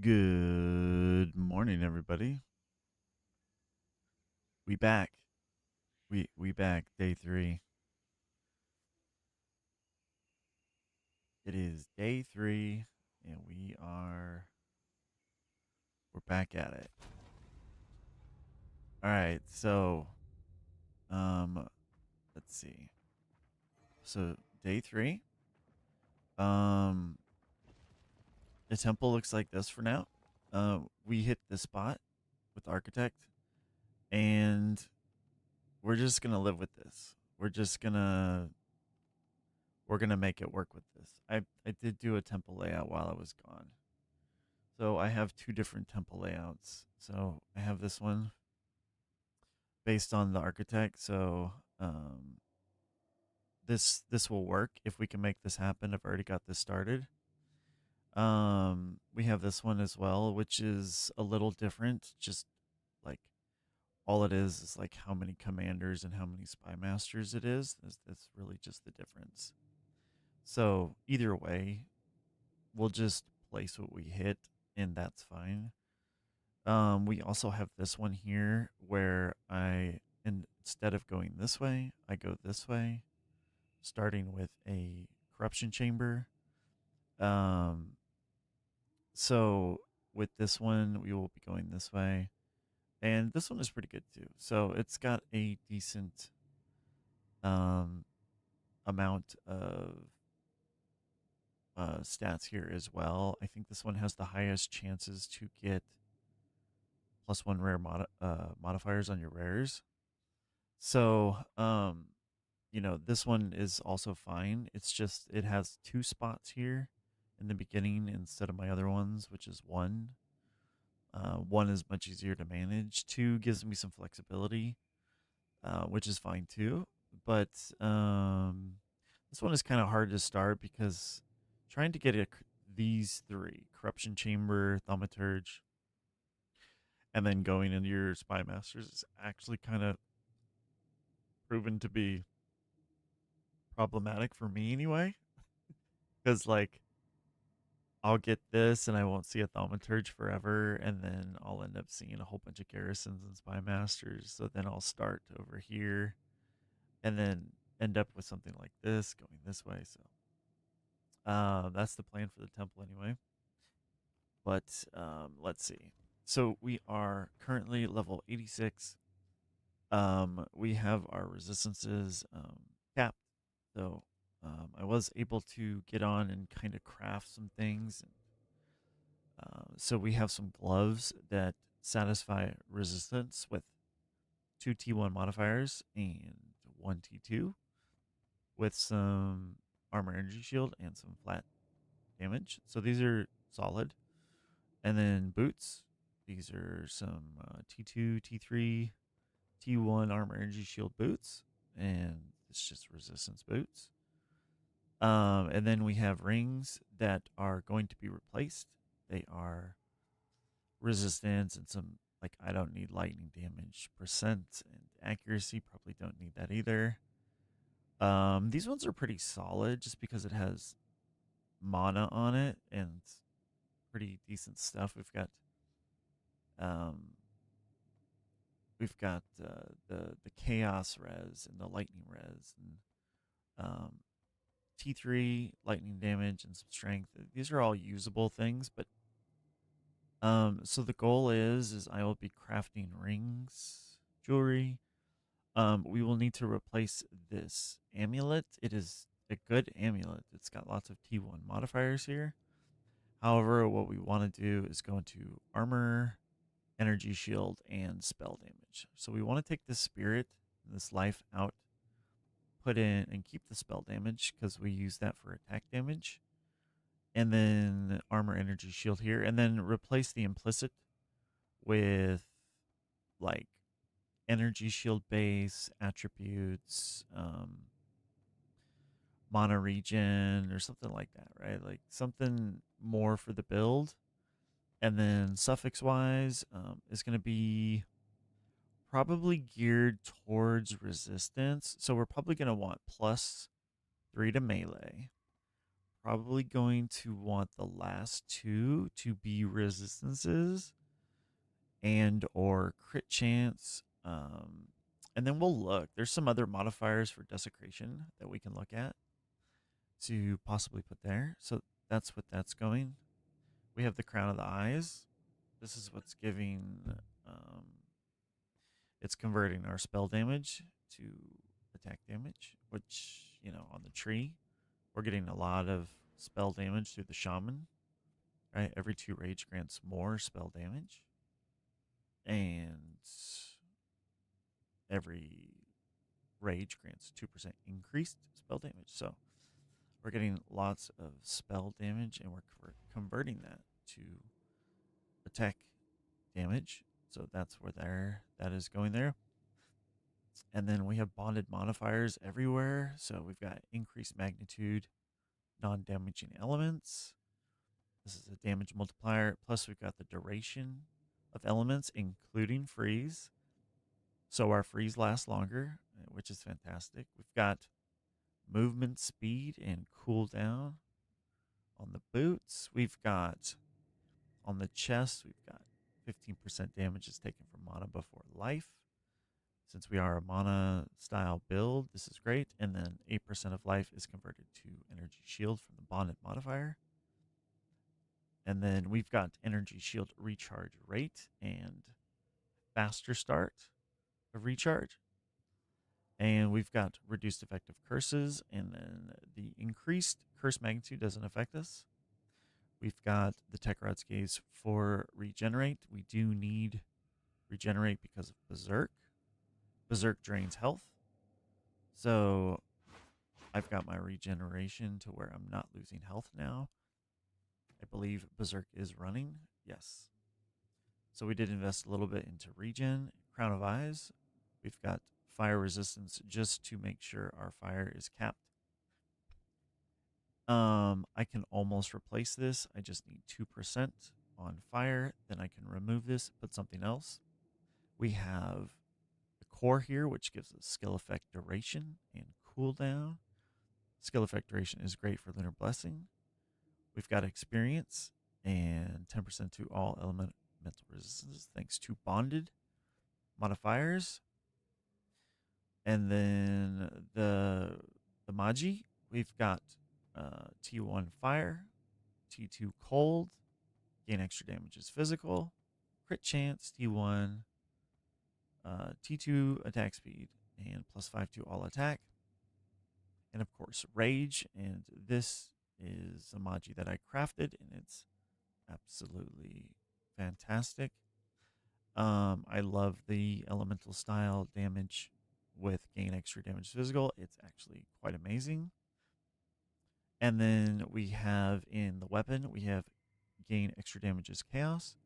Good morning, everybody. We back. We back. Day 3. It is day 3, and we're back at it. All right. Um, let's see. So day 3. Um, the temple looks like this for now. We hit the spot with architect, and we're just gonna live with this. We're gonna make it work with this. I did do a temple layout while I was gone. So I have two different temple layouts. So I have this one based on the architect. So this will work if we can make this happen. I've already got this started. We have this one as well, which is a little different. Just like all it is like how many commanders and how many spy masters it is. That's really just the difference. So either way, we'll just place what we hit, and that's fine. We also have this one here where instead of going this way, I go this way, starting with a corruption chamber. Um, so with this one, we will be going this way, and this one is pretty good too. So it's got a decent um amount of stats here as well. I think this one has the highest chances to get +1 rare modifiers on your rares. So, this one is also fine. It's just it has two spots here in the beginning instead of my other ones, which is one. One is much easier to manage. Two gives me some flexibility, which is fine too. But this one is kind of hard to start because trying to get these three corruption chamber, thaumaturge, and then going into your spy masters is actually kind of proven to be problematic for me anyway. Because like I'll get this and I won't see a thaumaturge forever, and then I'll end up seeing a whole bunch of garrisons and spy masters. So then I'll start over here and then end up with something like this going this way. So that's the plan for the temple anyway. But let's see. So we are currently level 86. We have our resistances capped, though. I was able to get on and kind of craft some things. So we have some gloves that satisfy resistance with two T1 modifiers and one T2 with some armor energy shield and some flat damage. So these are solid. And then boots. These are some T2, T3, T1 armor energy shield boots. And it's just resistance boots. And then we have rings that are going to be replaced. They are resistance and some, like, I don't need lightning damage percent and accuracy. Probably don't need that either. These ones are pretty solid just because it has mana on it and pretty decent stuff. Um, we've got the chaos res and the lightning res and T3 lightning damage and some strength. These are all usable things, but so the goal is I will be crafting rings, jewelry. We will need to replace this amulet. It is a good amulet. It's got lots of T1 modifiers here. However, what we want to do is go into armor, energy shield, and spell damage. So we want to take this spirit, this life out, put in and keep the spell damage because we use that for attack damage. And then armor, energy, shield here, and then replace the implicit with like energy shield base attributes, mana regen or something like that, right? Like something more for the build. And then suffix wise is going to be probably geared towards resistance. So we're probably going to want +3 to melee, probably going to want the last two to be resistances and or crit chance. And then we'll look. There's some other modifiers for desecration that we can look at to possibly put there. So that's what that's going. We have the crown of the eyes. This is what's giving. Um, it's converting our spell damage to attack damage, which on the tree, we're getting a lot of spell damage through the shaman. Right, every 2 rage grants more spell damage, and every rage grants 2% increased spell damage. So we're getting lots of spell damage, and we're converting that to attack damage. So that's where that is going there. And then we have bonded modifiers everywhere. So we've got increased magnitude, non-damaging elements. This is a damage multiplier. Plus we've got the duration of elements, including freeze. So our freeze lasts longer, which is fantastic. We've got movement speed and cooldown on the boots. We've got on the chest, we've got 15% damage is taken from mana before life. Since we are a mana style build, this is great. And then 8% of life is converted to energy shield from the bonded modifier. And then we've got energy shield recharge rate and faster start of recharge. And we've got reduced effective curses, and then the increased curse magnitude doesn't affect us. We've got the Tekrod's Gaze for regenerate. We do need regenerate because of Berserk. Berserk drains health. So I've got my regeneration to where I'm not losing health now. I believe Berserk is running. Yes. So we did invest a little bit into regen. Crown of Eyes. We've got fire resistance just to make sure our fire is capped. I can almost replace this. I just need 2% on fire. Then I can remove this, put something else. We have the core here, which gives us skill effect duration and cooldown. Skill effect duration is great for Lunar Blessing. We've got experience and 10% to all elemental resistances thanks to bonded modifiers. And then the Magi, we've got T1 fire, T2 cold, gain extra damage is physical, crit chance, T1, T2 attack speed, and +5 to all attack. And of course, rage. And this is a Magi that I crafted, and it's absolutely fantastic. I love the elemental style damage with gain extra damage physical. It's actually quite amazing. And then we have in the weapon, we have gain extra damage as chaos.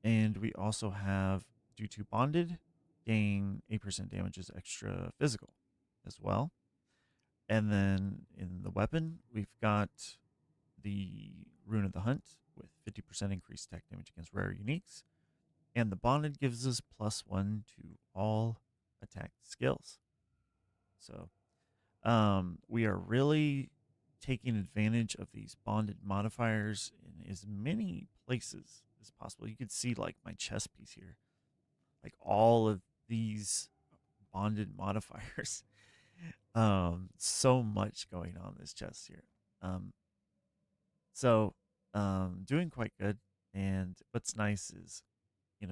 And we also have, due to bonded, gain 8% damage as extra physical as well. And then in the weapon, we've got the Rune of the Hunt with 50% increased attack damage against rare uniques. And the bonded gives us +1 to all attack skills. So we are really taking advantage of these bonded modifiers in as many places as possible. You could see like my chess piece here, like all of these bonded modifiers. So much going on in this chest here. So doing quite good. And what's nice is,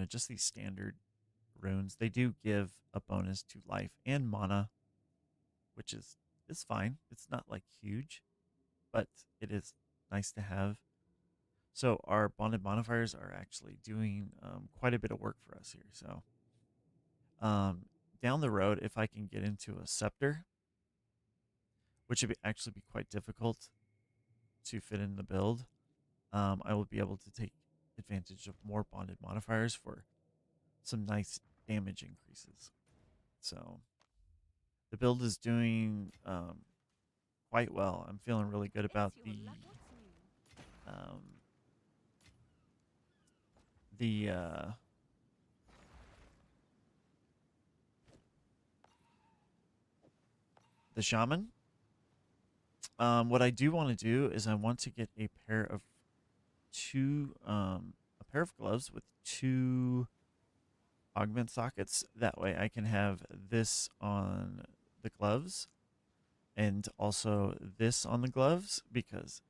just these standard runes, they do give a bonus to life and mana, which is fine. It's not like huge, but it is nice to have. So our bonded modifiers are actually doing quite a bit of work for us here. So down the road, if I can get into a scepter, which would actually be quite difficult to fit in the build, I will be able to take advantage of more bonded modifiers for some nice damage increases. So the build is doing quite well. I'm feeling really good about um, the shaman. What I do want to do is I want to get a pair of gloves with two augment sockets. That way I can have this on the gloves and also this on the gloves, because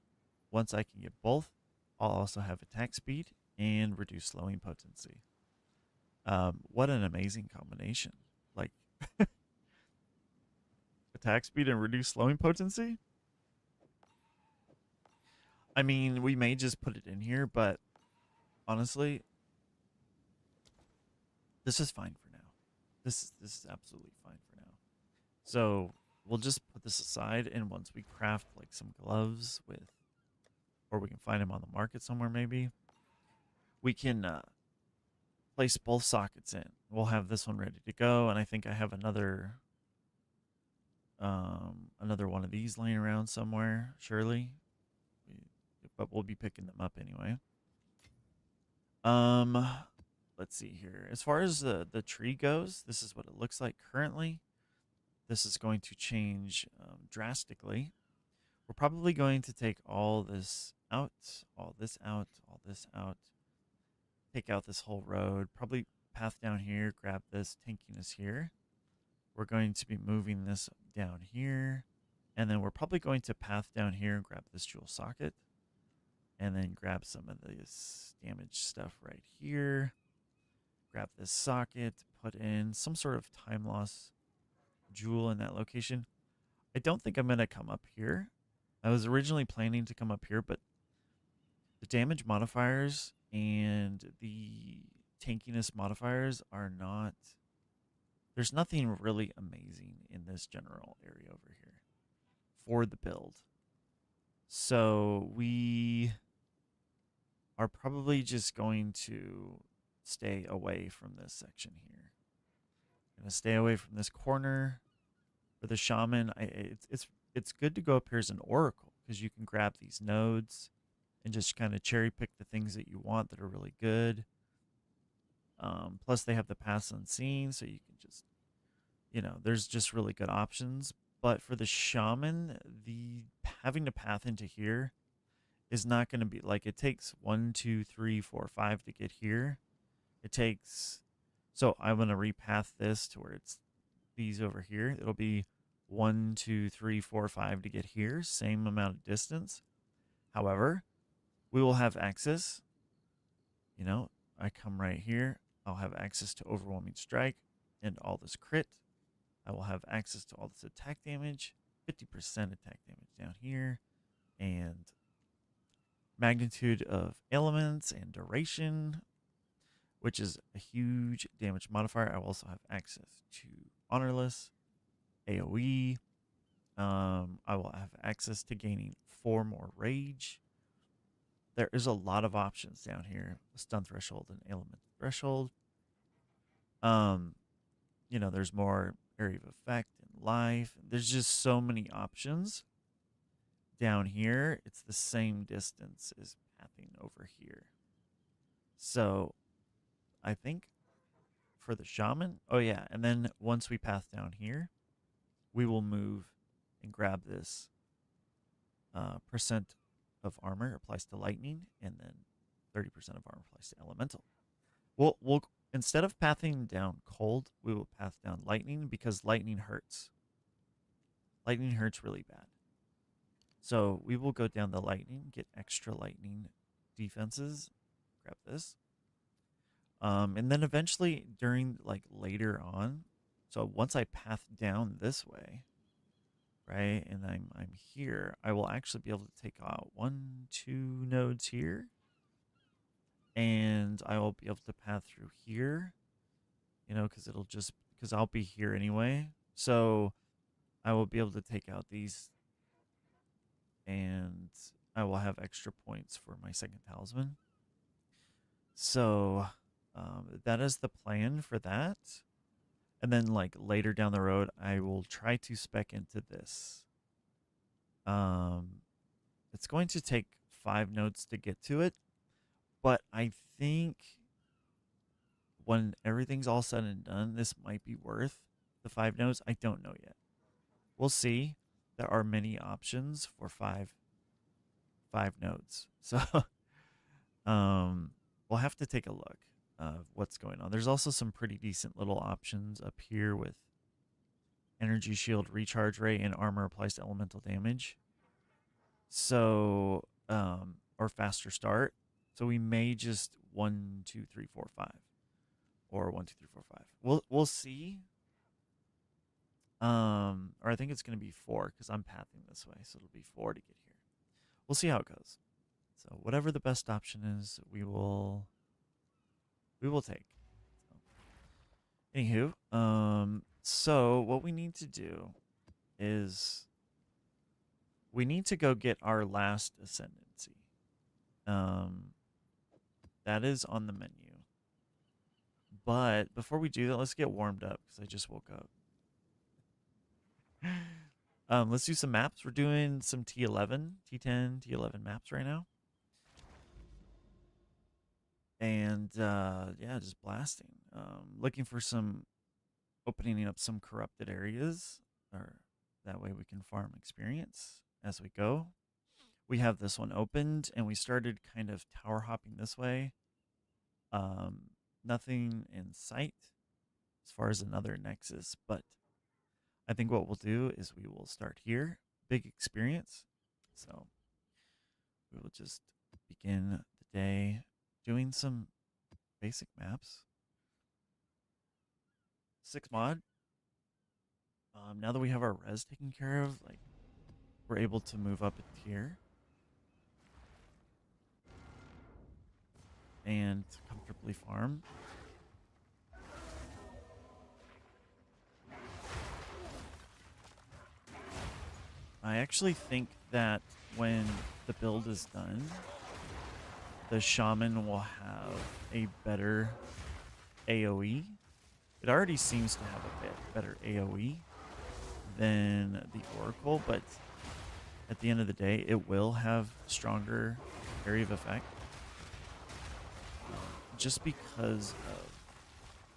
once I can get both, I'll also have attack speed and reduce slowing potency. What an amazing combination. Like, attack speed and reduce slowing potency? I mean, we may just put it in here, but honestly, this is fine for now. This is absolutely fine for now. So we'll just put this aside, and once we craft like some gloves with, or we can find them on the market somewhere, maybe we can place both sockets in. We'll have this one ready to go, and I think I have another one of these laying around somewhere, surely. But we'll be picking them up anyway. Um, let's see here. As far as the tree goes, this is what it looks like currently. This is going to change drastically. We're probably going to take all this out, all this out, all this out. Take out this whole road. Probably path down here. Grab this. Tankiness here. We're going to be moving this down here. And then we're probably going to path down here and grab this jewel socket. And then grab some of this damaged stuff right here. Grab this socket. Put in some sort of time loss jewel in that location. I don't think I'm going to come up here. I was originally planning to come up here, but the damage modifiers and the tankiness modifiers are not... There's nothing really amazing in this general area over here for the build. So we are probably just going to stay away from this section here. Going to stay away from this corner. For the shaman, it's good to go up here as an oracle, because you can grab these nodes and just kind of cherry pick the things that you want that are really good. Plus, they have the pass unseen, so you can just, there's just really good options. But for the shaman, the having to path into here is not going to be like, it takes 1, 2, 3, 4, 5 to get here. It takes, so I'm going to repath this to where it's these over here. It'll be 1, 2, 3, 4, 5 to get here. Same amount of distance. However, we will have access. I come right here. I'll have access to overwhelming strike and all this crit. I will have access to all this attack damage, 50% attack damage down here, and magnitude of elements and duration, which is a huge damage modifier. I will also have access to honorless, AoE. I will have access to gaining 4 more rage. There is a lot of options down here. Stun threshold and element threshold. There's more area of effect and life. There's just so many options. Down here, it's the same distance as pathing over here. So I think for the shaman, oh yeah, and then once we path down here, we will move and grab this percent of armor applies to lightning, and then 30% of armor applies to elemental. We'll instead of pathing down cold, we will path down lightning, because lightning hurts. Lightning hurts really bad. So we will go down the lightning, get extra lightning defenses, grab this. And then eventually during later on, so once I path down this way, right, and I'm here, I will actually be able to take out 1, 2 nodes here, and I will be able to path through here, because I'll be here anyway. So I will be able to take out these, and I will have extra points for my second talisman. So that is the plan for that. And then later down the road, I will try to spec into this. It's going to take 5 nodes to get to it, but I think when everything's all said and done, this might be worth the 5 nodes. I don't know yet. We'll see. there are many options for five nodes. So we'll have to take a look of what's going on. There's also some pretty decent little options up here with energy shield recharge rate and armor applies to elemental damage. So or faster start. So we may just 1, 2, 3, 4, 5. Or 1, 2, 3, 4, 5. We'll see. Or I think it's gonna be 4 because I'm pathing this way, so it'll be 4 to get here. We'll see how it goes. So whatever the best option is, we will take. So, anywho, so what we need to do is we need to go get our last ascendancy. That is on the menu. But before we do that, let's get warmed up because I just woke up. Let's do some maps. We're doing some T11, T10, T11 maps right now. And yeah, just blasting. Looking for some opening up some corrupted areas, or that way we can farm experience as we go. We have this one opened and we started kind of tower hopping this way. Nothing in sight as far as another nexus, but I think what we'll do is we will start here. Big experience. So we will just begin the day doing some basic maps. 6 mod. Now that we have our res taken care of, like, we're able to move up a tier and comfortably farm. I actually think that when the build is done, the Shaman will have a better AoE. It already seems to have a bit better AoE than the Oracle, but at the end of the day, it will have stronger area of effect. Just because of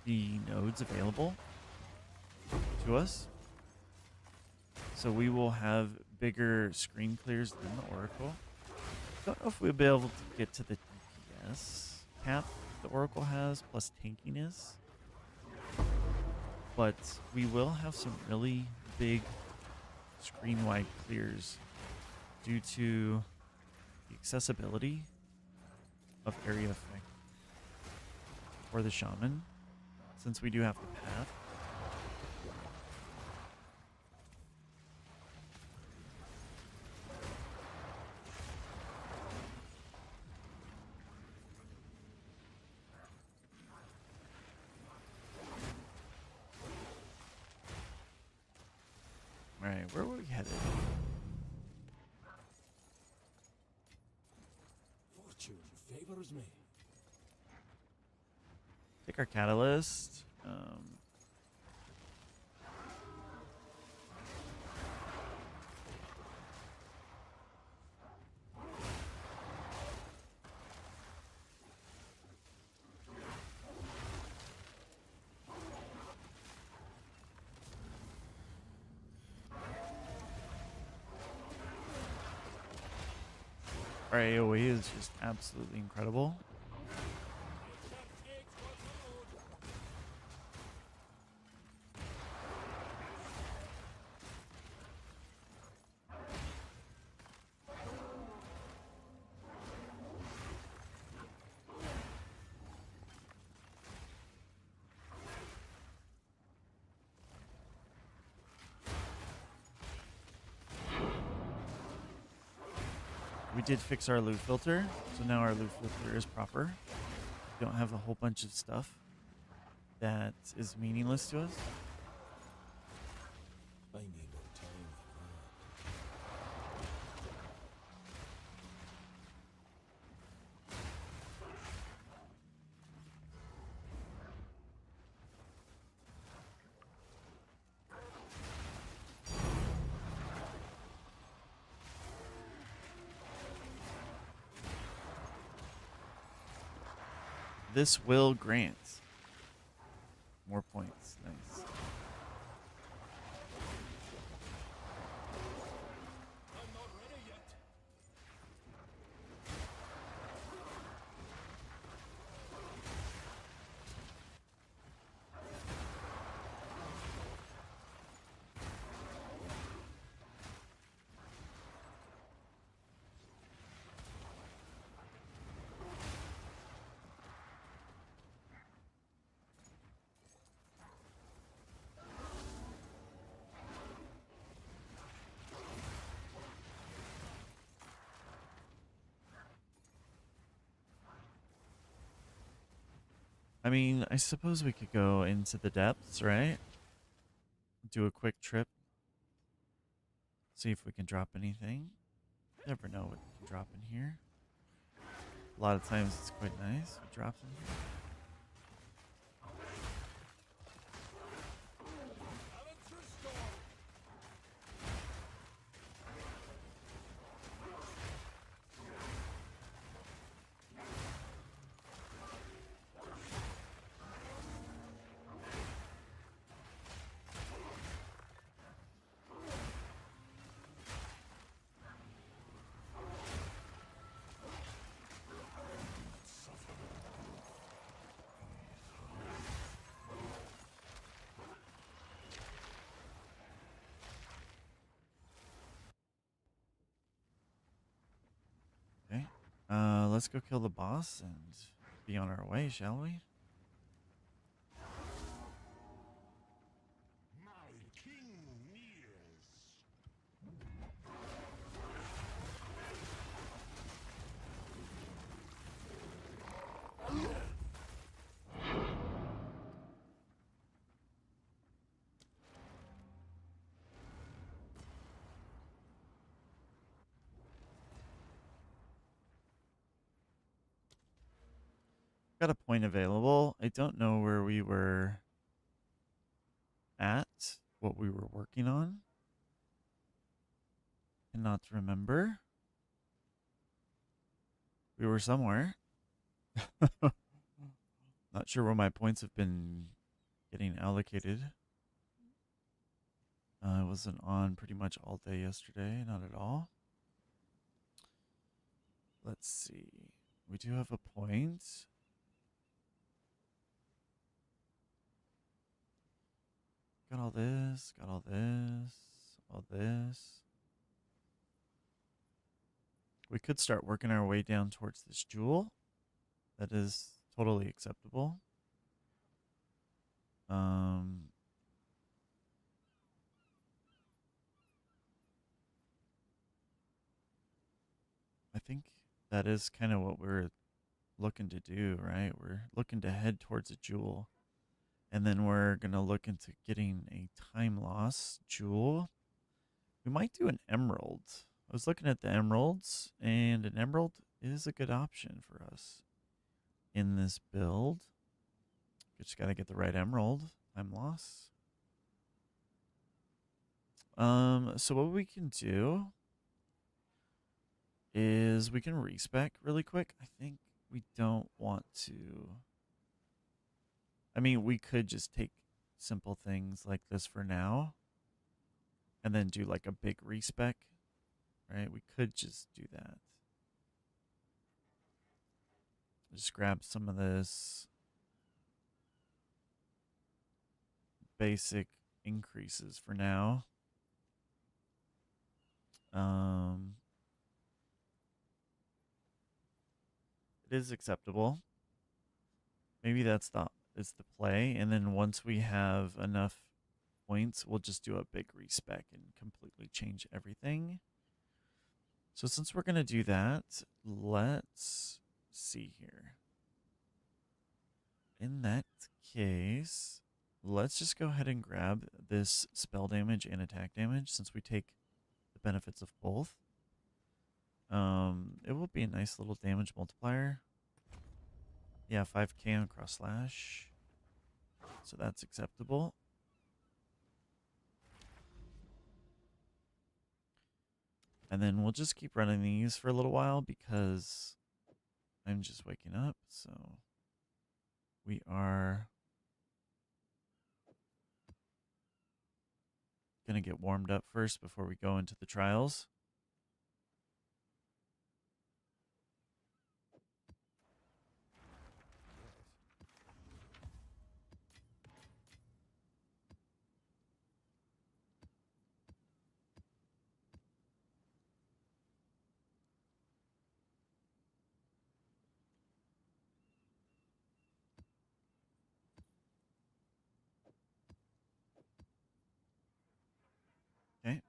the nodes available to us. So we will have bigger screen clears than the Oracle. Don't know if we'll be able to get to the DPS cap the Oracle has, plus tankiness. But we will have some really big screen-wide clears due to the accessibility of area effect for the Shaman, since we do have the path. Alright, where were we headed? Fortune favors me. Take our catalyst. Our AoE is just absolutely incredible. We did fix our loot filter, so now our loot filter is proper. We don't have a whole bunch of stuff that is meaningless to us. I need no time for This will grant more points. Nice. I mean, I suppose we could go into the depths, right? Do a quick trip. See if we can drop anything. Never know what you can drop in here. A lot of times it's quite nice. We drop in here. Okay. Let's go kill the boss and be on our way, shall we? My king nears. Got a point available. I don't know where we were at, what we were working on. Cannot remember. We were somewhere. Not sure where my points have been getting allocated. I wasn't on pretty much all day yesterday, not at all. Let's see. We do have a point. Got all this, got all this, all this. We could start working our way down towards this jewel. That is totally acceptable. Um, I think that is kind of what we're looking to do, right? We're looking to head towards a jewel. And then we're going to look into getting a time loss jewel. We might do an emerald. I was looking at the emeralds, and an emerald is a good option for us in this build. Just got to get the right emerald. Time loss. So what we can do is we can respec really quick. I think we don't want to. I mean, we could just take simple things like this for now and then do like a big respec, right? We could just do that. Just grab some of this basic increases for now. It is acceptable. Maybe that's the is the play, and then once we have enough points, we'll just do a big respec and completely change everything. So since we're gonna do that, let's see here. In that case, let's just go ahead and grab this spell damage and attack damage since we take the benefits of both. It will be a nice little damage multiplier. Yeah, 5k on cross slash. So that's acceptable. And then we'll just keep running these for a little while because I'm just waking up. So we are going to get warmed up first before we go into the trials. Okay.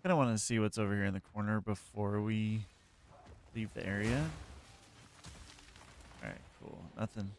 kind of want to see what's over here in the corner before we leave the area. All right, cool. Nothing.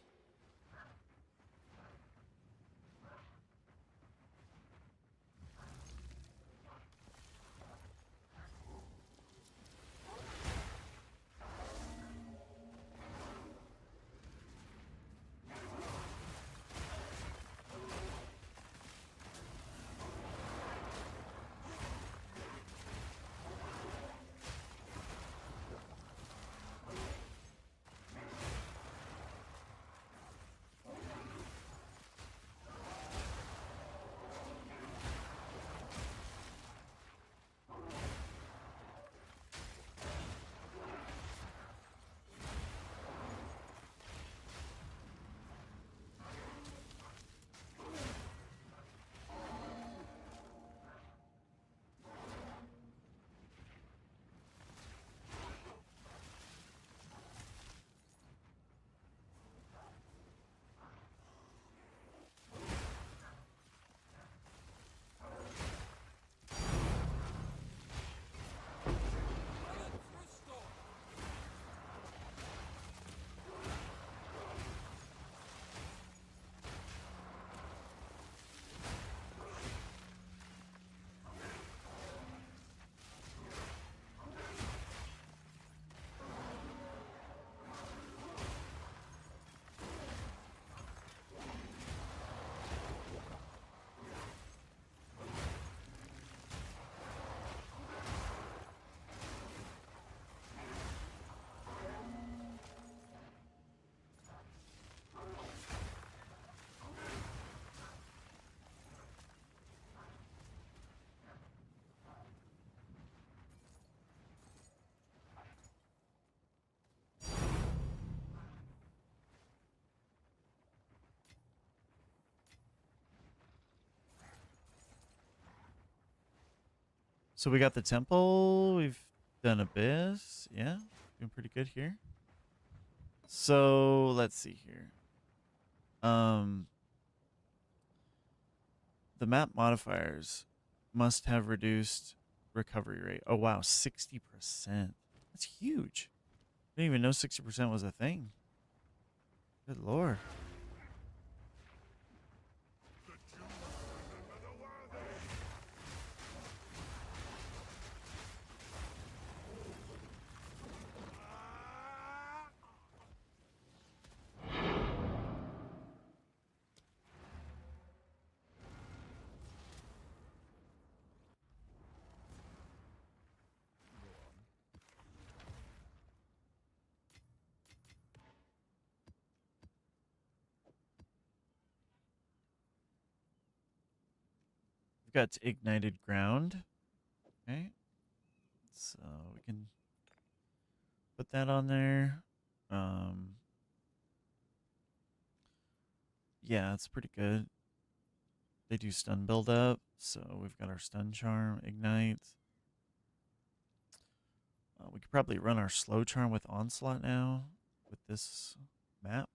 So we got the temple. We've done Abyss. Yeah, doing pretty good here. So let's see here. The map modifiers must have reduced recovery rate. Oh wow, 60%. That's huge. I didn't even know 60% was a thing. Good lord. The Jews remember the worthy. We've got ignited ground. Okay. So we can put that on there. Yeah, it's pretty good. They do stun build up, so we've got our stun charm, ignite. We could probably run our slow charm with onslaught now with this map.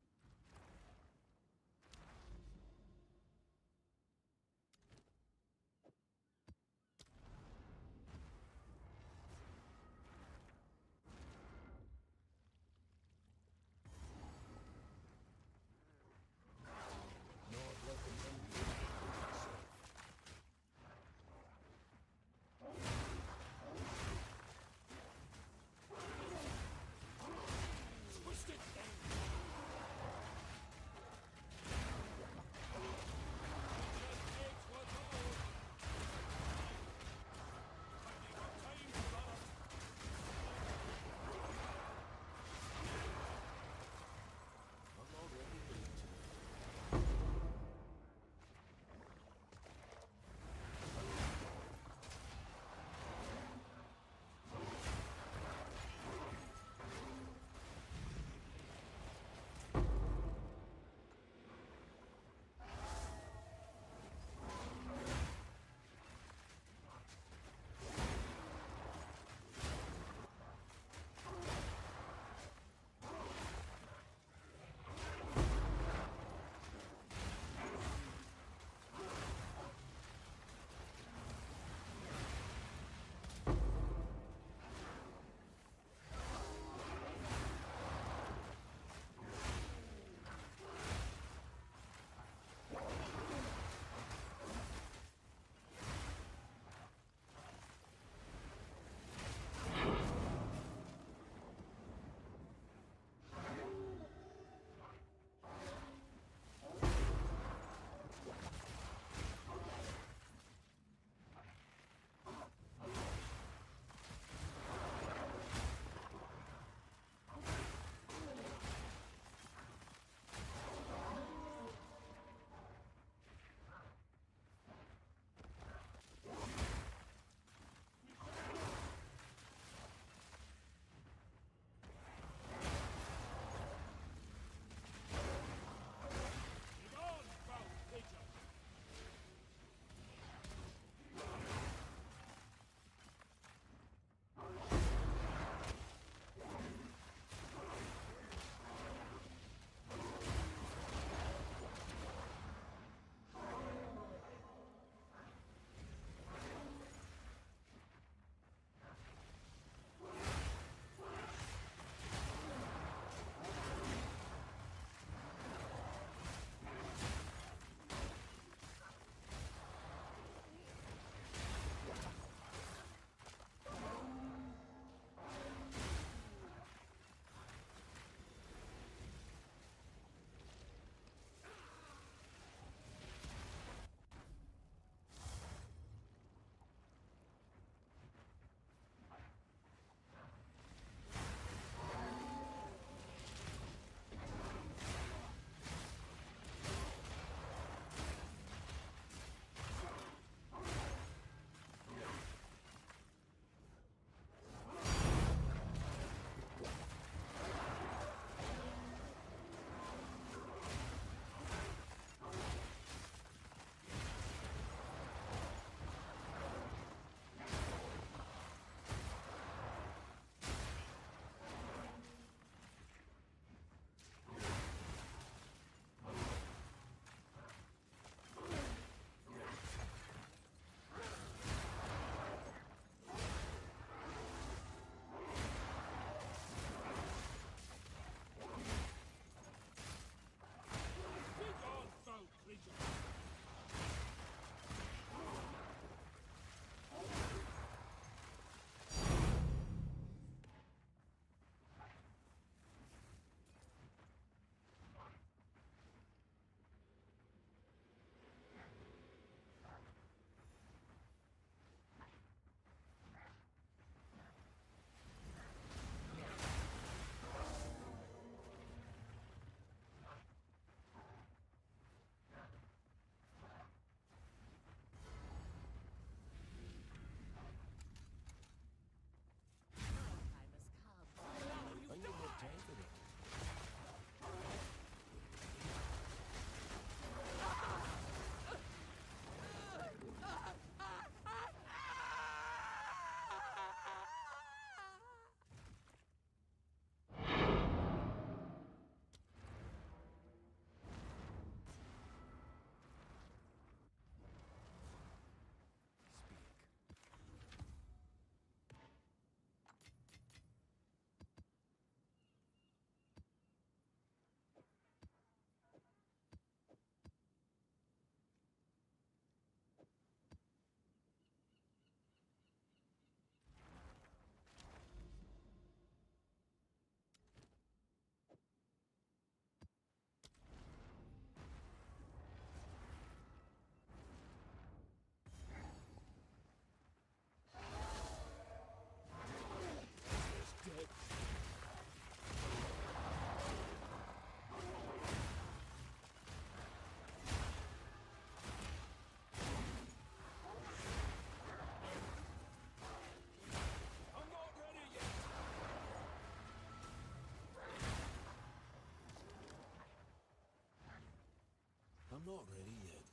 I'm not ready yet.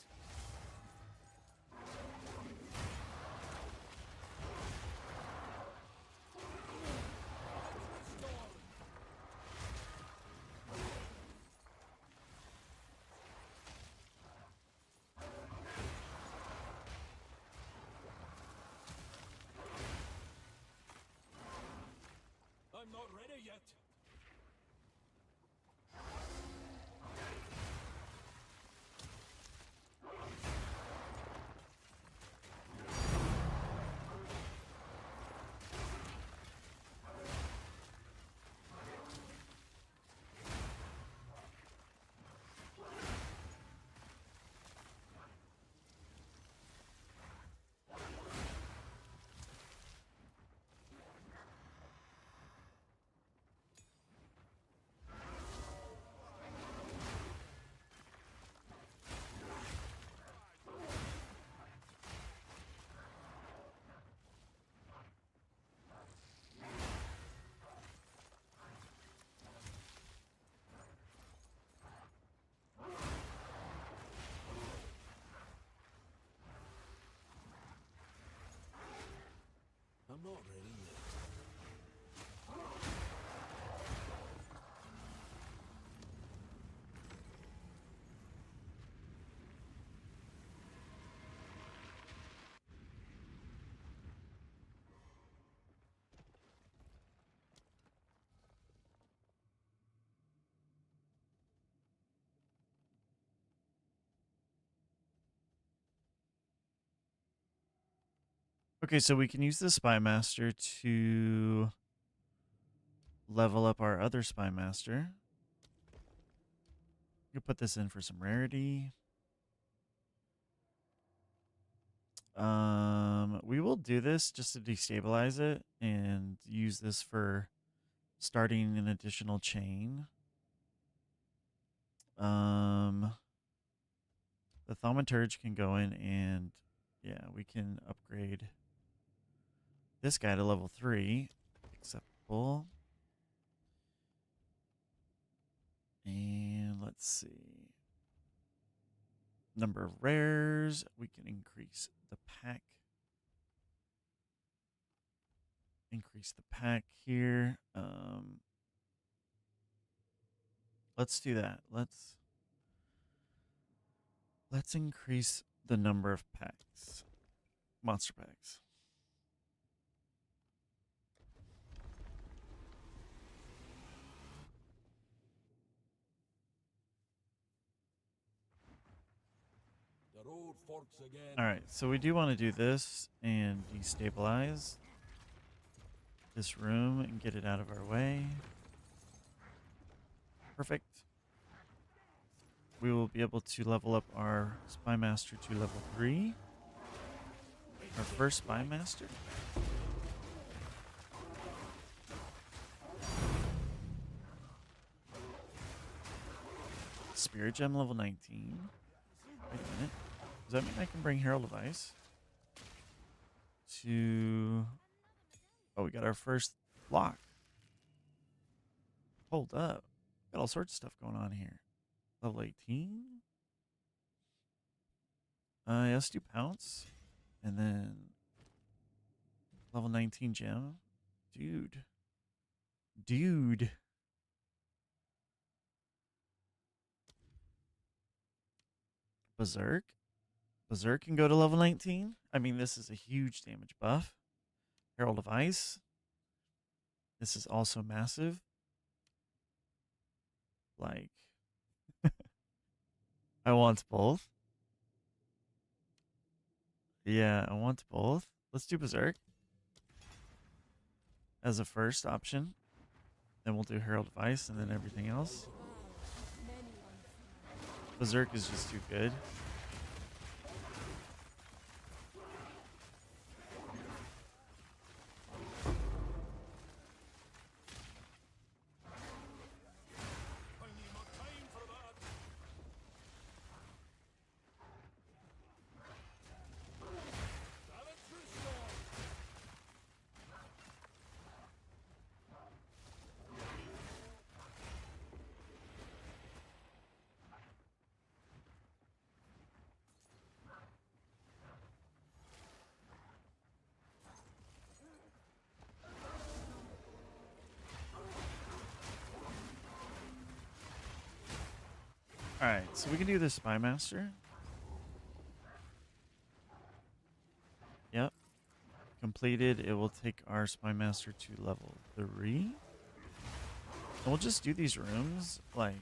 I'm not ready yet. I'm not ready yet. Okay, so we can use the Spy Master to level up our other Spy Master. You put this in for some rarity. We will do this just to destabilize it and use this for starting an additional chain. The Thaumaturge can go in and, yeah, we can upgrade this guy to level 3. Acceptable. And let's see. Number of rares. We can increase the pack. Increase the pack here. Let's do that. Let's increase the number of packs. Monster packs. The road forks again. All right, so we do want to do this and destabilize this room and get it out of our way. Perfect. We will be able to level up our Spy Master to level 3. Our first Spy Master. Spirit Gem level 19. Wait a minute. Does that mean I can bring Herald of Ice to... Oh, we got our first lock. Hold up. Got all sorts of stuff going on here. Level 18. Yeah, let's do Pounce. And then level 19 gem. Dude. Berserk. Berserk can go to level 19. I mean, this is a huge damage buff. Herald of Ice. This is also massive. Like, I want both. Yeah, I want both. Let's do Berserk as a first option. Then we'll do Herald of Ice and then everything else. Berserk is just too good. I need more time for that. Balance restored. Alright, so we can do the Spy Master. Yep. Completed. It will take our Spy Master to level 3. And we'll just do these rooms. Like,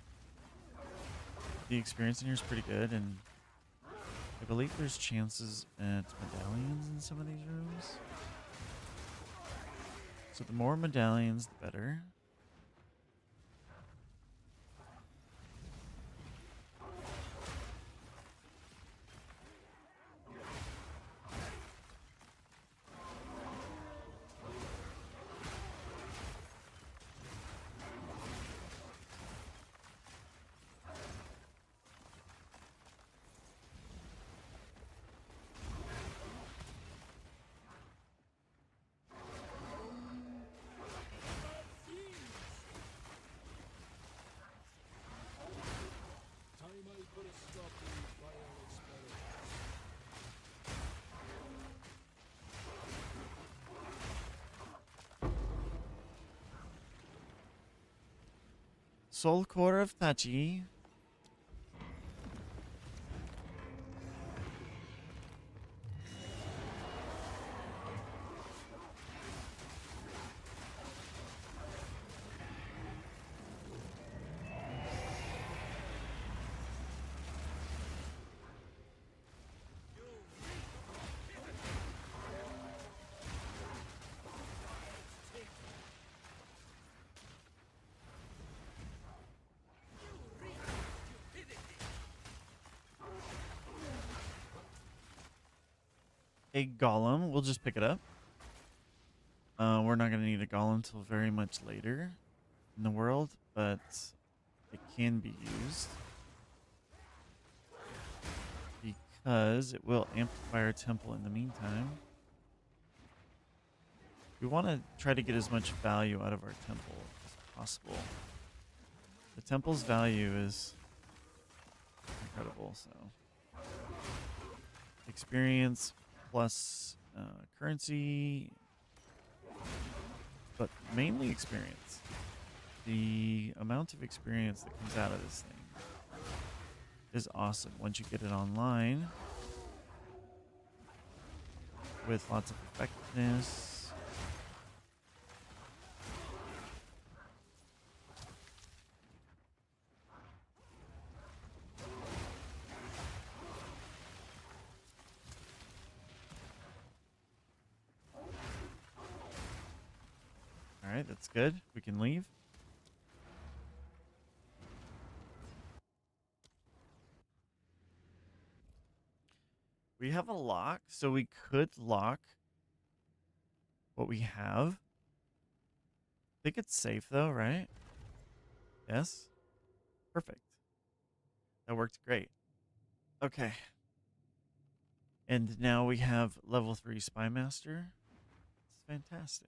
the experience in here is pretty good, and I believe there's chances at medallions in some of these rooms. So the more medallions, the better. Time I put a stop to these vile experiments. Soul Core of Tachi. A golem. We'll just pick it up. We're not going to need a golem until very much later in the world, but it can be used because it will amplify our temple in the meantime. We want to try to get as much value out of our temple as possible. The temple's value is incredible, so experience plus currency, but mainly experience. The amount of experience that comes out of this thing is awesome once you get it online with lots of effectiveness. All right, that's good. We can leave. We have a lock, so we could lock what we have. I think it's safe though, right? Yes? Perfect. That worked great. Okay. And now we have level 3 Spy Master. It's fantastic.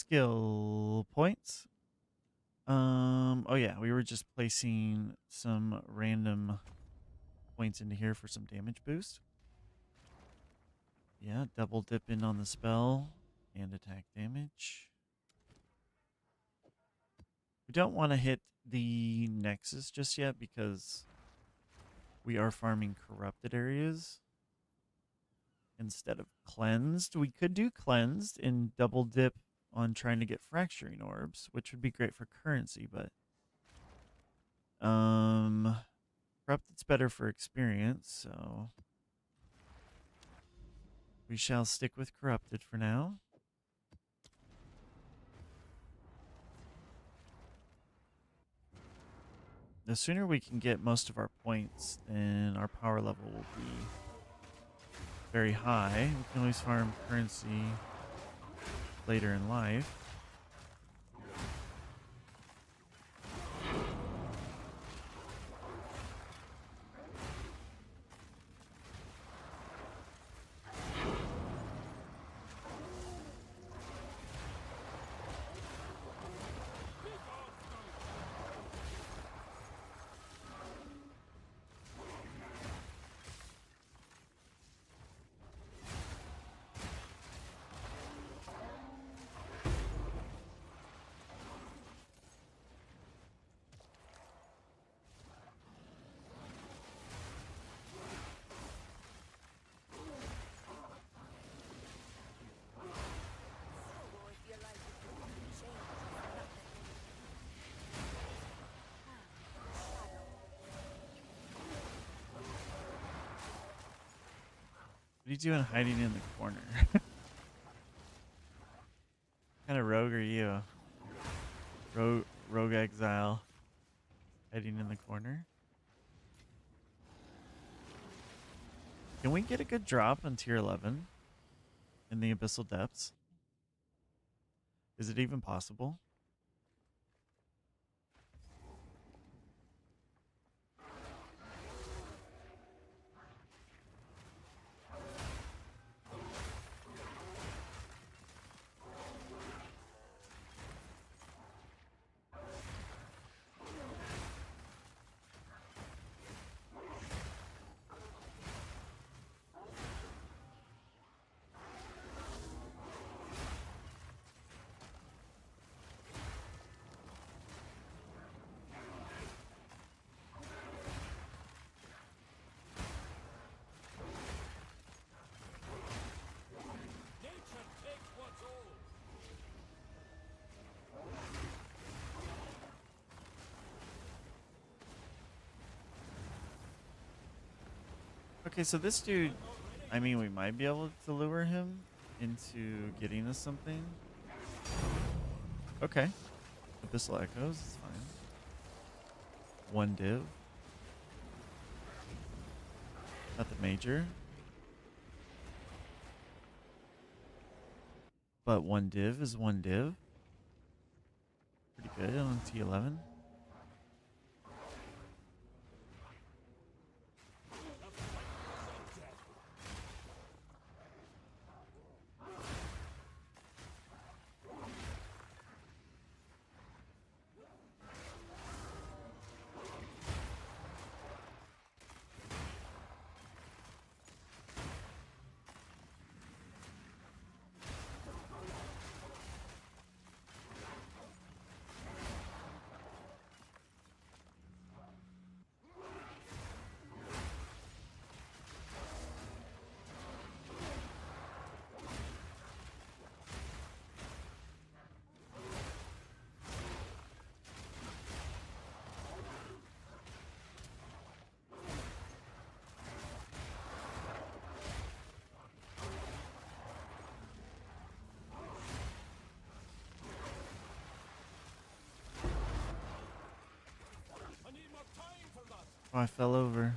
skill points. Oh yeah, we were just placing some random points into here for some damage boost. Yeah, double dip in on the spell and attack damage. We don't want to hit the Nexus just yet because we are farming corrupted areas instead of cleansed. We could do cleansed and double dip on trying to get fracturing orbs, which would be great for currency, but corrupted's better for experience, so we shall stick with corrupted for now. The sooner we can get most of our points, then our power level will be very high. We can always farm currency later in life. What are you doing hiding in the corner? What kind of rogue are you? Rogue Exile. Hiding in the corner. Can we get a good drop on tier 11 in the Abyssal Depths? Is it even possible? Nature takes what's old. Okay, so this dude, I mean, we might be able to lure him into getting us something. Okay. Abyssal Echoes is fine. One div. Not the major. But one div is one div. Pretty good on T11. I need more time for that. Oh, I fell over.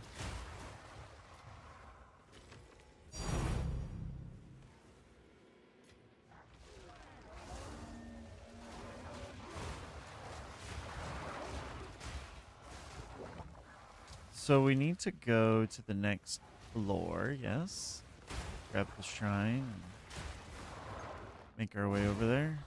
So we need to go to the next floor, yes. Grab the shrine and make our way over there.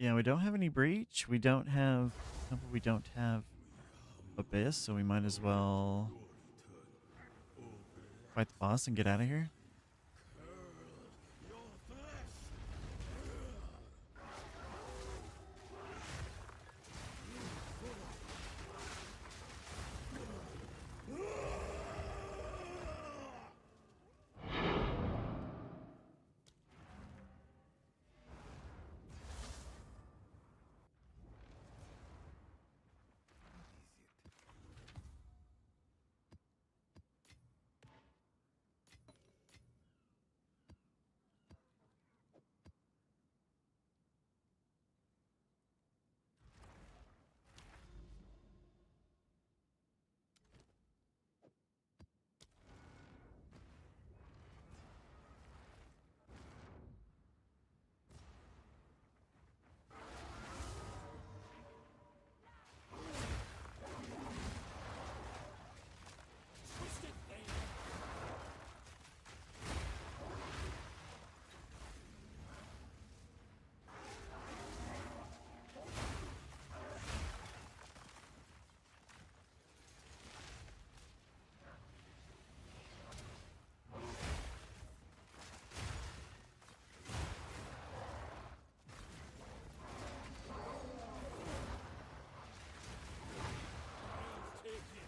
Yeah, we don't have any breach. We don't have temple. We don't have abyss, so we might as well fight the boss and get out of here. Twisted vein. Take it.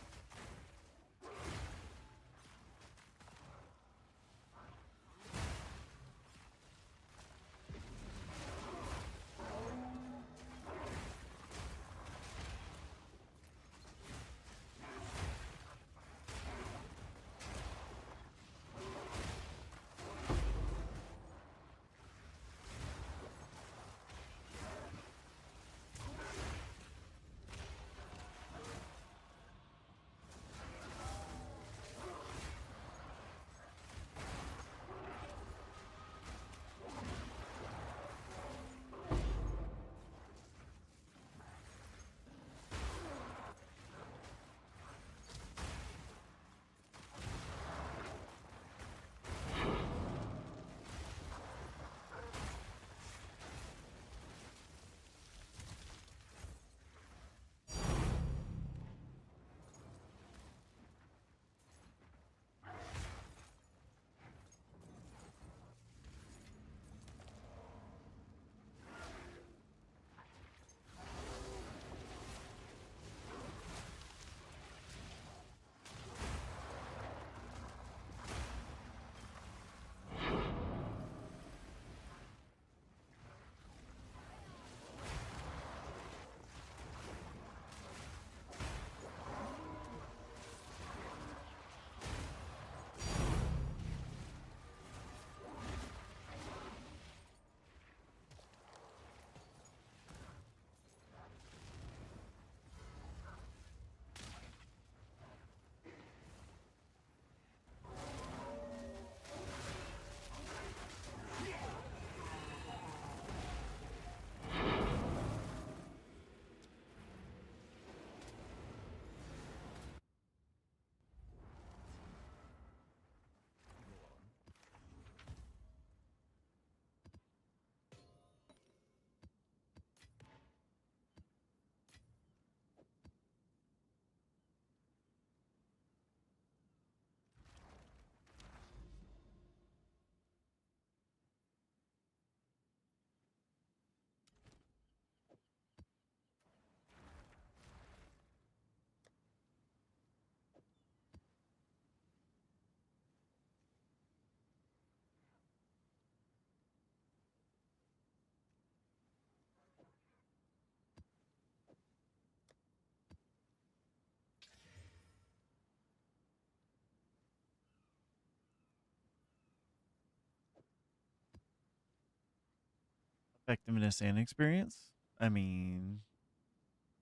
Effectiveness and experience. I mean,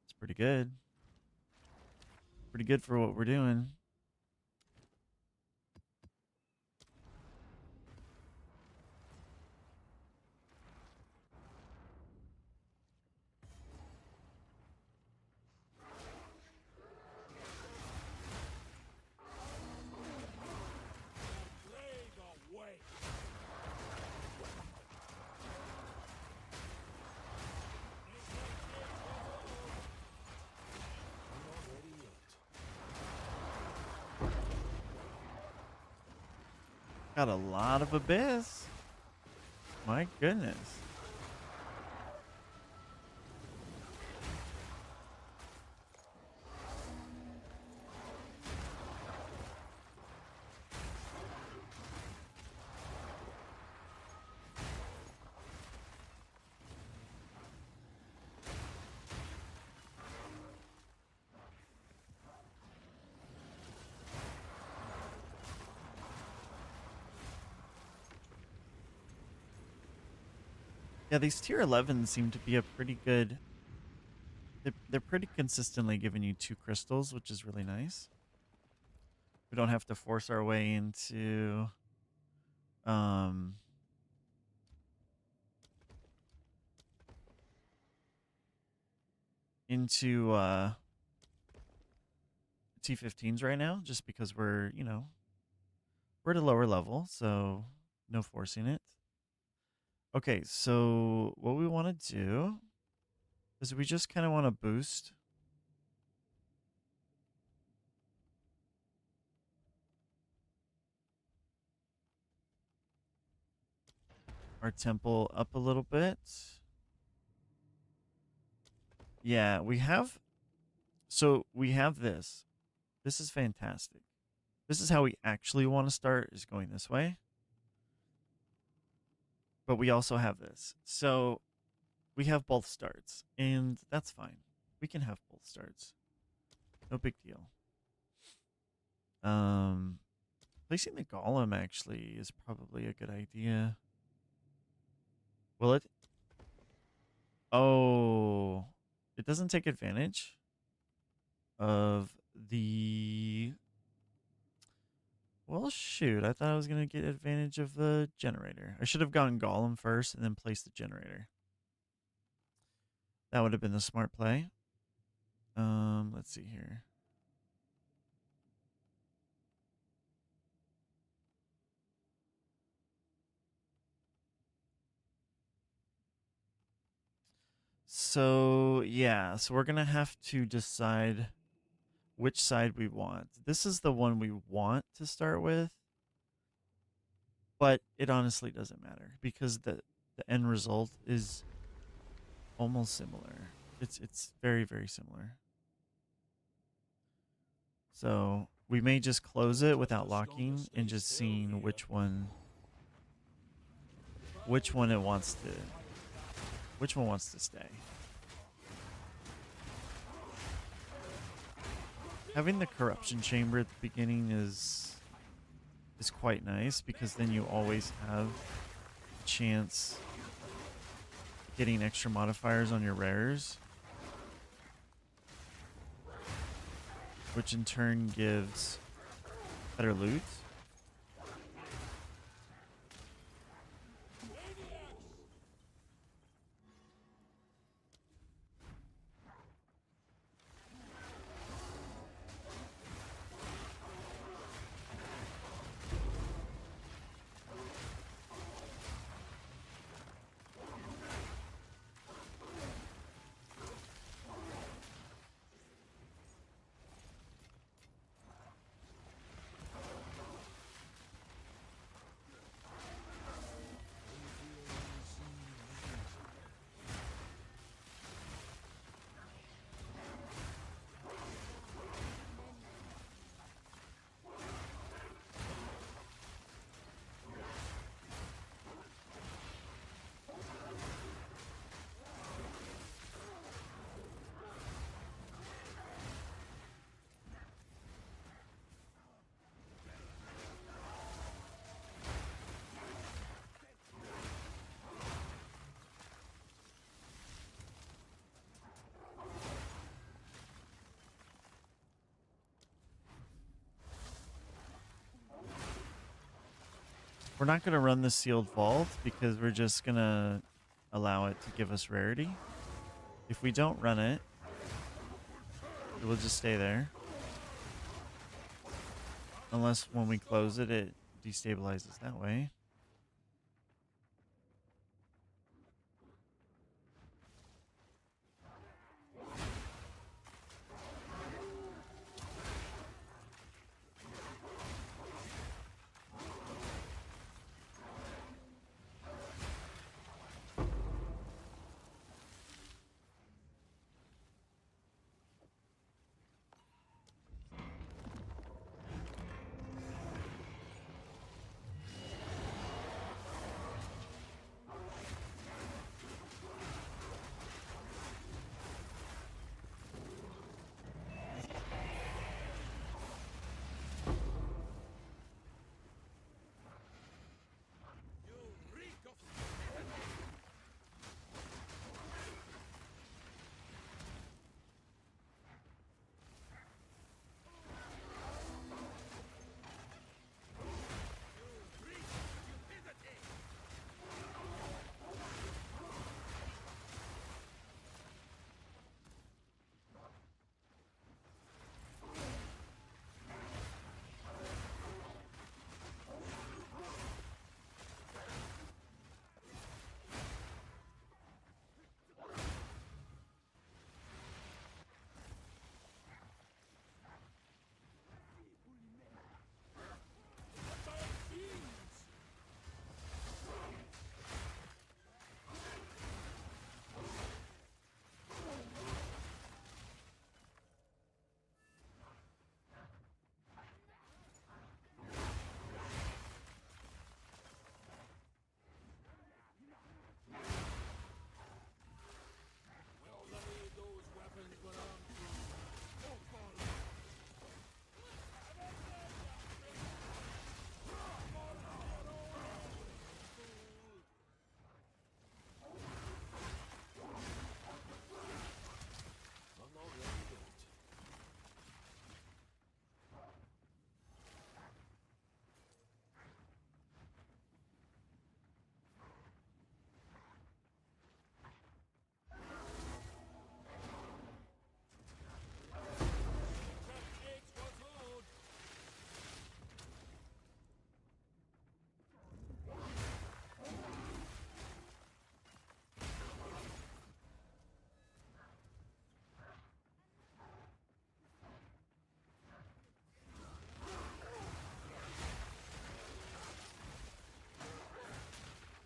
it's pretty good. Pretty good for what we're doing. Plague away. Got a lot of abyss. My goodness. Yeah, these tier 11s seem to be a pretty good. They're pretty consistently giving you 2 crystals, which is really nice. We don't have to force our way um into T15s right now, just because we're, we're at a lower level, so no forcing it. Okay, so what we want to do is we just kind of want to boost our temple up a little bit. Yeah, we have this. This is fantastic. This is how we actually want to start, is going this way. But we also have this. So we have both starts, and that's fine. We can have both starts. No big deal. Placing the golem actually is probably a good idea. Will it? Oh, it doesn't take advantage of the. Well, shoot. I thought I was going to get advantage of the generator. I should have gone golem first and then placed the generator. That would have been the smart play. Let's see here. So, yeah. So we're going to have to decide which side we want. This is the one we want to start with. But it honestly doesn't matter because the end result is almost similar. It's very, very similar. So we may just close it without locking and just seeing which one it wants to stay. Having the corruption chamber at the beginning is quite nice because then you always have a chance getting extra modifiers on your rares, which in turn gives better loot. We're not going to run the sealed vault because we're just going to allow it to give us rarity. If we don't run it, it will just stay there. Unless when we close it, it destabilizes that way.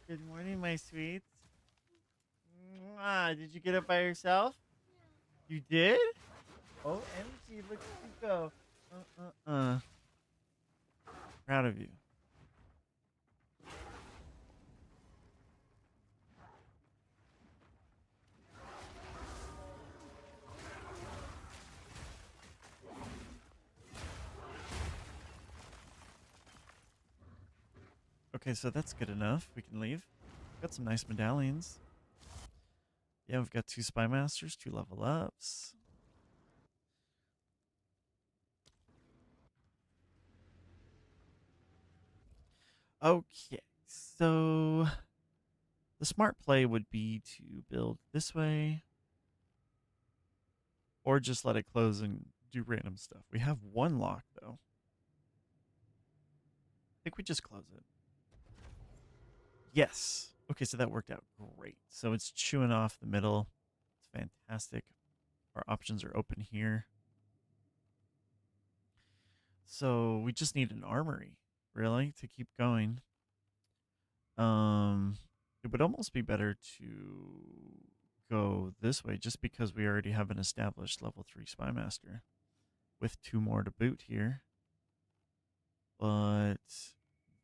Good morning, my sweets. Mwah. Did you get it by yourself? You did? OMG, look at you go. Proud of you. Okay, so that's good enough. We can leave. Got some nice medallions. Yeah, we've got 2 Spy Masters, 2 level ups. Okay, so the smart play would be to build this way or just let it close and do random stuff. We have 1 lock, though. I think we just close it. Yes. Okay, so that worked out great. So it's chewing off the middle. It's fantastic. Our options are open here. So we just need an armory, really, to keep going. It would almost be better to go this way just because we already have an established level 3 Spy Master with 2 more to boot here. But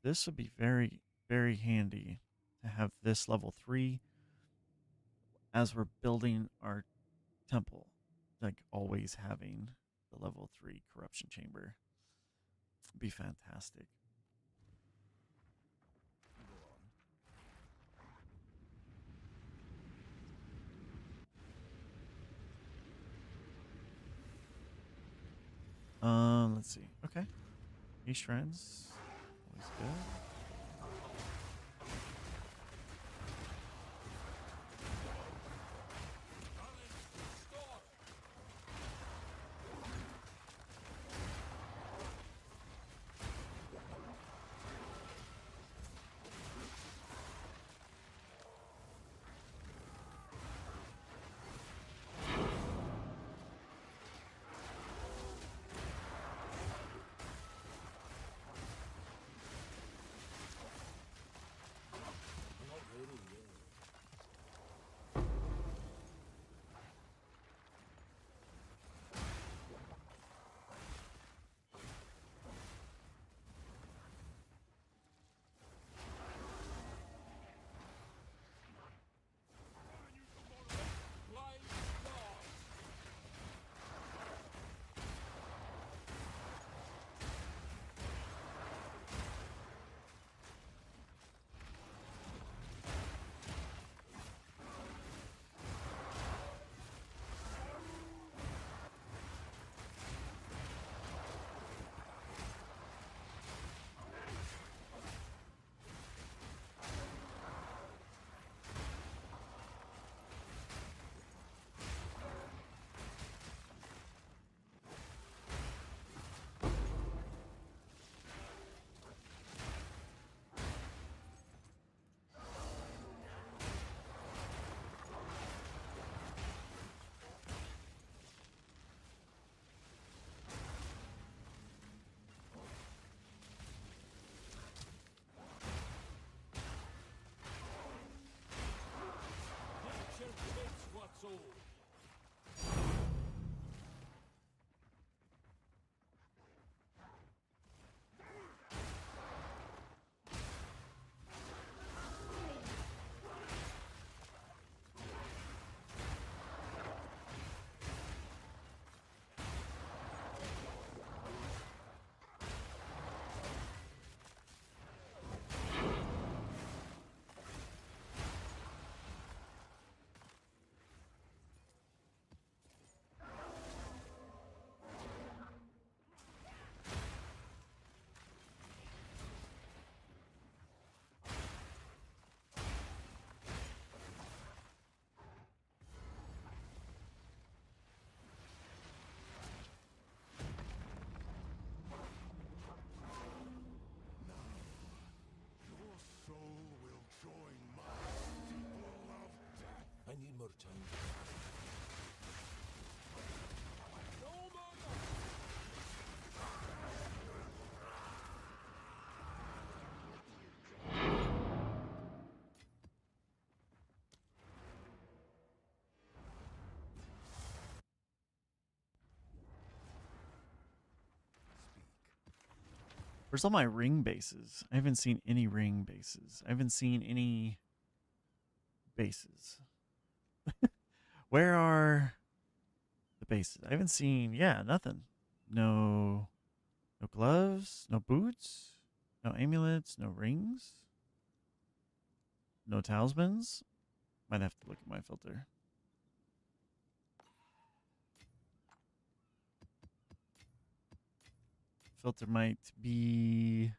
this would be very, very handy to have this level 3 as we're building our temple. Like always having the level 3 corruption chamber would be fantastic. Let's see. Okay. These shrines. Always good. Not ready yet. Flying stars. Nature takes what's old. Your soul will join my steeple of death. I need more time. No murder! Where's all my ring bases? I haven't seen any ring bases. I haven't seen any bases. Where are the bases? I haven't seen, yeah, nothing. No, no gloves, no boots, no amulets, no rings, no talismans. Might have to look at my filter. Filter might be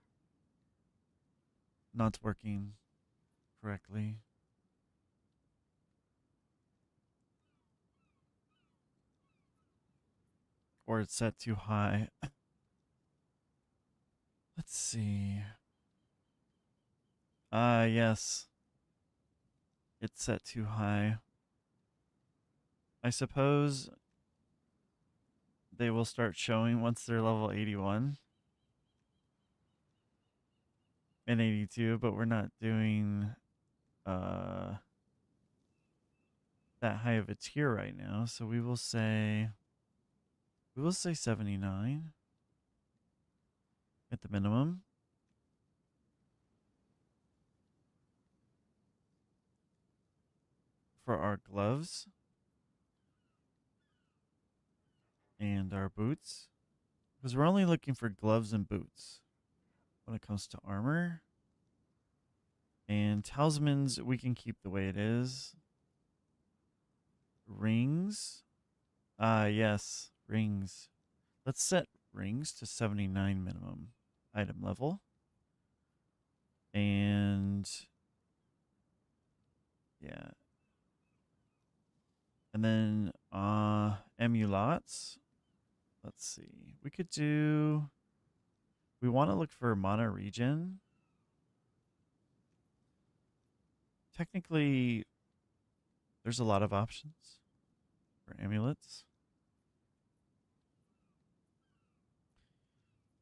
not working correctly. Or it's set too high. Let's see. Yes. It's set too high. I suppose they will start showing once they're level 81 and 82, but we're not doing that high of a tier right now, so we will say 79 at the minimum. For our gloves and our boots, because we're only looking for gloves and boots when it comes to armor. And talismans, we can keep the way it is. Rings. Yes, rings. Let's set rings to 79 minimum item level. And yeah. And then amulets. Let's see. We could do, we want to look for mana regen. Technically, there's a lot of options for amulets.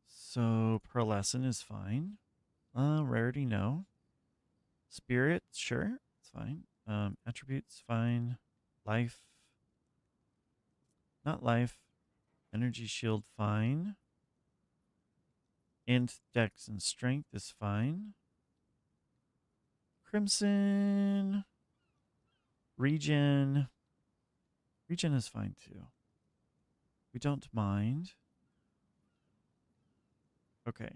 So pearlescent is fine. Rarity, no. Spirit, sure, it's fine. Attributes, fine. Life, not life. Energy shield, fine. Int, dex, and strength is fine. Crimson, regen. Regen is fine too. We don't mind. Okay.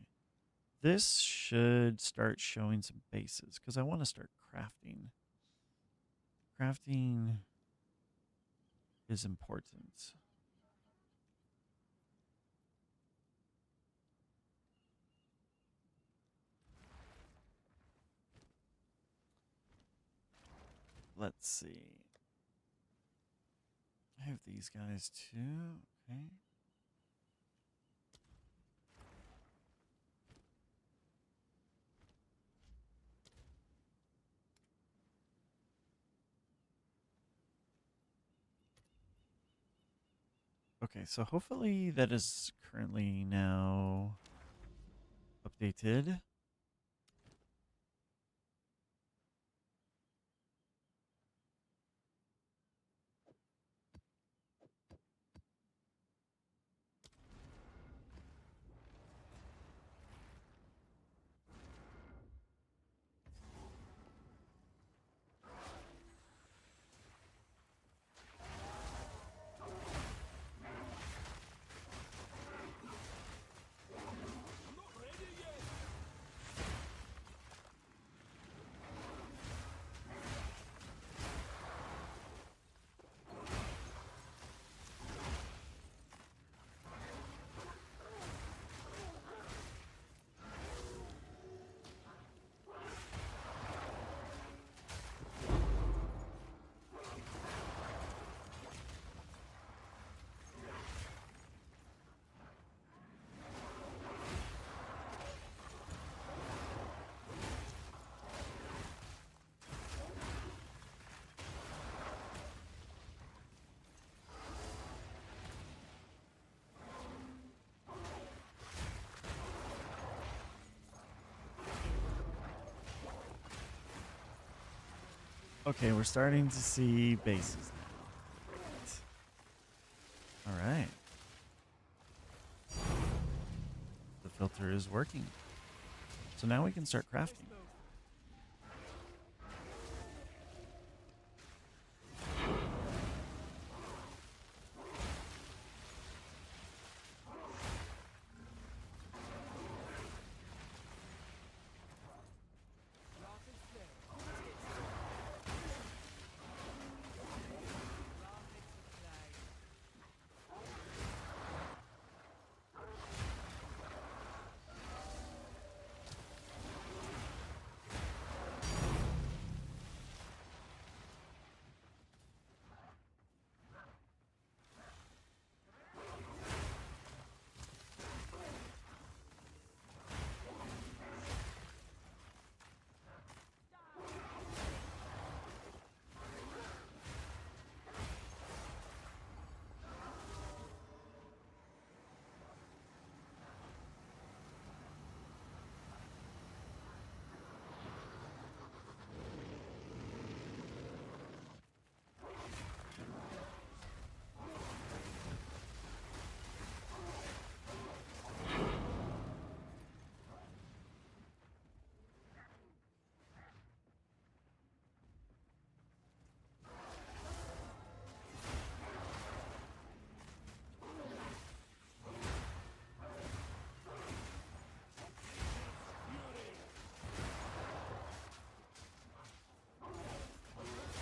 This should start showing some bases because I want to start crafting. Crafting is important. Let's see. I have these guys too. Okay. Okay, so hopefully that is currently now updated. Okay, we're starting to see bases now. All right. The filter is working. So now we can start crafting.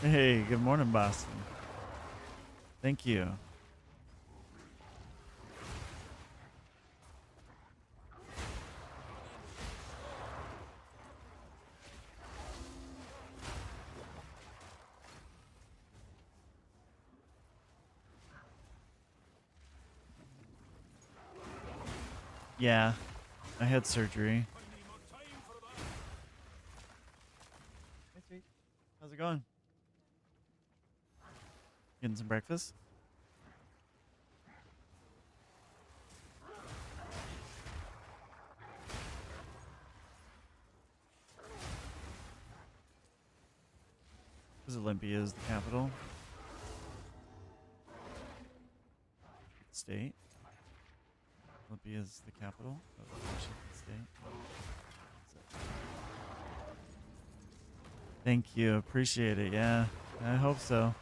Hey, good morning, Boston. Thank you. Yeah, I had surgery. Hey, sweet. How's it going? Getting some breakfast? Because Olympia is the capital. State. Olympia is the capital of Washington State. Thank you. Appreciate it. Yeah, I hope so.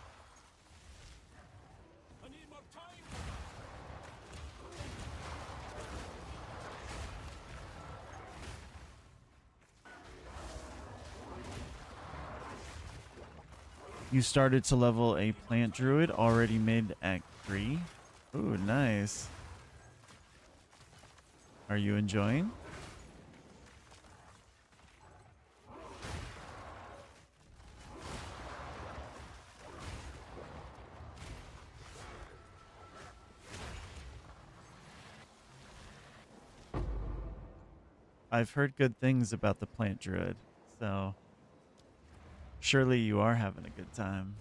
You started to level a plant druid already mid Act 3. Ooh, nice. Are you enjoying? I've heard good things about the plant druid, so surely you are having a good time.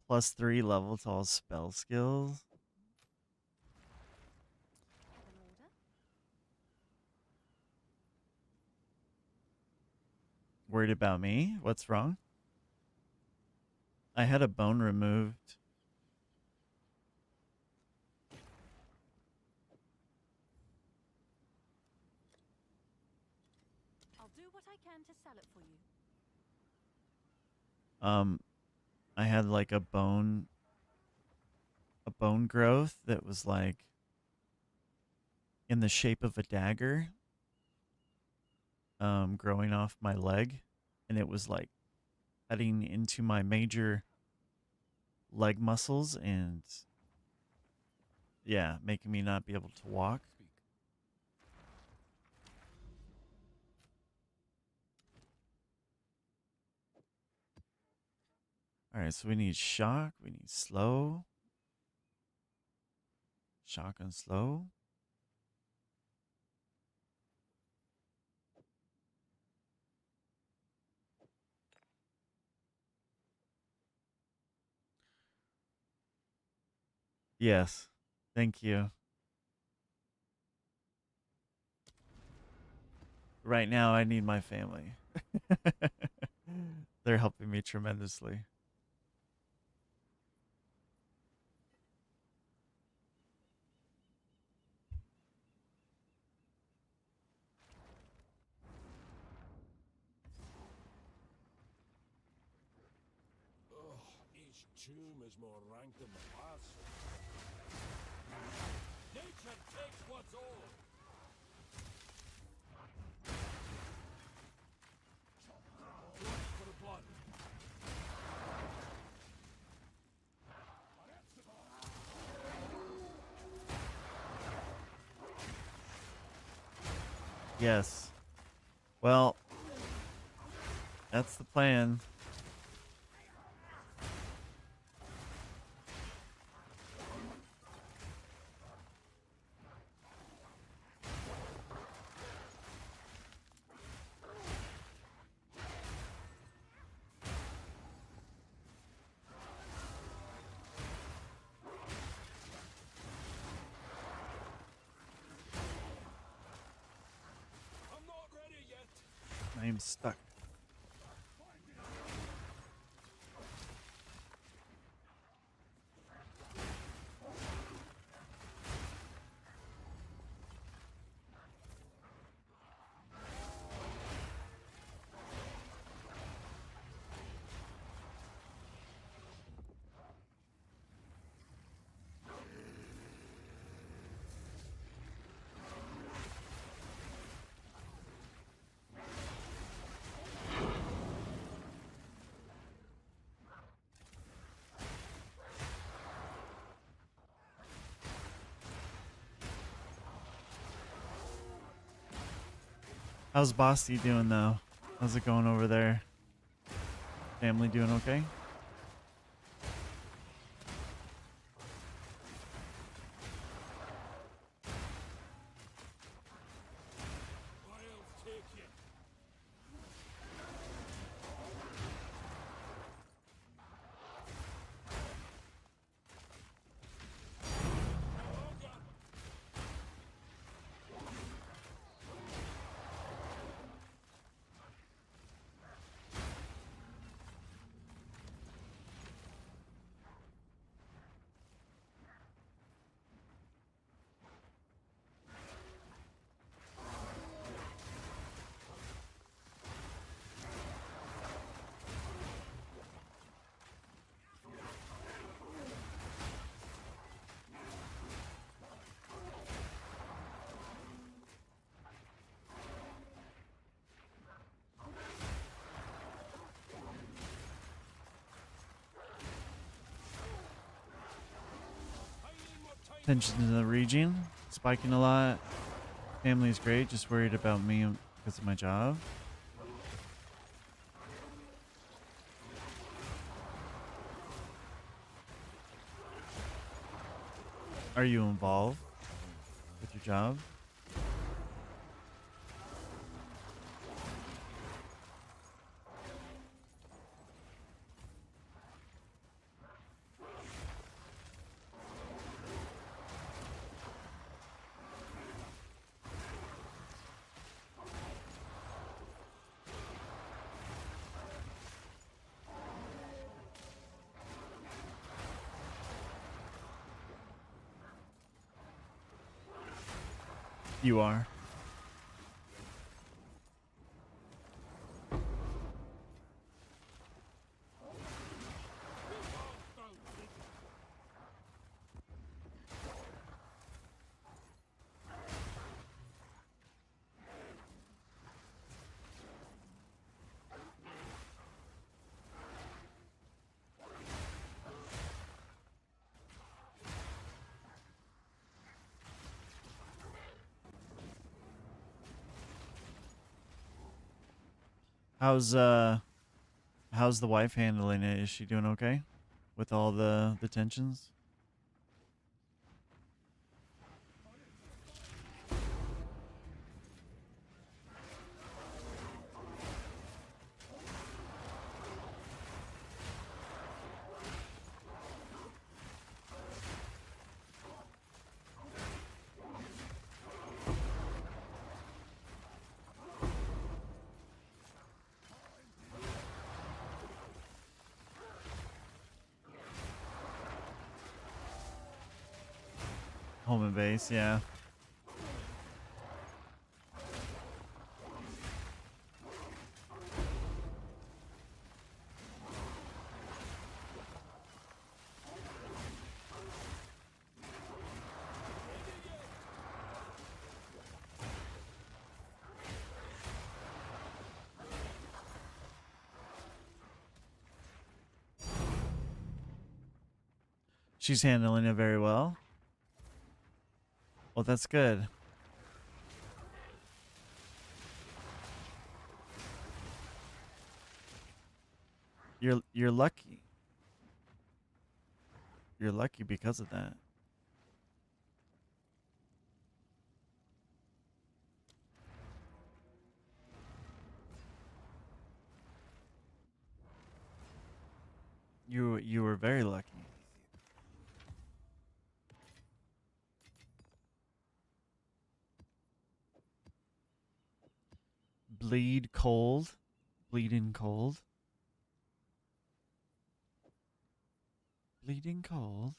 +3 level to all spell skills. Worried about me? What's wrong? I had a bone removed. I'll do what I can to sell it for you. I had like a bone growth that was like in the shape of a dagger, growing off my leg, and it was like cutting into my major leg muscles and yeah, making me not be able to walk. All right, so we need shock, we need slow, shock and slow. Yes. Thank you. Right now, I need my family. They're helping me tremendously. Ugh, each tomb is more rank than the last. Nature takes what's old. Blood for the blood. Yes. Well, that's the plan. I'm not ready yet. I am stuck. How's Basti doing though? How's it going over there? Family doing okay? I'll take you. Tensions in the region, spiking a lot. Family's great, just worried about me because of my job. Are you involved with your job? You are. How's how's the wife handling it? Is she doing okay with all the tensions? Home and base, yeah. She's handling it very well. Well, that's good. You're lucky. You're lucky because of that. You were very lucky. Bleed cold. Bleeding cold. Bleeding cold.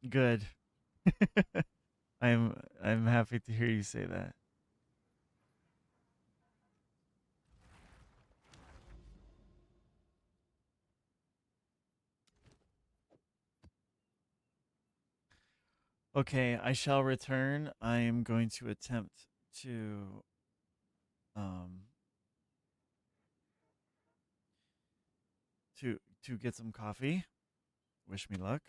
Good. I'm happy to hear you say that. Okay, I shall return. I am going to attempt to um to get some coffee. Wish me luck.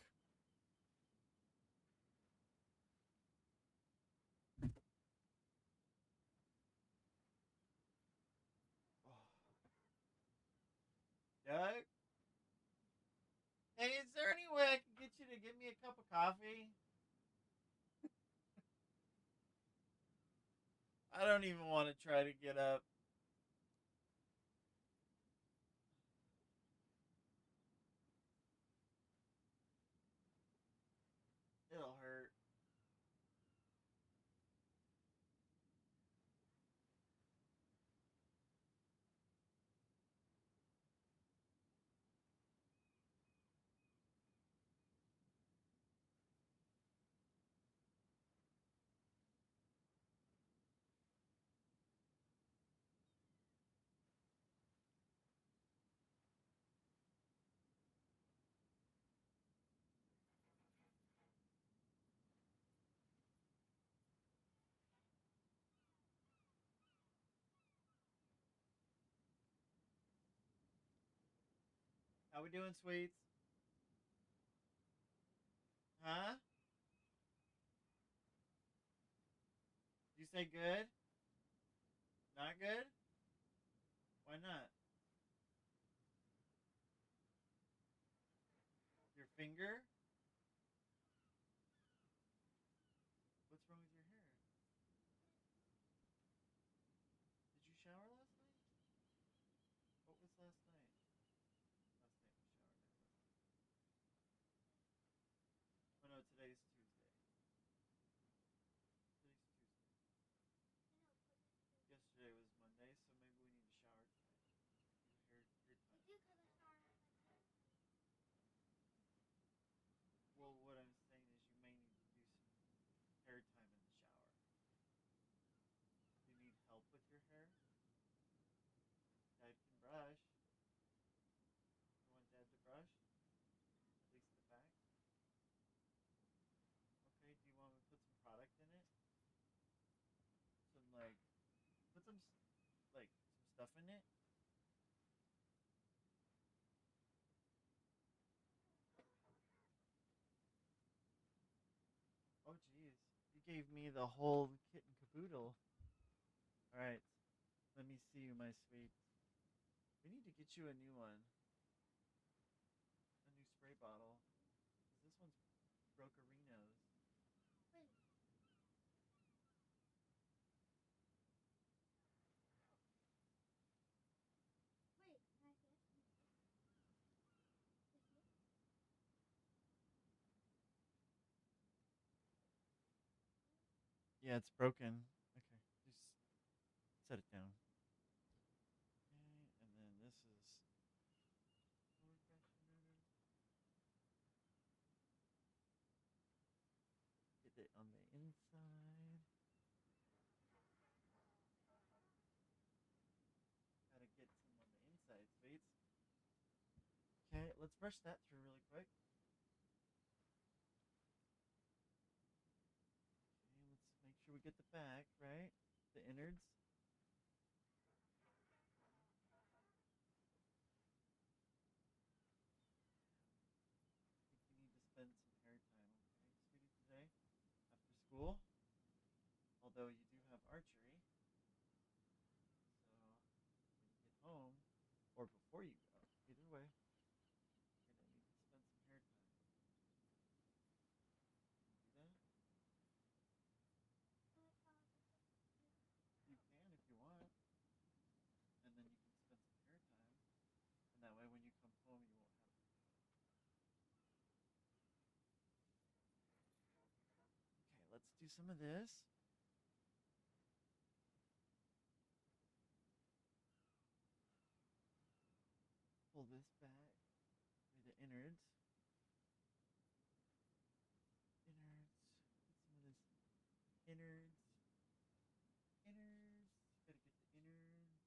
Doug? Hey, is there any way I can get you to give me a cup of coffee? I don't even want to try to get up. It'll hurt. How we doing, sweets? Huh? You say good? Not good? Why not? Your finger? What's wrong with your hair? Did you shower last night? What was last night? Last night was shower night, wasn't it? Oh no, today's Tuesday. Today's Tuesday. Yesterday was Monday, so maybe we need to shower tonight. Do hair time. Well, what I'm saying is you may need to do some hair time in the shower. Do you need help with your hair? Dad can brush. You want Dad to brush? At least the back? Okay, do you want me to put some product in it? Some like put some like some stuff in it? Oh jeez. You gave me the whole kit and caboodle. Alright. Let me see you, my sweet. We need to get you a new one. A new spray bottle. Because this one's brokerinos. Yeah, it's broken. Okay. Just set it down. is get it on the inside. Gotta get some on the inside, Spades. Okay, let's brush that through really quick. Okay, let's make sure we get the back, right? The innards. I think we need to spend some hair time, okay, sweetie, today after school. Although you do have archery, so when you get home or before you go, either way, you're gonna need to spend some hair time. Can you do that? You can if you want, and then you can spend some hair time, and that way when you come home, you won't have to do it. Okay, let's do some of this. Pull this back through the innards. Innards. Get some of this innards. Innards. Gotta get the innards.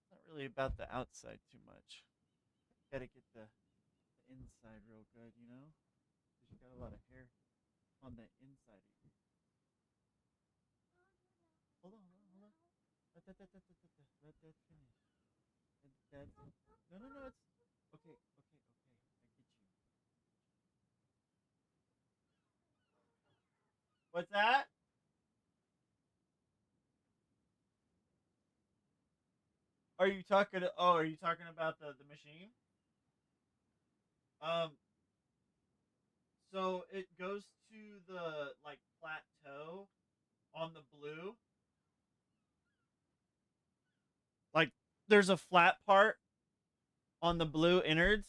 It's not really about the outside too much. Gotta get the inside real good, you know? Because you got a lot of hair on the inside of you. Hold on, hold on, hold on. Let that finish. That's no, no, no. It's okay, okay, okay. I get you. What's that? Are you talking? Oh, are you talking about the machine? Um. So it goes to the like plateau on the blue. Like there's a flat part on the blue innards.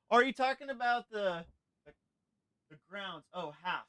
Or are you talking about the grounds? Oh, half.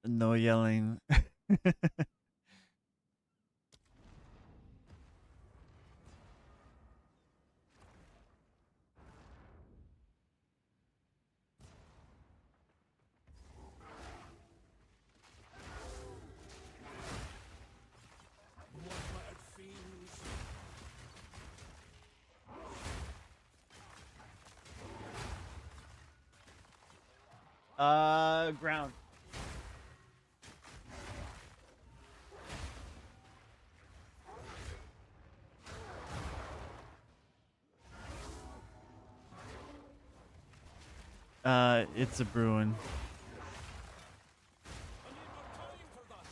No yelling. Ground. It's a Bruin. I need more time for that.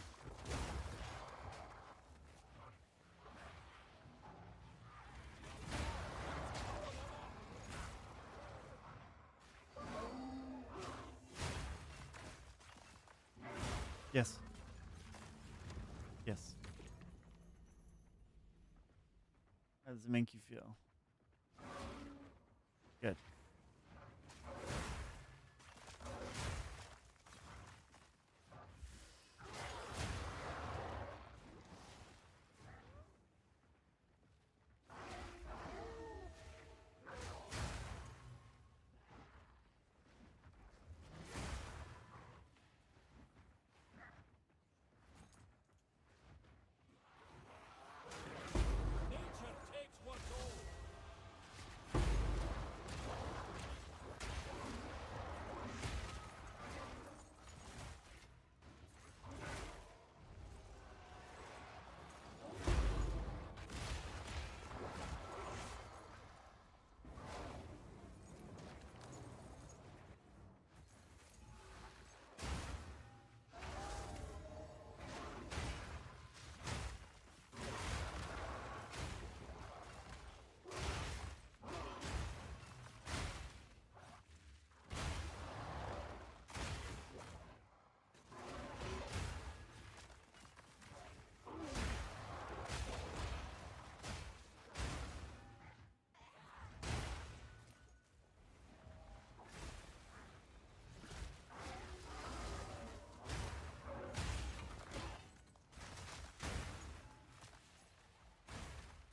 Yes. Yes. How does it make you feel? Good. Nature takes what's old.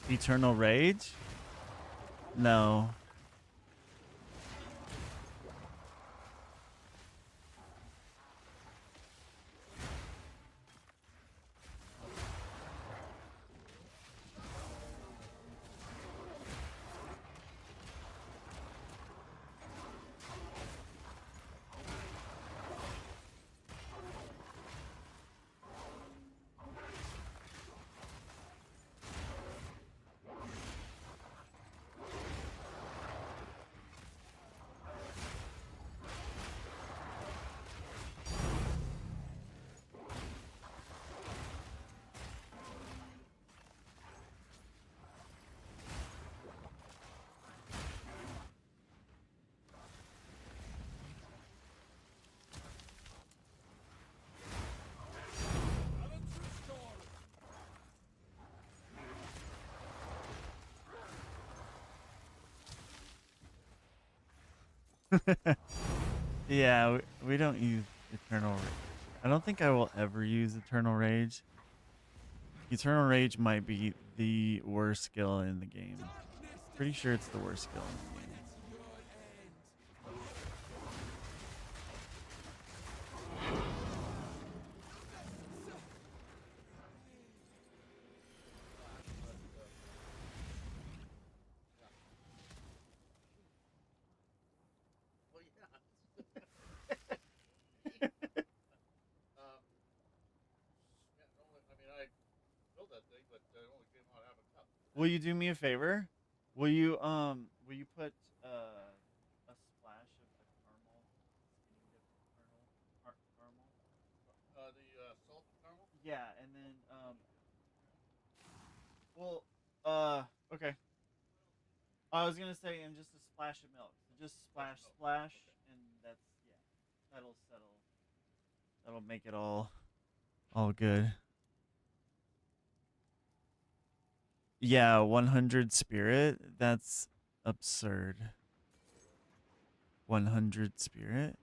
Eternal Rage? No. Balance restored. Yeah, we don't use Eternal Rage. I don't think I will ever use Eternal Rage. Eternal Rage might be the worst skill in the game. Pretty sure it's the worst skill in the game. Your end. Well, yeah. Yeah, only, I mean, I built that thing, but it only came out half a cup. Will you do me a favor? Will you put a splash of the caramel skinny dip caramel? The salted caramel? Yeah, and then well okay. I was gonna say and just a splash of milk. So just Splash splash of milk. splash Okay. and that's yeah. That'll settle. That'll make it all good. Yeah, 100 spirit. That's absurd. 100 spirit?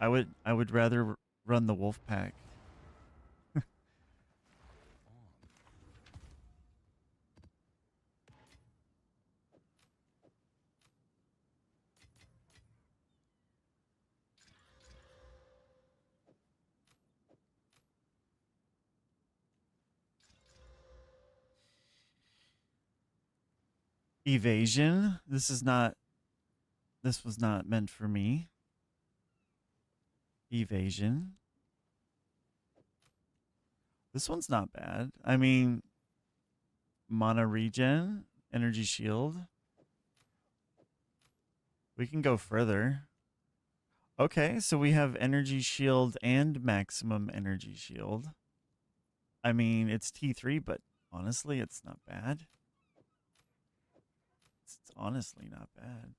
I would rather run the wolf pack. Evasion. This is not. This was not meant for me. Evasion. This one's not bad. I mean, mana regen, energy shield. We can go further. Okay, so we have energy shield and maximum energy shield. I mean, it's T3, but honestly, it's not bad. It's honestly not bad.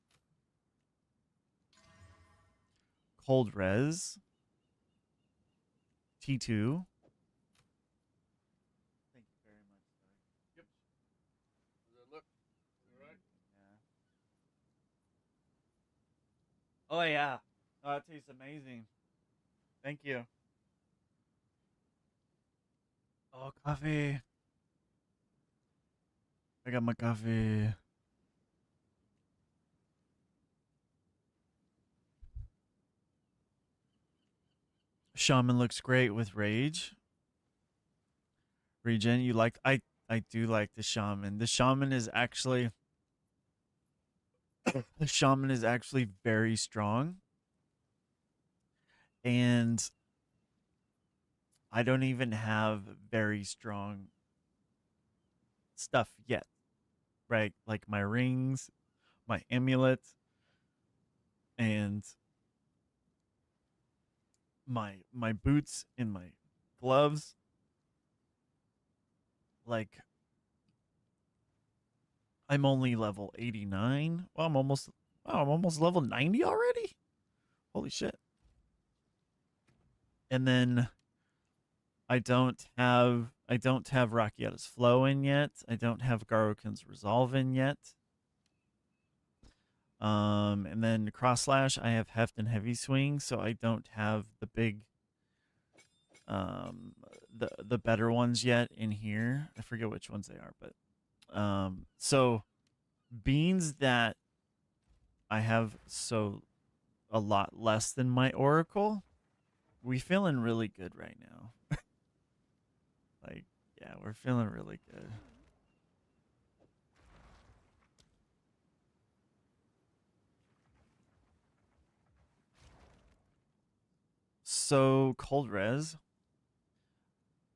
Cold res. T2. Thank you very much, sir. Yep. Does it look alright? Yeah. Oh yeah. Oh, that tastes amazing. Thank you. Oh, coffee. I got my coffee. Shaman looks great with rage. Regen, you like I do like the shaman. The shaman is actually the shaman is actually very strong. And I don't even have very strong stuff yet. Right? Like my rings, my amulet, and my boots and my gloves. Like I'm only level 89. Well, I'm almost level 90 already. Holy shit. And then I don't have Rakietta's Flow in yet. I don't have Garokin's Resolve in yet. And then Cross Slash, I have Heft and Heavy Swing, so I don't have the big um the better ones yet in here. I forget which ones they are, but so beans that I have so a lot less than my Oracle, we feeling really good right now. Like, yeah, we're feeling really good. So cold res,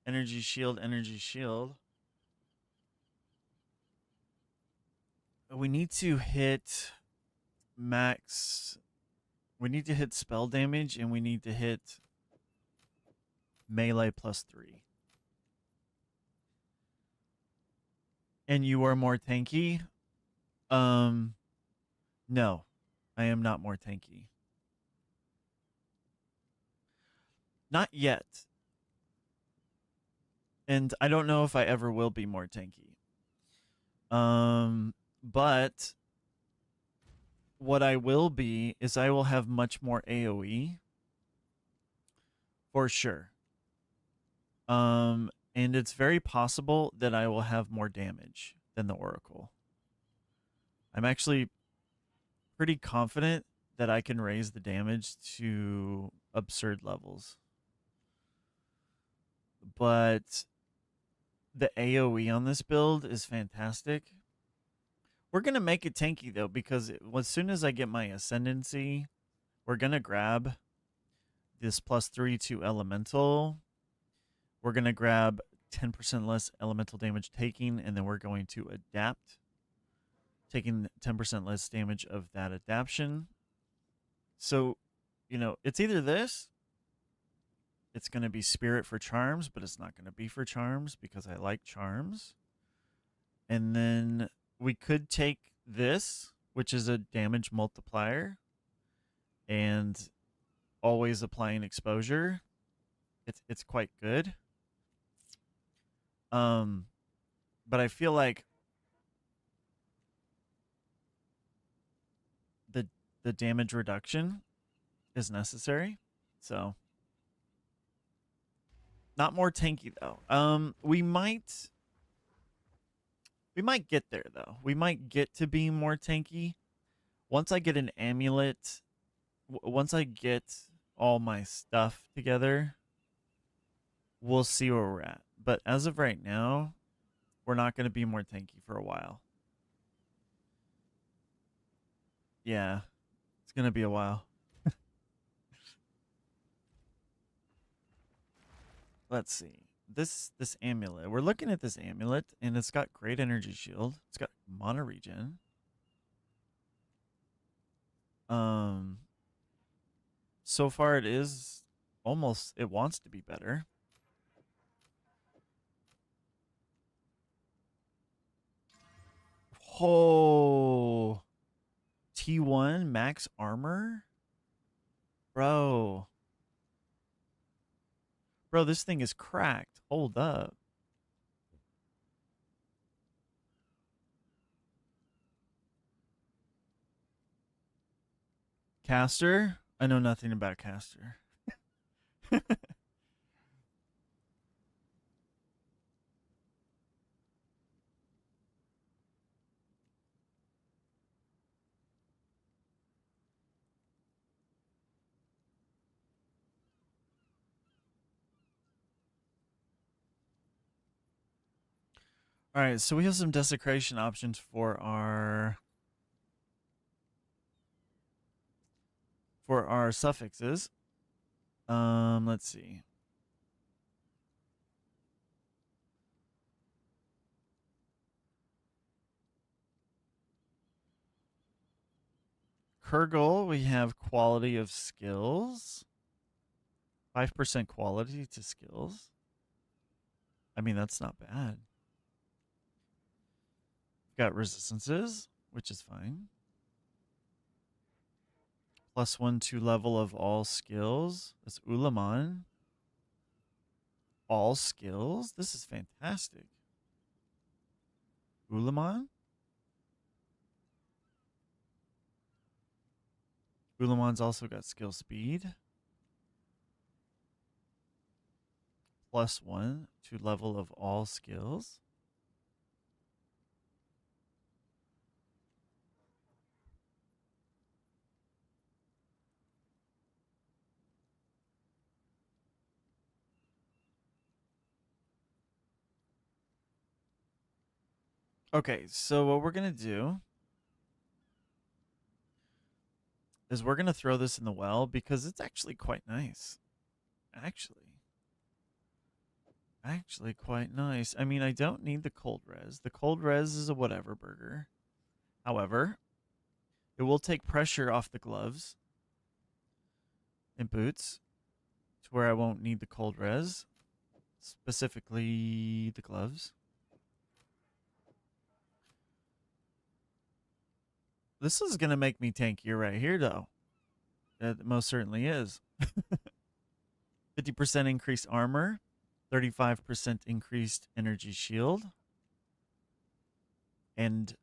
energy shield, energy shield. We need to hit max. We need to hit spell damage, and we need to hit melee +3. And you are more tanky. No, I am not more tanky. Not yet. And I don't know if I ever will be more tanky. But what I will be is I will have much more AoE for sure. And it's very possible that I will have more damage than the Oracle. I'm actually pretty confident that I can raise the damage to absurd levels. But the AoE on this build is fantastic. We're going to make it tanky, though, because as soon as I get my Ascendancy, we're going to grab this +3 to Elemental. We're going to grab 10% less elemental damage taking, and then we're going to adapt, taking 10% less damage of that adaptation. So, it's either this, it's going to be Spirit for Charms, but it's not going to be for Charms because I like Charms. And then we could take this, which is a damage multiplier, and always applying exposure. It's quite good. But I feel like the damage reduction is necessary. So not more tanky though. We might get there though. We might get to being more tanky once I get an amulet. Once I get all my stuff together, we'll see where we're at. But as of right now, we're not going to be more tanky for a while. Yeah, it's gonna be a while. Let's see. This amulet. We're looking at this amulet, and it's got great energy shield. It's got mana regen. Um, so far it is almost. It wants to be better. Oh, T1 max armor, bro. Bro, this thing is cracked. Hold up. Caster? I know nothing about Caster. All right, so we have some desecration options for our suffixes. Let's see. Kurgle, we have quality of skills. 5% quality to skills. I mean, that's not bad. We've got resistances, which is fine. +1 to level of all skills. That's Ulaman. All skills? This is fantastic. Ulaman? Ulaman's also got skill speed. +1 to level of all skills. Okay, so what we're going to do is we're going to throw this in the well because it's actually quite nice. Actually quite nice. I mean, I don't need the cold res. The cold res is a whatever burger. However, it will take pressure off the gloves and boots to where I won't need the cold res, specifically the gloves. This is going to make me tankier right here, though. It most certainly is. 50% increased armor, 35% increased energy shield, and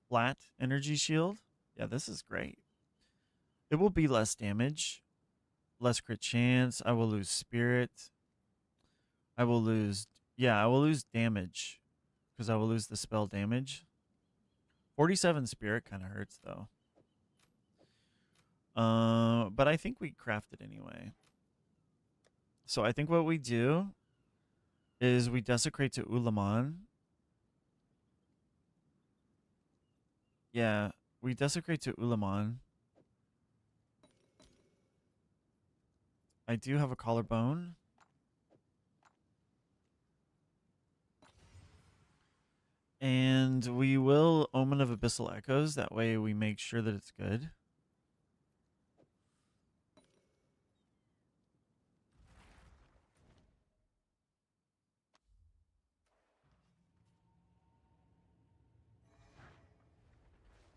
flat energy shield. Yeah, this is great. It will be less damage, less crit chance. I will lose spirit. I will lose, yeah, I will lose damage because I will lose the spell damage. 47 spirit kind of hurts though. But I think we craft it anyway. So I think what we do is we desecrate to Ulaman. Yeah, we desecrate to Ulaman. I do have a collarbone. And we will Omen of Abyssal Echoes. That way we make sure that it's good.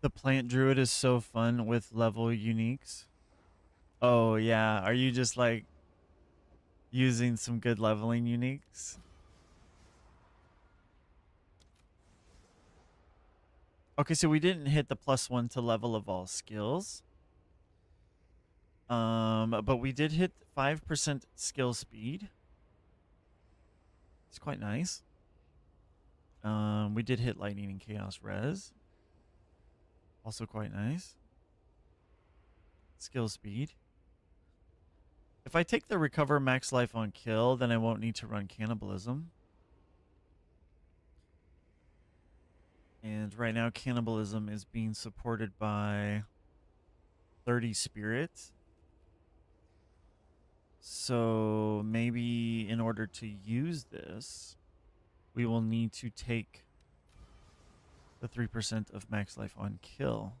The Plant Druid is so fun with level uniques. Oh, yeah. Are you just like using some good leveling uniques? Okay, so we didn't hit the +1 to level of all skills. But we did hit 5% skill speed. It's quite nice. We did hit lightning and chaos res. Also quite nice. Skill speed. If I take the recover max life on kill, then I won't need to run cannibalism. And right now cannibalism is being supported by 30 spirit. So maybe in order to use this, we will need to take the 3% of max life on kill.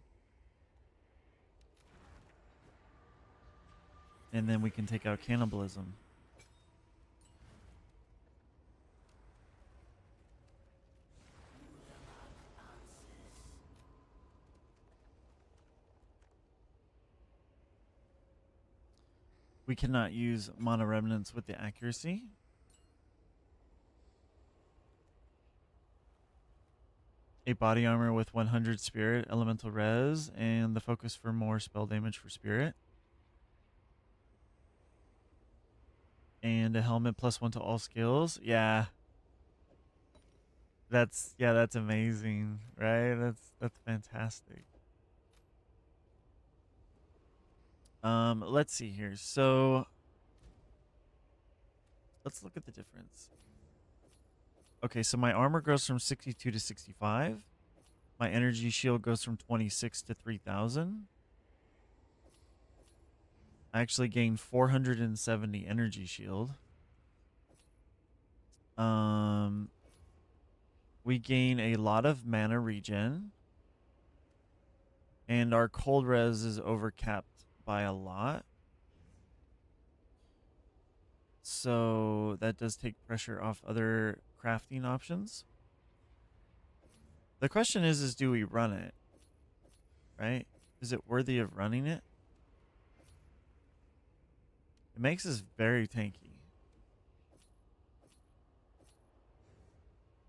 And then we can take out cannibalism. We cannot use mana remnants with the accuracy. A body armor with 100 spirit, elemental res, and the focus for more spell damage for spirit. And a helmet +1 to all skills. Yeah. That's amazing, right? That's fantastic. Let's see here. So let's look at the difference. Okay, so my armor goes from 62 to 65. My energy shield goes from 26 to 3,000. I actually gained 470 energy shield. We gain a lot of mana regen. And our cold res is overcapped by a lot. So that does take pressure off other crafting options. The question is do we run it? Right? Is it worthy of running it? It makes us very tanky.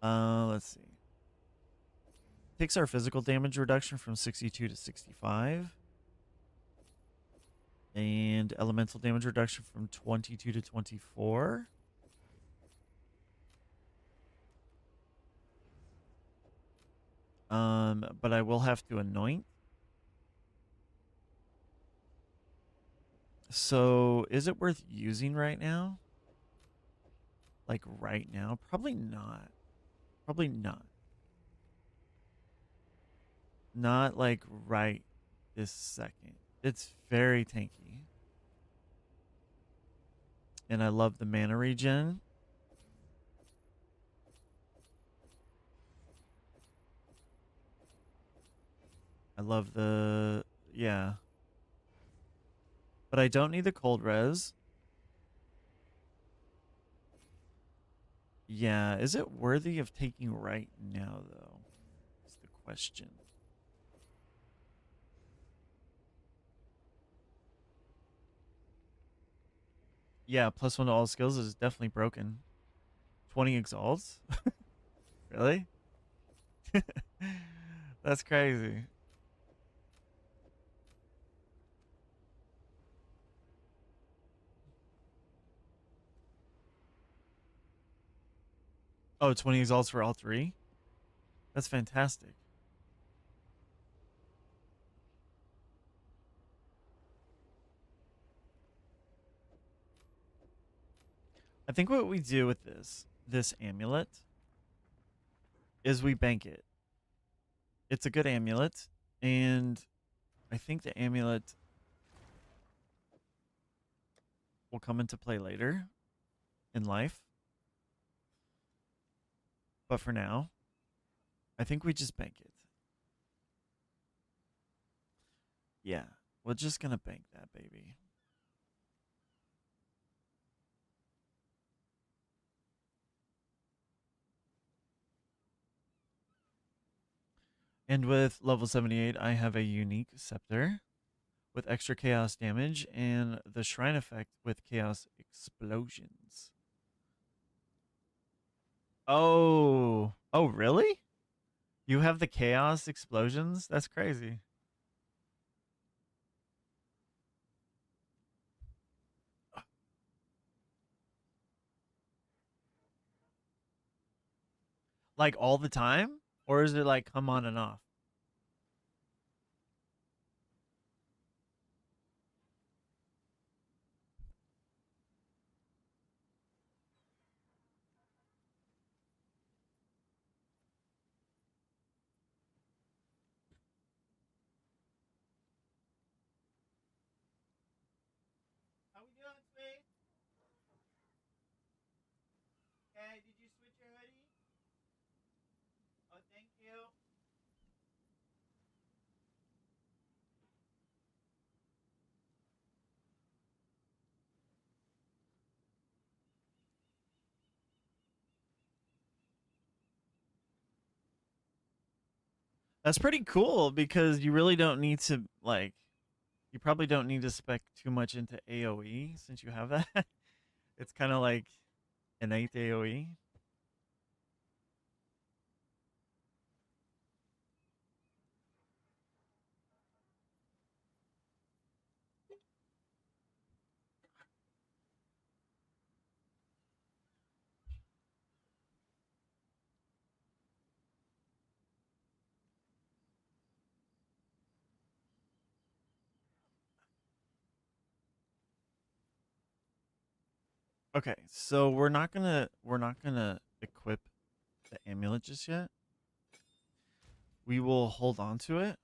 Let's see. Takes our physical damage reduction from 62 to 65. And elemental damage reduction from 22 to 24. But I will have to anoint. So is it worth using right now? Like right now? Probably not. Probably not. Not like right this second. It's very tanky. And I love the mana regen. I love the... yeah. But I don't need the cold res. Yeah, is it worthy of taking right now, though? That's the question. Yeah, +1 to all skills is definitely broken. 20 exalts? Really? That's crazy. Oh, 20 exalts for all three? That's fantastic. I think what we do with this amulet is we bank it. It's a good amulet, and I think the amulet will come into play later in life. But for now, I think we just bank it. Yeah, we're just gonna bank that baby. And with level 78, I have a unique scepter with extra chaos damage and the shrine effect with chaos explosions. Oh, really? You have the chaos explosions? That's crazy. Like all the time? Or is it like come on and off? That's pretty cool because you really don't need to like. You probably don't need to spec too much into AOE since you have that. It's kind of like innate AOE. Okay, so we're not gonna equip the amulet just yet. We will hold on to it.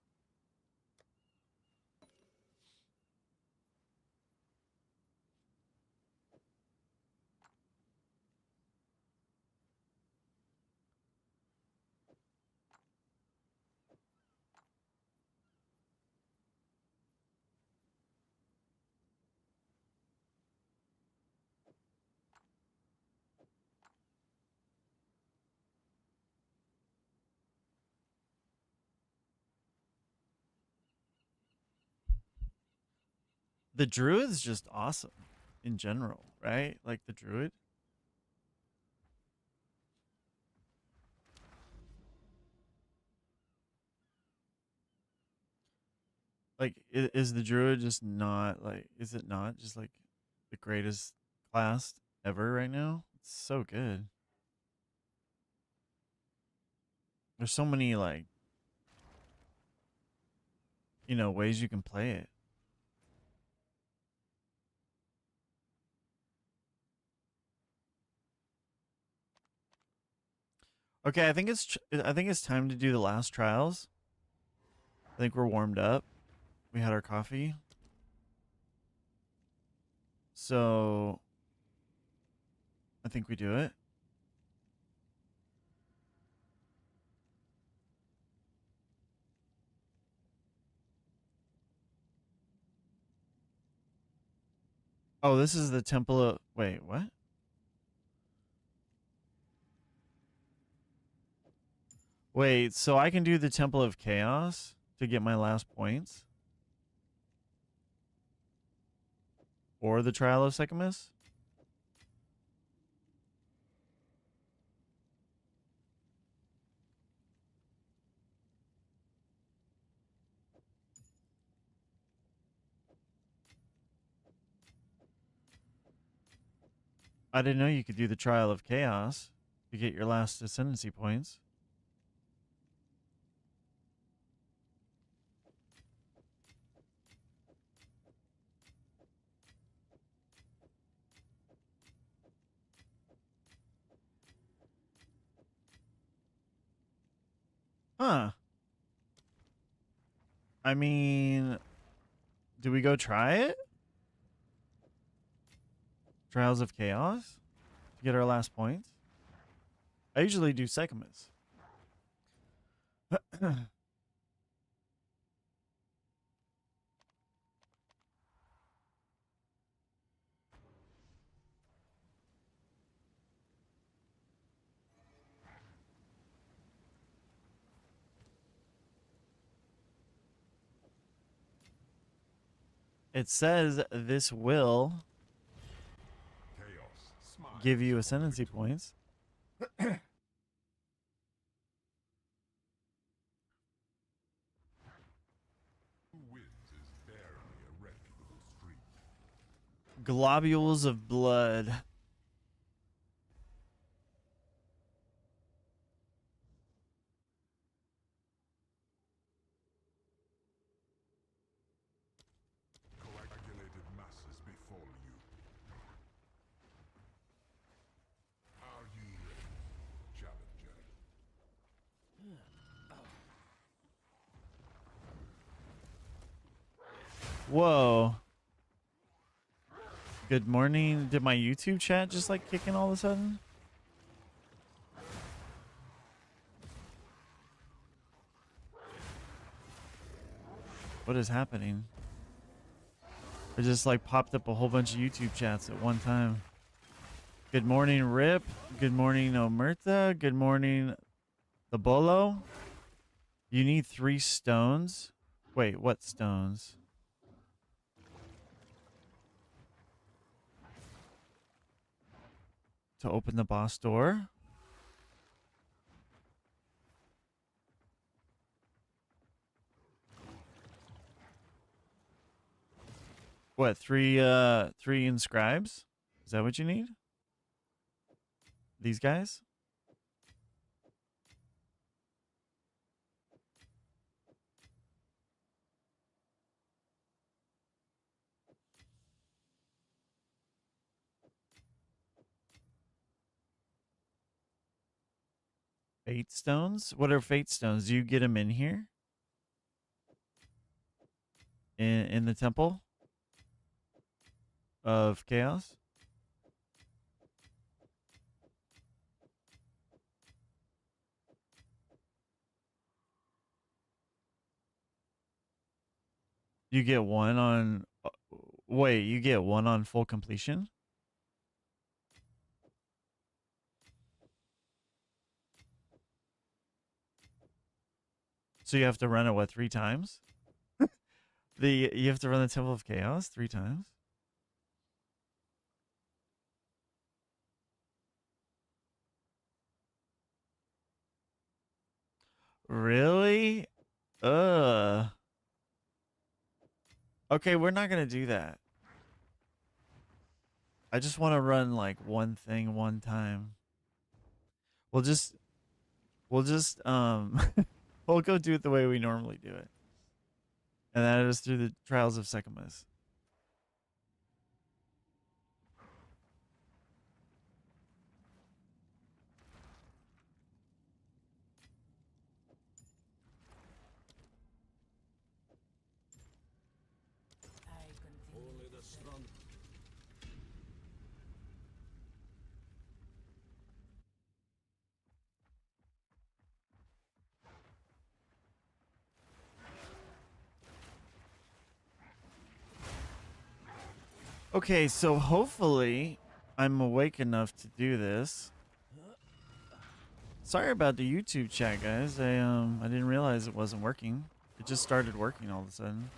The druid's just awesome in general, right? Like the druid. Like, is the druid just not like? Is it not just like the greatest class ever right now? It's so good. There's so many like ways you can play it. Okay, I think it's time to do the last trials. I think we're warmed up. We had our coffee. So I think we do it. Oh, this is the temple of wait, what? Wait, so I can do the Temple of Chaos to get my last points? Or the Trial of Sychamus? I didn't know you could do the Trial of Chaos to get your last ascendancy points. Huh. I mean, do we go try it? Trials of Chaos to get our last points? I usually do Sychamus. It says this will Chaos smiles give you upon ascendancy victory. points. Who wins is barely a reputable streak. Globules of blood. Coagulated masses befall you. Are you ready, challenger? Whoa. Good morning. Did my YouTube chat just like kick in all of a sudden? What is happening? It just like popped up a whole bunch of YouTube chats at one time. Good morning, Rip. Good morning, Omerta. Good morning, the Bolo. You need 3 stones. Wait, what stones? To open the boss door? What, 3 inscribes? Is that what you need? These guys? Fate stones? What are fate stones? Do you get them in here? In the temple of chaos? You get one on wait, you get one on full completion? So you have to run it what, 3 times? You have to run the Temple of Chaos 3 times? Really? Ugh. Okay, we're not gonna do that. I just want to run like one thing one time. We'll just we'll just we'll go do it the way we normally do it. And that is through the trials of Secamus. Only the strong. Okay, so hopefully I'm awake enough to do this. Sorry about the YouTube chat, guys. I didn't realize it wasn't working. It just started working all of a sudden.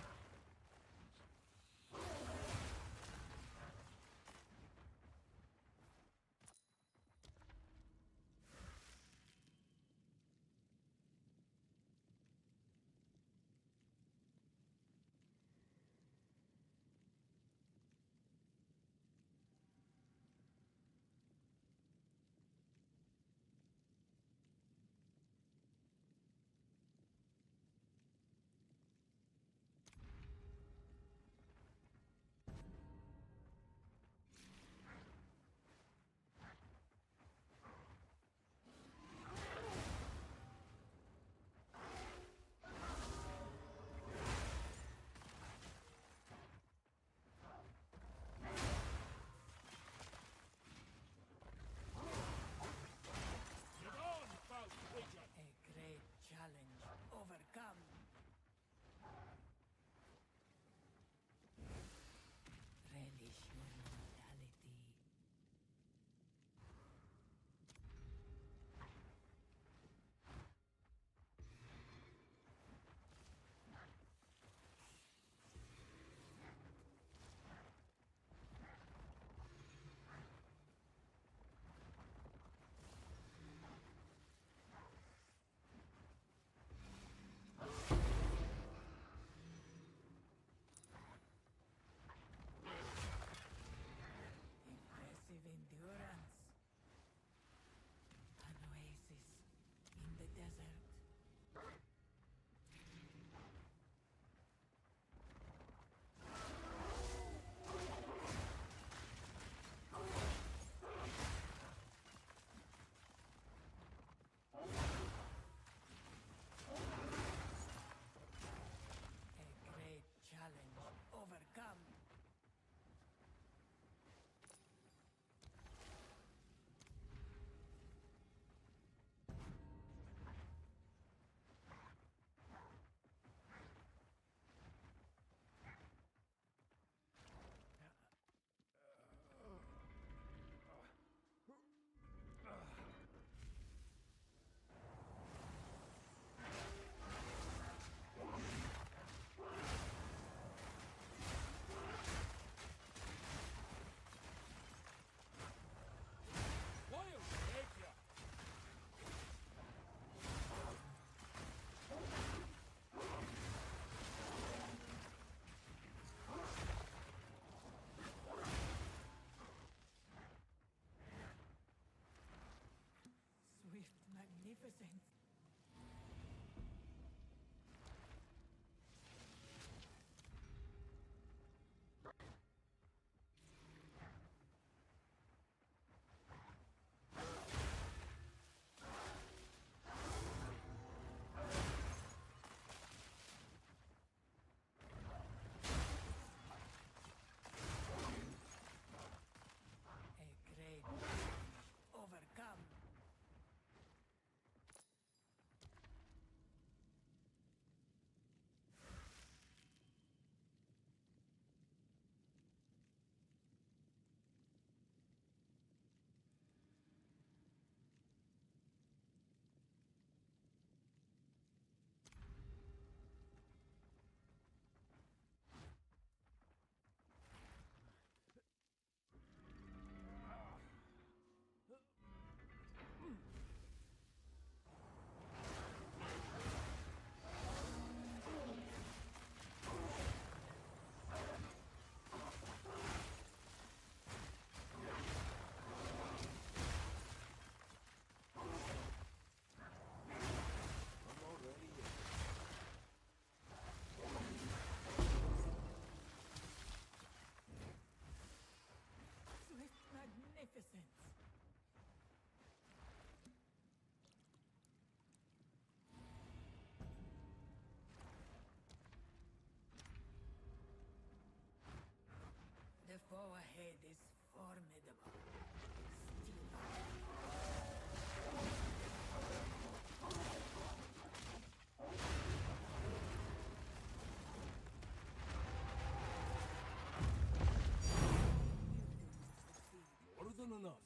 magnificent. A great overcome. I'm already in. Swift magnificence. The foe ahead is formidable. Still. More than enough.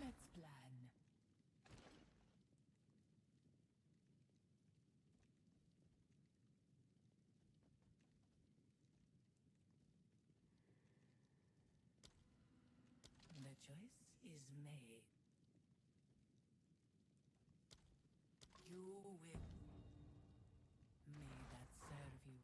Let's plan. The choice is made. You will. May that serve you.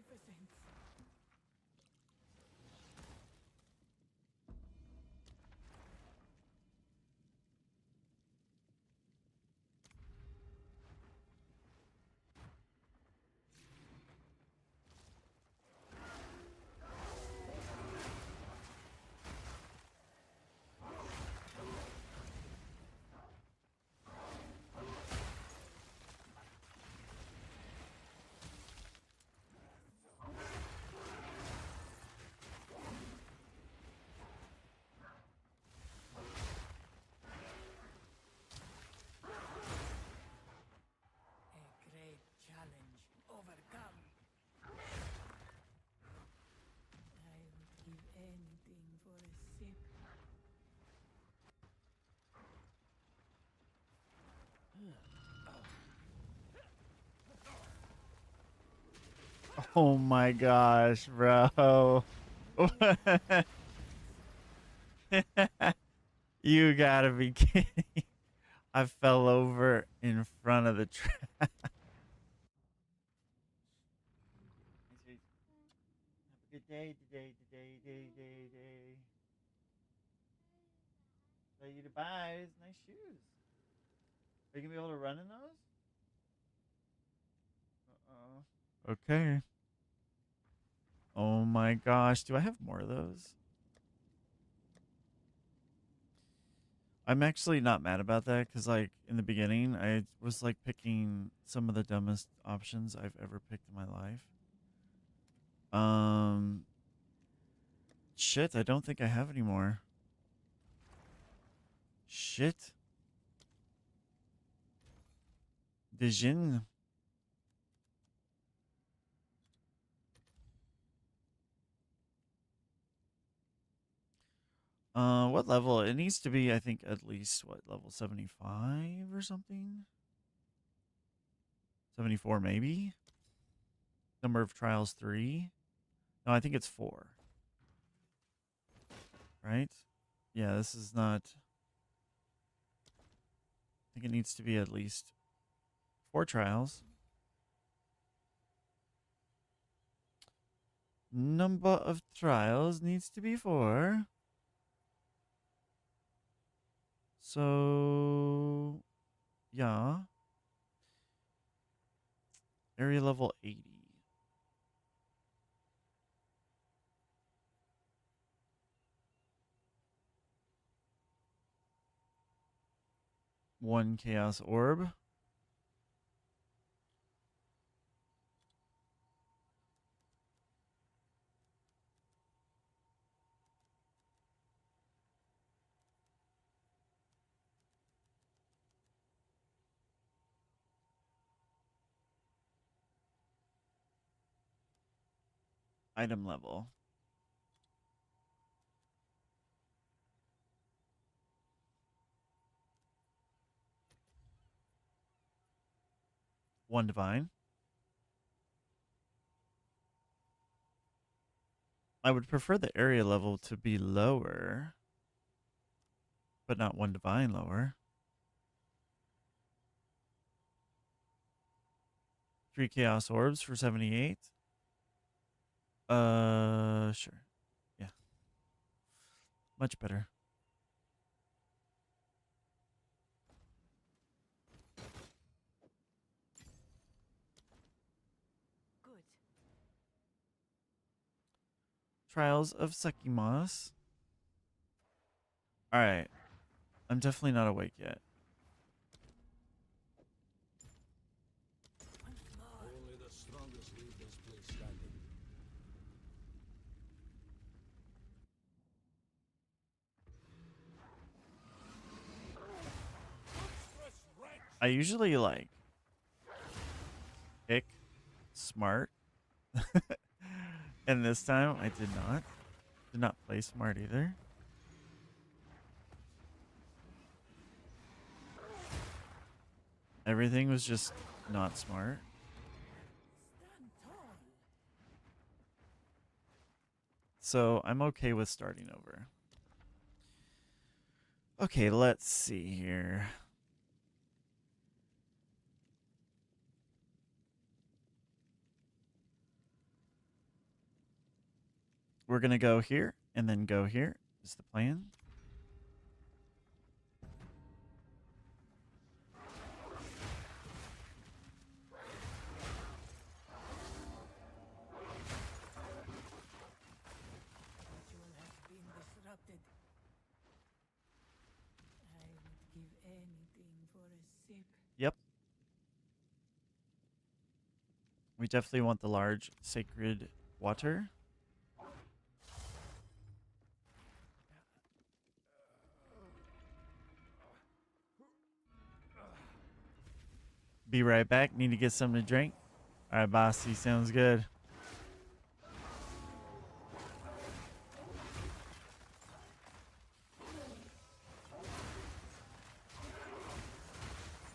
magnificent. A great challenge overcome. I would give anything for a sip. Oh my gosh, bro. You gotta be kidding. I fell over in front of the trap. Have a good day today. Tell you to buy nice shoes. Are you gonna be able to run in those? Uh-oh. Okay. Oh my gosh. Do I have more of those? I'm actually not mad about that because, like, in the beginning, I was like picking some of the dumbest options I've ever picked in my life. Shit, I don't think I have any more. Shit. Dijin. What level? It needs to be, I think, at least, what, level 75 or something? 74, maybe? Number of trials, 3? No, I think it's 4. Right? Yeah, this is not... I think it needs to be at least 4 trials. Number of trials needs to be 4. So... yeah. Area level 80. One Chaos Orb. Item level. One Divine. I would prefer the area level to be lower, but not one Divine lower. 3 Chaos Orbs for 78. Sure. Yeah. Much better. Good. Trials of Sekimos. Alright. I'm definitely not awake yet. Once more. Only the strongest leave this place standing. I usually like pick smart. And this time I did not. Did not play smart either. Everything was just not smart. Stand tall. So I'm okay with starting over. Okay, let's see here. we're going to go here and then go here is the plan. Ritual has been disrupted. I would give anything for a sip. Yep. We definitely want the large sacred water. Be right back. Need to get something to drink. All right, bossy. Sounds good.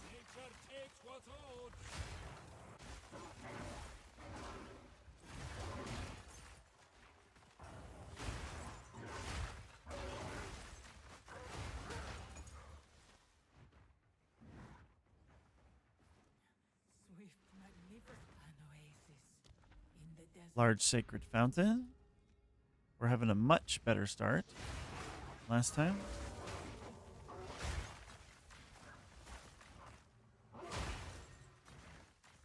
Nature takes what's owed. Swift, magnificent. An oasis in the desert. Large sacred fountain. We're having a much better start last time.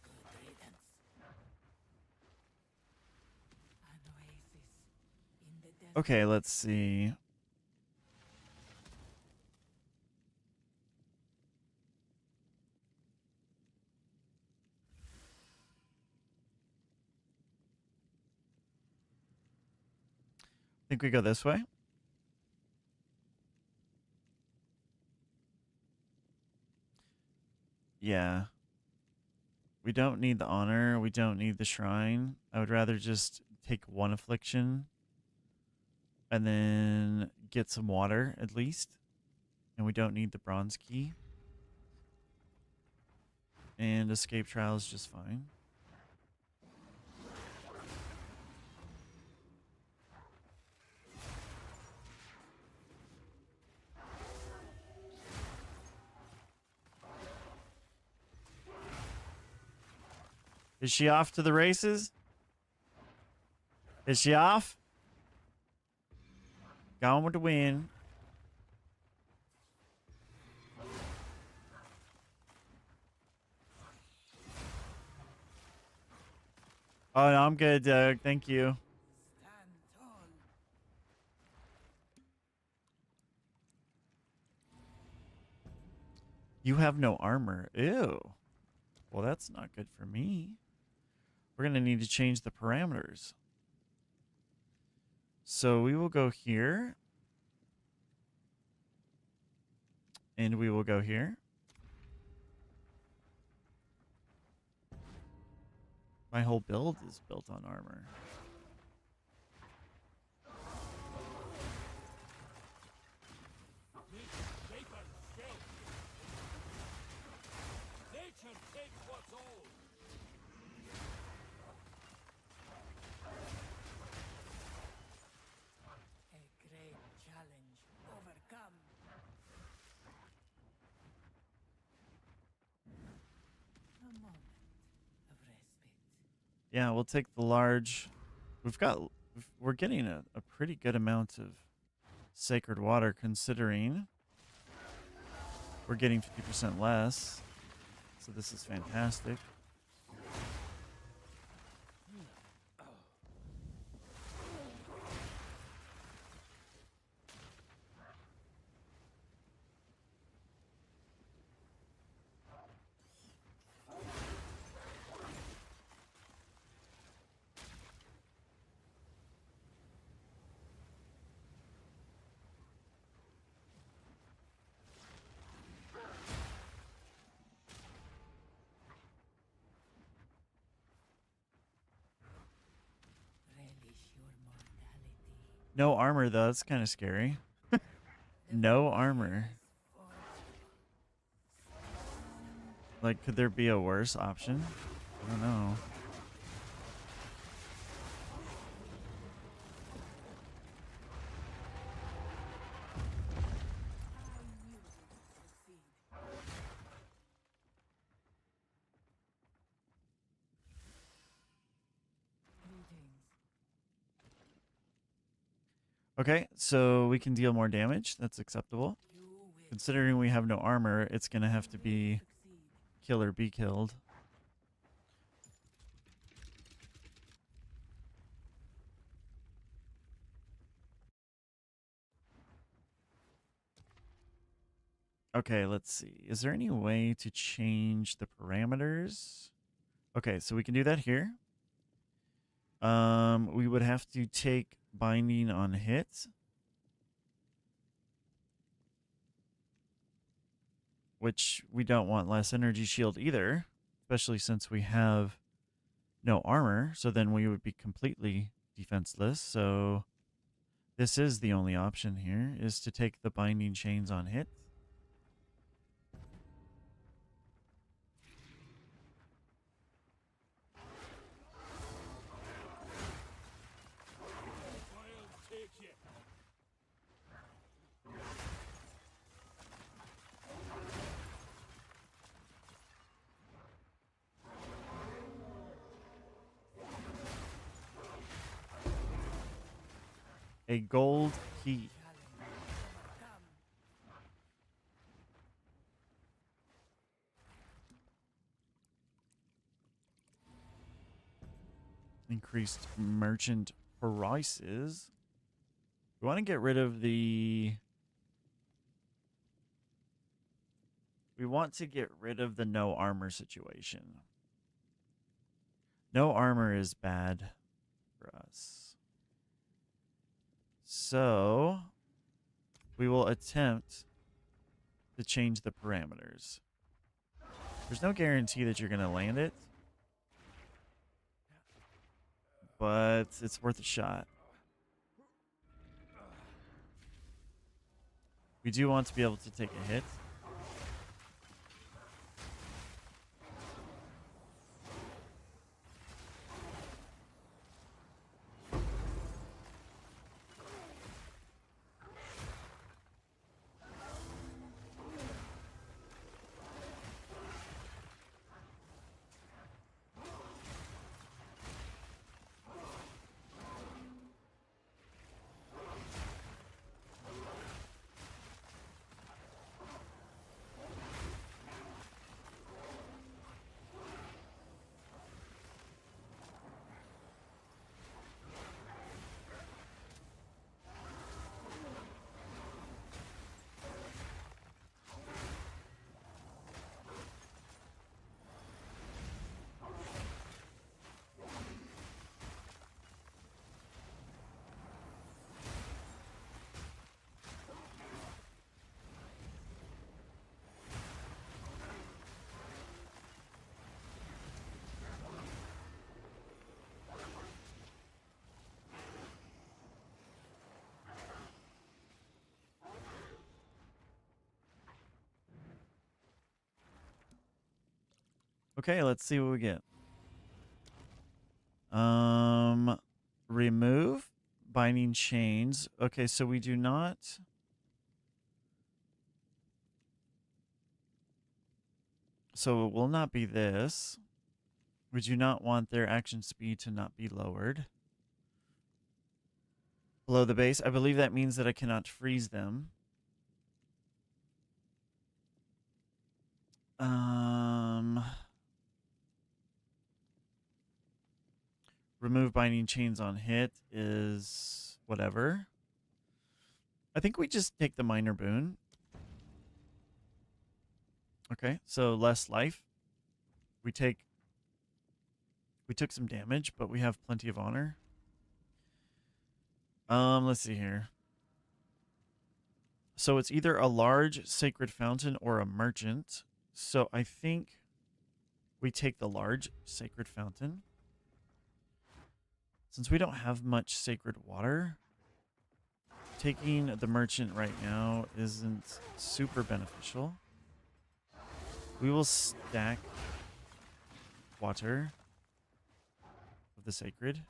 Good riddance. An oasis in the desert. Okay, let's see. Think we go this way? Yeah. We don't need the honor. We don't need the shrine. I would rather just take one affliction and then get some water at least. And we don't need the bronze key. And escape trial is just fine. Is she off to the races? Is she off? Gone with the wind. Oh, no, I'm good, Doug. Thank you. Stand tall. You have no armor. Ew. Well, that's not good for me. We're going to need to change the parameters. So we will go here. And we will go here. My whole build is built on armor. Paper filth. Nature takes what's owed. A great challenge overcome. A moment of respite. Yeah, we'll take the large. We're getting a pretty good amount of sacred water considering we're getting 50% less. So this is fantastic. Relish your mortality. No armor though, that's kind of scary. No armor. Like, could there be a worse option? I don't know. Succeed. Greetings. Okay, so we can deal more damage. That's acceptable. You will Considering we have no armor, it's going to have to be succeed. kill or be killed. Okay, let's see. Is there any way to change the parameters? Okay, so we can do that here. We would have to take binding on hit, which we don't want less energy shield either, especially since we have no armor. So then we would be completely defenseless. So this is the only option here, is to take the binding chains on hit. I'll take you. A gold key. Overcome. Increased merchant prices. We want to get rid of the... We want to get rid of the no armor situation. No armor is bad for us. So we will attempt to change the parameters. There's no guarantee that you're going to land it, but it's worth a shot. We do want to be able to take a hit. Okay, let's see what we get. Remove binding chains. Okay, so we do not... So it will not be this. We do not want their action speed to not be lowered. Below the base. I believe that means that I cannot freeze them. Remove binding chains on hit is whatever. I think we just take the minor boon. Okay, so less life. We took some damage, but we have plenty of honor. Let's see here. So it's either a large sacred fountain or a merchant. So I think we take the large sacred fountain. Since we don't have much sacred water, taking the merchant right now isn't super beneficial. We will stack water of the sacred.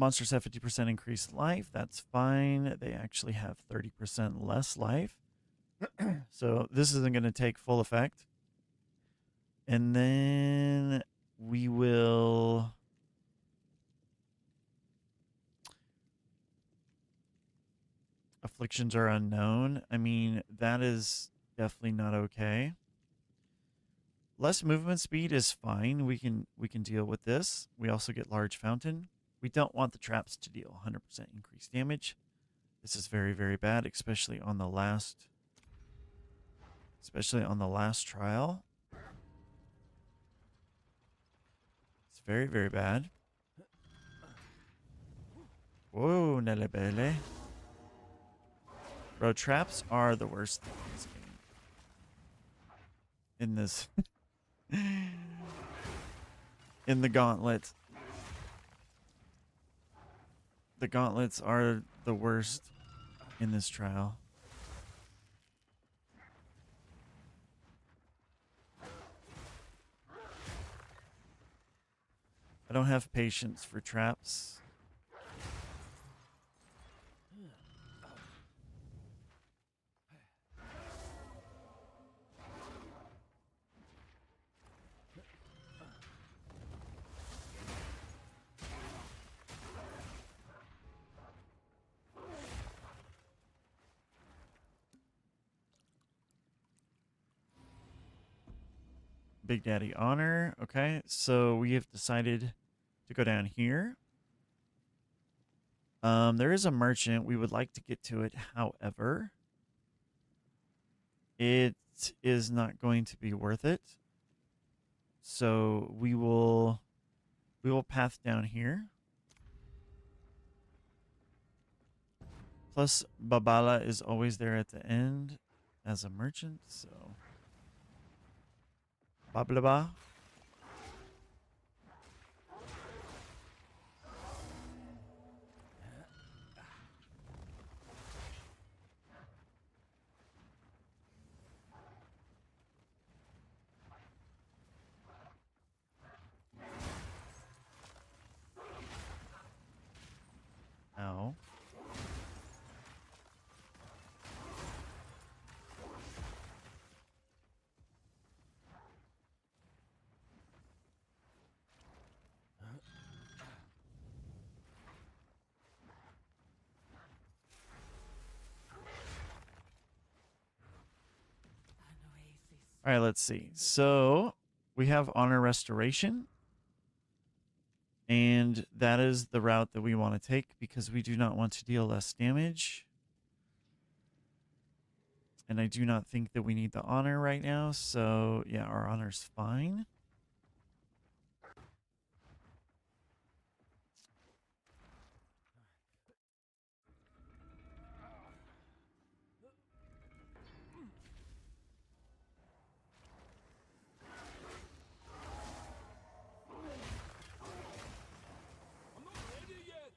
Monsters have 50% increased life. That's fine. They actually have 30% less life. So this isn't going to take full effect. And then we will... Afflictions are unknown. I mean, that is definitely not okay. Less movement speed is fine. We can deal with this. We also get large fountain. We don't want the traps to deal 100% increased damage. This is very, very bad, especially on the last trial. It's very, very bad. Whoa, nelle belle. Bro, traps are the worst thing in this game. In this in the gauntlet. The gauntlets are the worst in this trial. I don't have patience for traps. Big Daddy Honor. Okay, so we have decided to go down here. There is a merchant. We would like to get to it. However, it is not going to be worth it. So we will path down here. Plus, Babala is always there at the end as a merchant. So, Bablaba. Ow. All right, let's see. So we have Honor Restoration. And that is the route that we want to take because we do not want to deal less damage. And I do not think that we need the honor right now. So yeah, our honor's fine. I'm not ready yet.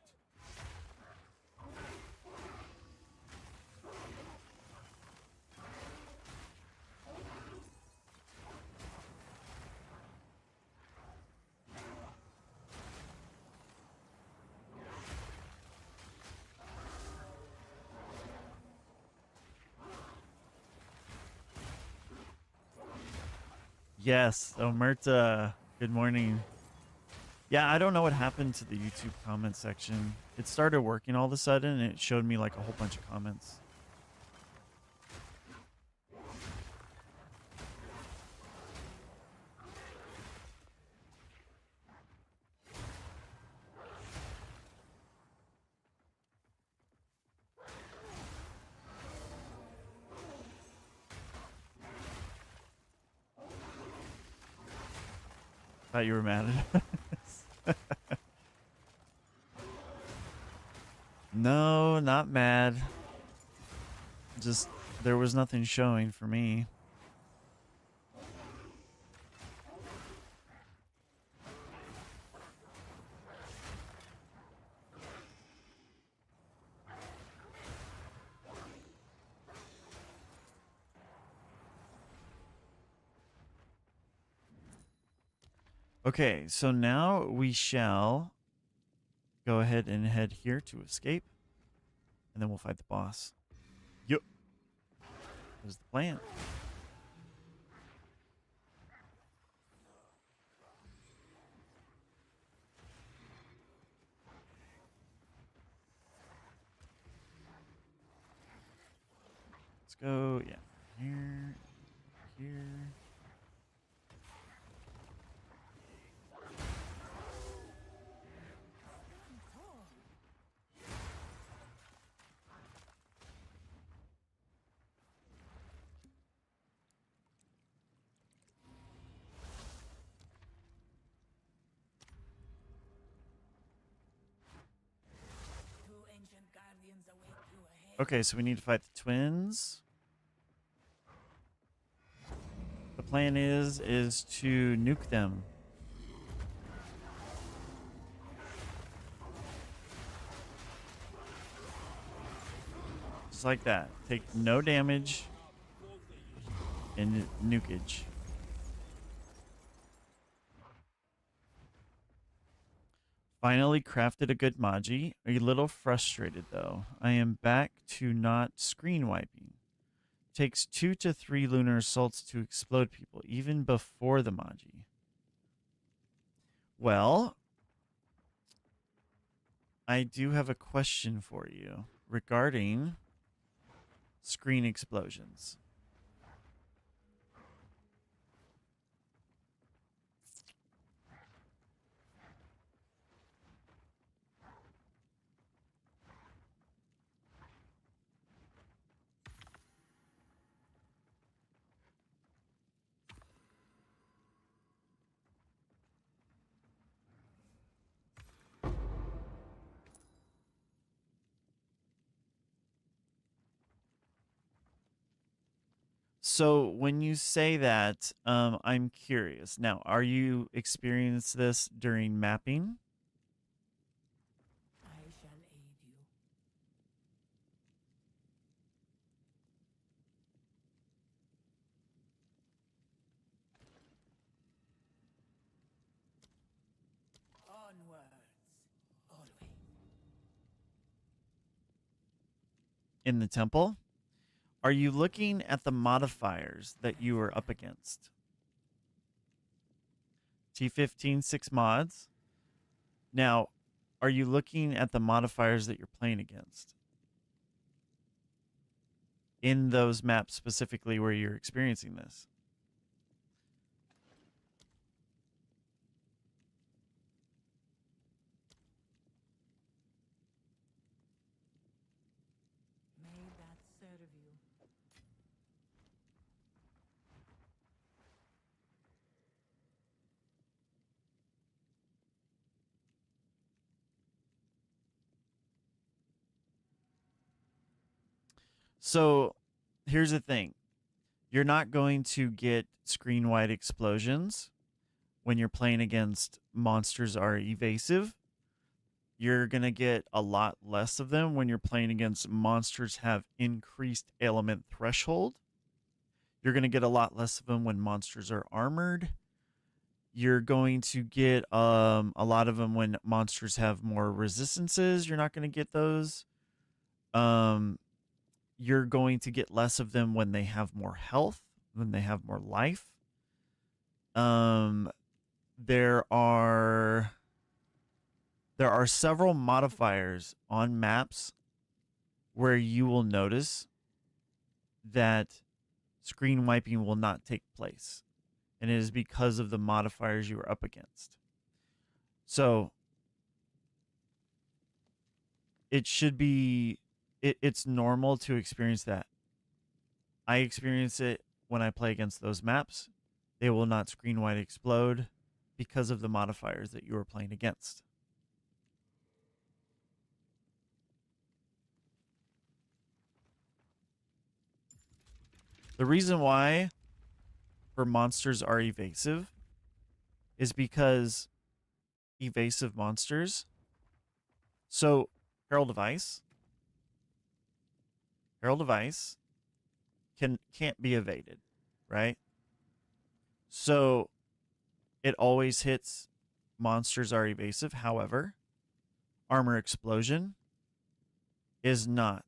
Yes, Omerta. Good morning. Yeah, I don't know what happened to the YouTube comment section. It started working all of a sudden and it showed me like a whole bunch of comments. Thought you were mad at us. No, not mad. Just there was nothing showing for me. Okay, so now we shall go ahead and head here to escape, and then we'll fight the boss. Yup. That is the plan. Let's go, yeah. Here, here. Two ancient guardians await you ahead. Okay, so we need to fight the twins. The plan is to nuke them. Just like that. Take no damage and nukage. Finally crafted a good Magi. A little frustrated though. I am back to not screen wiping. Takes 2 to 3 lunar assaults to explode people, even before the Magi. Well, I do have a question for you regarding screen explosions. So when you say that, I'm curious. Now, are you experiencing this during mapping? I shall aid you. Onwards. Always. In the temple? Are you looking at the modifiers that you are up against? T15 6 mods. Now, are you looking at the modifiers that you're playing against? In those maps specifically where you're experiencing this? May that serve you. So, here's the thing. You're not going to get screen-wide explosions when you're playing against monsters are evasive. You're going to get a lot less of them when you're playing against monsters have increased element threshold. You're going to get a lot less of them when monsters are armored. You're going to get a lot of them when monsters have more resistances. You're not going to get those. You're going to get less of them when they have more health, when they have more life. There are several modifiers on maps where you will notice that screen wiping will not take place. And it is because of the modifiers you are up against. So it should be, it's normal to experience that. I experience it when I play against those maps. They will not screen wide explode because of the modifiers that you are playing against. The reason why for monsters are evasive is because evasive monsters. So Herald of Ice can't be evaded, right? So it always hits monsters are evasive. However, armor explosion is not.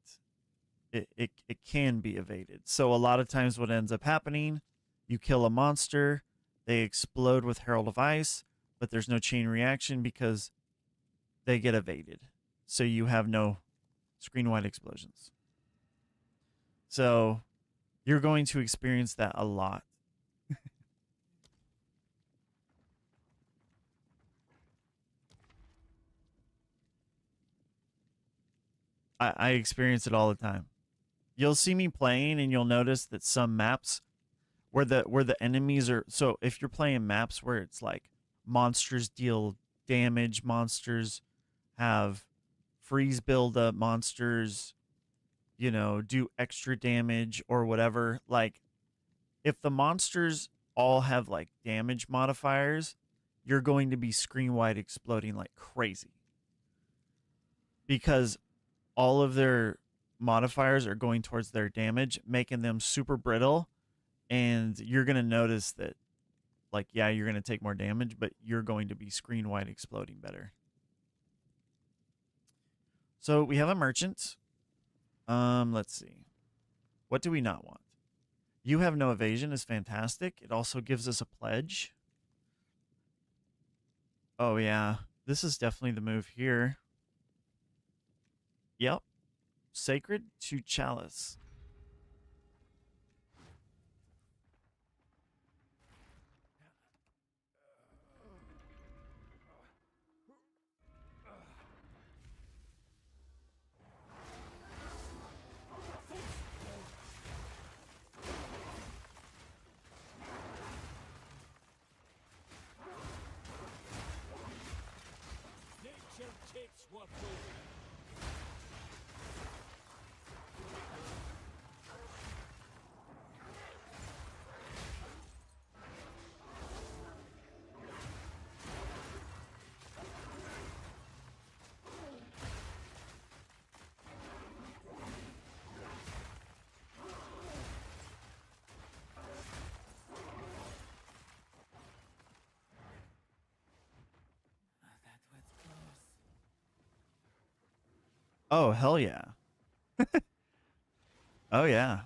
It can be evaded. So a lot of times what ends up happening, you kill a monster, they explode with Herald of Ice, but there's no chain reaction because they get evaded. So you have no screen-wide explosions. So you're going to experience that a lot. I experience it all the time. You'll see me playing and you'll notice that some maps where the enemies are, so if you're playing maps where it's like monsters deal damage, monsters have freeze buildup, monsters, you know, do extra damage or whatever, like if the monsters all have like damage modifiers, you're going to be screen wide exploding like crazy because all of their modifiers are going towards their damage, making them super brittle. And you're going to notice that, like, yeah, you're going to take more damage, but you're going to be screen wide exploding better. So we have a merchant. Let's see. What do we not want? You have no evasion is fantastic. It also gives us a pledge. Oh, yeah. This is definitely the move here. Yep. Sacred to Chalice. Nature takes what's over. That was close. Oh, hell yeah. Oh, yeah.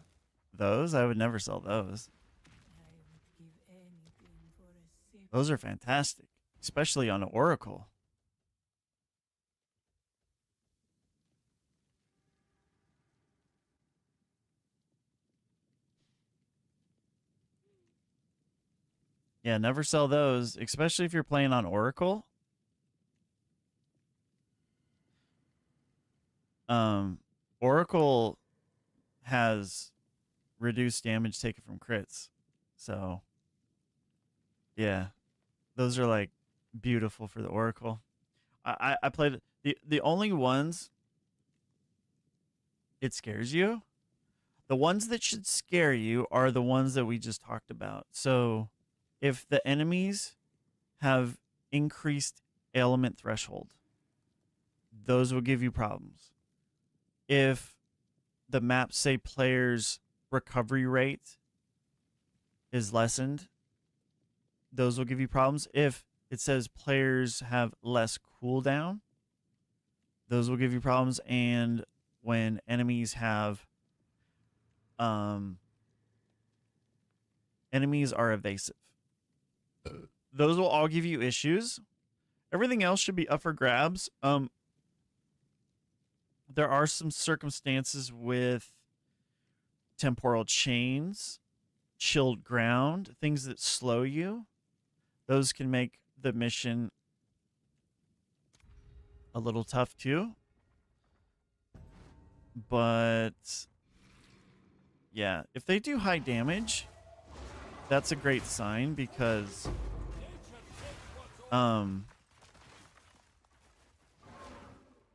Those? I would never sell those. I would give anything for a sip. Those are fantastic, especially on Oracle. Yeah, never sell those, especially if you're playing on Oracle. Oracle has reduced damage taken from crits. So, yeah, those are like beautiful for the Oracle. I played the only ones it scares you. The ones that should scare you are the ones that we just talked about. So, if the enemies have increased ailment threshold, those will give you problems. If the maps say players' recovery rate is lessened, those will give you problems. If it says players have less cooldown, those will give you problems. And when enemies have enemies are evasive, those will all give you issues. Everything else should be up for grabs. There are some circumstances with temporal chains, chilled ground, things that slow you. Those can make the mission a little tough too. But yeah, if they do high damage, that's a great sign because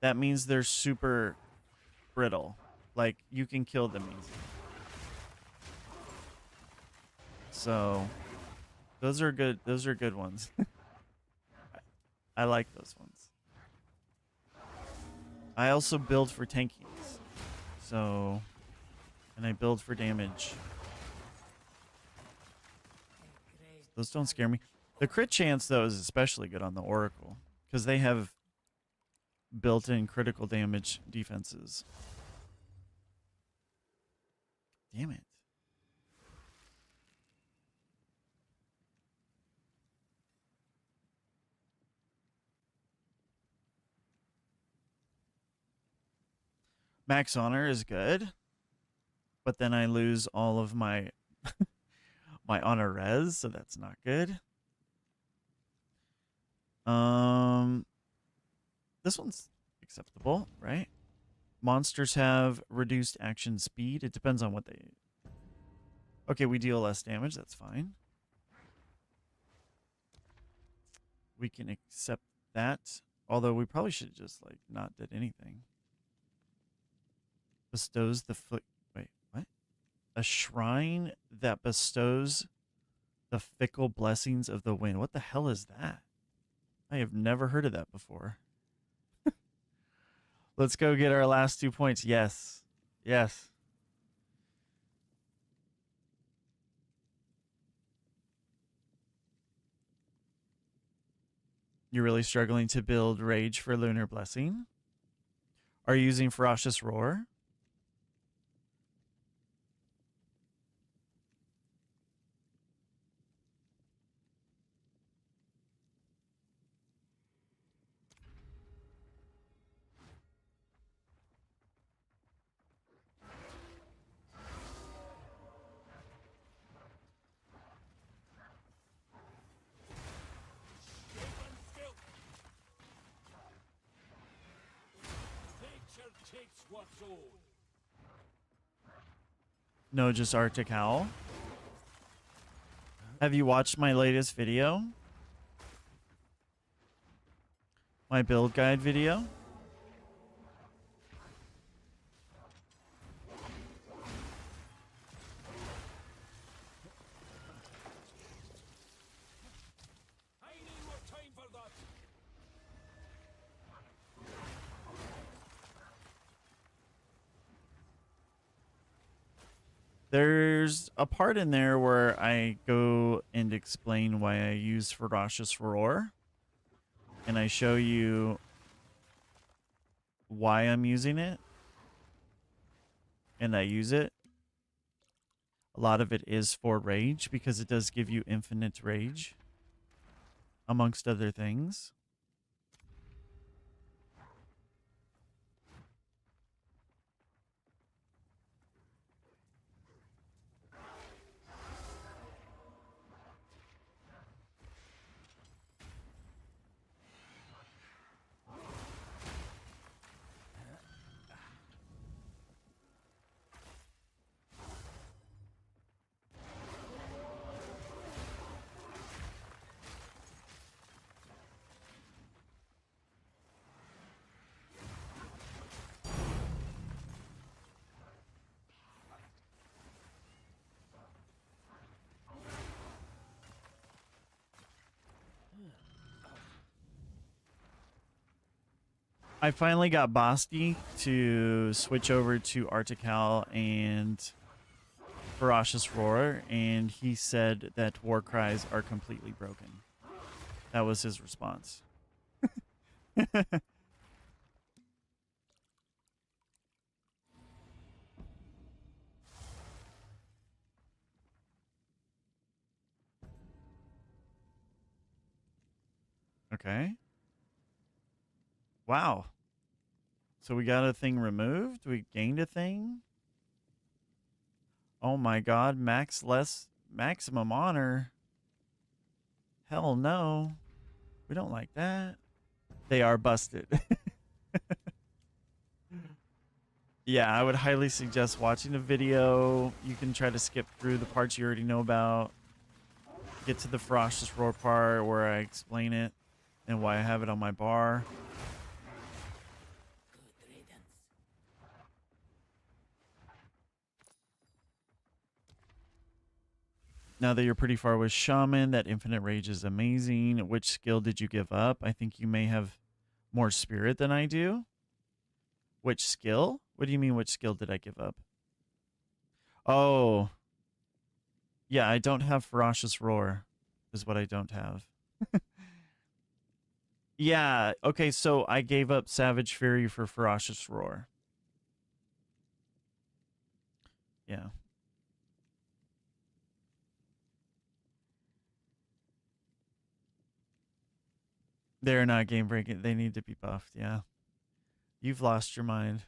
that means they're super brittle. Like you can kill them easy. So those are good. Those are good ones. I like those ones. I also build for tankiness. So, and I build for damage. Those don't scare me. The crit chance though is especially good on the Oracle because they have built-in critical damage defenses. Damn it. Max Honor is good, but then I lose all of my my honor res, so that's not good. This one's acceptable, right? Monsters have reduced action speed. It depends on what they... Okay, we deal less damage. That's fine. We can accept that. Although we probably should just, like, not did anything. Bestows the foot... Wait, what? A shrine that bestows the fickle blessings of the wind. What the hell is that? I have never heard of that before. Let's go get our last 2 points. Yes. Yes. You're really struggling to build Rage for Lunar Blessing? Are you using Ferocious Roar? Nature takes what's old. No, just Arctic Owl. Have you watched my latest video? My build guide video? I need more time for that. There's a part in there where I go and explain why I use Ferocious Roar. And I show you why I'm using it. And I use it. A lot of it is for rage because it does give you infinite rage, amongst other things. I finally got Basti to switch over to Artical and Ferocious Roar, and he said that war cries are completely broken. That was his response. Okay. Wow. So we got a thing removed? We gained a thing? Oh my god, maximum honor. Hell no. We don't like that. They are busted. Yeah, I would highly suggest watching a video. You can try to skip through the parts you already know about. Get to the Ferocious Roar part where I explain it and why I have it on my bar. Good riddance. Now that you're pretty far with Shaman, that infinite rage is amazing. Which skill did you give up? I think you may have more spirit than I do. Which skill? What do you mean, which skill did I give up? Oh. Yeah, I don't have Ferocious Roar, is what I don't have. Yeah, okay, so I gave up Savage Fury for Ferocious Roar. Yeah. They're not game breaking. They need to be buffed, yeah. You've lost your mind.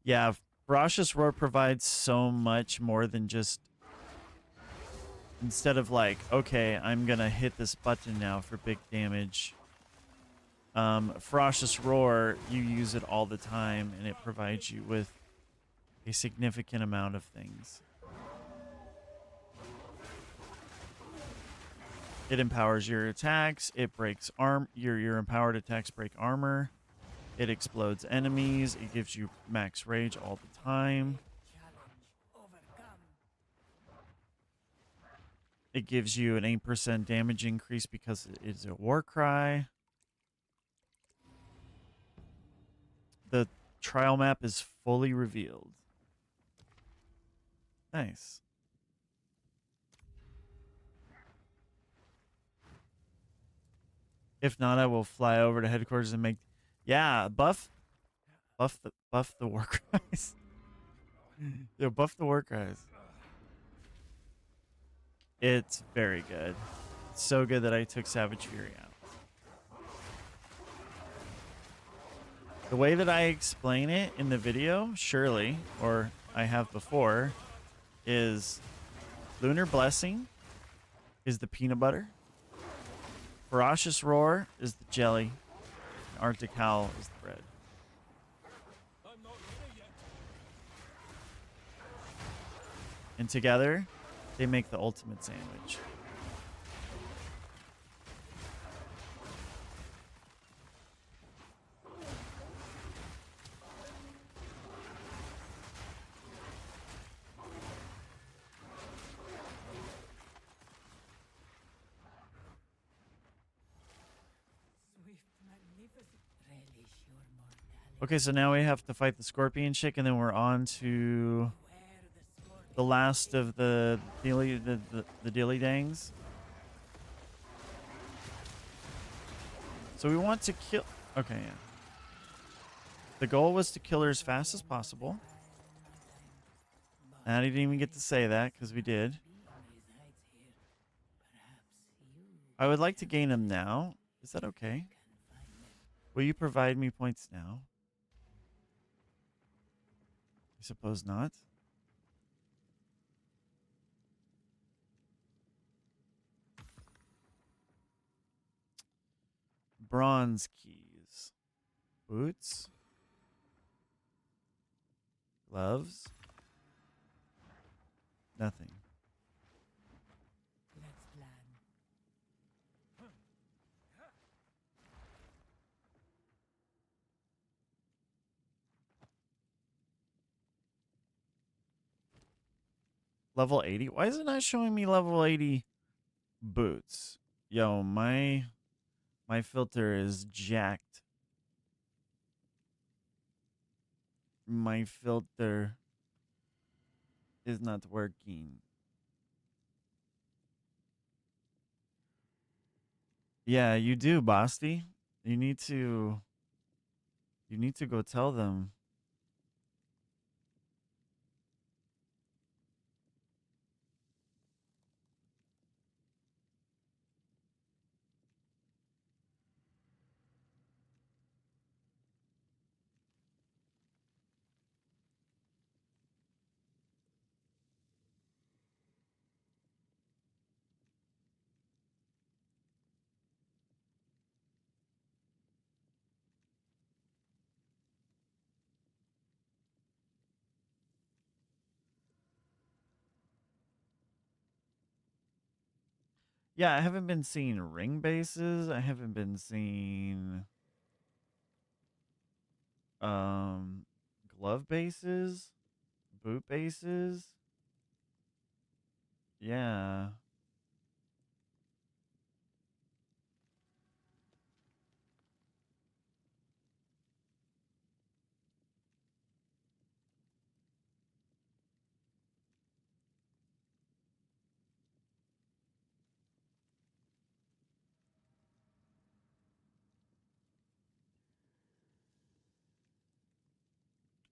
Yeah, Ferocious Roar provides so much more than just instead of like, okay, I'm gonna hit this button now for big damage. Ferocious Roar, you use it all the time, and it provides you with a significant amount of things. It empowers your attacks. It breaks your empowered attacks break armor. It explodes enemies. It gives you max rage all the time. Challenge overcome. It gives you an 8% damage increase because it is a war cry. The trial map is fully revealed. Nice. If not, I will fly over to headquarters and make. Yeah, buff the war cries. Yeah, buff the war cries. It's very good. It's so good that I took Savage Fury out. The way that I explain it in the video, surely, or I have before, is Lunar Blessing is the peanut butter. Ferocious Roar is the jelly. And Arctic Howl is the bread. I'm not ready yet. And together, they make the ultimate sandwich. Swift, magnificent. Relish your mortality. Okay, so now we have to fight the scorpion chick, and then we're on to Where the scorpion the last of the dilly dangs. So we want to kill. Okay, yeah. The goal was to kill her as fast as possible. And I didn't even get to say that because we did. resides here. Perhaps you I would like to gain him now. Is that okay? can find them. Will you provide me points now? I suppose not. Bronze keys. Boots. Gloves. Nothing. Let's plan. Level 80? Why is it not showing me level 80 boots? Yo, my filter is jacked. My filter is not working. Yeah, you do, Basti. You need to go tell them. Yeah, I haven't been seeing ring bases. I haven't been seeing um glove bases, boot bases. Yeah.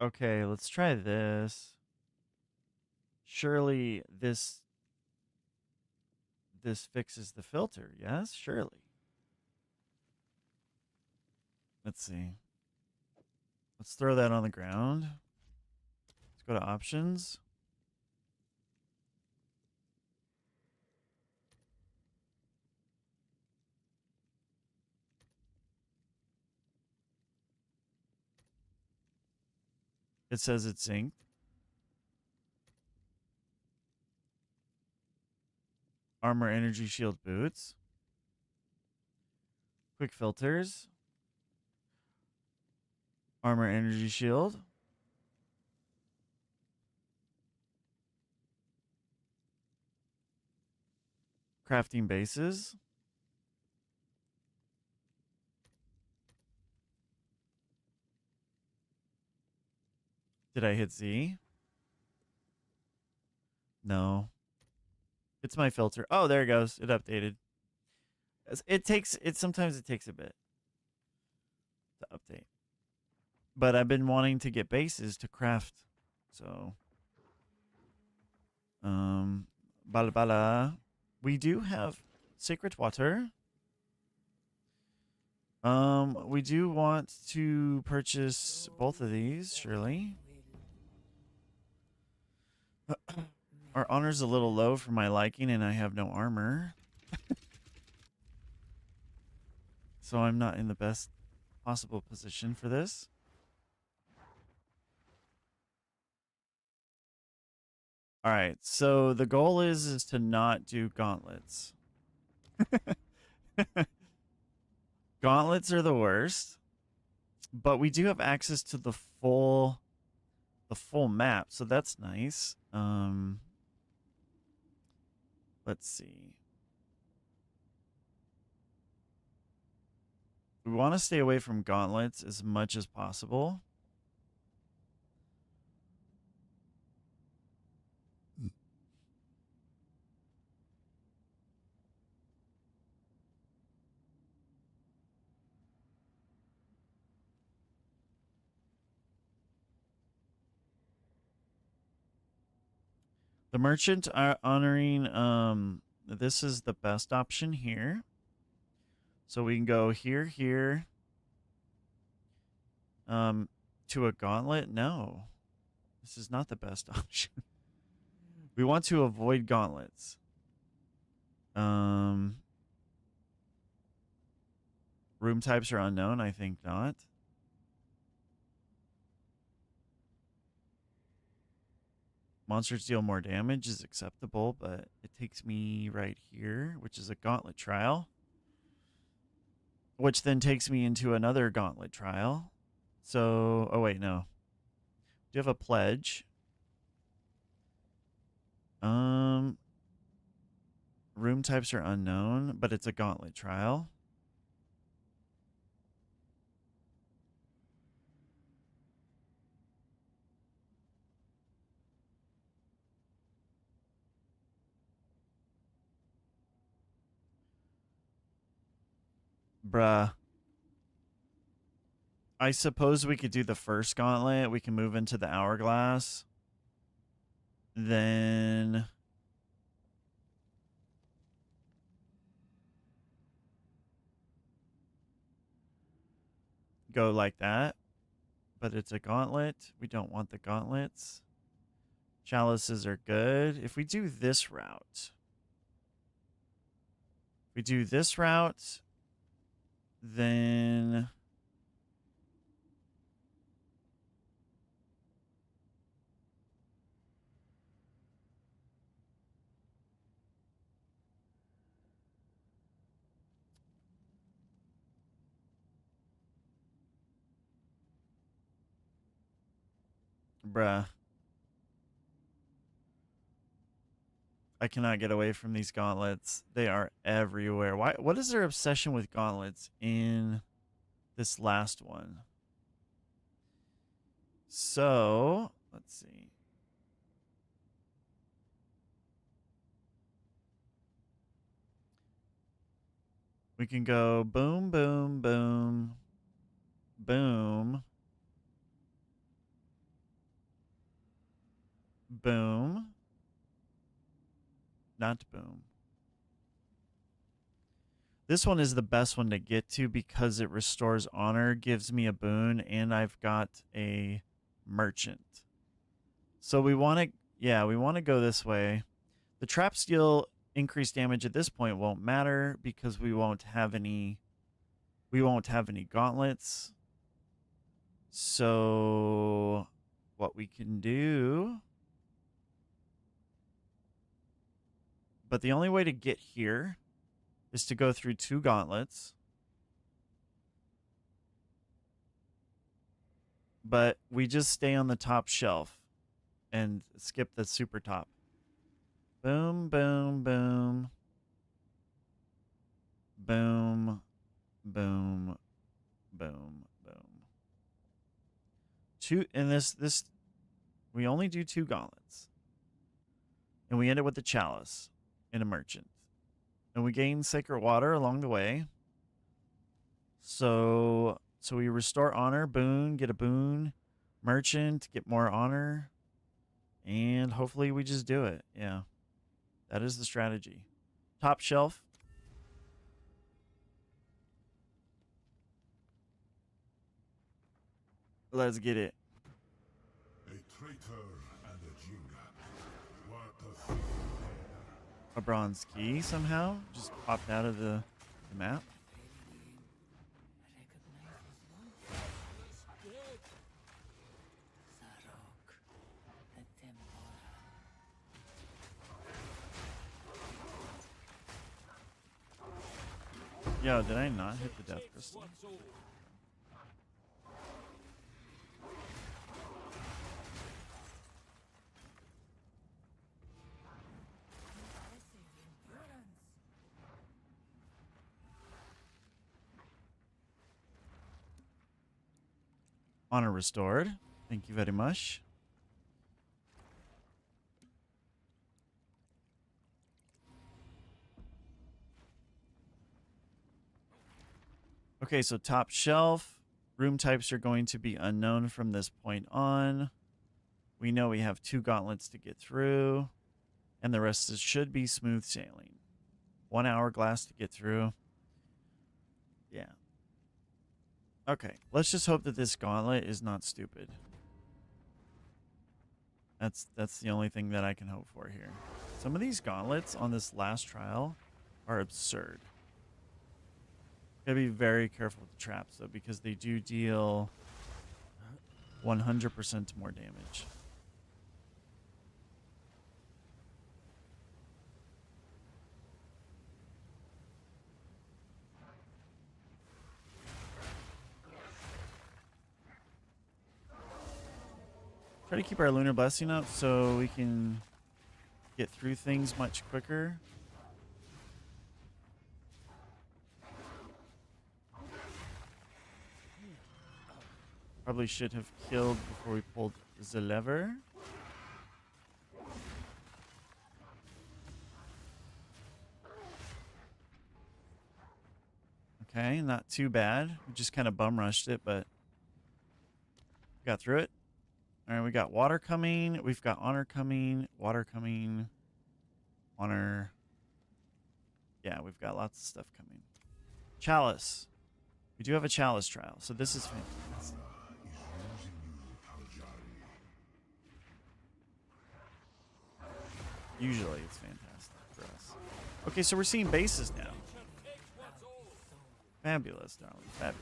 Okay, let's try this. Surely this fixes the filter. Yes, surely. Let's see. Let's throw that on the ground. Let's go to options. It says it's synced. Armor energy shield boots. Quick filters. Armor energy shield. Crafting bases. Did I hit Z? No. It's my filter. Oh, there it goes. It updated. Sometimes it takes a bit to update. But I've been wanting to get bases to craft. So bala bala. We do have sacred water. We do want to purchase both of these, surely. Our honor's a little low for my liking, and I have no armor. So I'm not in the best possible position for this. All right, so the goal is to not do gauntlets. Gauntlets are the worst, but we do have access to the full map, so that's nice. Let's see. We want to stay away from gauntlets as much as possible. The merchant honoring, this is the best option here. So we can go here, to a gauntlet. No, this is not the best option. We want to avoid gauntlets. Room types are unknown. I think not. Monsters deal more damage is acceptable, but it takes me right here, which is a gauntlet trial. Which then takes me into another gauntlet trial. So, oh wait, no. Do you have a pledge? Room types are unknown, but it's a gauntlet trial. Bruh. I suppose we could do the first gauntlet. We can move into the hourglass. Then go like that. But it's a gauntlet. We don't want the gauntlets. Chalices are good. If we do this route, then bruh. I cannot get away from these gauntlets. They are everywhere. Why? What is their obsession with gauntlets in this last one? So, let's see. We can go boom, boom, boom, boom. boom. Not boom. This one is the best one to get to because it restores honor, gives me a boon, and I've got a merchant. So we want to, yeah, we want to go this way. The trap steel increased damage at this point won't matter because we won't have any gauntlets. So what we can do, but the only way to get here is to go through 2 gauntlets. But we just stay on the top shelf and skip the super top. Boom, boom, boom. Boom, boom, boom, boom. And this we only do 2 gauntlets. And we end it with a chalice and a merchant. And we gain sacred water along the way. So we restore honor, boon, get a boon, merchant, get more honor, and hopefully we just do it. Yeah. That is the strategy. Top shelf. Let's get it. A traitor and a jinga. What a thing. A bronze key somehow just popped out of the map. Yo, did I not hit the death crystal? Honor restored. Thank you very much. Okay, so top shelf. Room types are going to be unknown from this point on. We know we have 2 gauntlets to get through. And the rest should be smooth sailing. 1 hourglass to get through. Yeah. Okay, let's just hope that this gauntlet is not stupid. That's the only thing that I can hope for here. Some of these gauntlets on this last trial are absurd. Gotta be very careful with the traps though, because they do deal 100% more damage. Try to keep our lunar blessing up so we can get through things much quicker. Probably should have killed before we pulled the lever. Okay, not too bad. We just kind of bum rushed it, but got through it. All right, we got water coming. We've got honor coming. Water coming. Honor. Yeah, we've got lots of stuff coming. Chalice. We do have a chalice trial, so this is fantastic. Usually it's fantastic for us. Okay, so we're seeing bases now. Fabulous, darling. Fabulous.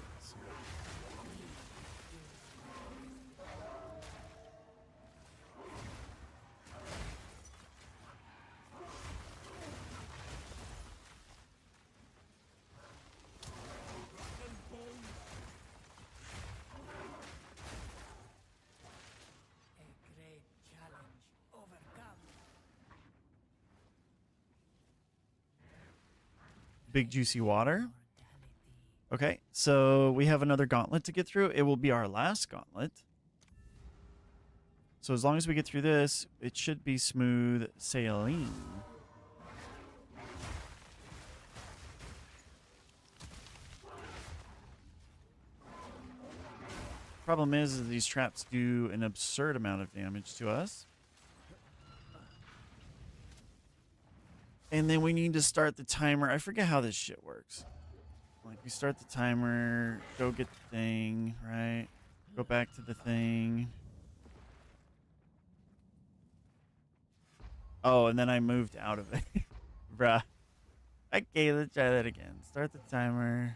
Big juicy water. Okay, so we have another gauntlet to get through. It will be our last gauntlet. So as long as we get through this, it should be smooth sailing. Problem is these traps do an absurd amount of damage to us. And then we need to start the timer. I forget how this shit works. Like, we start the timer, go get the thing, right? Go back to the thing. Oh, and then I moved out of it. Bruh. Okay, let's try that again. Start the timer.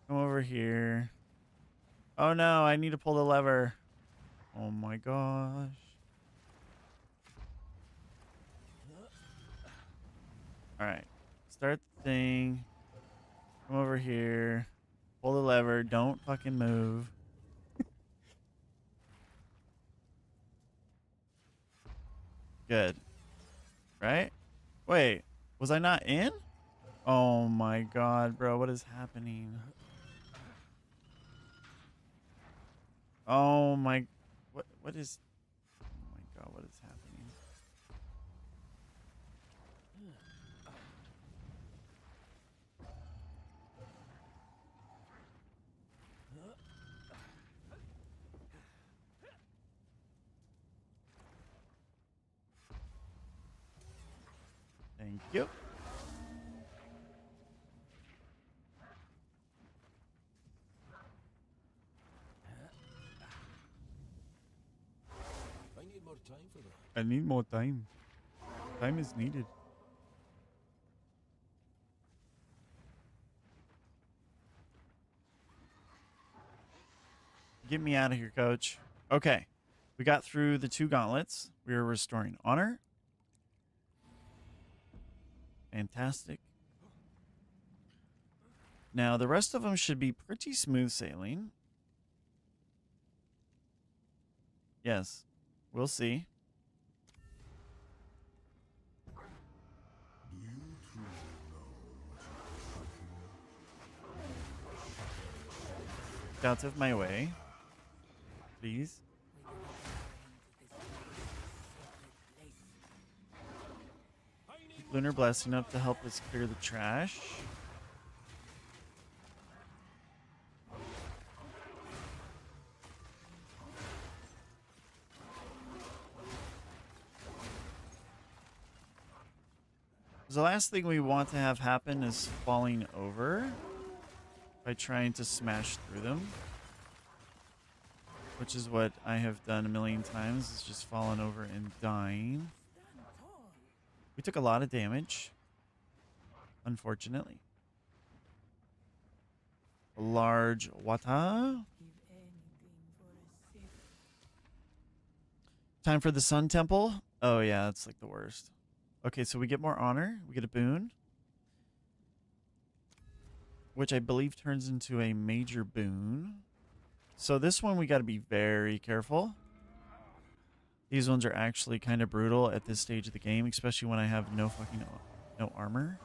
Come over here. Oh no, I need to pull the lever. Oh my gosh. Alright. Start the thing. Come over here. Pull the lever. Don't fucking move. Good. Right? Wait. Was I not in? Oh my god, bro. What is happening? Oh my... What is... Oh my god, what is happening? Thank you. I need more time for that. I need more time. Time is needed. Get me out of here, coach. Okay. We got through the 2 gauntlets. We are restoring honor. Fantastic. Now, the rest of them should be pretty smooth sailing. Yes. We'll see. Do you truly know what you're Get out of my way. Please. Keep Lunar Blessing up to help us clear the trash. The last thing we want to have happen is falling over by trying to smash through them, which is what I have done a million times, is just falling over and dying. We took a lot of damage, unfortunately. A large wata. Time for the Sun Temple. Oh yeah, that's like the worst. Okay, so we get more honor. We get a boon, which I believe turns into a major boon. So this one we got to be very careful. These ones are actually kind of brutal at this stage of the game, especially when I have no armor.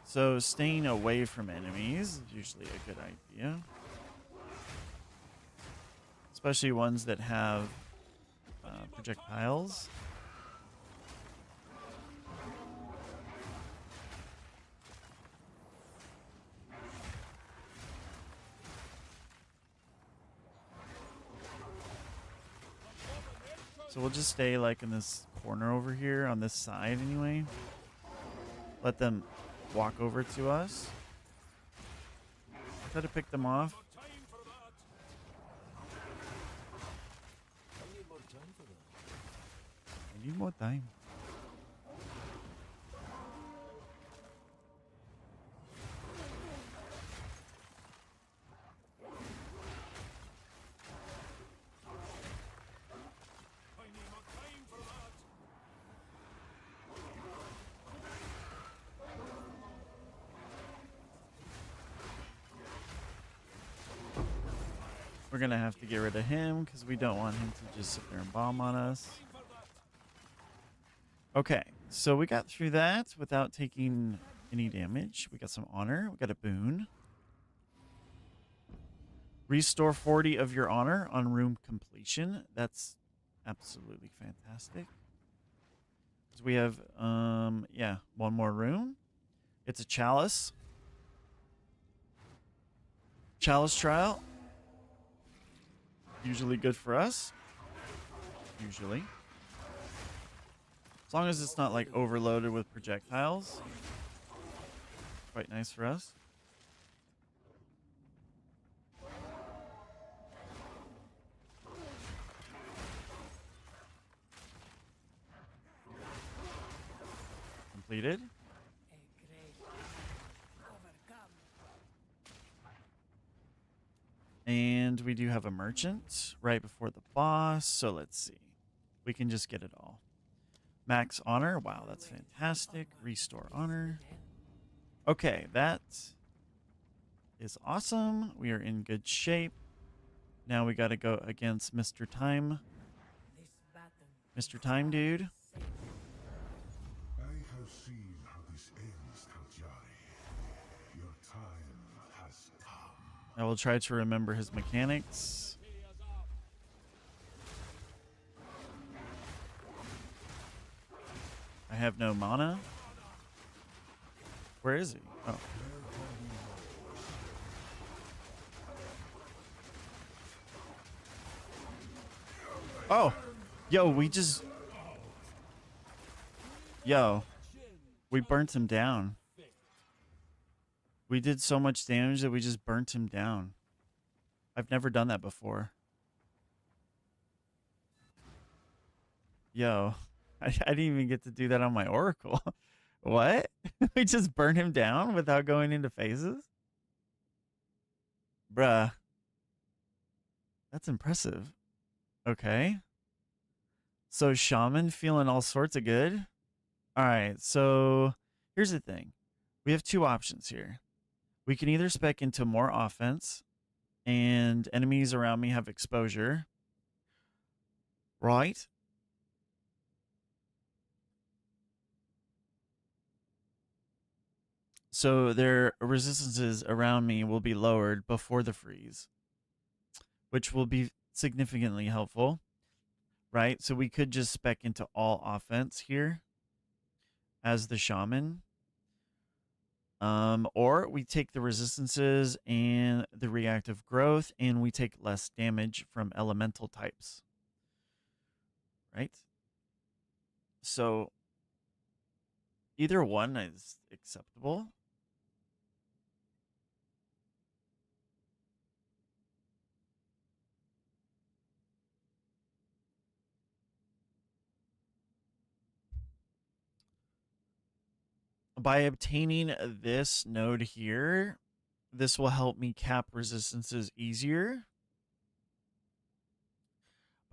So staying away from enemies is usually a good idea, especially ones that have projectiles. So we'll just stay like in this corner over here on this side anyway. Let them walk over to us. Try to pick them off. Time for that. I need more time for that. I need more time. I need more time for that. We're going to have to get rid of him because we don't want him to just sit there and bomb on us. Okay, so we got through that without taking any damage. We got some honor. We got a boon. Restore 40 of your honor on room completion. That's absolutely fantastic. So we have, yeah, one more room. It's a chalice. Chalice trial. Usually good for us. Usually. As long as it's not like overloaded with projectiles. Quite nice for us. Completed. A great overcome. And we do have a merchant right before the boss. So let's see. We can just get it all. Max honor. Wow, that's fantastic. Restore honor. Okay, that is awesome. We are in good shape. Now we got to go against Mr. Time. Mr. Time, dude. I have seen how this ends, Taljari. Your time has come. I will try to remember his mechanics. I have no mana. Where is he? Oh. Oh. Yo, we burnt him down. We did so much damage that we just burnt him down. I've never done that before. Yo, I didn't even get to do that on my Oracle. What? We just burnt him down without going into phases? Bruh. That's impressive. Okay. So Shaman feeling all sorts of good. All right, so here's the thing. We have two options here. We can either spec into more offense and enemies around me have exposure. Right? So their resistances around me will be lowered before the freeze, which will be significantly helpful, right? So we could just spec into all offense here as the Shaman. Or we take the resistances and the reactive growth and we take less damage from elemental types, right? So either one is acceptable. By obtaining this node here, this will help me cap resistances easier.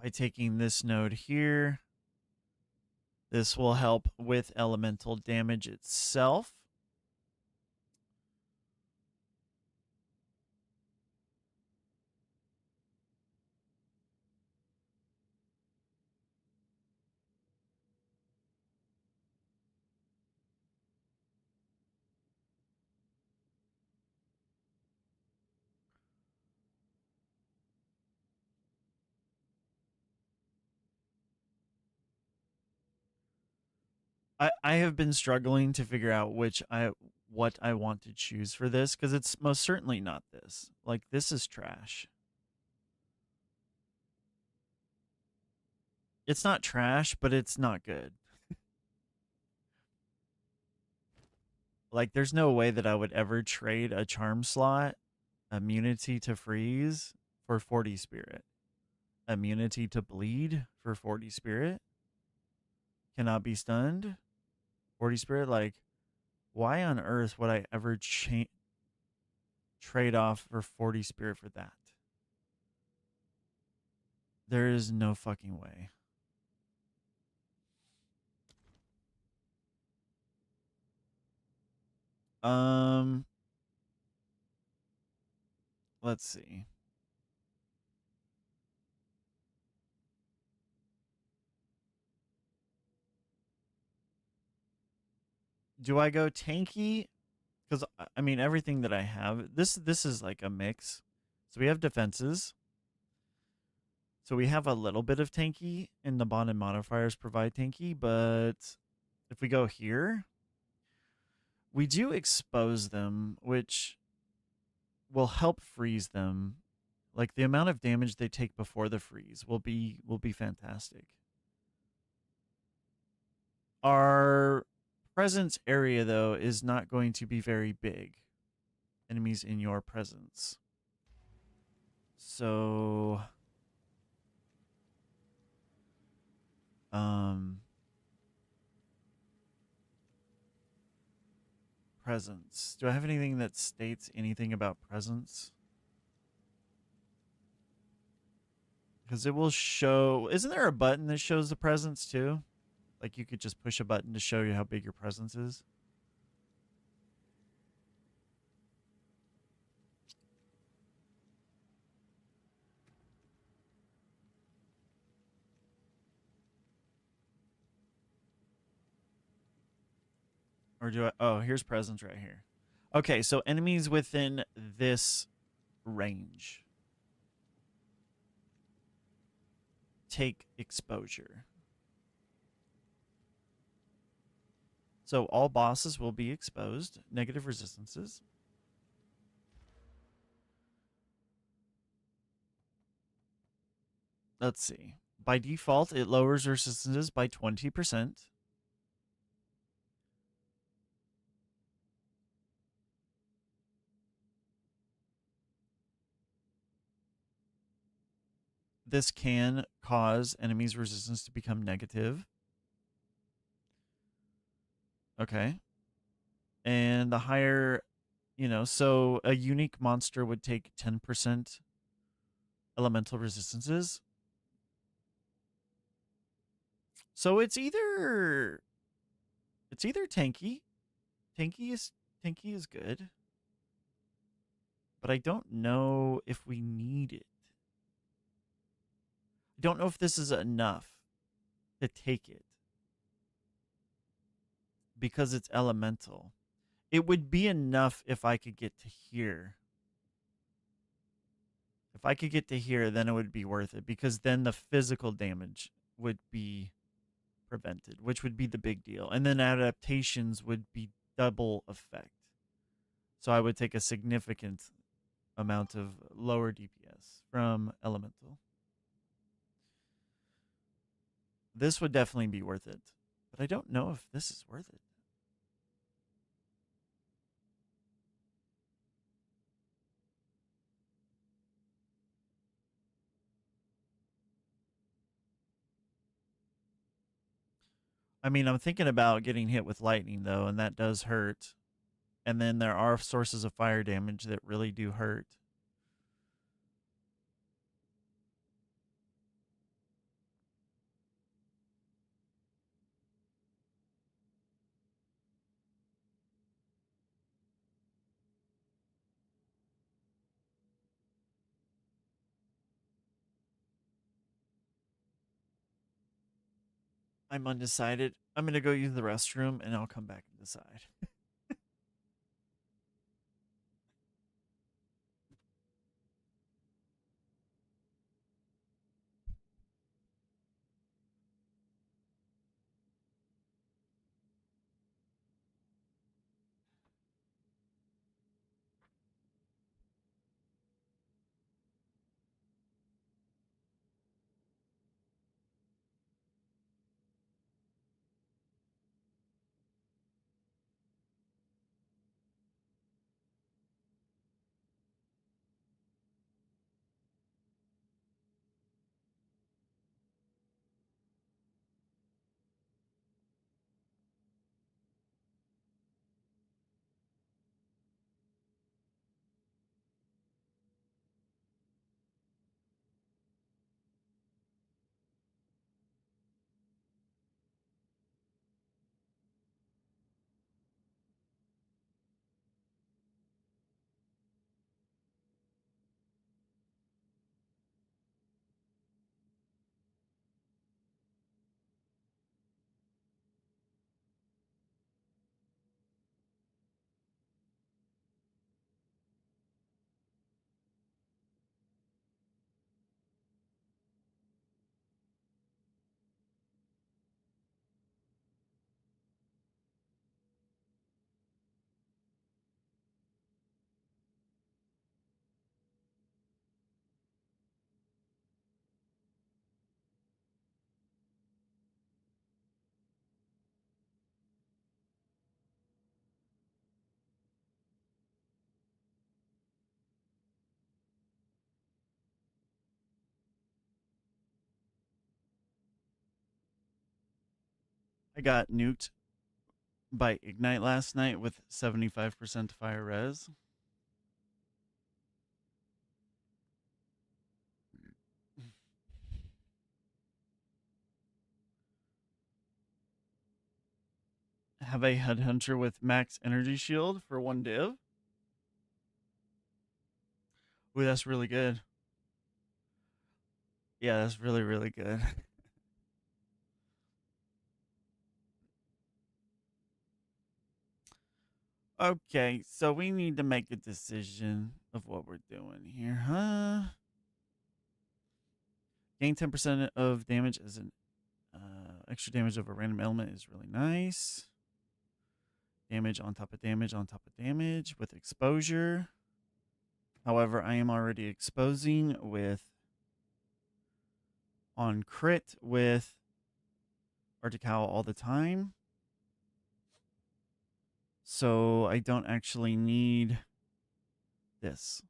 By taking this node here, this will help with elemental damage itself. I have been struggling to figure out what I want to choose for this because it's most certainly not this. Like, this is trash. It's not trash, but it's not good. Like, there's no way that I would ever trade a charm slot, immunity to freeze for 40 spirit, immunity to bleed for 40 spirit, cannot be stunned, 40 spirit. Like, why on earth would I ever trade off for 40 spirit for that? There is no fucking way. Let's see. Do I go tanky? Because I mean, everything that I have, this is like a mix. So we have defenses. So we have a little bit of tanky, and the bonded modifiers provide tanky. But if we go here, we do expose them, which will help freeze them. Like, the amount of damage they take before the freeze will be fantastic. Our presence area, though, is not going to be very big. Enemies in your presence. So, presence. Do I have anything that states anything about presence? Because it will show. Isn't there a button that shows the presence too? Like you could just push a button to show you how big your presence is. Or do I? Oh, here's presence right here. Okay, so enemies within this range take exposure. So all bosses will be exposed. Negative resistances. Let's see. By default, it lowers resistances by 20%. This can cause enemies' resistance to become negative. Okay. And the higher, so a unique monster would take 10% elemental resistances. So it's either tanky. Tanky is tanky is good. But I don't know if we need it. I don't know if this is enough to take it because it's elemental. It would be enough if I could get to here. If I could get to here, then it would be worth it because then the physical damage would be prevented, which would be the big deal. And then adaptations would be double effect. So I would take a significant amount of lower DPS from elemental. This would definitely be worth it. But I don't know if this is worth it. I mean, I'm thinking about getting hit with lightning, though, and that does hurt. And then there are sources of fire damage that really do hurt. I'm undecided. I'm going to go use the restroom and I'll come back and decide. I got nuked by Ignite last night with 75% fire res. Have a Headhunter with max energy shield for 1 div. Ooh, that's really good. Yeah, that's really, really good. Okay, so we need to make a decision of what we're doing here, huh? Gain 10% of damage as an extra damage of a random element is really nice. Damage on top of damage on top of damage with exposure. However, I am already exposing with on crit with Arctic Owl all the time. So I don't actually need this.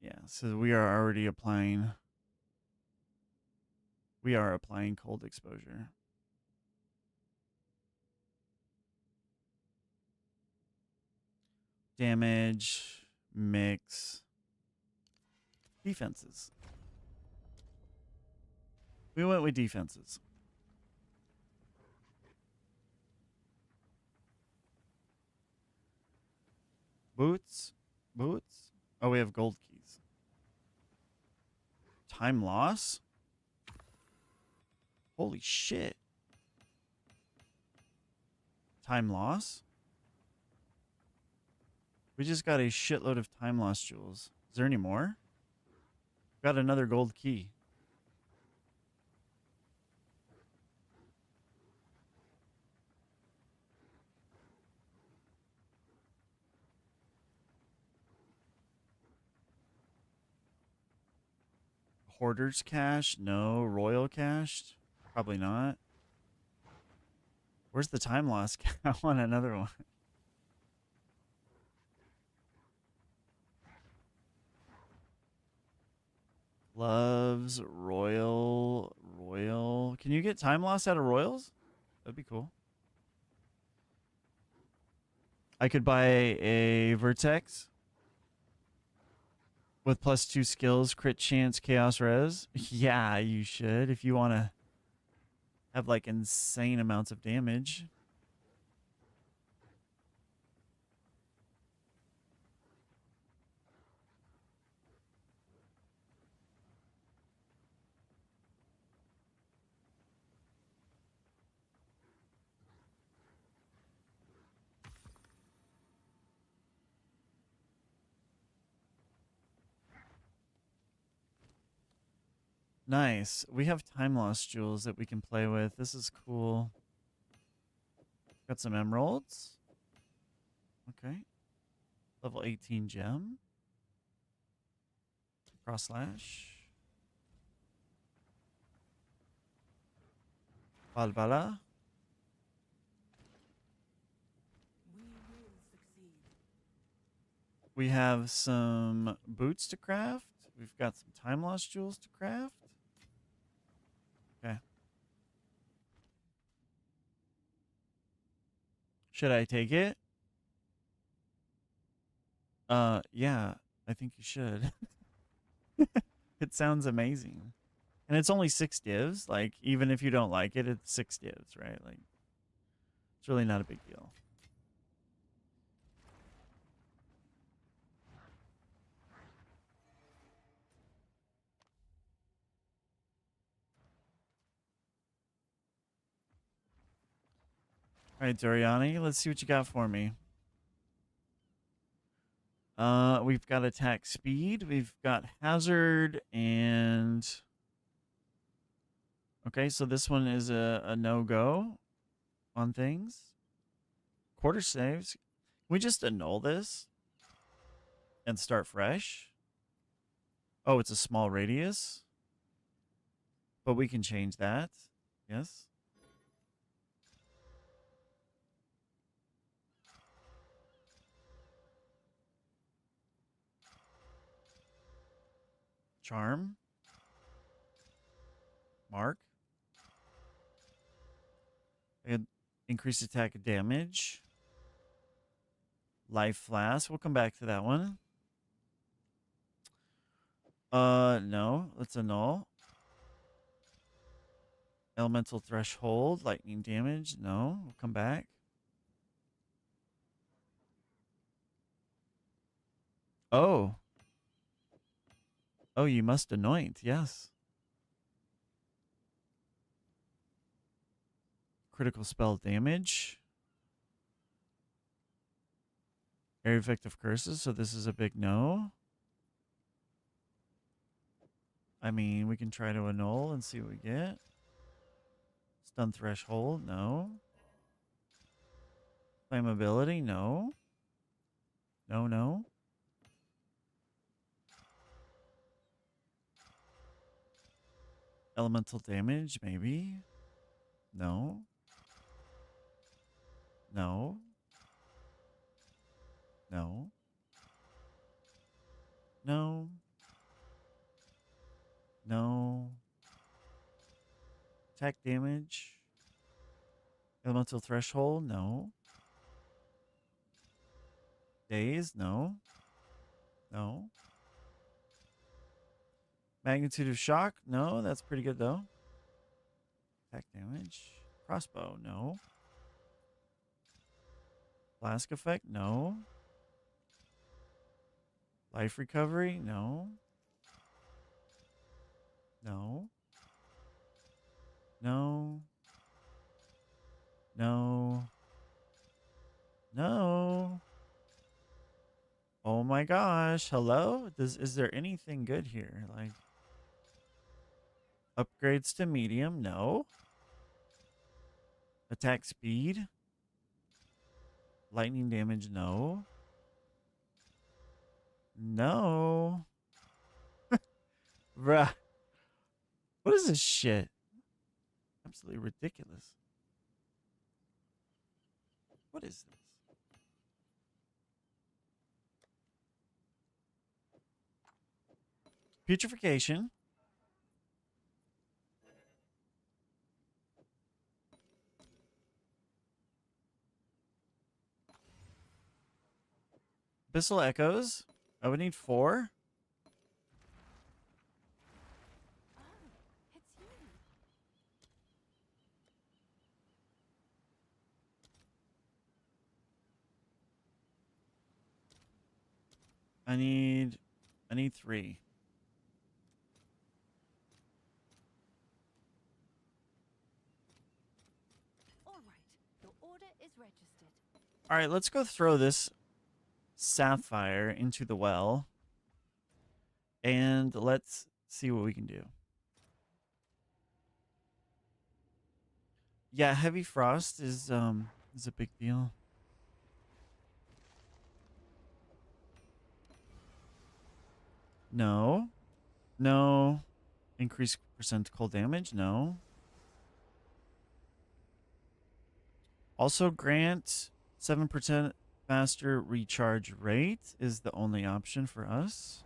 Yeah, so we are already applying. We are applying cold exposure. Damage, mix, defenses. We went with defenses. Boots. Boots. Oh, we have gold keys. Time loss. Holy shit. Time loss. We just got a shitload of time loss jewels. Is there any more? Got another gold key. Hoarder's cache? No. Royal cache? Probably not. Where's the time loss? I want another one. Gloves, Royal, Royal. Can you get time loss out of Royals? That'd be cool. I could buy a Vertex with +2 skills, crit chance, chaos res. Yeah, you should if you want to have like insane amounts of damage. Nice. We have time loss jewels that we can play with. This is cool. Got some emeralds. Okay. Level 18 gem. Cross slash. Balbala. We will succeed. We have some boots to craft. We've got some time loss jewels to craft. Okay. Should I take it? Yeah, I think you should. It sounds amazing. And it's only 6 divs. Like, even if you don't like it, it's 6 divs, right? Like, it's really not a big deal. All right, Doriani, let's see what you got for me. We've got attack speed, we've got hazard, and okay, so this one is a no-go on things. Quarter saves. Can we just annul this and start fresh? Oh, it's a small radius, but we can change that. Yes. Charm. Mark. And increased attack damage. Life flask. We'll come back to that one. No. Let's annul. Elemental threshold. Lightning damage. No. We'll come back. Oh. Oh, you must anoint. Yes. Critical spell damage. Area effective curses. So this is a big no. I mean, we can try to annul and see what we get. Stun threshold. No. Flammability. No. No, no. Elemental damage, maybe. No. No. No. No. No. Attack damage. Elemental threshold, no. Daze, no. No. Magnitude of shock, no. That's pretty good though. Attack damage. Crossbow, no. Flask effect, no. Life recovery, no. No. No. No. No. Oh my gosh. Hello? Is there anything good here? Like upgrades to medium? No. Attack speed? Lightning damage? No. No. Bruh. What is this shit? Absolutely ridiculous. What is this? Putrefaction. Abyssal Echoes. I would need 4. Oh, it's you. I need 3. All right. Your order is registered. All right, let's go throw this sapphire into the well. And let's see what we can do. Yeah, heavy frost is a big deal. No. No. Increase percent cold damage? No. Also grant 7% faster recharge rate is the only option for us.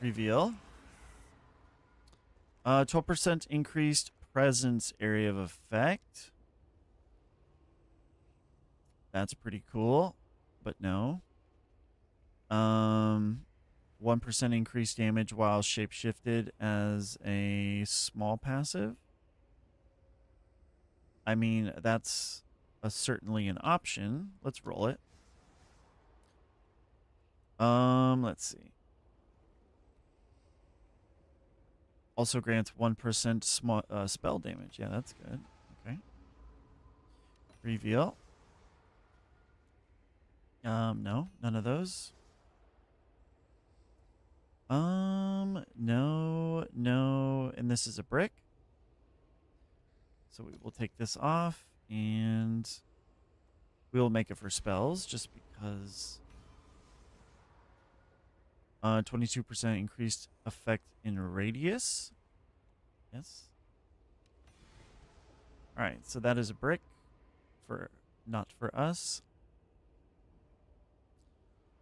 Reveal. 12% increased presence area of effect. That's pretty cool, but no. 1% increased damage while shapeshifted as a small passive. I mean, that's certainly an option. Let's roll it. Let's see. Also grants 1% small spell damage. Yeah, that's good. Okay. Reveal. No, none of those. No, and this is a brick. So we will take this off and we will make it for spells just because 22% increased effect in radius. Yes. All right, so that is a brick for not for us.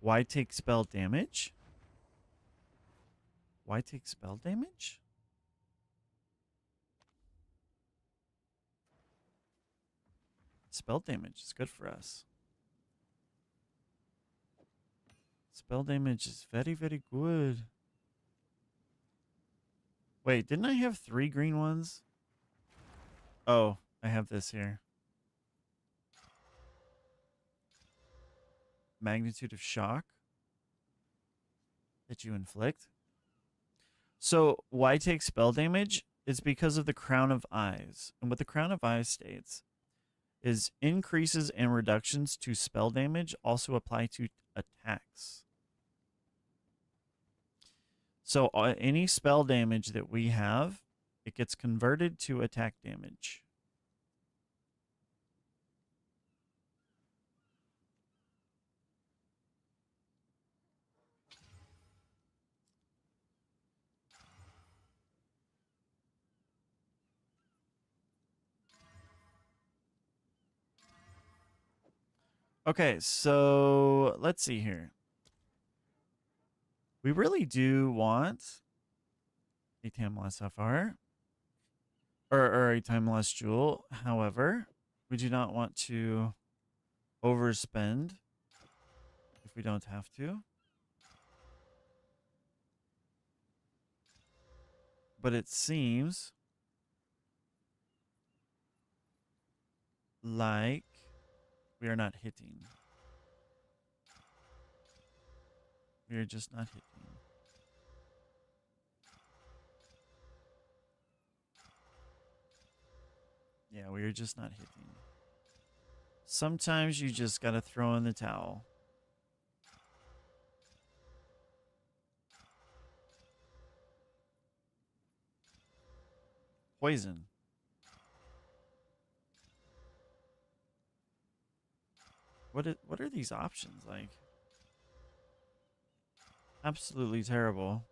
Why take spell damage? Why take spell damage? Spell damage is good for us. Spell damage is very, very good. Wait, didn't I have 3 green ones? Oh, I have this here. Magnitude of shock that you inflict. So why take spell damage? It's because of the Crown of Eyes. And what the Crown of Eyes states is increases and reductions to spell damage also apply to attacks. So any spell damage that we have, it gets converted to attack damage. Okay, so let's see here. We really do want a Timeless FR or a Timeless Jewel. However, we do not want to overspend if we don't have to. But it seems like we are not hitting. We are just not hitting. Yeah, we are just not hitting. Sometimes you just gotta throw in the towel. Poison. What are these options like? Absolutely terrible.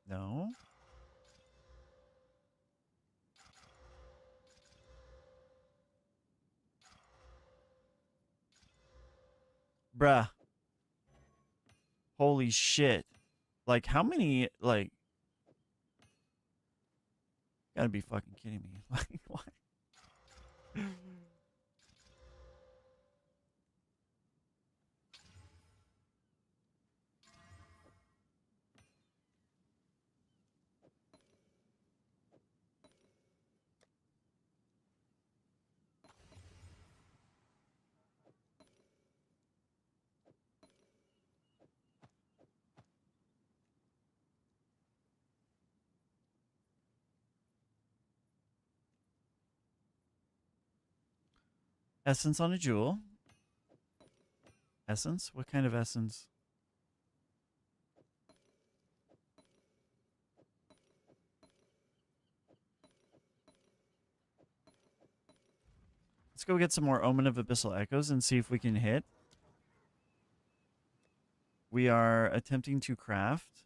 No. Bruh. Holy shit. Like, how many, like... Gotta be fucking kidding me. Like, what? Essence on a jewel. Essence? What kind of essence? Let's go get some more Omen of Abyssal Echoes and see if we can hit. We are attempting to craft.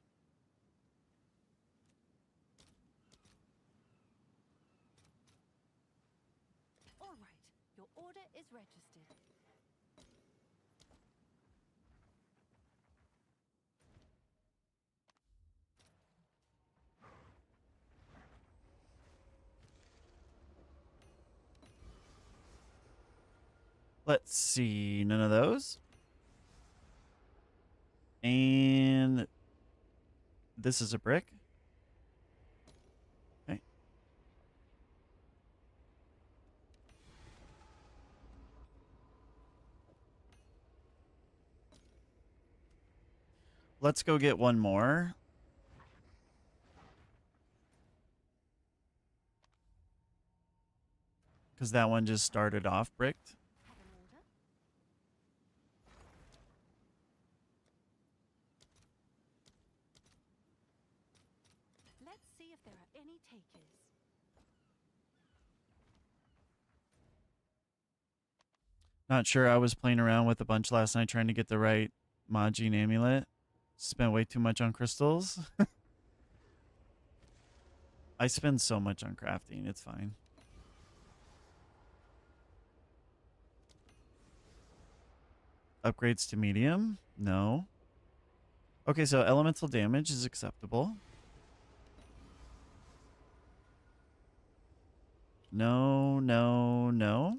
All right, your order is registered. Let's see. None of those. And this is a brick. Okay. Let's go get one more. Because that one just started off bricked. Have an order? Let's see if there are any takers. Not sure. I was playing around with a bunch last night trying to get the right Majin amulet. Spent way too much on crystals. I spend so much on crafting. It's fine. Upgrades to medium? No. Okay, so elemental damage is acceptable. No, no, no.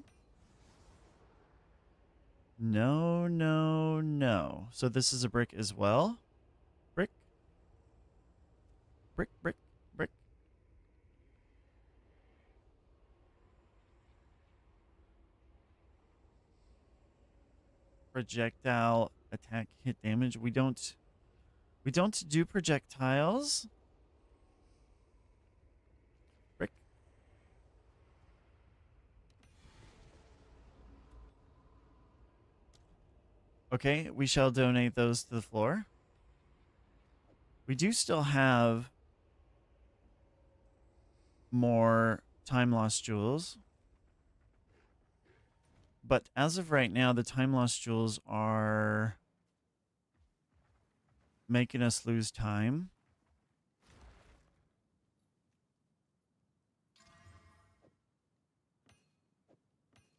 No, no, no. So this is a brick as well? Brick? Brick, brick, brick. Projectile attack hit damage. We don't do projectiles. Brick. Okay, we shall donate those to the floor. We do still have more time lost jewels. But as of right now, the time lost jewels are making us lose time.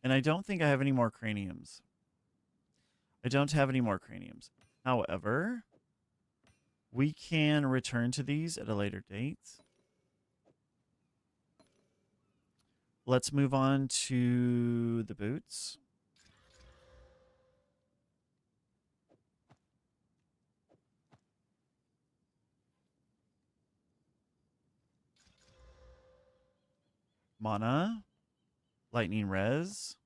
And I don't think I have any more craniums. I don't have any more craniums. However, we can return to these at a later date. Let's move on to the boots. Mana. Lightning res.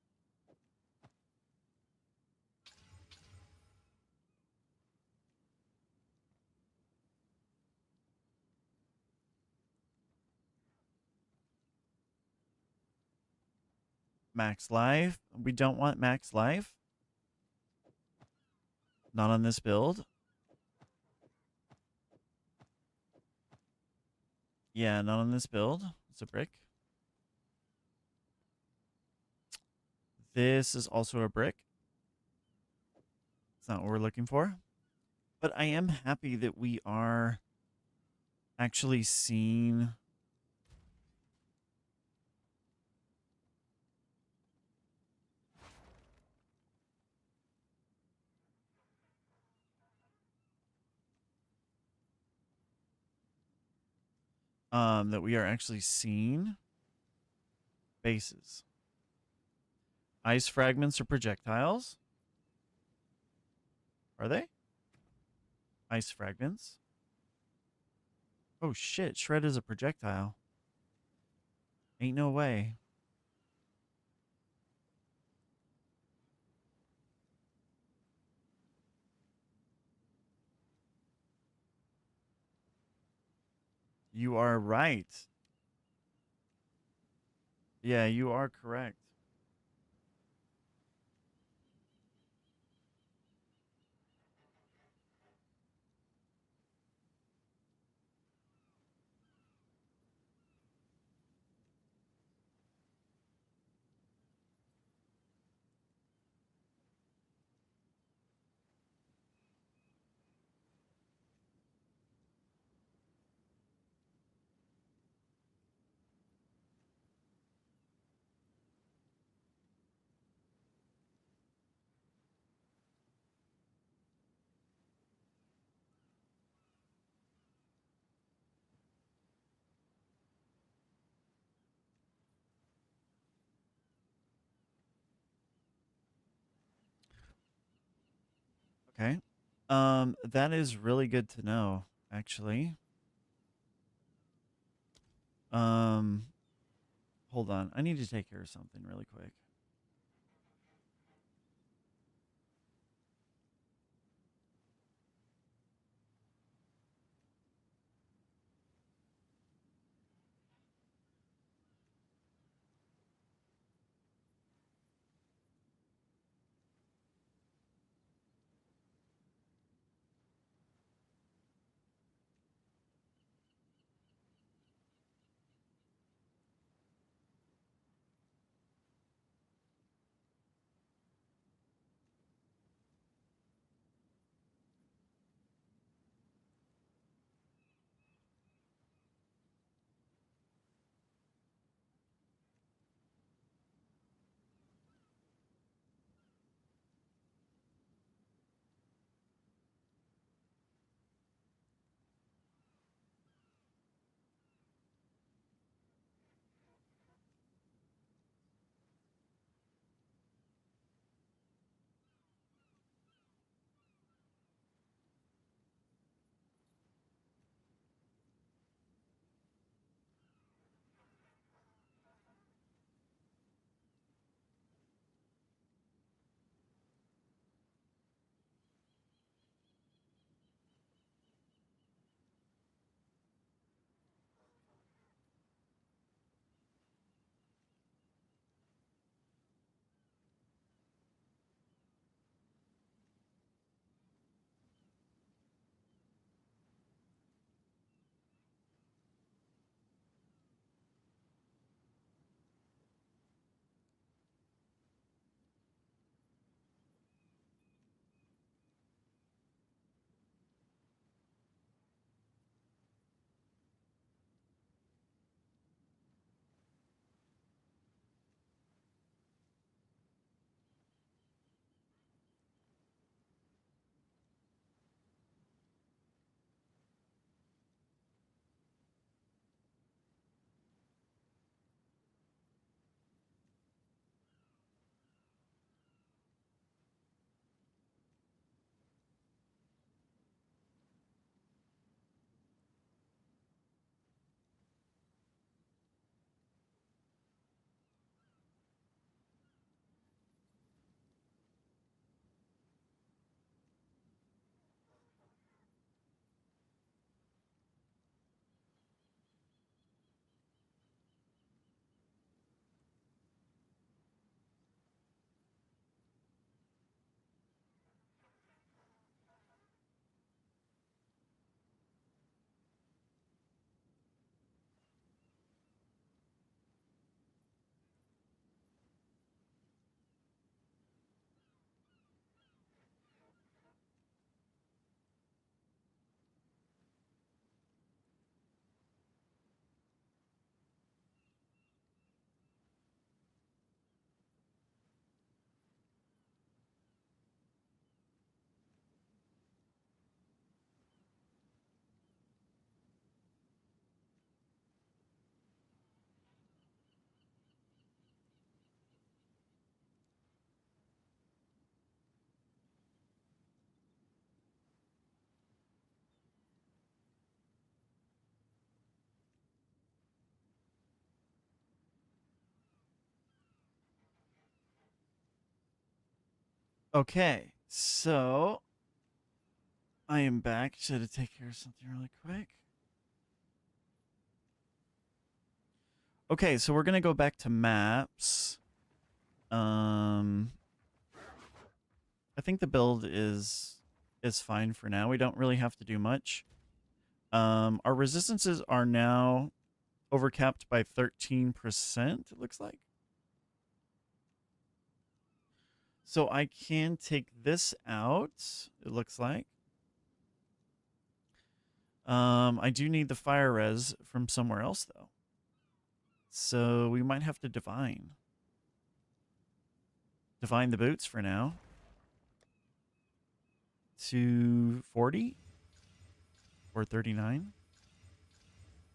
Max life. We don't want max life. Not on this build. Yeah, not on this build. It's a brick. This is also a brick. It's not what we're looking for. But I am happy that we are actually seeing that we are actually seeing bases. Ice fragments or projectiles? Are they? Ice fragments. Oh shit, shred is a projectile. Ain't no way. You are right. Yeah, you are correct. Okay. That is really good to know, actually. Um, hold on. I need to take care of something really quick. Okay, so I am back. Should have take care of something really quick. Okay, so we're gonna go back to maps. I think the build is fine for now. We don't really have to do much. Our resistances are now overcapped by 13%, it looks like. So I can take this out, it looks like. I do need the fire res from somewhere else, though. So we might have to divine. Divine the boots for now. To 40? Or 39?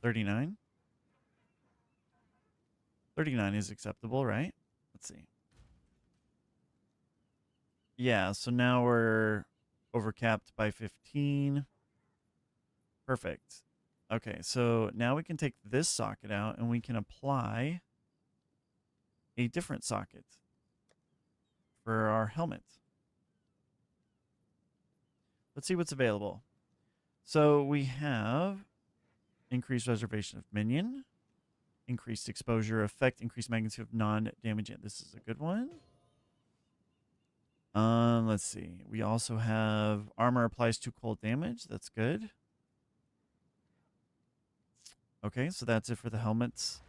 39? 39 is acceptable, right? Let's see. Yeah, so now we're overcapped by 15. Perfect. Okay, so now we can take this socket out and we can apply a different socket for our helmet. Let's see what's available. So we have increased reservation of minion, increased exposure effect, increased magnitude of non-damage. This is a good one. Let's see. We also have armor applies to cold damage. That's good. Okay, so that's it for the helmets.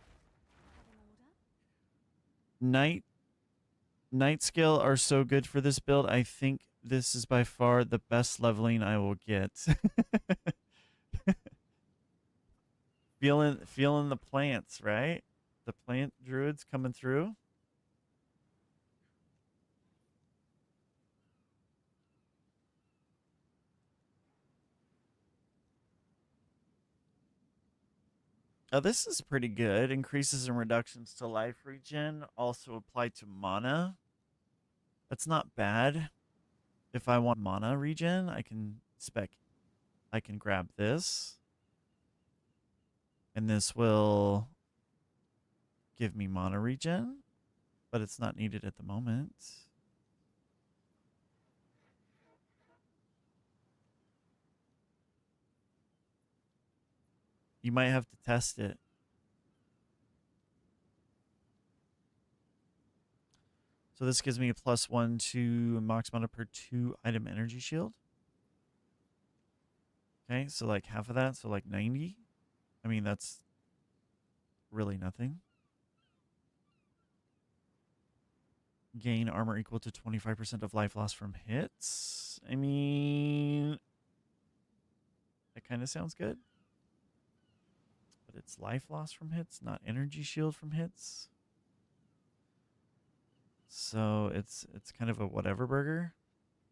Night skill are so good for this build. I think this is by far the best leveling I will get. feeling the plants, right? The plant druids coming through. Oh, this is pretty good. Increases and reductions to life regen also apply to mana. That's not bad. If I want mana regen, I can grab this. And this will give me mana regen, but it's not needed at the moment. You might have to test it. So this gives me a +1 to max mana per 2 item energy shield. Okay, so like half of that, so like 90. I mean, that's really nothing. Gain armor equal to 25% of life loss from hits. I mean, that kind of sounds good. But it's life loss from hits, not energy shield from hits. So it's kind of a whatever burger.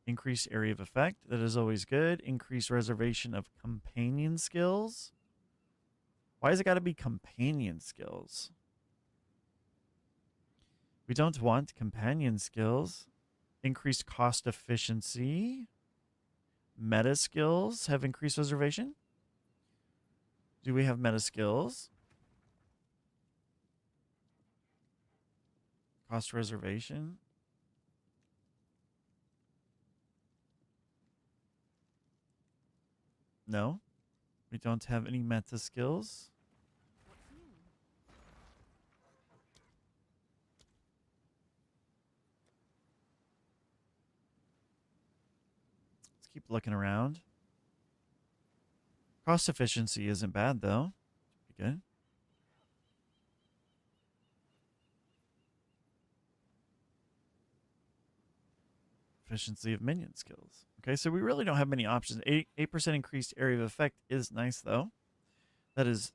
Increased area of effect. That is always good. Increased reservation of companion skills. Why has it got to be companion skills? We don't want companion skills. Increased cost efficiency. Meta skills have increased reservation. Do we have meta skills? Cost reservation. No. We don't have any meta skills. Let's keep looking around. Cost efficiency isn't bad, though. Be good. Efficiency of minion skills. Okay, so we really don't have many options. 8% increased area of effect is nice, though. That is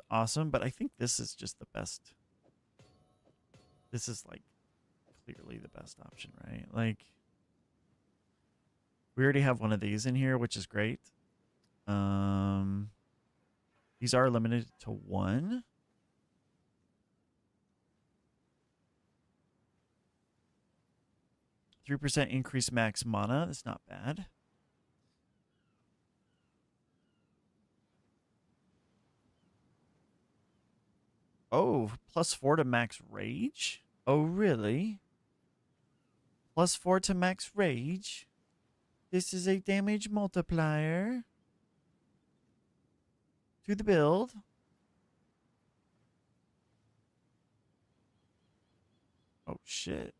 awesome, but I think this is just the best. This is like clearly the best option, right? Like we already have one of these in here, which is great. These are limited to 1. %3 increase max mana. That's not bad. Oh, +4 to max rage? Oh, really? +4 to max rage. This is a damage multiplier to the build. Oh, shit.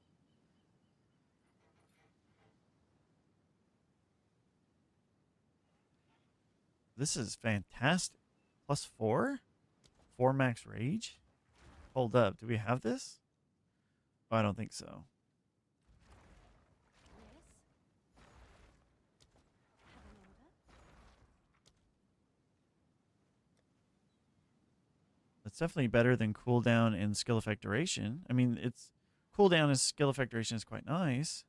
This is fantastic. +4? 4 max rage? Hold up. Do we have this? Oh, I don't think so. Yes. Have an order? That's definitely better than cooldown and skill effect duration. I mean, it's cooldown and skill effect duration is quite nice,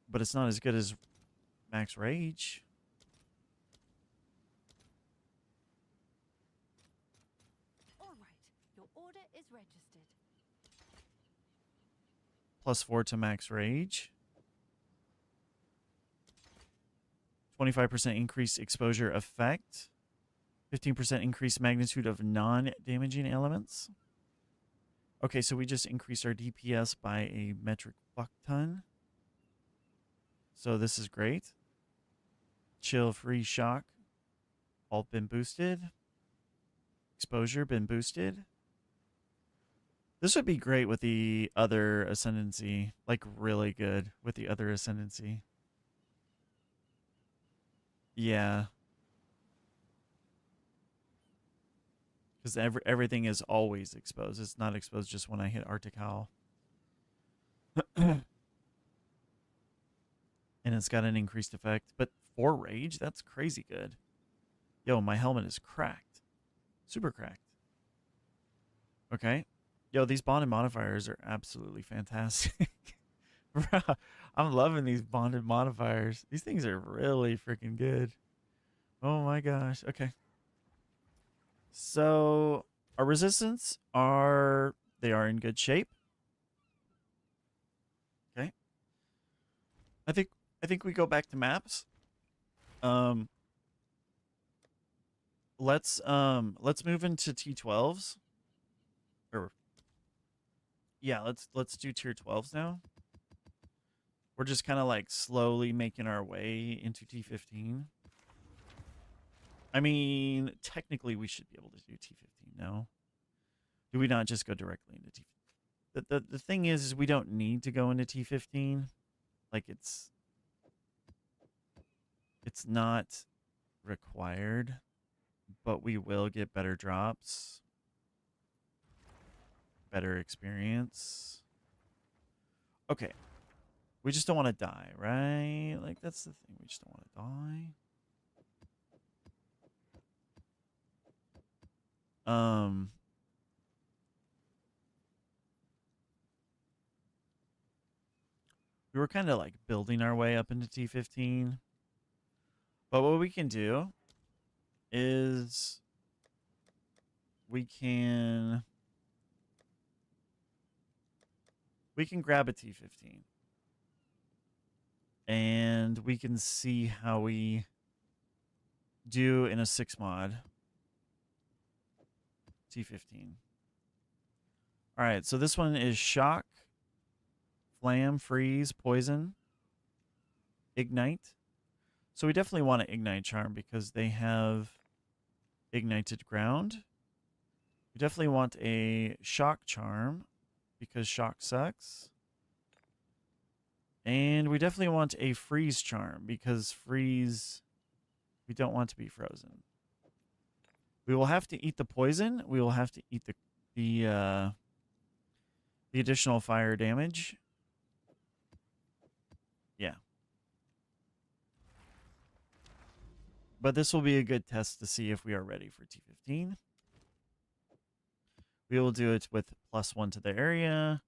but it's not as good as max rage. All right. Your order is registered. +4 to max rage. 25% increased exposure effect. 15% increased magnitude of non-damaging elements. Okay, so we just increased our DPS by a metric fuck ton. So this is great. Chill, free, shock. All been boosted. Exposure been boosted. This would be great with the other ascendancy. Like, really good with the other ascendancy. Yeah. Because everything is always exposed. It's not exposed just when I hit Arctic Howl. And it's got an increased effect. But 4 rage? That's crazy good. Yo, my helmet is cracked. Super cracked. Okay. Yo, these bonded modifiers are absolutely fantastic. Bruh, I'm loving these bonded modifiers. These things are really freaking good. Oh my gosh. Okay. So our resistance they are in good shape. Okay. I think we go back to maps. Let's move into T12s. Or yeah, let's do tier 12s now. We're just kind of like slowly making our way into T15. I mean, technically we should be able to do T15 now. Do we not just go directly into T15? The thing is we don't need to go into T15. Like it's not required, but we will get better drops, better experience. Okay. We just don't want to die, right? Like that's the thing. We just don't want to die. We were kind of like building our way up into T15. But what we can do is we can grab a T15. And we can see how we do in a 6 mod. T15. All right, so this one is shock, flam, freeze, poison, ignite. So we definitely want to ignite charm because they have ignited ground. We definitely want a shock charm because shock sucks. And we definitely want a freeze charm because freeze, we don't want to be frozen. We will have to eat the poison. We will have to eat the additional fire damage. Yeah. But this will be a good test to see if we are ready for T15. We will do it with +1 to the area,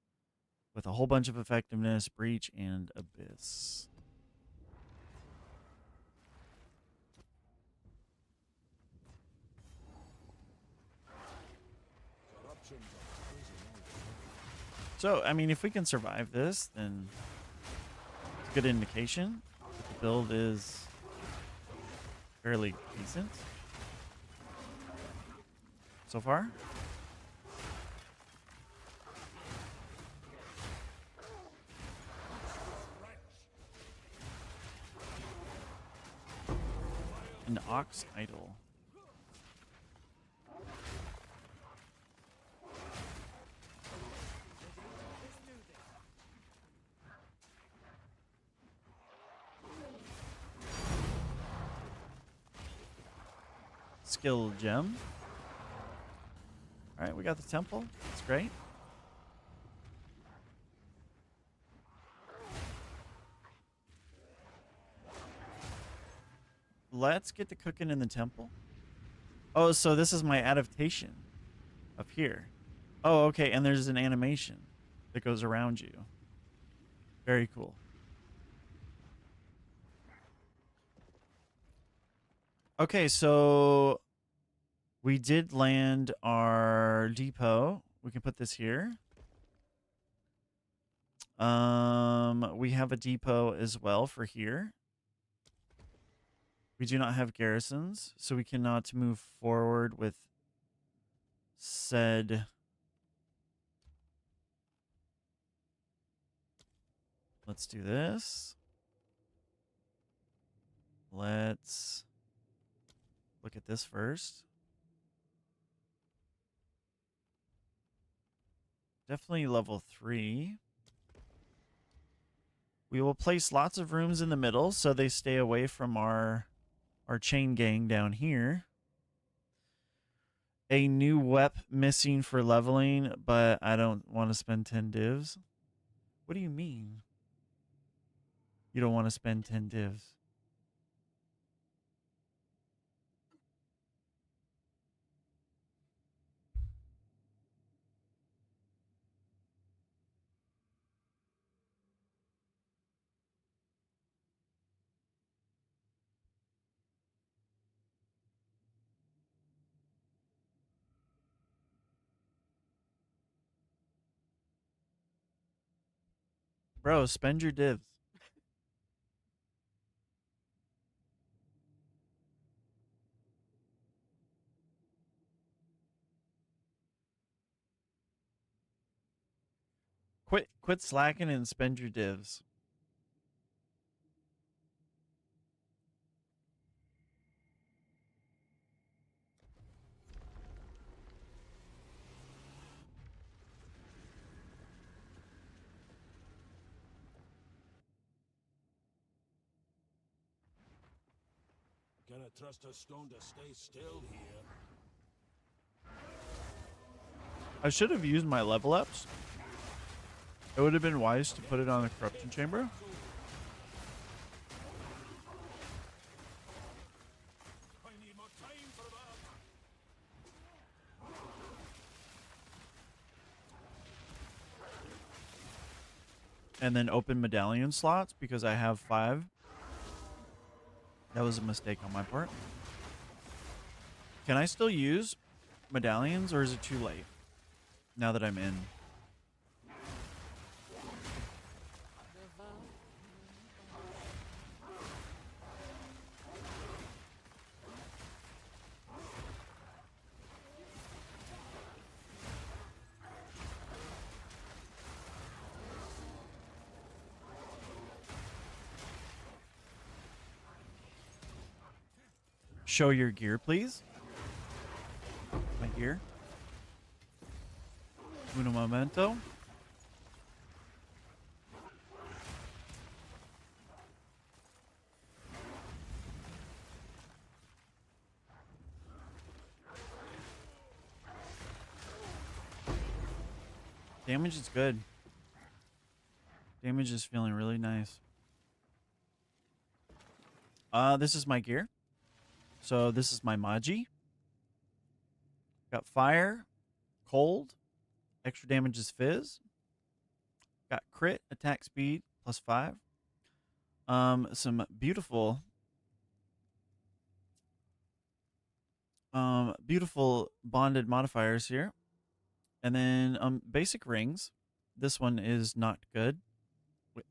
with a whole bunch of effectiveness, breach, and abyss. So, I mean, if we can survive this, then it's a good indication that the build is fairly decent so far. An ox idol. Skill gem. All right, we got the temple. That's great. Let's get to cooking in the temple. Oh, so this is my adaptation up here. Oh, okay, and there's an animation that goes around you. Very cool. Okay, so we did land our depot. We can put this here. We have a depot as well for here. We do not have garrisons, so we cannot move forward with said. Let's do this. Let's look at this first. Definitely level 3. We will place lots of rooms in the middle so they stay away from our chain gang down here. A new wep missing for leveling, but I don't want to spend 10 divs. What do you mean? You don't want to spend 10 divs? Bro, spend your divs. Quit slacking and spend your divs. Gonna trust a stone to stay still here. I should have used my level ups. It would have been wise to put it on the corruption chamber. I need more time for that. And then open medallion slots because I have 5. That was a mistake on my part. Can I still use medallions or is it too late now that I'm in? Show your gear, please. My gear. Uno momento. Damage is good. Damage is feeling really nice. This is my gear. So this is my Magi. Got fire, cold, extra damage is fizz. Got crit, attack speed, +5. Some beautiful beautiful bonded modifiers here. And then basic rings. This one is not good.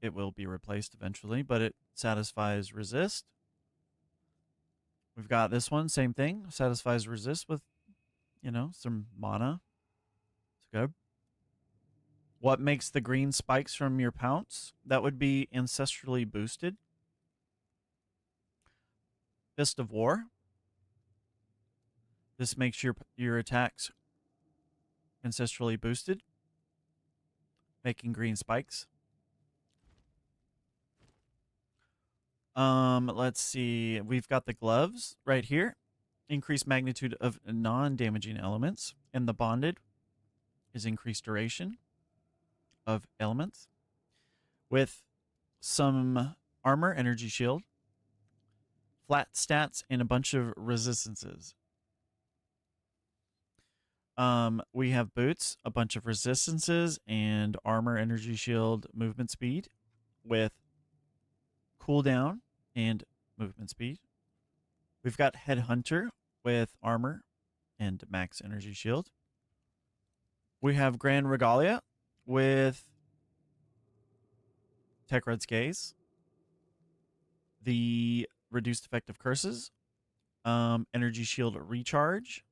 It will be replaced eventually, but it satisfies resist. We've got this one, same thing. Satisfies resist with, some mana. It's good. What makes the green spikes from your pounce? That would be ancestrally boosted. Fist of War. This makes your attacks ancestrally boosted, making green spikes. Let's see. We've got the gloves right here. Increased magnitude of non-damaging elements. And the bonded is increased duration of elements. With some armor, energy shield, flat stats, and a bunch of resistances. We have boots, a bunch of resistances, and armor, energy shield, movement speed with cooldown and movement speed. We've got Headhunter with armor and max energy shield. We have Grand Regalia with Tech Red's Gaze, the reduced effect of curses, energy shield recharge,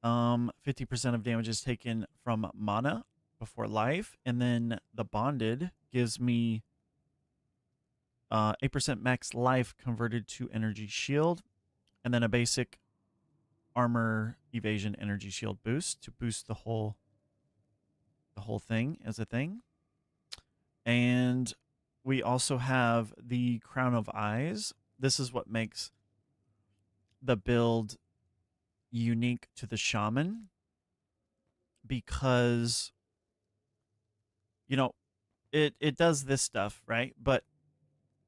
50% of damage is taken from mana before life, and then the bonded gives me 8% max life converted to energy shield, and then a basic armor evasion energy shield boost to boost the whole thing as a thing. And we also have the Crown of Eyes. This is what makes the build unique to the Shaman, because it does this stuff, right? But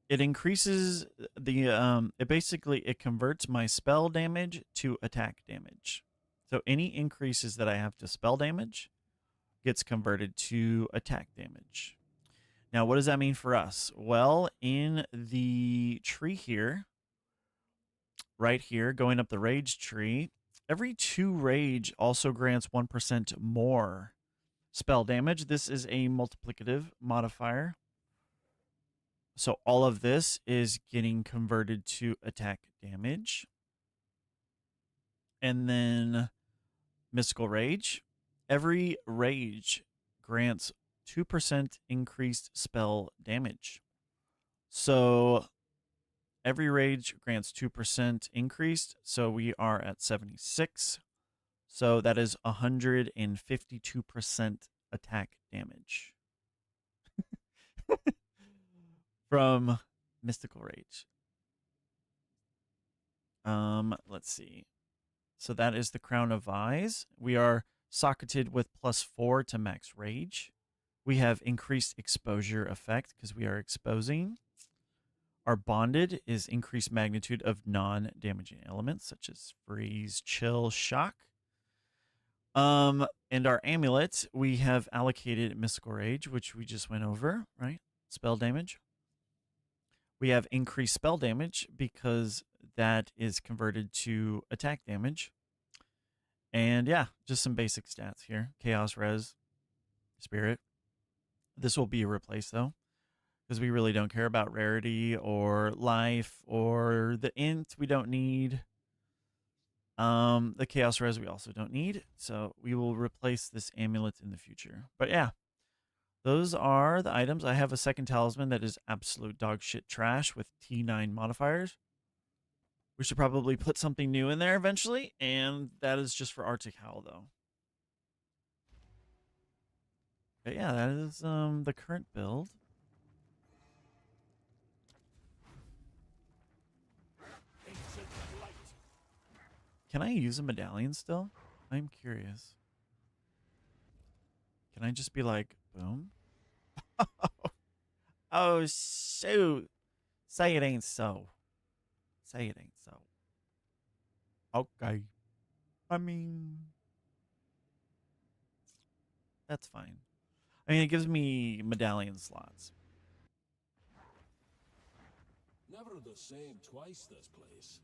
it increases it converts my spell damage to attack damage. So any increases that I have to spell damage gets converted to attack damage. Now, what does that mean for us? Well, in the tree here, right here, going up the rage tree, every 2 rage also grants 1% more spell damage. This is a multiplicative modifier. So all of this is getting converted to attack damage. And then Mystical Rage. Every rage grants 2% increased spell damage. So every rage grants 2% increased. So we are at 76. So that is 152% attack damage from Mystical Rage. Let's see. So that is the Crown of Eyes. We are socketed with +4 to max rage. We have increased exposure effect because we are exposing. Our bonded is increased magnitude of non-damaging elements such as freeze, chill, shock. And our amulet, we have allocated Mystical Rage, which we just went over, right? Spell damage. We have increased spell damage because that is converted to attack damage. And yeah, just some basic stats here. Chaos Res, Spirit. This will be replaced though, because we really don't care about rarity or life or the int we don't need. The Chaos Res we also don't need. So we will replace this amulet in the future. But yeah, those are the items. I have a second talisman that is absolute dog shit trash with T9 modifiers. We should probably put something new in there eventually, and that is just for Arctic Howl, though. But yeah, that is the current build. Can I use a medallion still? I'm curious. Can I just be like, boom? Oh, shoot. Say it ain't so. Say it ain't so. Okay. I mean, that's fine. I mean, it gives me medallion slots. Never the same twice, this place.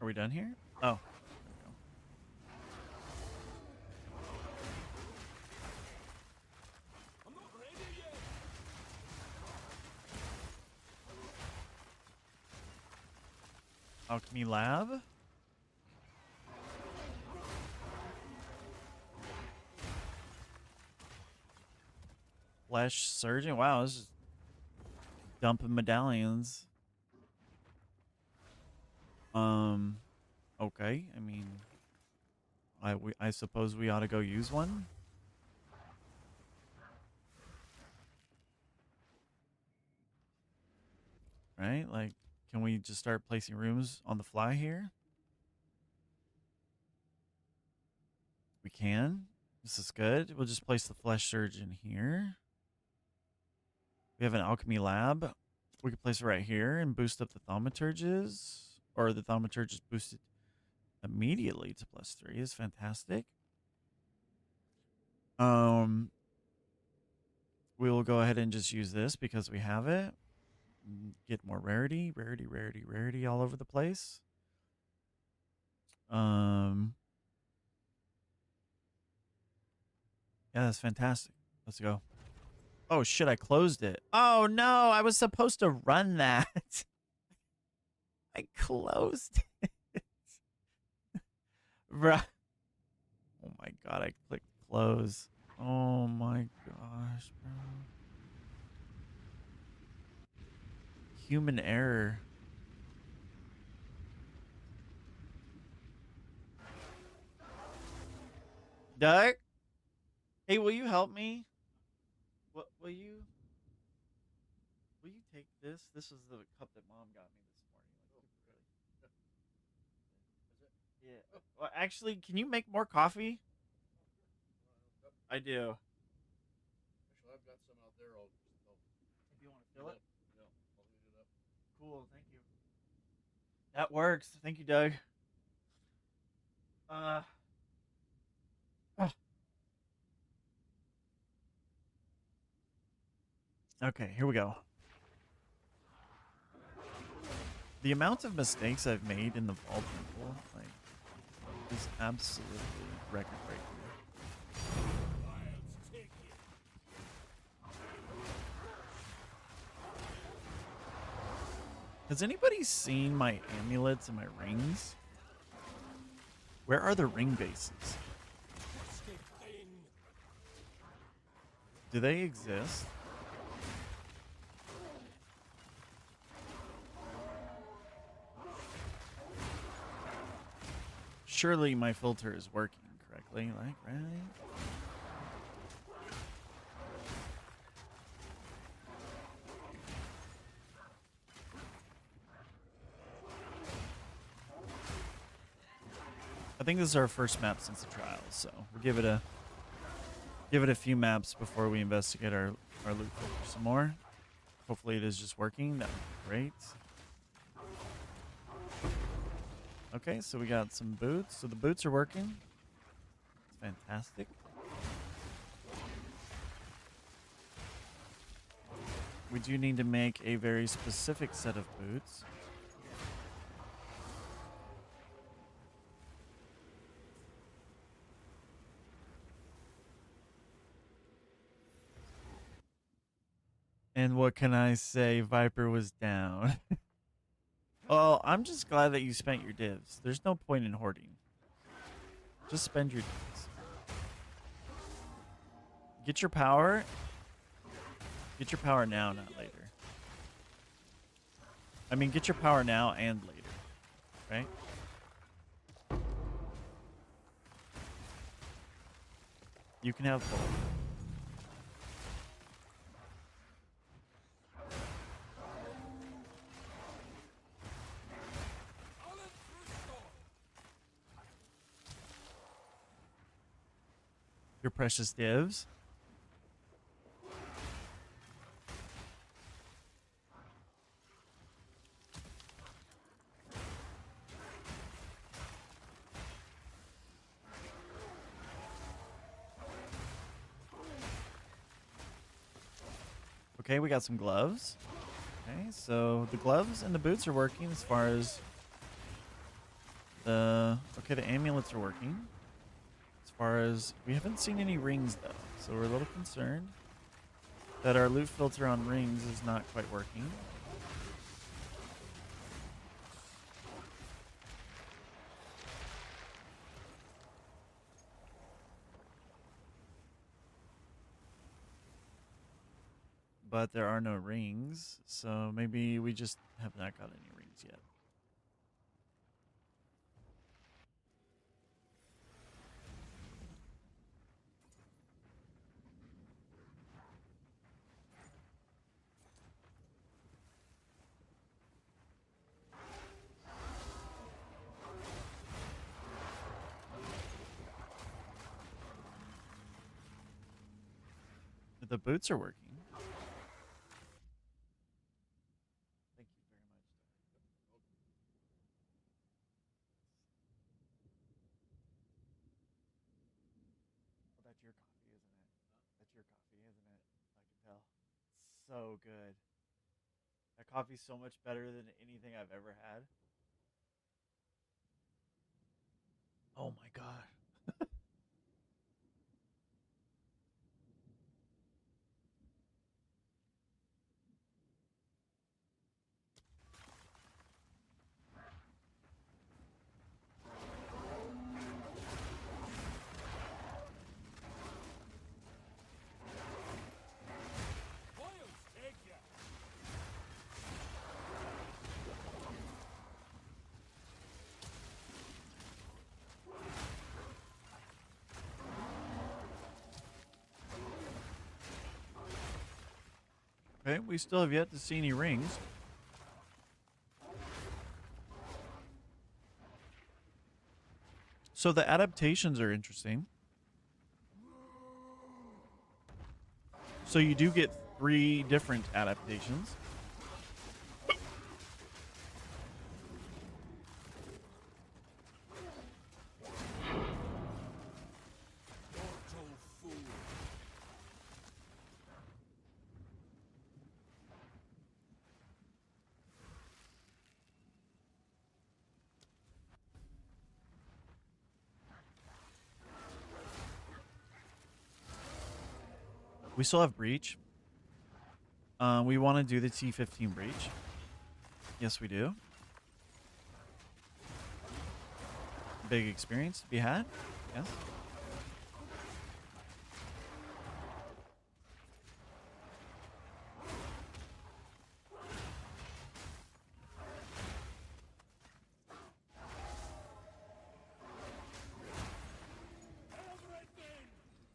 Are we done here? Oh. I'm not ready yet. Alchemy lab. Flesh surgeon. Wow, this is dumping medallions. Okay. I mean, I suppose we ought to go use one. Right? Like, can we just start placing rooms on the fly here? We can. This is good. We'll just place the flesh surgeon here. We have an alchemy lab. We could place it right here and boost up the thaumaturges. Or the thaumaturges boosted immediately to +3 is fantastic. We will go ahead and just use this because we have it. Get more rarity all over the place. Yeah, that's fantastic. Let's go. Oh shit, I closed it. Oh no, I was supposed to run that. I closed it. Bruh. Oh my god, I clicked close. Oh my gosh, bro. Human error. Doug? Hey, will you help me? What will you take this? This is the cup that mom got me this morning. Like, yeah. Well, actually, can you make more coffee? I do. Actually, I've got some out there. If you want to fill it. Yeah, I'll heat it up. Cool, thank you. That works. Thank you, Doug. Okay, here we go. The amount of mistakes I've made in the Vault Temple, like, is absolutely record-breaking. Has anybody seen my amulets and my rings? Where are the ring bases? Do they exist? Surely my filter is working correctly, like, right? I think this is our first map since the trials, so we'll give it a few maps before we investigate our loot filter some more. Hopefully it is just working. That would be great. Okay, so we got some boots. So the boots are working. It's fantastic. We do need to make a very specific set of boots. And what can I say? Viper was down. Well, I'm just glad that you spent your divs. There's no point in hoarding. Just spend your divs. Get your power. Get your power now, not later. I mean, get your power now and later. Right? You can have both. Your precious divs. Okay, we got some gloves. Okay, so the gloves and the boots are working as far as the amulets are working. As far as we haven't seen any rings though, so we're a little concerned that our loot filter on rings is not quite working. but there are no rings, so maybe we just have not got any rings yet. The boots are working. Thank you very much. Well, that's your coffee, isn't it? That's your coffee, isn't it? I can tell. So good. That coffee's so much better than anything I've ever had. Oh my god. Boils take ya. Okay, we still have yet to see any rings. So the adaptations are interesting. So you do get 3 different adaptations. Mortal fool. We still have breach. We want to do the T15 breach. Yes, we do. Big experience to be had. Yes.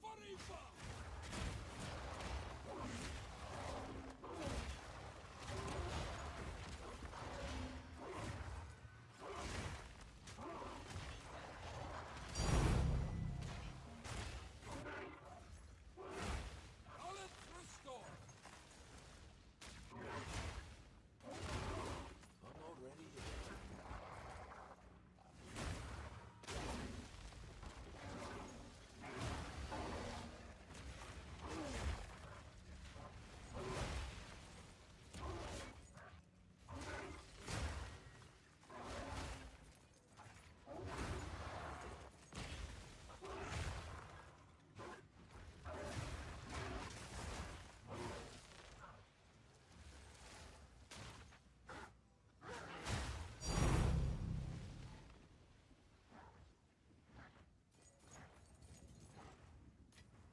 Everything forever. Balance restored. I'm not ready yet.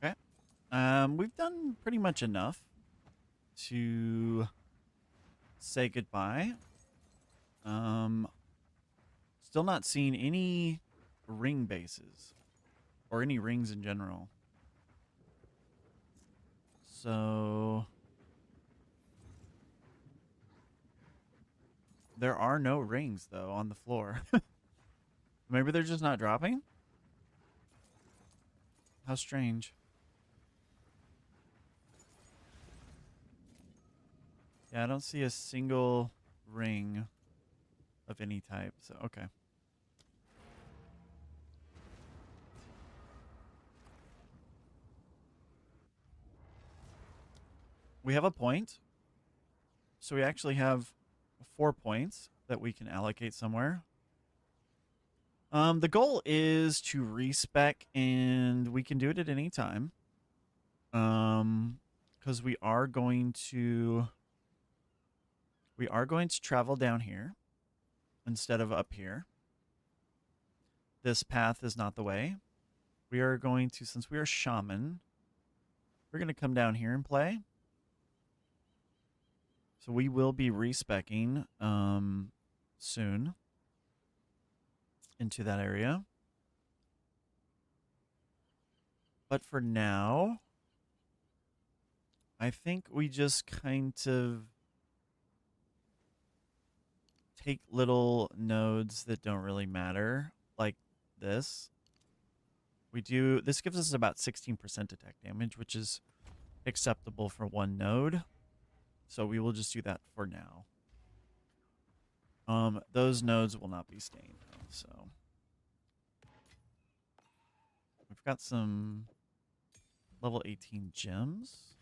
Okay. We've done pretty much enough to say goodbye. Still not seeing any ring bases or any rings in general. So there are no rings though on the floor. Maybe they're just not dropping? How strange. Yeah, I don't see a single ring of any type. So, okay. We have a point. So we actually have 4 points that we can allocate somewhere. The goal is to respec, and we can do it at any time. Because we are going to travel down here instead of up here. This path is not the way. We are going to, since we are shaman, we're going to come down here and play. So we will be respecking soon into that area. But for now, I think we just kind of take little nodes that don't really matter, like this. This gives us about 16% attack damage, which is acceptable for one node. So we will just do that for now. Those nodes will not be staying though, so we've got some level 18 gems.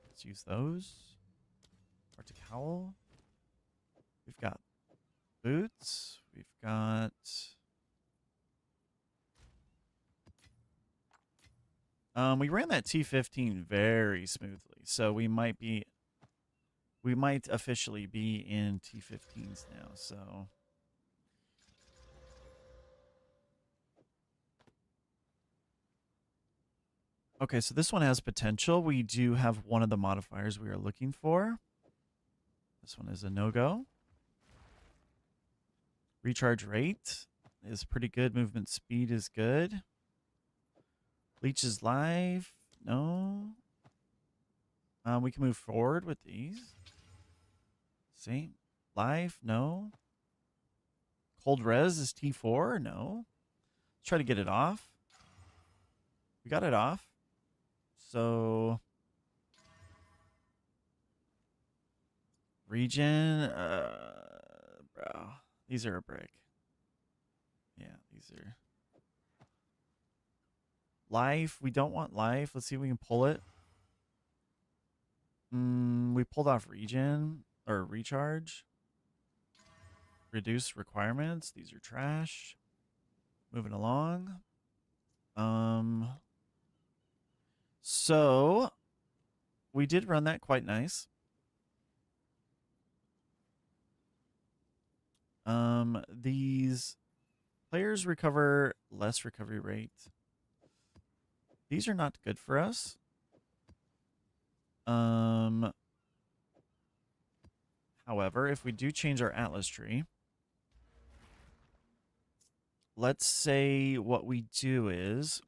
Let's use those. Arctic Howl. We've got boots. We've got we ran that T15 very smoothly, so we might officially be in T15s now, so okay, so this one has potential. We do have one of the modifiers we are looking for. This one is a no-go. Recharge rate is pretty good. Movement speed is good. Leech is live. No. We can move forward with these. See? Live? No. Cold res is T4? No. Let's try to get it off. We got it off. So region, bro. These are a brick. Yeah, these are life. We don't want life. Let's see if we can pull it. We pulled off regen or recharge. Reduce requirements. These are trash. Moving along. So we did run that quite nice. These players recover less recovery rate. These are not good for us. However, if we do change our Atlas tree, let's say what we do is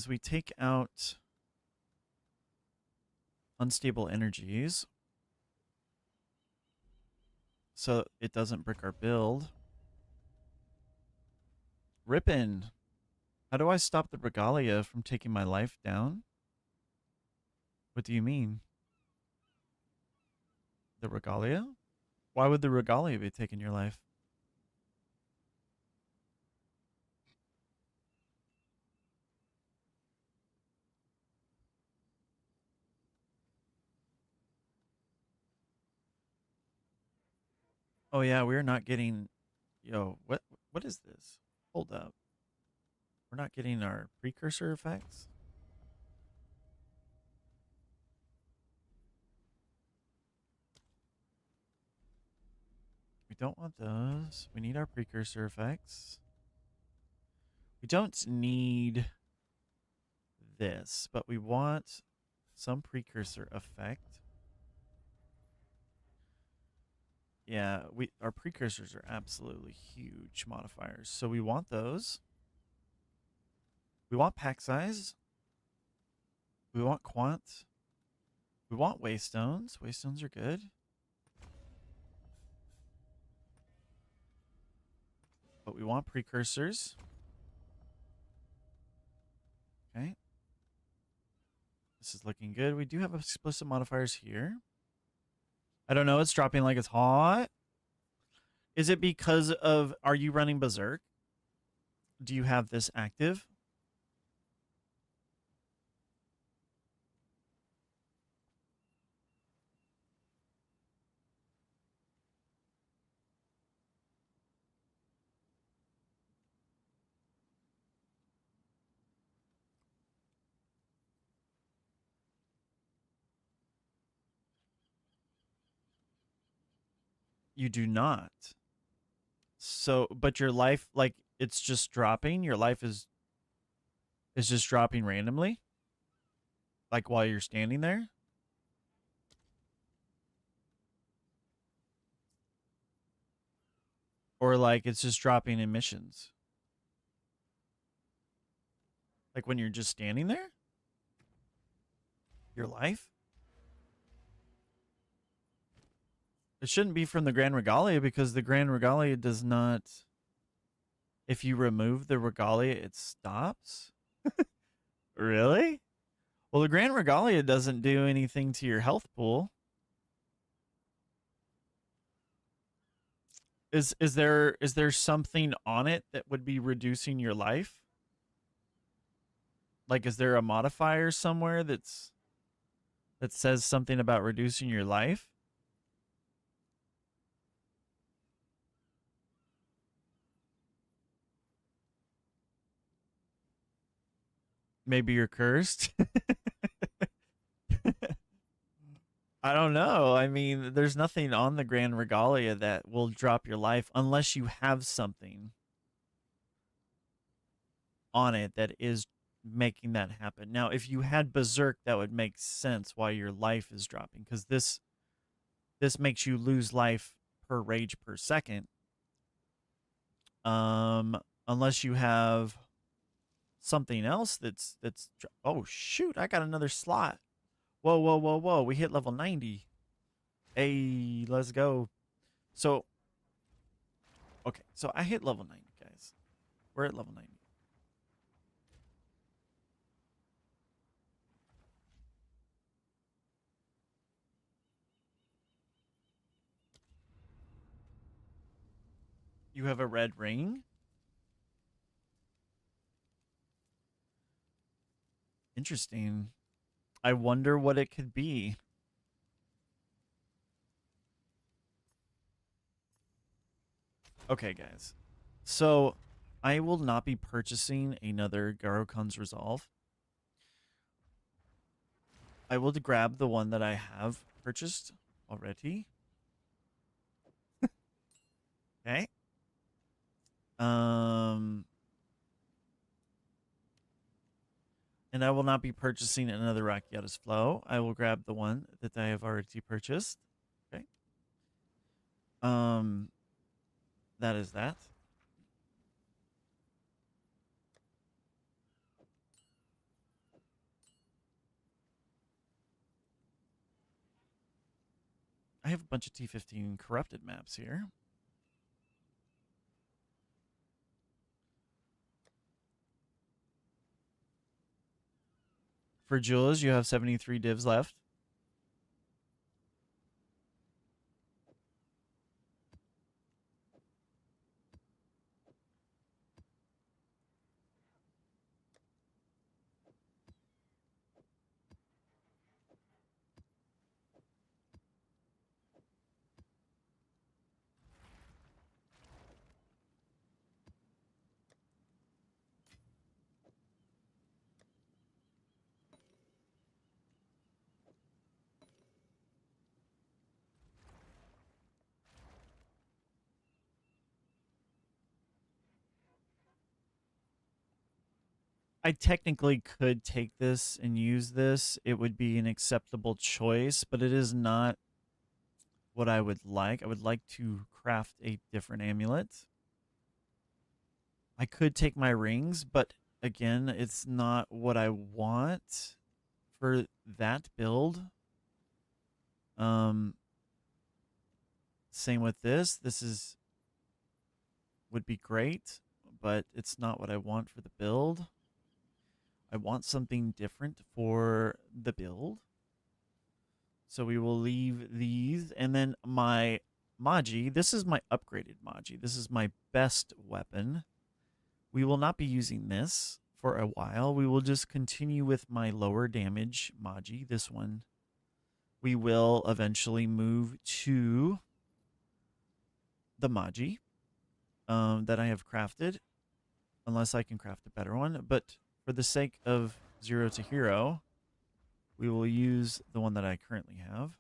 we take out unstable energies so it doesn't brick our build. Rippin'. How do I stop the Regalia from taking my life down? What do you mean? The Regalia? Why would the Regalia be taking your life? Oh yeah, we're not getting... Yo, what is this? Hold up. We're not getting our precursor effects? We don't want those. We need our precursor effects. We don't need this, but we want some precursor effect. Yeah, our precursors are absolutely huge modifiers. So we want those. We want pack size. We want quant. We want waystones. Waystones are good. But we want precursors. Okay. This is looking good. We do have explicit modifiers here. I don't know. It's dropping like it's hot. Is it because of... Are you running Berserk? Do you have this active? You do not. So, but your life, like, it's just dropping. Your life is just dropping randomly, like while you're standing there. Or like it's just dropping emissions. Like when you're just standing there? Your life? It shouldn't be from the Grand Regalia because the Grand Regalia does not. If you remove the Regalia, it stops? Really? Well, the Grand Regalia doesn't do anything to your health pool. Is there something on it that would be reducing your life? Like is there a modifier somewhere that says something about reducing your life? Maybe you're cursed? I don't know. I mean, there's nothing on the Grand Regalia that will drop your life unless you have something on it that is making that happen. Now, if you had Berserk, that would make sense why your life is dropping because this makes you lose life per rage per second. Unless you have something else that's oh shoot, I got another slot. Whoa, whoa, whoa, whoa. We hit level 90. Hey, let's go. So okay, so I hit level 90, guys. We're at level 90. You have a red ring? Interesting. I wonder what it could be. Okay, guys. So I will not be purchasing another Garokon's Resolve. I will grab the one that I have purchased already. Okay. And I will not be purchasing another Rakiata's Flow. I will grab the one that I have already purchased. Okay. That is that. I have a bunch of T15 corrupted maps here. For Jules, you have 73 divs left. I technically could take this and use this. It would be an acceptable choice, but it is not what I would like. I would like to craft a different amulet. I could take my rings, but again, it's not what I want for that build. Same with this. This would be great, but it's not what I want for the build. I want something different for the build. So we will leave these. And then my Magi, this is my upgraded Magi. This is my best weapon. We will not be using this for a while. We will just continue with my lower damage Magi, this one. We will eventually move to the Magi that I have crafted, unless I can craft a better one. But for the sake of Zero to Hero, we will use the one that I currently have.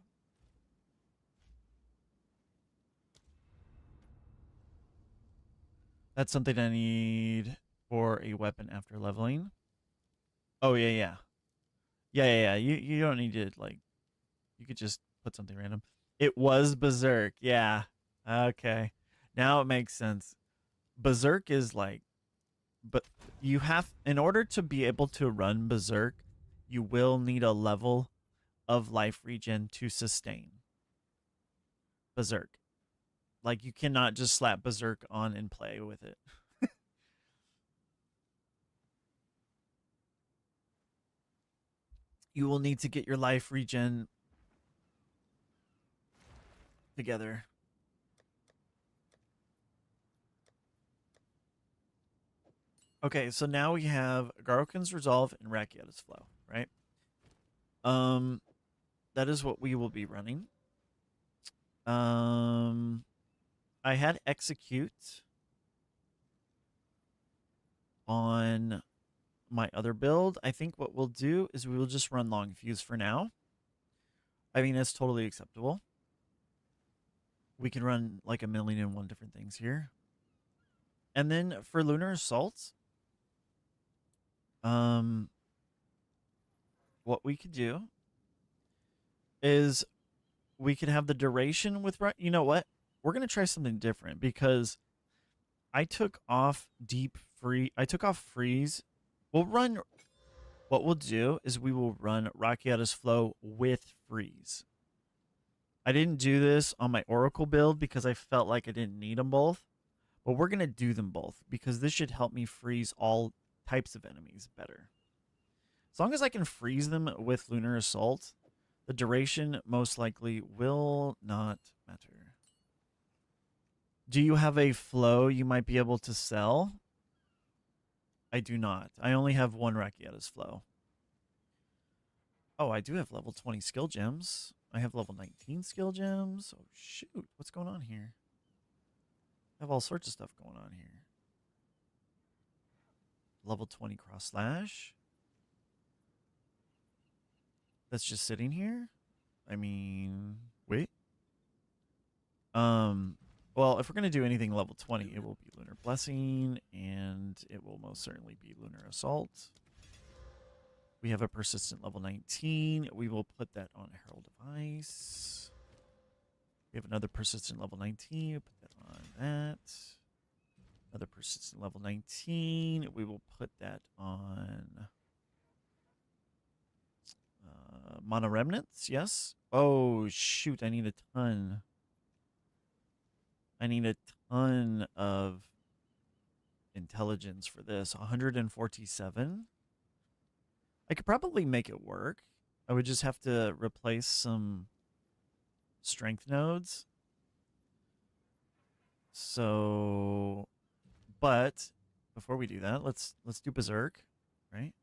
That's something I need for a weapon after leveling. Oh, yeah, yeah. Yeah, yeah, yeah. You don't need to, like, you could just put something random. It was Berserk. Yeah. Okay. Now it makes sense. Berserk is like, but you have, in order to be able to run Berserk, you will need a level of life regen to sustain Berserk. Like, you cannot just slap Berserk on and play with it. You will need to get your life regen together. Okay, so now we have Garokin's Resolve and Rakieta's Flow, right? That is what we will be running. I had Execute on my other build. I think what we'll do is we will just run Long Fuse for now. I mean, it's totally acceptable. We can run like 1,000,001 different things here. And then for Lunar Assault, what we could do is we could have the duration with, you know what? We're going to try something different because I took off freeze. We'll run, what we'll do is we will run Rakieta's Flow with freeze. I didn't do this on my Oracle build because I felt like I didn't need them both, but we're going to do them both because this should help me freeze all types of enemies better. As long as I can freeze them with Lunar Assault, the duration most likely will not matter. Do you have a flow you might be able to sell? I do not. I only have one Rakieta's Flow. Oh, I do have level 20 skill gems. I have level 19 skill gems. Oh, shoot. What's going on here? I have all sorts of stuff going on here. Level 20 cross slash. That's just sitting here? I mean, wait. Well, if we're going to do anything level 20, it will be Lunar Blessing, and it will most certainly be Lunar Assault. We have a persistent level 19. We will put that on Herald of Ice. We have another persistent level 19. We'll put that on that. Another persistent level 19. We will put that on Mono Remnants, yes. Oh, shoot, I need a ton. I need a ton of intelligence for this. 147. I could probably make it work. I would just have to replace some strength nodes. So, but before we do that, let's do Berserk, right?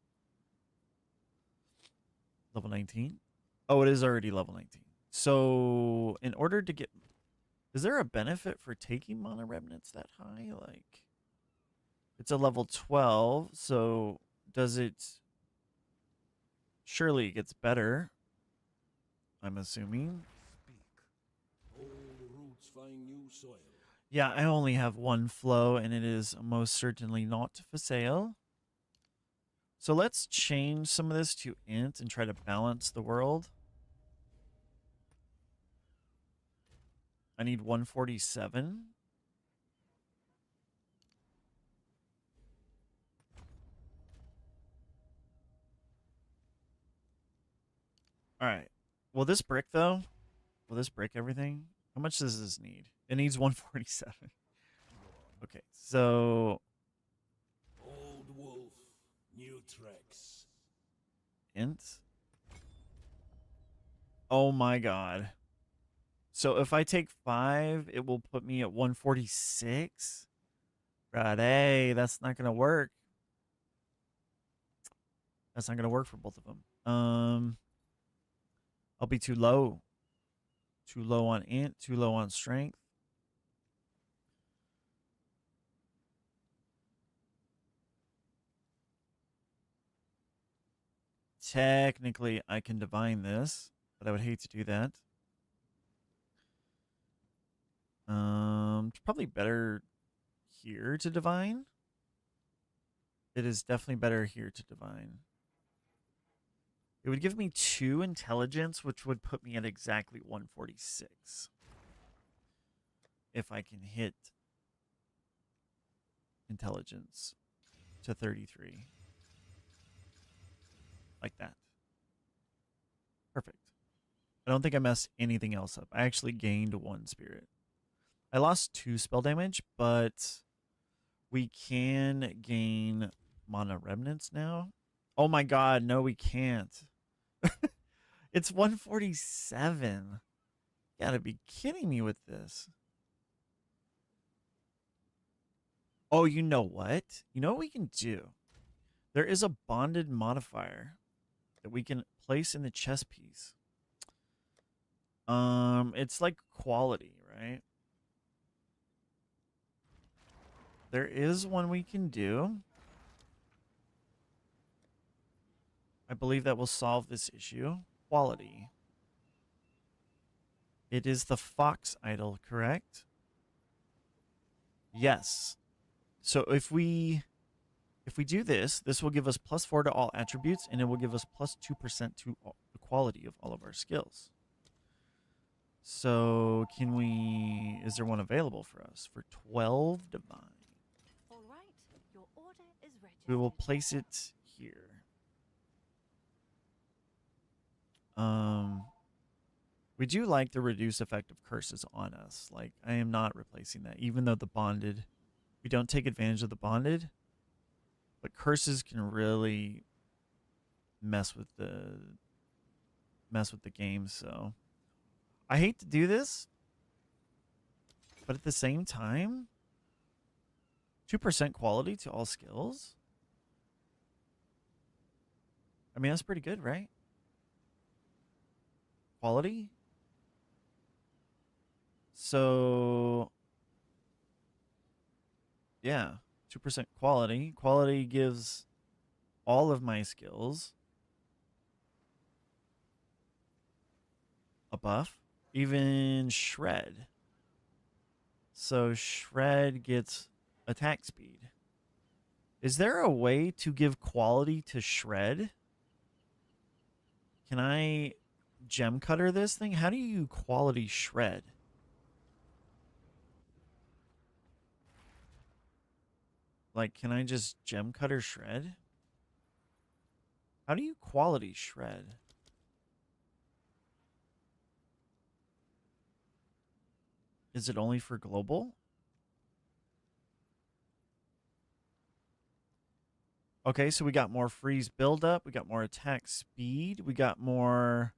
Level 19. Oh, it is already level 19. So, in order to get, is there a benefit for taking Mono Remnants that high? Like, it's a level 12, so does it, surely it gets better, I'm assuming. Old roots find new soil. Yeah, I only have one flow, and it is most certainly not for sale. So let's change some of this to int and try to balance the world. I need 147. All right. Will this brick, though? Will this brick everything? How much does this need? It needs 147. Okay, so Old wolf, new tracks. int. Oh my god. So if I take 5, it will put me at 146? Right, hey, that's not going to work. That's not going to work for both of them. I'll be too low. Too low on int, too low on strength. Technically, I can divine this, but I would hate to do that. It's probably better here to divine. It is definitely better here to divine. It would give me 2 intelligence, which would put me at exactly 146. If I can hit intelligence to 33. Like that. Perfect. I don't think I messed anything else up. I actually gained 1 spirit. I lost 2 spell damage, but we can gain mana remnants now. Oh my god, no we can't. It's 147. You gotta be kidding me with this. Oh, you know what? You know what we can do? There is a bonded modifier that we can place in the chess piece. It's like quality, right? There is one we can do. I believe that will solve this issue. Quality. It is the fox idol, correct? Yes. So if we do this, this will give us +4 to all attributes, and it will give us +2% to the quality of all of our skills. So can we, is there one available for us for 12 divine? All right, your order is registered. We will place it here. We do like the reduce effect of curses on us. Like, I am not replacing that, even though the bonded, we don't take advantage of the bonded, but curses can really mess with the game. So I hate to do this, but at the same time, 2% quality to all skills. I mean, that's pretty good, right? Quality. So yeah, 2% quality. Quality gives all of my skills a buff, even shred. So shred gets attack speed. Is there a way to give quality to shred? Can I gem cutter this thing? How do you quality shred? Like, can I just gem cutter shred? How do you quality shred? Is it only for global? Okay, so we got more freeze buildup. We got more attack speed. We got more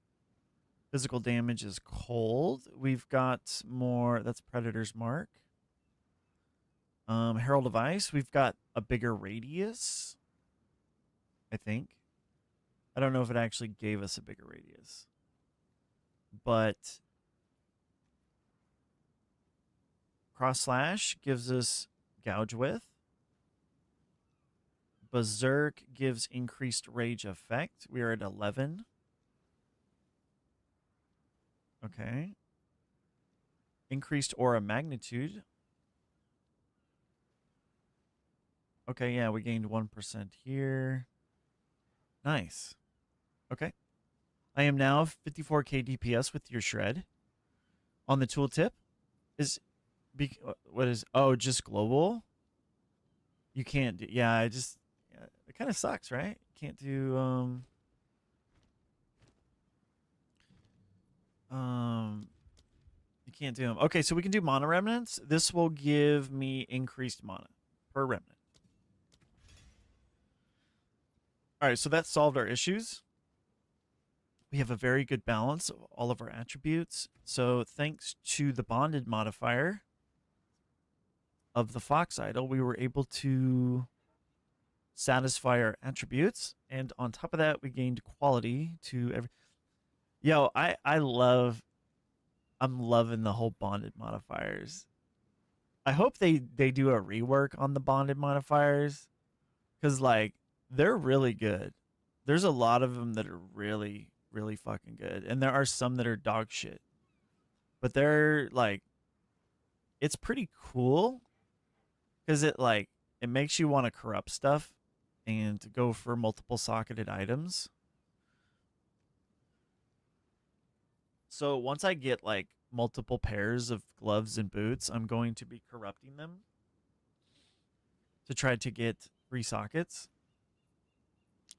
physical damage is cold. We've got more, that's Predator's Mark. Herald of Ice. We've got a bigger radius, I think. I don't know if it actually gave us a bigger radius. But Cross Slash gives us gouge width. Berserk gives increased rage effect. We are at 11. Okay. Increased aura magnitude. Okay, yeah, we gained 1% here. Nice. Okay. I am now 54k DPS with your shred. On the tooltip is, what is, oh, just global? You can't do, yeah, it kind of sucks, right? Can't do, you can't do them. Okay, so we can do mana remnants. This will give me increased mana per remnant. All right, so that solved our issues. We have a very good balance of all of our attributes. So thanks to the bonded modifier of the Fox Idol, we were able to satisfy our attributes. And on top of that, we gained quality to every... Yo, I'm loving the whole bonded modifiers. I hope they do a rework on the bonded modifiers, because, like, they're really good. There's a lot of them that are really, really fucking good. And there are some that are dog shit. But they're, like, it's pretty cool, because it makes you want to corrupt stuff and go for multiple socketed items. So once I get, like, multiple pairs of gloves and boots, I'm going to be corrupting them. to try to get 3 sockets.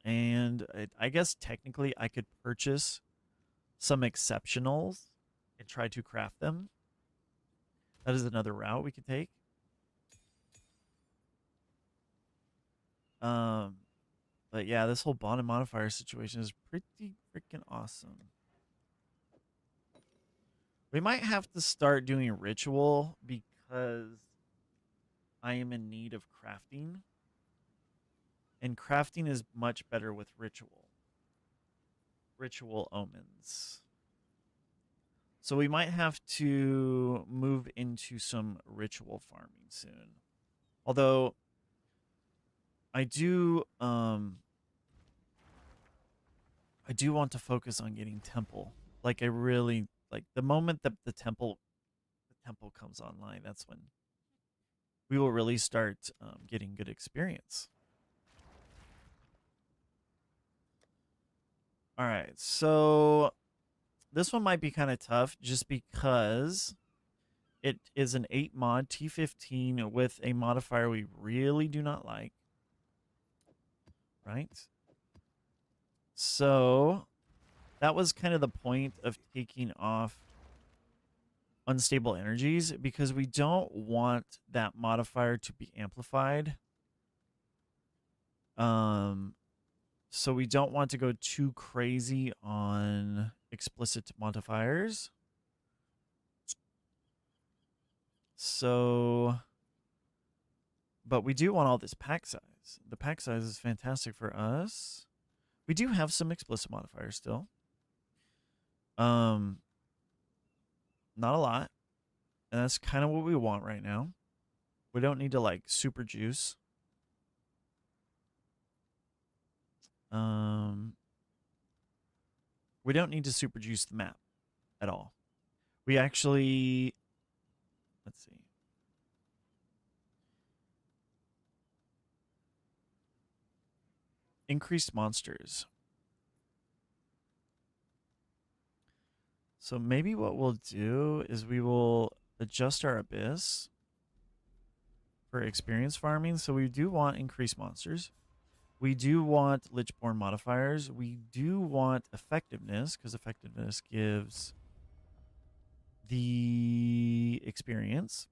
And I guess technically I could purchase some exceptionals and try to craft them. That is another route we could take. But yeah, this whole bond and modifier situation is pretty freaking awesome. We might have to start doing ritual because I am in need of crafting. And crafting is much better with ritual. Ritual omens. So we might have to move into some ritual farming soon. Although I do want to focus on getting temple. Like I really like the moment that the temple comes online, that's when we will really start getting good experience. All right, so this one might be kind of tough just because it is an 8 mod T15 with a modifier we really do not like. Right? So that was kind of the point of taking off unstable energies because we don't want that modifier to be amplified. So we don't want to go too crazy on explicit modifiers. So, but we do want all this pack size. The pack size is fantastic for us. We do have some explicit modifiers still. Not a lot. And that's kind of what we want right now. We don't need to like super juice. We don't need to super juice the map at all. We actually, let's see. Increased monsters. So maybe what we'll do is we will adjust our abyss for experience farming. So we do want increased monsters. We do want Lichborn modifiers. We do want effectiveness because effectiveness gives the experience.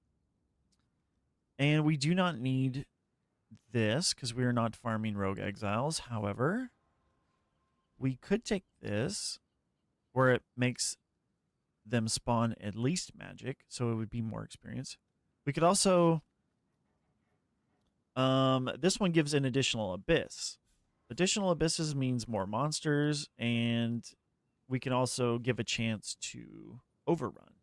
And we do not need this because we are not farming rogue exiles. However, we could take this where it makes them spawn at least magic, so it would be more experience. We could also this one gives an additional abyss. Additional abysses means more monsters, and we can also give a chance to overrun.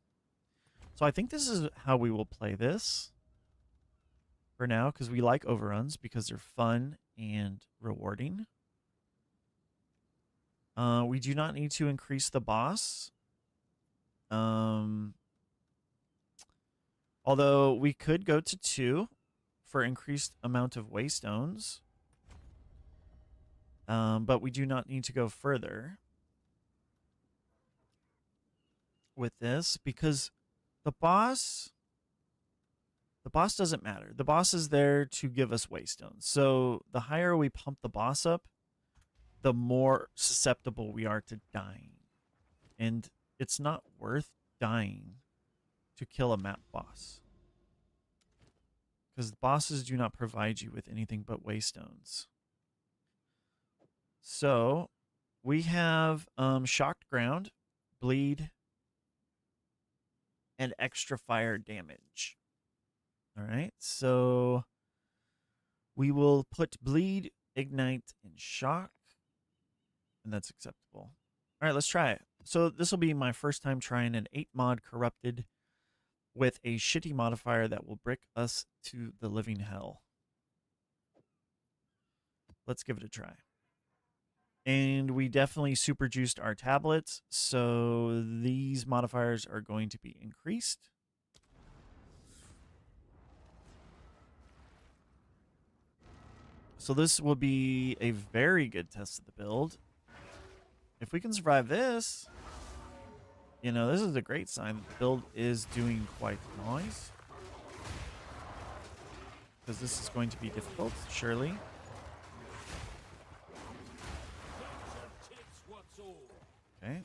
So I think this is how we will play this for now, because we like overruns because they're fun and rewarding. We do not need to increase the boss. Although we could go to 2 for increased amount of waystones. But we do not need to go further with this because the boss doesn't matter. The boss is there to give us waystones. So the higher we pump the boss up, the more susceptible we are to dying. And it's not worth dying to kill a map boss. Because bosses do not provide you with anything but waystones. So we have shocked ground, bleed, and extra fire damage. All right, so we will put bleed, ignite, and shock, and that's acceptable. All right, let's try it. So this will be my first time trying an 8 mod corrupted with a shitty modifier that will brick us to the living hell. Let's give it a try. And we definitely super juiced our tablets, so these modifiers are going to be increased. So this will be a very good test of the build. If we can survive this, you know, this is a great sign that the build is doing quite nice. because this is going to be difficult, surely. Tits what's all. Okay.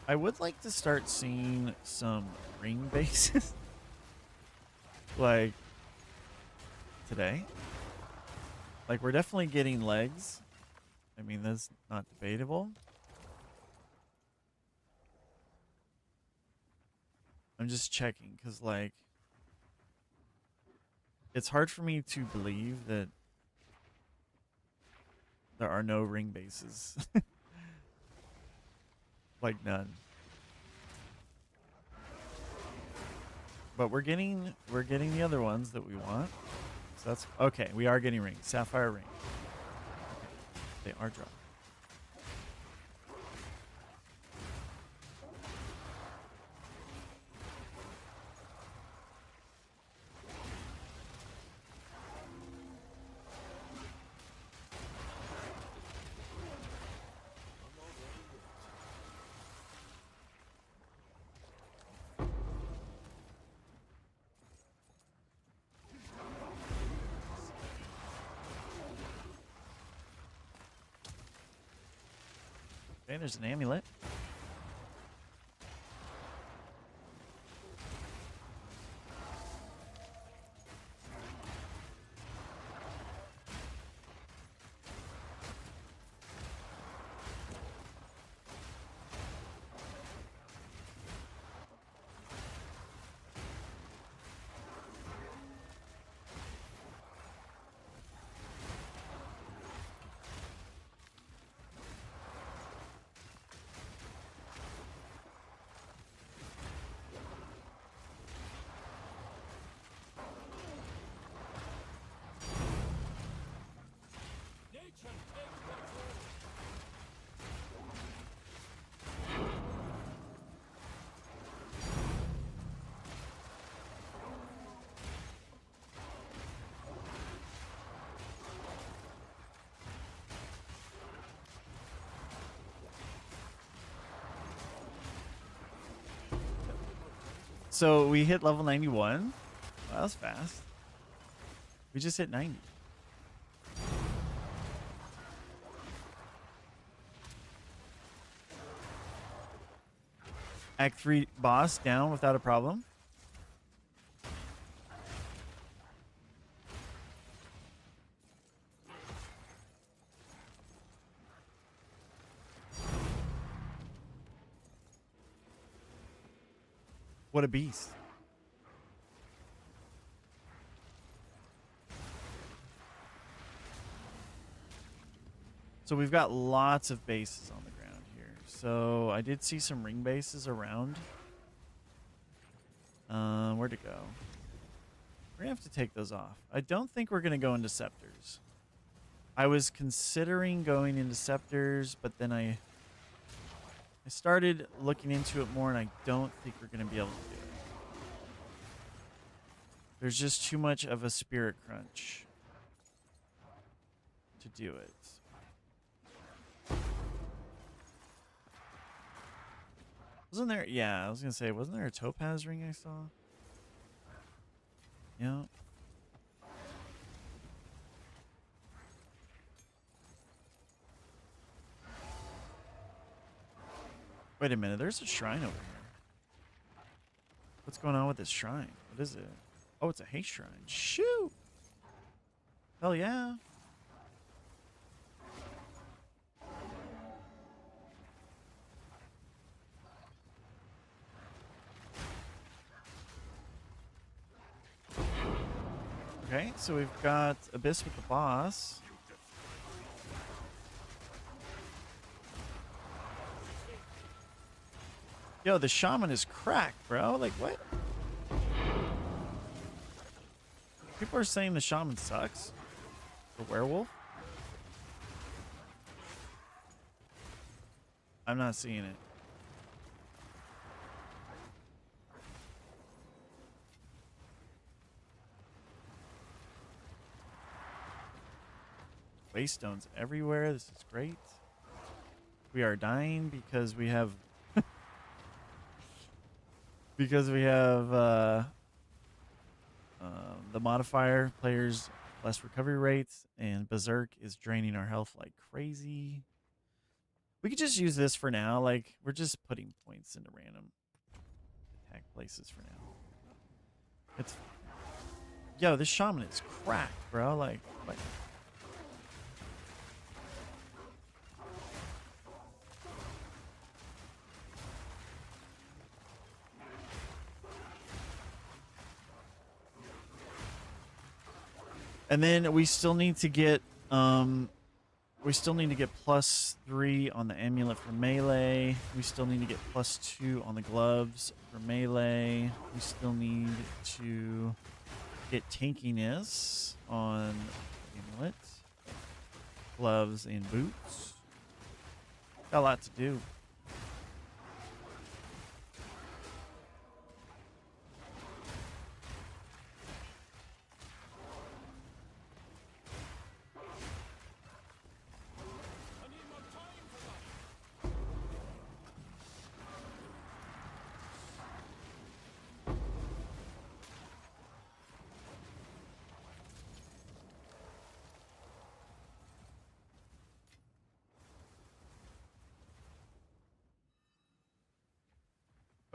I would like to start seeing some ring bases. Like today. Like we're definitely getting legs. I mean, that's not debatable. I'm just checking because, like, it's hard for me to believe that there are no ring bases. Like, none. But we're getting the other ones that we want. So that's okay. We are getting rings. Sapphire ring. They are dropped. Okay, there's an amulet. Nature takes what's all. So we hit level 91. Wow, that was fast. We just hit 90. Act 3 boss down without a problem. What a beast. So we've got lots of bases on the ground here. So I did see some ring bases around. Where'd it go? We're gonna have to take those off. I don't think we're gonna go into scepters. I was considering going into scepters, but then I started looking into it more, and I don't think we're gonna be able to do it. There's just too much of a spirit crunch to do it. Wasn't there? Yeah, I was gonna say, wasn't there a topaz ring I saw? Yeah. Wait a minute, there's a shrine over here. What's going on with this shrine? What is it? Oh, it's a haste shrine. Shoot! Hell yeah. Okay, so we've got Abyss with the boss. Yo, the shaman is cracked, bro. Like, what? People are saying the shaman sucks. The werewolf? I'm not seeing it. Waystones everywhere. This is great. We are dying because we have because we have the modifier players less recovery rates, and Berserk is draining our health like crazy. We could just use this for now. Like, we're just putting points into random attack places for now. It's... Yo, this Shaman is cracked, bro. Like, what? And then we still need to get +3 on the amulet for melee. We still need to get +2 on the gloves for melee. We still need to get tankiness on amulet, gloves, and boots. Got a lot to do.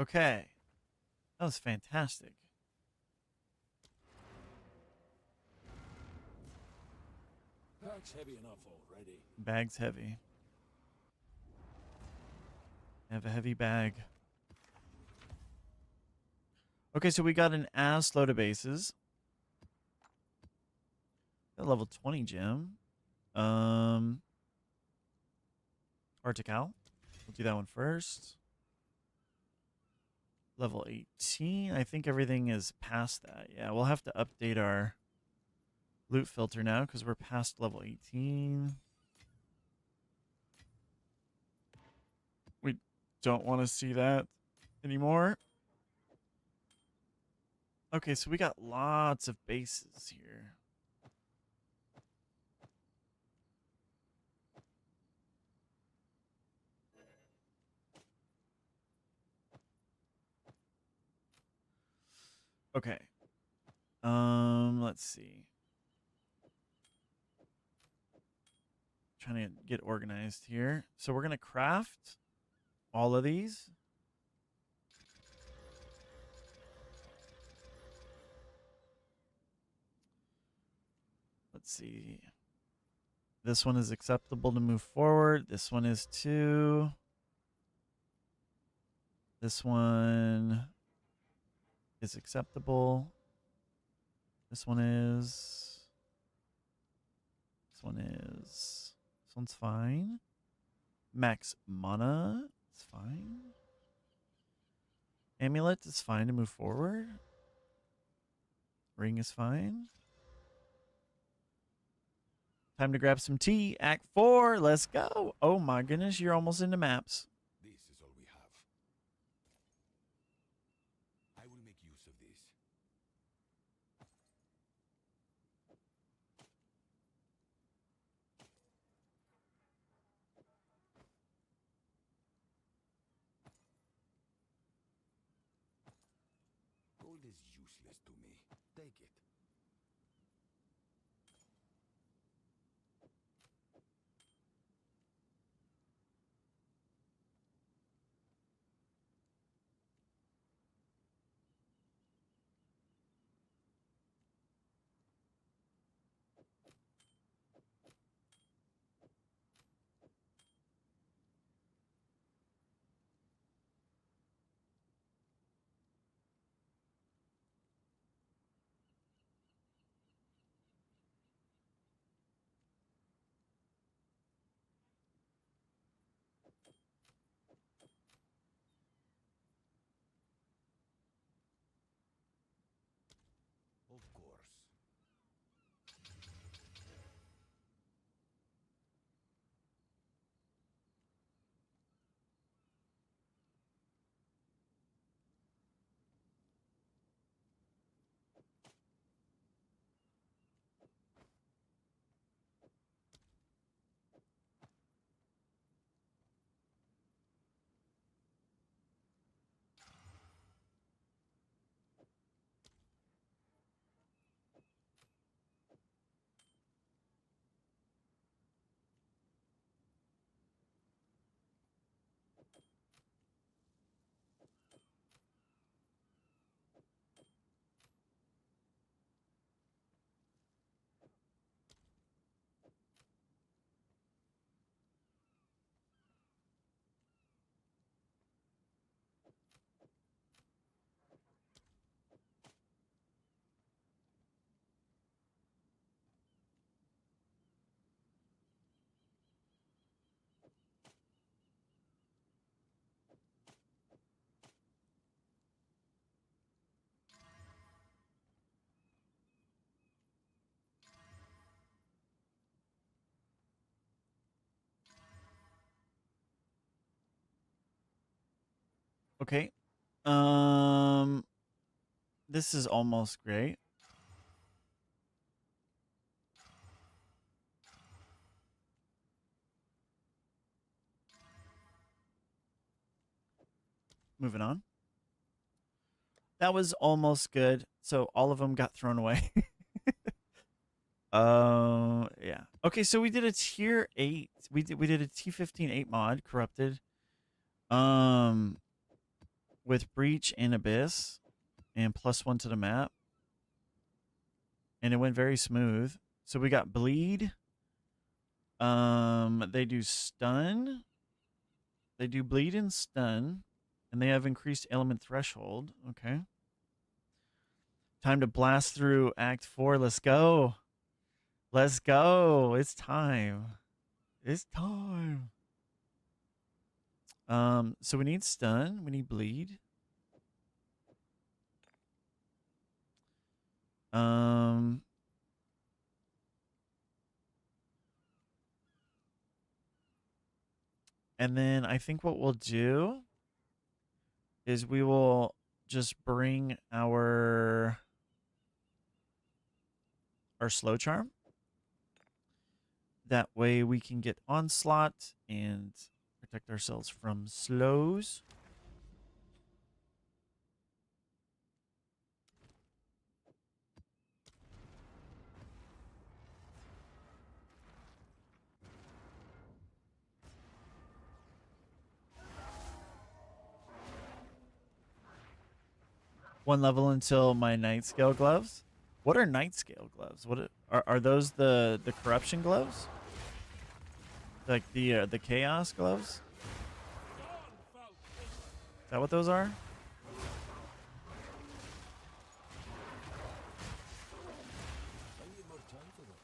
Okay. That was fantastic. Bag's heavy enough already. Bag's heavy. I have a heavy bag. Okay, so we got an ass load of bases. Got a level 20 gem. Artical. We'll do that one first. Level 18. I think everything is past that. Yeah, we'll have to update our loot filter now because we're past level 18. We don't want to see that anymore. Okay, so we got lots of bases here. Okay. Let's see. Trying to get organized here. So we're gonna craft all of these. Let's see. This one is acceptable to move forward. This one is too. This one is acceptable. This one is. This one is. This one's fine. Max mana. It's fine. Amulet is fine to move forward. Ring is fine. Time to grab some tea. Act 4. Let's go. Oh my goodness, you're almost into maps. This is all we have. I will make use of this. Gold is useless to me. Take it. Of course. Okay. This is almost great. Moving on. That was almost good. So all of them got thrown away. Yeah. Okay, so we did a tier 8. We did a T15 8 mod, corrupted. With breach and abyss and +1 to the map. And it went very smooth. So we got bleed. They do stun. They do bleed and stun. And they have increased element threshold. Okay. Time to blast through Act 4. Let's go. Let's go. It's time. It's time. So we need stun. We need bleed. And then I think what we'll do is we will just bring our slow charm. That way we can get onslaught and protect ourselves from slows. One level until my night scale gloves. What are night scale gloves? What are those the corruption gloves? Like the chaos gloves? Is that what those are? I need more time for that.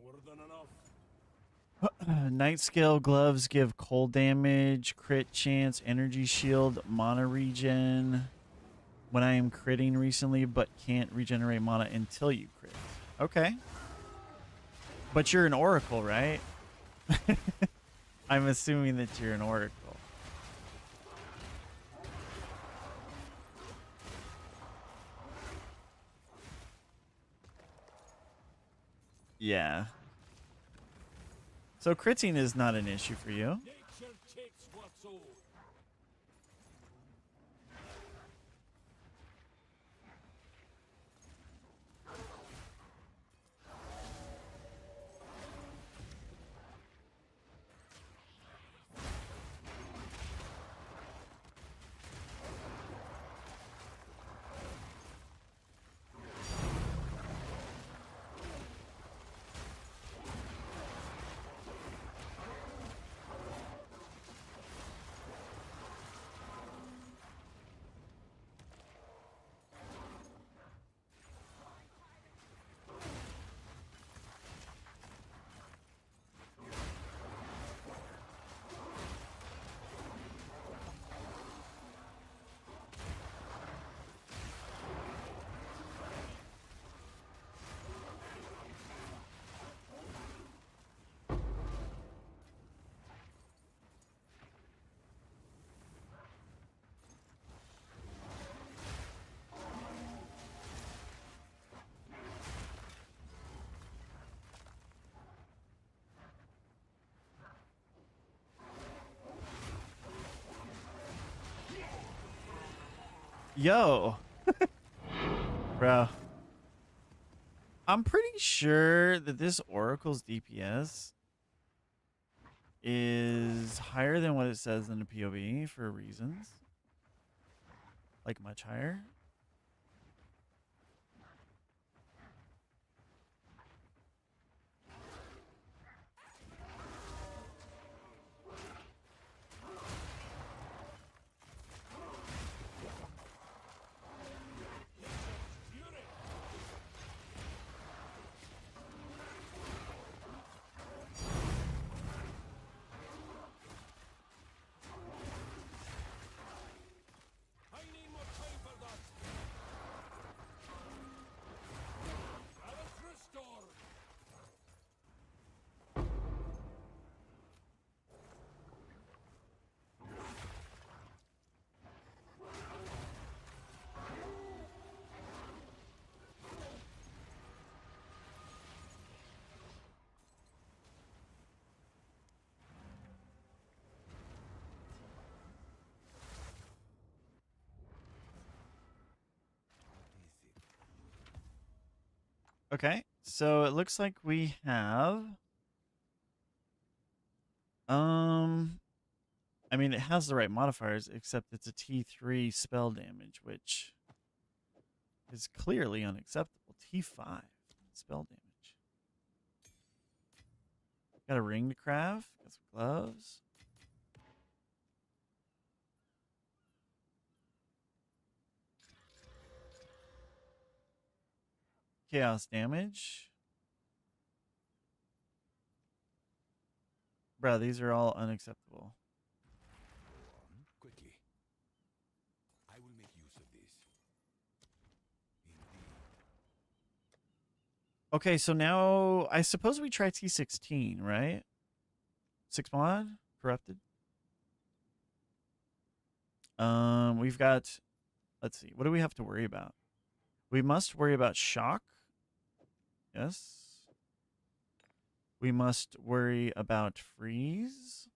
More than enough. Night scale gloves give cold damage, crit chance, energy shield, mana regen. When I am critting recently, but can't regenerate mana until you crit. Okay. But you're an oracle, right? I'm assuming that you're an oracle. Yeah. So critting is not an issue for you. Nature takes what's owed. Yo, bro. I'm pretty sure that this Oracle's DPS is higher than what it says in the POV for reasons. Like much higher. I need more time for that. Balance restored. Okay, so it looks like we have I mean it has the right modifiers except it's a T3 spell damage, which is clearly unacceptable. T5 spell damage. Got a ring to craft, got some gloves. Chaos damage. Bro, these are all unacceptable. Go on, quickly. I will make use of this. Indeed. Okay, so now I suppose we try T16, right? 6 mod? Corrupted? We've got, let's see, what do we have to worry about? We must worry about shock. Yes. We must worry about freeze.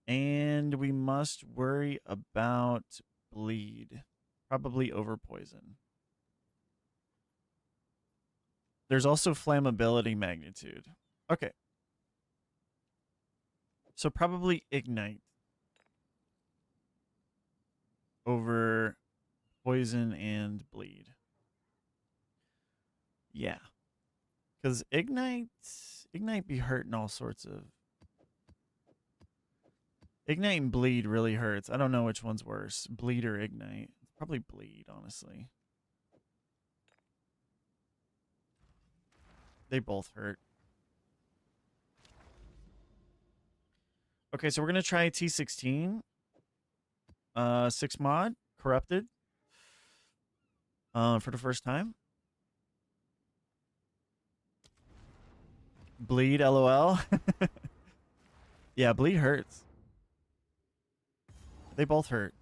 And we must worry about bleed. Probably over poison. There's also flammability magnitude. Okay. So probably ignite over poison and bleed. Yeah. Because ignite be hurting all sorts of. Ignite and bleed really hurts. I don't know which one's worse, bleed or ignite. Probably bleed, honestly. They both hurt. Okay, so we're gonna try T16. 6 mod, corrupted. For the first time. Bleed, LOL. Yeah, bleed hurts. They both hurt.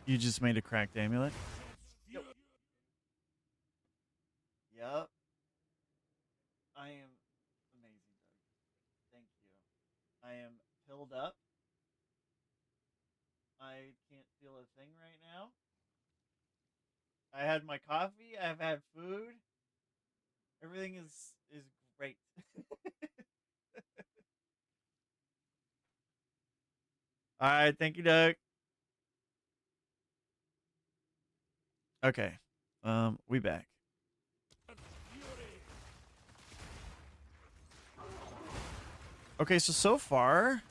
You just made a cracked amulet? Yep. Yep. I am amazing, Doug. Thank you. I am filled up. I can't feel a thing right now. I had my coffee. I've had food. Everything is great. All right, thank you, Doug. Okay, we back. Okay, so far,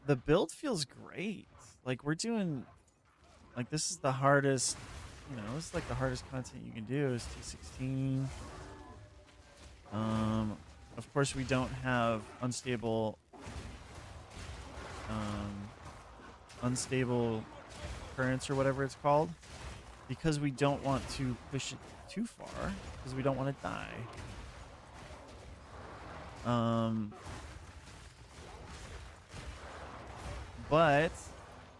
the build feels great. Like we're doing, like this is the hardest. You know, this is like the hardest content you can do is T16. Of course we don't have unstable currents or whatever it's called. because we don't want to push it too far, because we don't want to die. But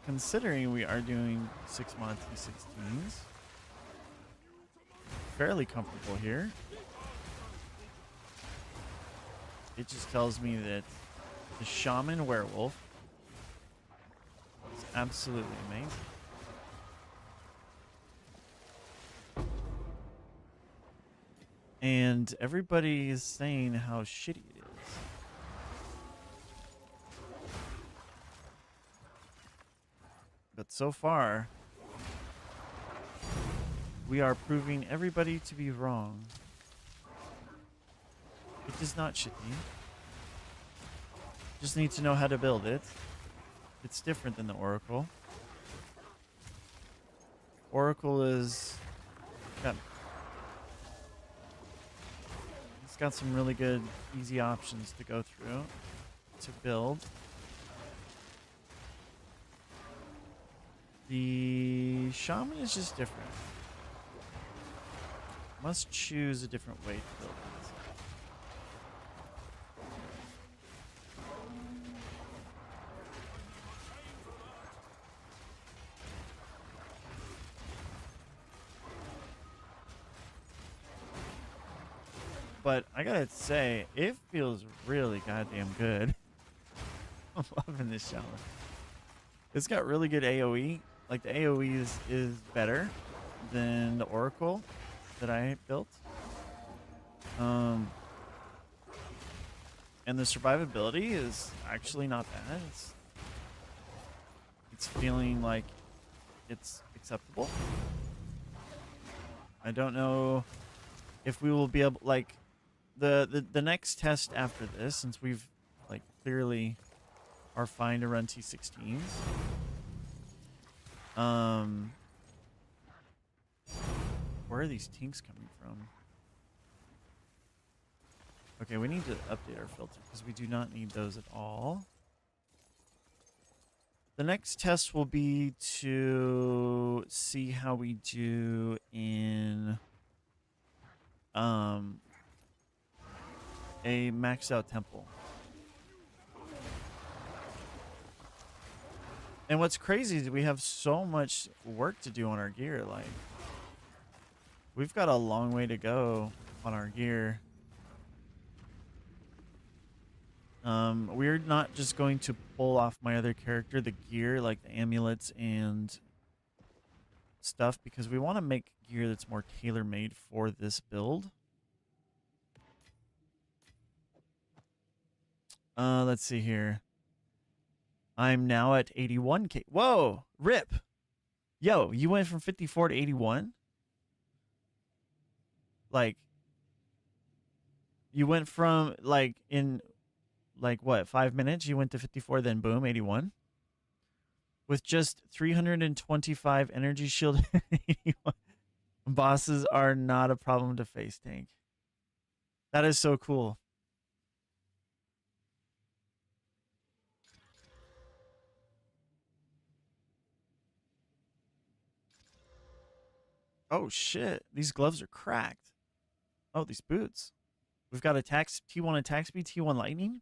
considering we are doing 6 mod T16s, fairly comfortable here. It just tells me that the Shaman Werewolf is absolutely amazing. And everybody is saying how shitty it is. But so far, we are proving everybody to be wrong. It is not shitty. Just need to know how to build it. It's different than the Oracle. Oracle is it's got some really good, easy options to go through to build. The Shaman is just different. Must choose a different way to build it. But I gotta say, it feels really goddamn good. I'm loving this Shaman. It's got really good AoE. Like, the AoE is better than the Oracle that I built. And the survivability is actually not bad. It's feeling like it's acceptable. I don't know if we will be able, like, the next test after this, since we've, like, clearly are fine to run T16s. Where are these tinks coming from? Okay, we need to update our filter because we do not need those at all. The next test will be to see how we do in a maxed out temple. And what's crazy is we have so much work to do on our gear. Like, we've got a long way to go on our gear. We're not just going to pull off my other character, the gear, like the amulets and stuff, because we want to make gear that's more tailor-made for this build. Let's see here. I'm now at 81k. Whoa, rip. Yo, you went from 54 to 81? Like, you went from, like, in, like, what, 5 minutes? You went to 54, then boom, 81? With just 325 energy shield. 81. Bosses are not a problem to face, Tank. That is so cool. Oh, shit. These gloves are cracked. Oh, these boots. We've got T1 attack speed, T1 lightning.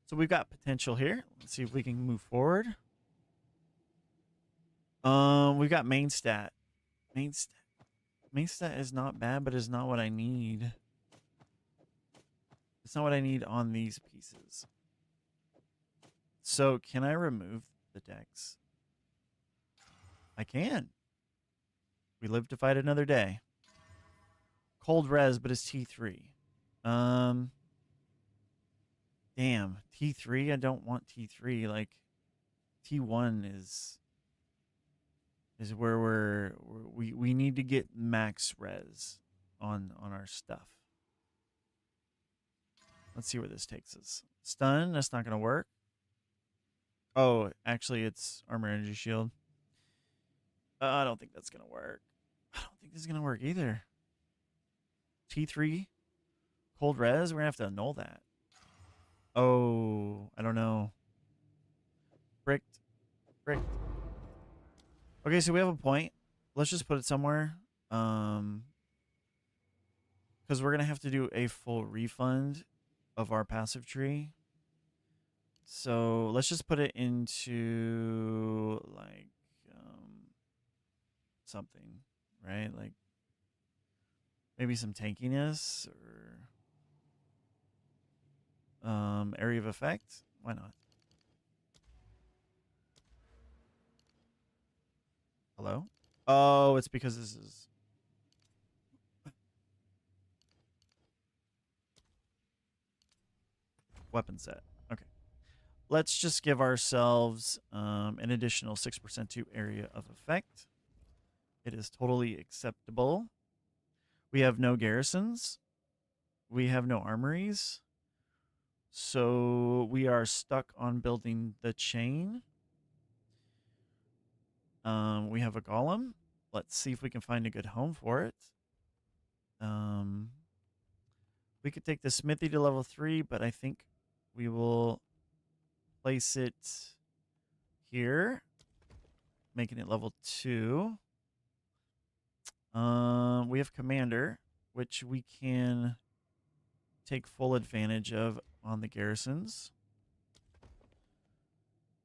So we've got potential here. Let's see if we can move forward. We've got main stat. Main stat is not bad, but is not what I need. It's not what I need on these pieces. So can I remove the decks? I can. We live to fight another day. Cold res, but it's T3. Damn. T3? I don't want T3. Like, T1 is where we need to get max res on our stuff. Let's see where this takes us. Stun, that's not going to work. Oh, actually, it's armor energy shield. I don't think that's going to work. I don't think this is going to work either. T3, cold res, we're going to have to annul that. Oh, I don't know. Bricked. Okay, so we have a point. let's just put it somewhere. Because we're gonna have to do a full refund of our passive tree. So let's just put it into like something, right? Like maybe some tankiness or area of effect. Why not? Hello? Oh, it's because this is weapon set. Okay. Let's just give ourselves an additional 6% to area of effect. It is totally acceptable. We have no garrisons. We have no armories. So we are stuck on building the chain. We have a golem. Let's see if we can find a good home for it. We could take the smithy to level 3, but I think we will place it here, making it level 2. We have commander, which we can take full advantage of on the garrisons.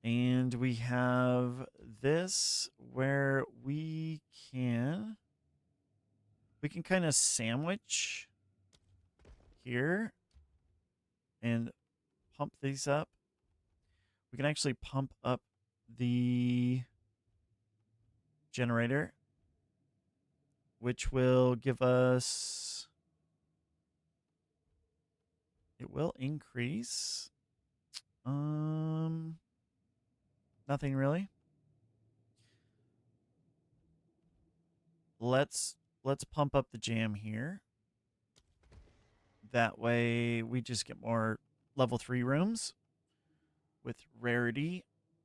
And we have this where we can kind of sandwich here and pump these up. We can actually pump up the generator, which will give us, it will increase nothing really. Let's pump up the jam here. That way we just get more level 3 rooms with rarity,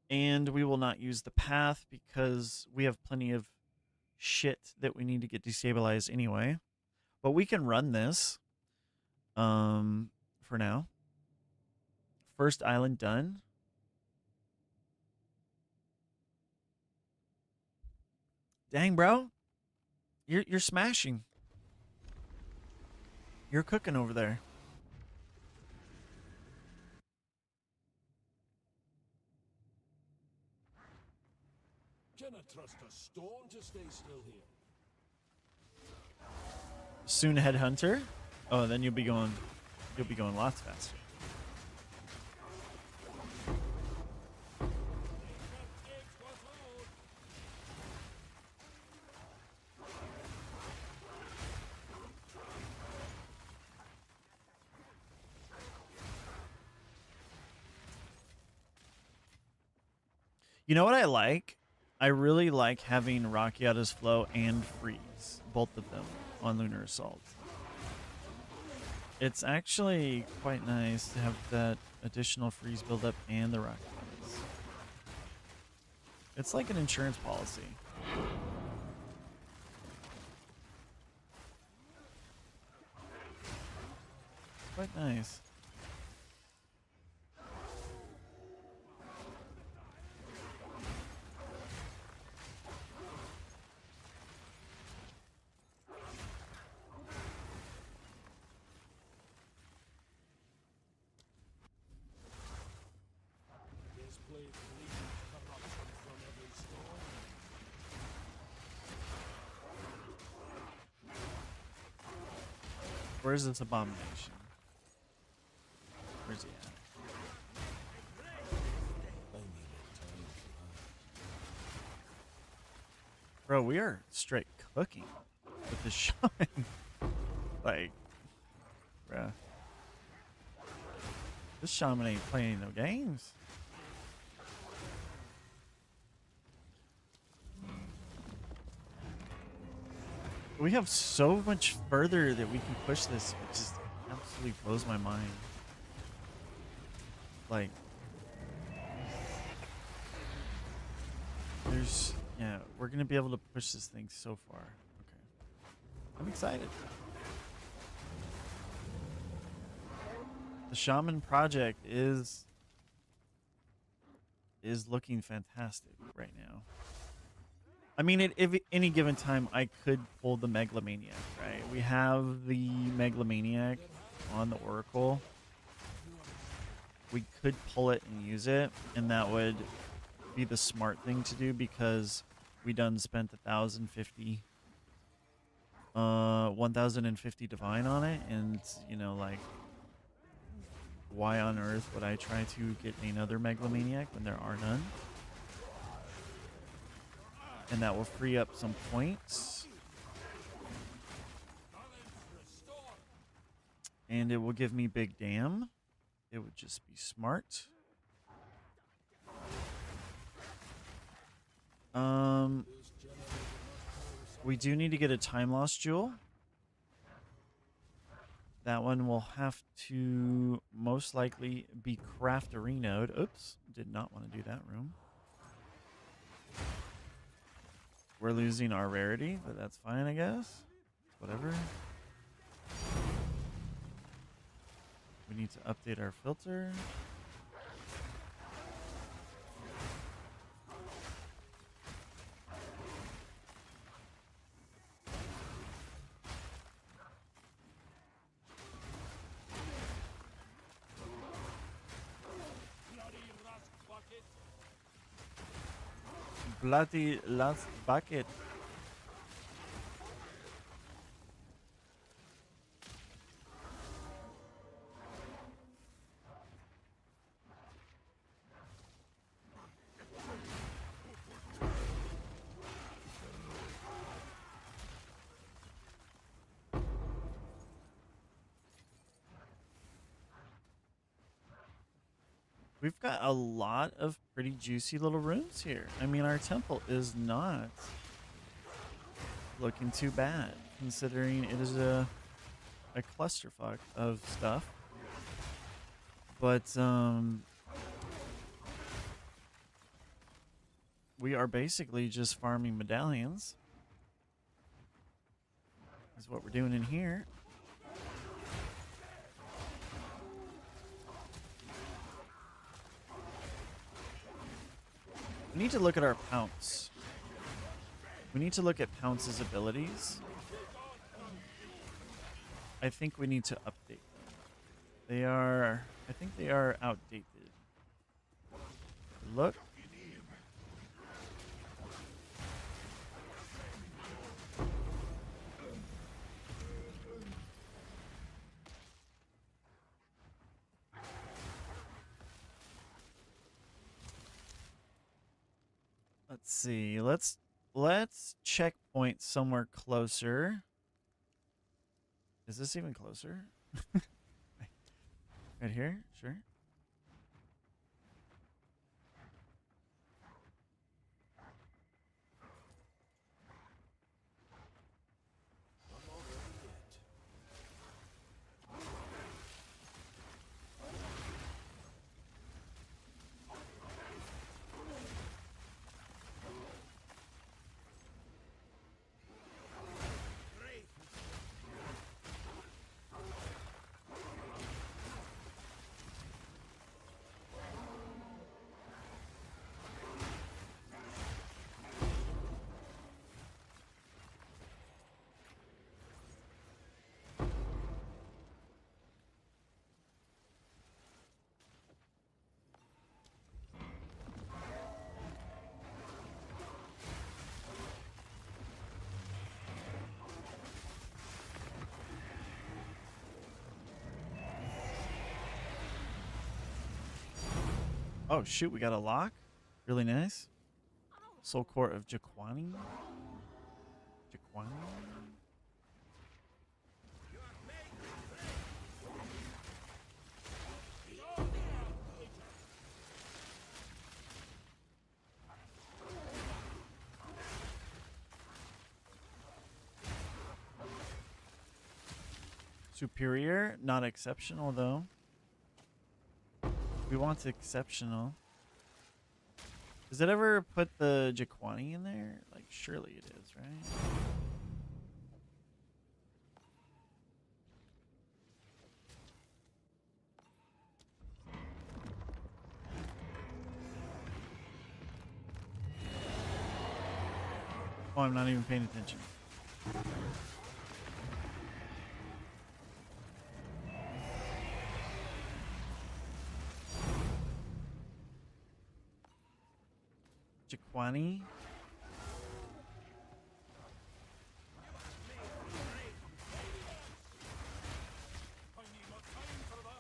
and we will not use the path because we have plenty of shit that we need to get destabilized anyway. But we can run this for now. First island done. Dang, bro. You're smashing. You're cooking over there. Can I trust a stone to stay still here? Soon headhunter. Oh, then you'll be going lots faster. You know what I like? I really like having Rakiata's Flow and Freeze, both of them, on Lunar Assault. It's actually quite nice to have that additional freeze buildup and the Rakiatas. It's like an insurance policy. Quite nice. This place bleeds corruption from every stone. Where's this abomination? Where's he at? I need a time to Bro, we are straight cooking with the shaman. Like, bruh. This shaman ain't playing no games. We have so much further that we can push this. It just absolutely blows my mind. Like, there's, yeah, we're going to be able to push this thing so far. Okay. I'm excited. The Shaman project is looking fantastic right now. I mean, at any given time, I could pull the Megalomaniac, right? We have the Megalomaniac on the Oracle. We could pull it and use it, and that would be the smart thing to do because we done spent 1050 divine on it, and you know, like, why on earth would I try to get another Megalomaniac when there are none? And that will free up some points. And it will give me big dam. It would just be smart. We do need to get a time loss jewel. That one will have to most likely be craft arena'd. Oops, did not want to do that room. We're losing our rarity, but that's fine, I guess. Whatever. We need to update our filter. Bloody last bucket. We've got a lot of pretty juicy little rooms here. I mean, our temple is not looking too bad, considering it is a clusterfuck of stuff. But we are basically just farming medallions. Is what we're doing in here. We need to look at our Pounce. We need to look at Pounce's abilities. I think we need to update them. They are, I think they are outdated. Look. Let's see. Let's checkpoint somewhere closer. Is this even closer? Right here? Sure. Oh shoot, we got a lock. Really nice. Soul Core of Jaquani. Jaquani. Superior, not exceptional though. We want exceptional. Does it ever put the Jaquani in there? Like, surely it is, right? Oh, I'm not even paying attention. Jaquani. I need more time for that.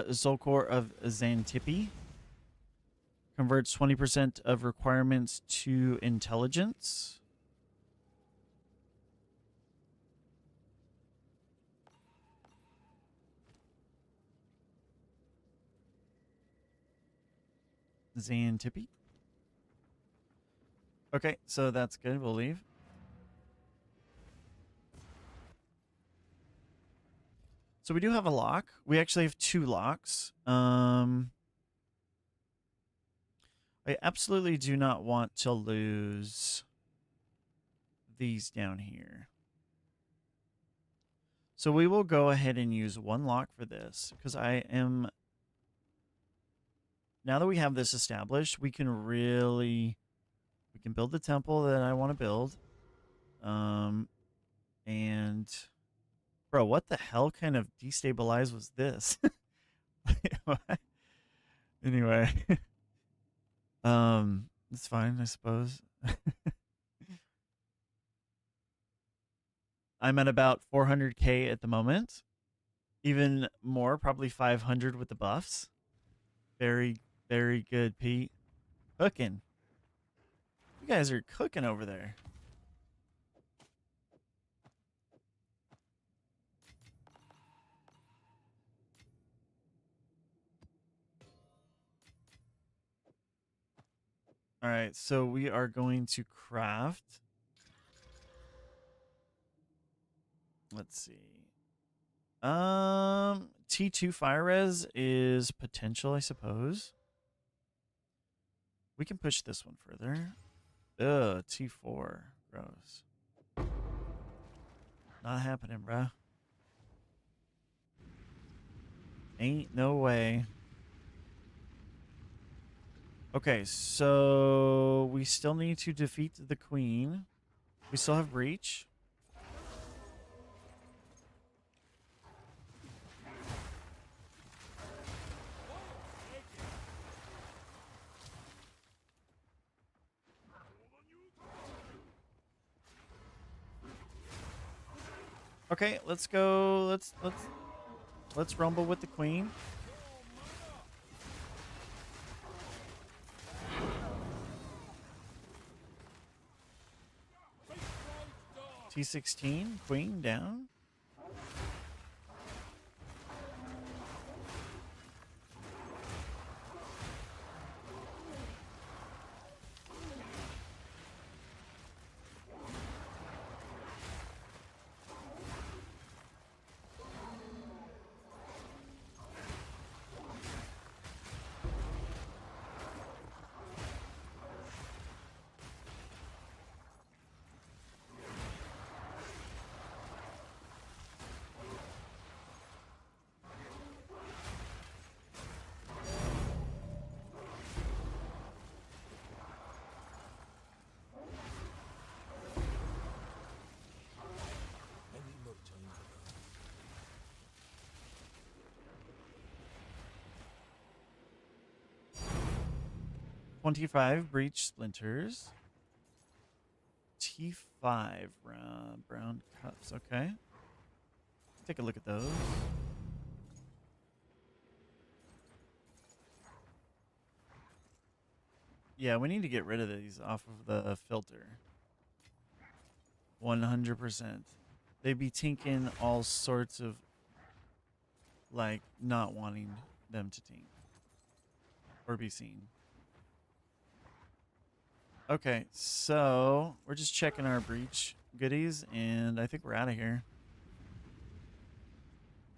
Zolkor of Xantippe converts 20% of requirements to intelligence. Xantippe. Okay, so that's good. We'll leave. So we do have a lock. We actually have 2 locks. I absolutely do not want to lose these down here. So we will go ahead and use 1 lock for this because I am... Now that we have this established, we can really... We can build the temple that I want to build. And... Bro, what the hell kind of destabilize was this? Anyway. It's fine, I suppose. I'm at about 400k at the moment. Even more, probably 500 with the buffs. Very, very good, Pete. Cooking. You guys are cooking over there. All right, so we are going to craft. Let's see. T2 fire res is potential, I suppose. We can push this one further. Ugh, T4. Gross. Not happening, bruh. Ain't no way. Okay, so we still need to defeat the queen. We still have breach. Okay, let's go. Let's rumble with the queen. T16, queen down. I need more time for that. 25 breach splinters. T5 brown cups. Okay. Take a look at those. Yeah, we need to get rid of these off of the filter. 100%. They be tinking all sorts of like not wanting them to team or be seen. Okay, so we're just checking our breach goodies, and I think we're out of here.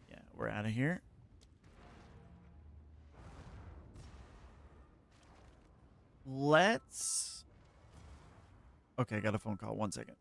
Yeah, we're out of here. Let's... Okay, I got a phone call. 1 second.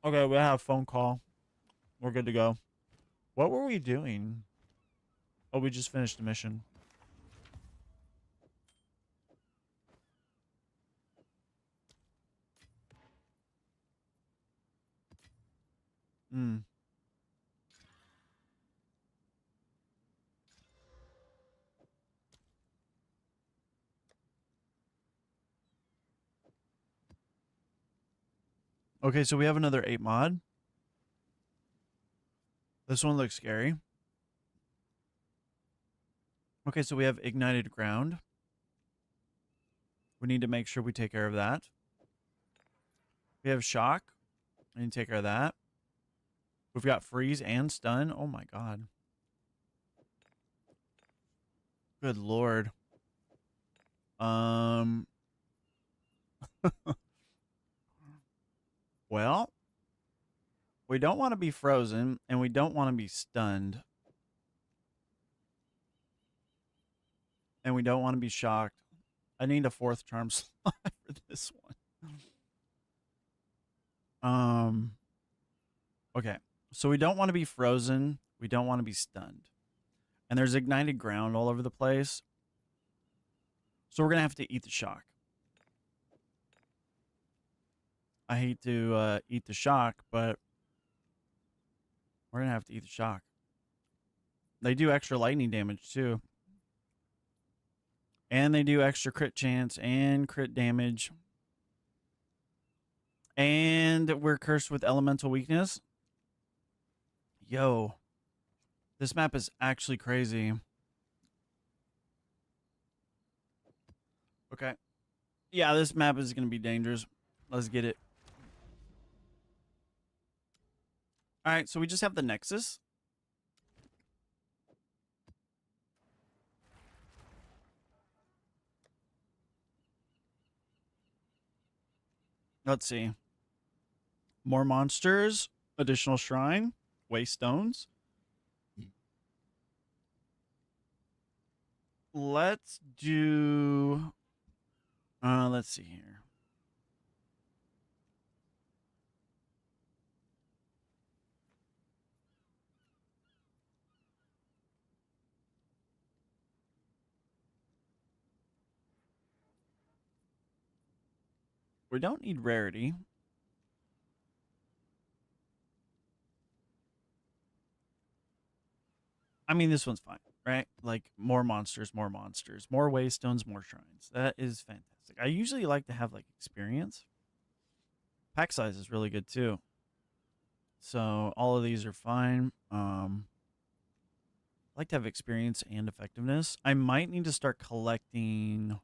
Okay, we have a phone call. We're good to go. What were we doing? Oh, we just finished the mission. Hmm. Okay, so we have another 8 mod. This one looks scary. Okay, so we have ignited ground. We need to make sure we take care of that. We have shock. I need to take care of that. We've got freeze and stun. Oh my god. Good lord. Um well, we don't want to be frozen and we don't want to be stunned. And we don't want to be shocked. I need a 4th charm slot for this one. Okay. So we don't want to be frozen. We don't want to be stunned. And there's ignited ground all over the place. So we're going to have to eat the shock. I hate to eat the shock, but we're going to have to eat the shock. They do extra lightning damage too. And they do extra crit chance and crit damage. And we're cursed with elemental weakness. Yo. This map is actually crazy. Okay. Yeah, this map is going to be dangerous. Let's get it. All right, so we just have the Nexus. Let's see. More monsters, additional shrine, waste stones. Let's do let's see here. We don't need rarity. I mean, this one's fine, right? Like more monsters, more waystones, more shrines. That is fantastic. I usually like to have like experience. Pack size is really good too. So all of these are fine. I like to have experience and effectiveness. I might need to start collecting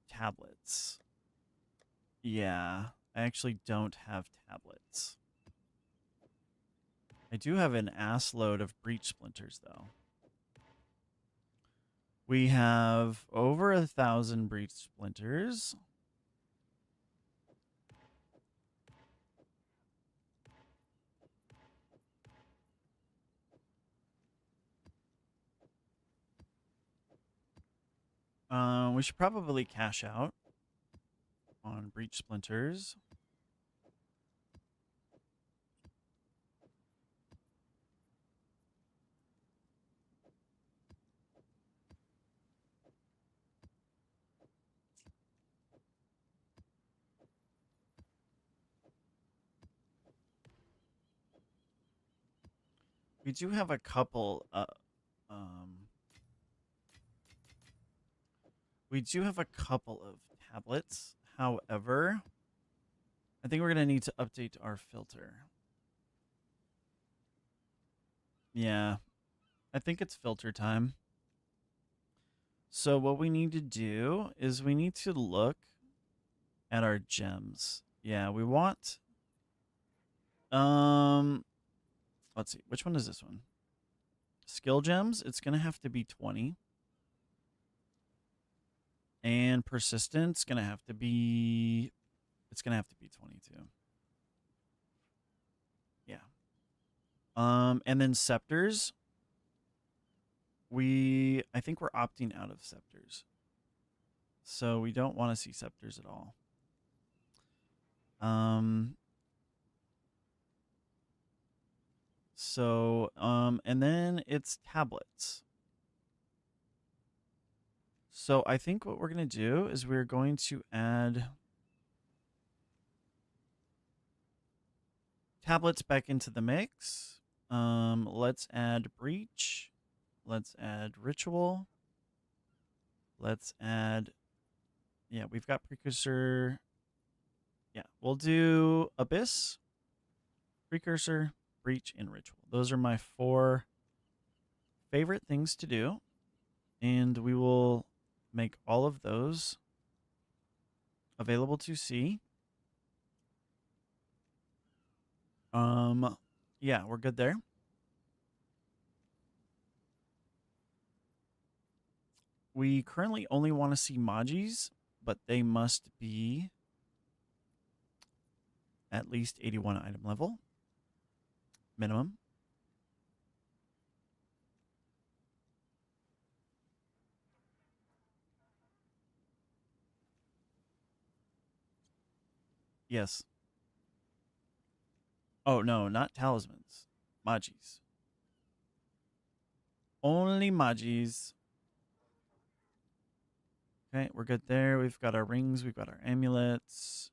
tablets. Yeah, I actually don't have tablets. I do have an ass load of breach splinters though. We have over 1,000 breach splinters. We should probably cash out on breach splinters. We do have a couple. We do have a couple of tablets. However, I think we're gonna need to update our filter. Yeah, I think it's filter time. So what we need to do is we need to look at our gems. Yeah, we want let's see. Which one is this one? Skill gems, it's going to have to be 20. And persistence going to have to be 22. Yeah. And then scepters, I think we're opting out of scepters. So we don't want to see scepters at all. And then it's tablets. So I think what we're going to do is we're going to add tablets back into the mix. Let's add breach. Let's add ritual. Let's add, yeah, we've got precursor. Yeah, we'll do abyss, precursor, breach, and ritual. Those are my 4 favorite things to do. And we will make all of those available to see. Yeah, we're good there. We currently only want to see Majis, but they must be at least 81 item level minimum. Yes. Oh, no, not talismans. Majis. Only Majis. Okay, we're good there. We've got our rings. We've got our amulets.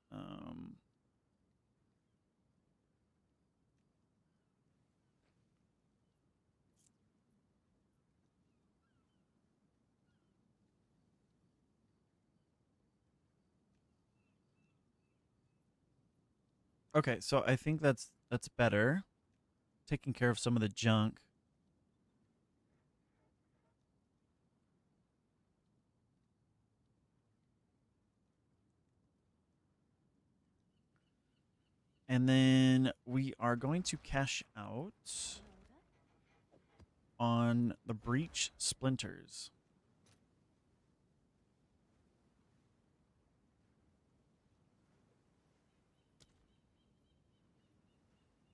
Okay, so I think that's better. Taking care of some of the junk. And then we are going to cash out on the breach splinters.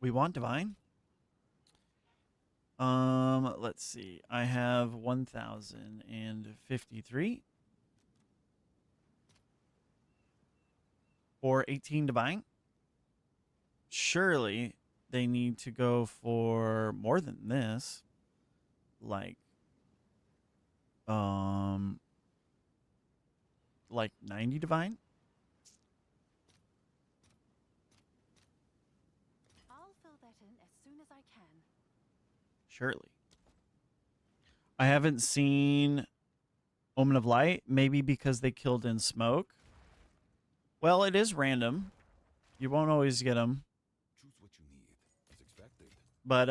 We want divine. Let's see. I have 1,053 for 18 divine. Surely they need to go for more than this. Like 90 divine. I'll fill that in as soon as I can. Surely. I haven't seen Omen of Light, maybe because they killed in smoke. Well, it is random. You won't always get them. Choose what you need, as expected. But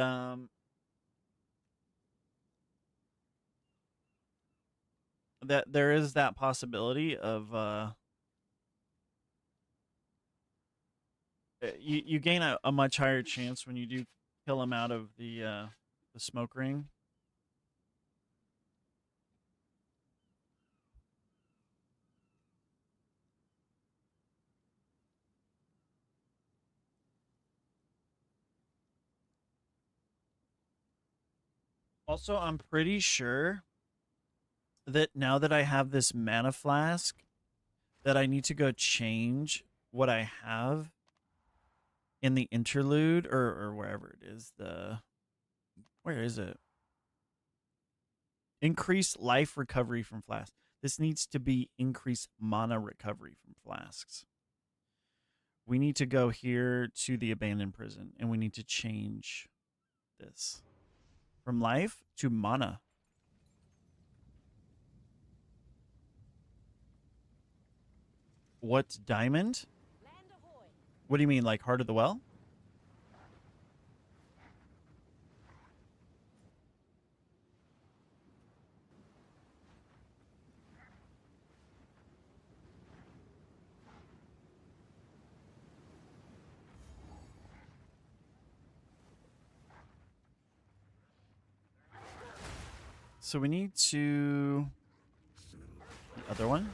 that there is that possibility of you gain a much higher chance when you do kill them out of the smoke ring. Also, I'm pretty sure that now that I have this mana flask, that I need to go change what I have in the interlude or wherever it is. Where is it? Increase life recovery from flasks. This needs to be increased mana recovery from flasks. We need to go here to the abandoned prison and we need to change this from life to mana. What's diamond? Land ahoy! What do you mean, like Heart of the Well? So we need to... The other one?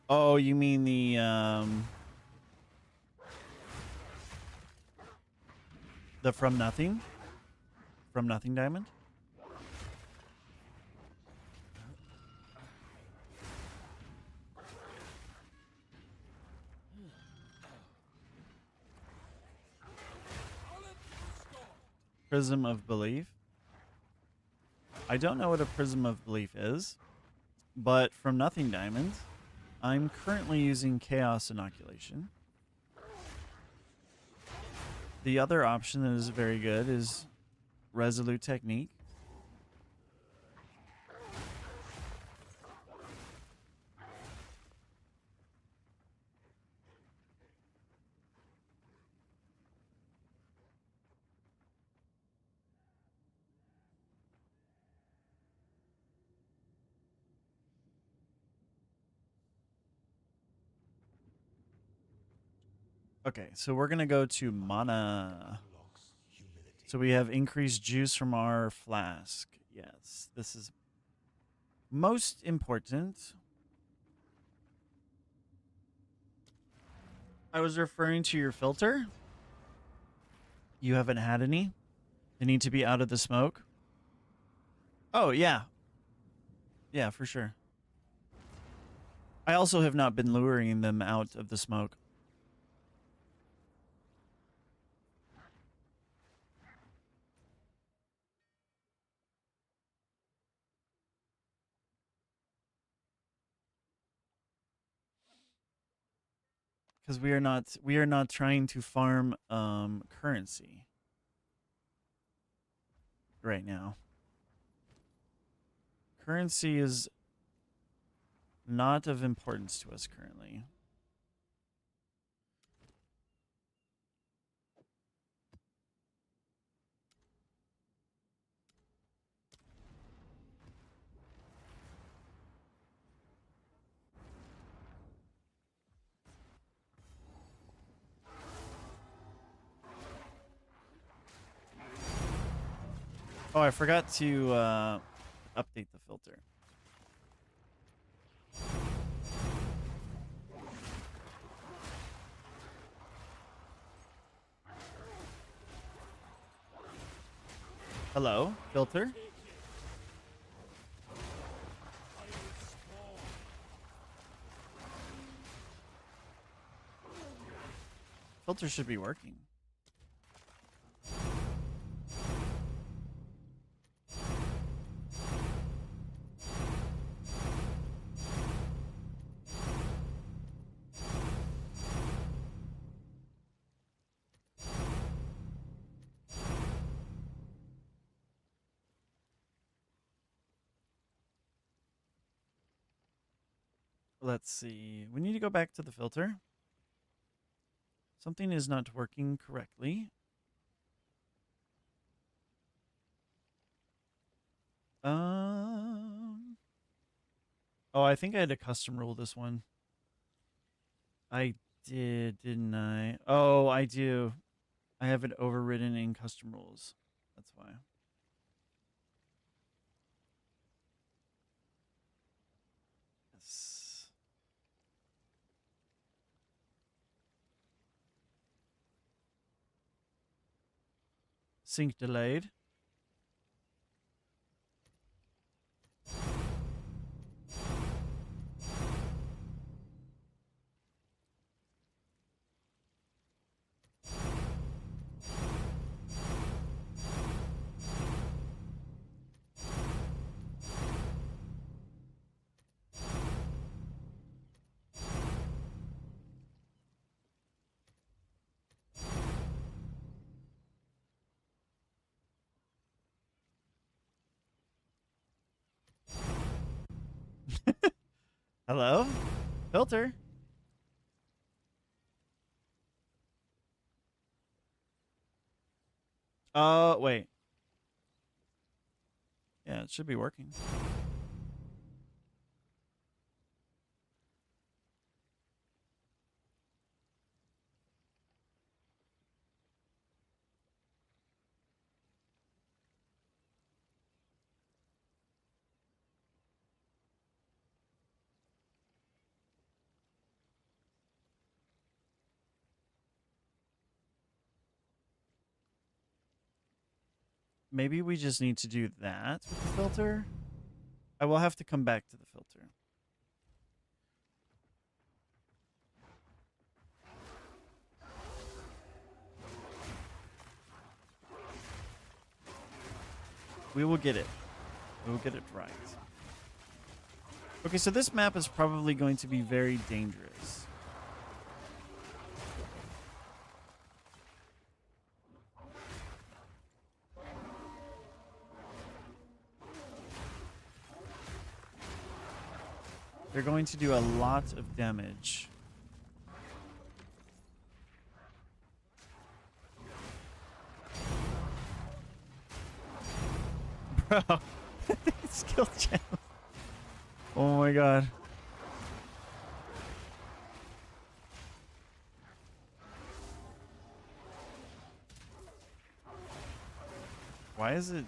Oh, you mean the From Nothing? From Nothing diamond? Prism of Belief. I don't know what a Prism of Belief is, but From Nothing diamonds, I'm currently using Chaos Inoculation. The other option that is very good is Resolute Technique. Okay, so we're going to go to mana. So we have increased juice from our flask. Yes, this is most important. I was referring to your filter. You haven't had any? They need to be out of the smoke? Oh, yeah. Yeah, for sure. I also have not been luring them out of the smoke. Because we are not trying to farm currency right now. Currency is not of importance to us currently. Oh, I forgot to update the filter. Hello, filter. Filter should be working. Let's see. We need to go back to the filter. Something is not working correctly. Oh, I think I had to custom rule this one. I did, didn't I? Oh, I do. I have it overridden in custom rules. That's why. Yes. Sync delayed. Hello? Filter? Wait. Yeah, it should be working. Maybe we just need to do that with the filter. I will have to come back to the filter. We will get it. We will get it right. Okay, so this map is probably going to be very dangerous. They're going to do a lot of damage. Bro, skill challenge. Oh my god. Why is it?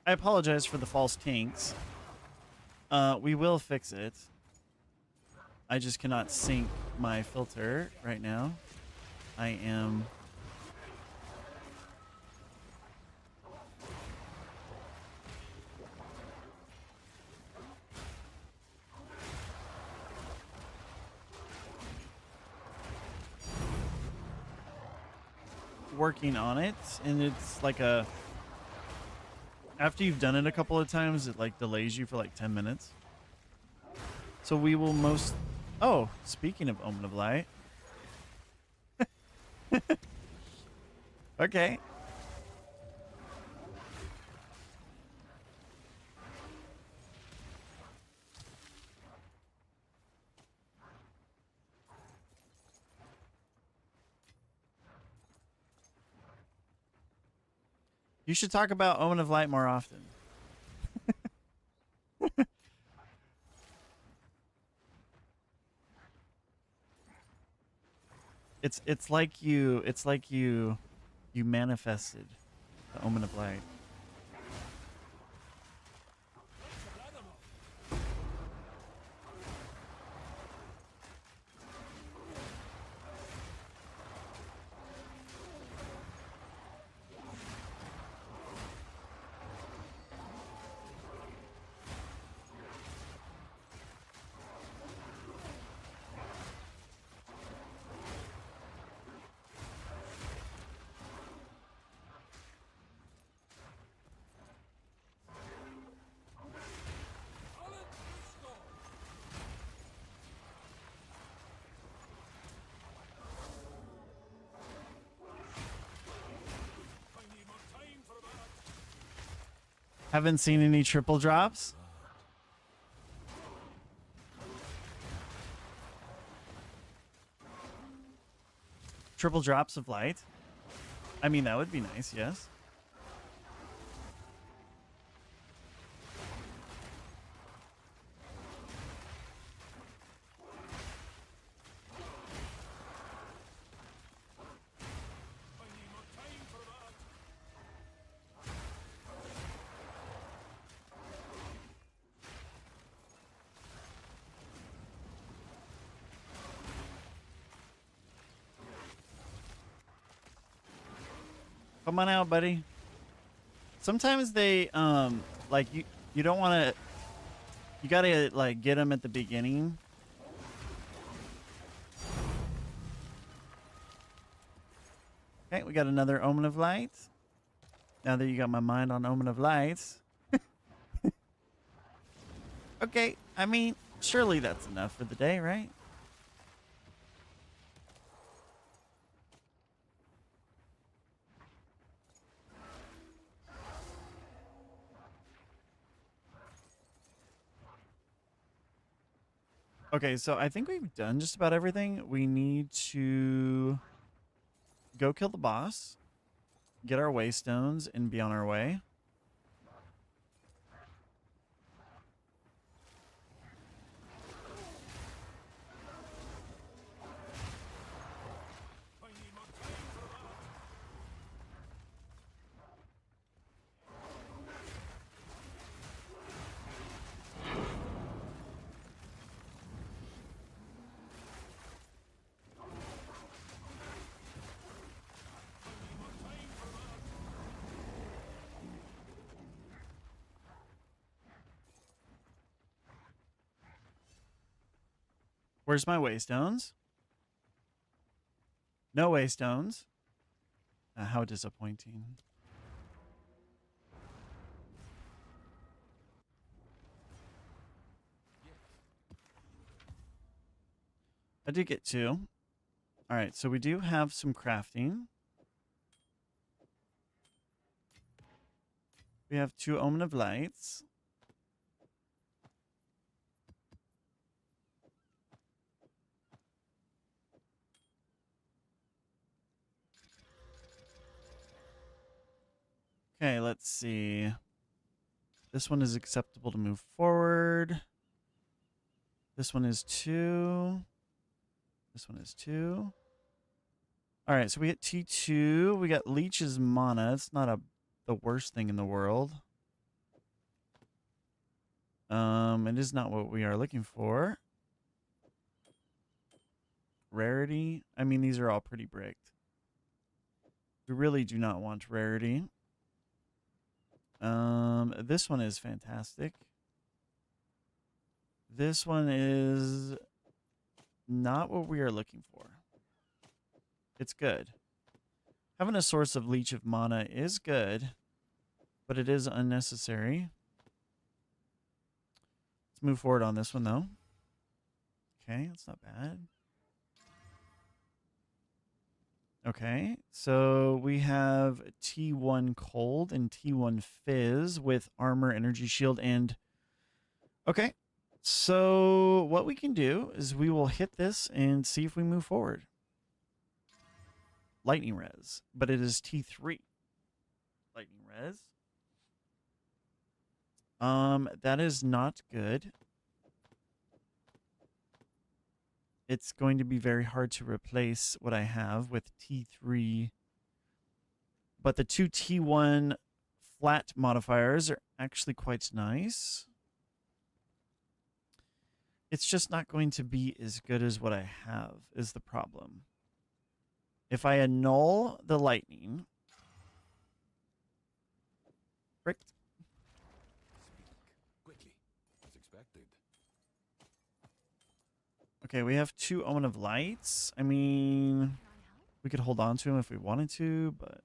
I apologize for the false kinks. We will fix it. I just cannot sync my filter right now. I am working on it, and it's like a after you've done it a couple of times, it like delays you for like 10 minutes. So we will most. Oh, speaking of Omen of Light. Okay. You should talk about Omen of Light more often. It's like you manifested the Omen of Light. Haven't seen any triple drops. Triple drops of light. I mean, that would be nice, yes. Come on out, buddy. Sometimes they like you don't want to, you got to like get them at the beginning. Okay, we got another Omen of Light. Now that you got my mind on Omen of Lights. Okay, I mean, surely that's enough for the day, right? Okay, so I think we've done just about everything. We need to go kill the boss, get our waystones, and be on our way. Where's my waystones? No waystones. How disappointing. I did get two. All right, so we do have some crafting. We have two Omen of Lights. Okay, let's see. This one is acceptable to move forward. This one is 2. This one is 2. All right, so we get T2. We got Leech's Mana. It's not the worst thing in the world. It is not what we are looking for. Rarity. I mean, these are all pretty bricked. We really do not want rarity. This one is fantastic. This one is not what we are looking for. It's good. Having a source of Leech of Mana is good, but it is unnecessary. Let's move forward on this one, though. Okay, that's not bad. Okay, so we have T1 Cold and T1 Fizz with Armor, Energy Shield, and... Okay, so what we can do is we will hit this and see if we move forward. Lightning Res, but it is T3. Lightning Res. That is not good. It's going to be very hard to replace what I have with T3. But the two T1 flat modifiers are actually quite nice. It's just not going to be as good as what I have is the problem. If I annul the lightning... Frick. Quickly, as expected. Okay, we have two Omen of Lights. I mean, we could hold on to him if we wanted to, but...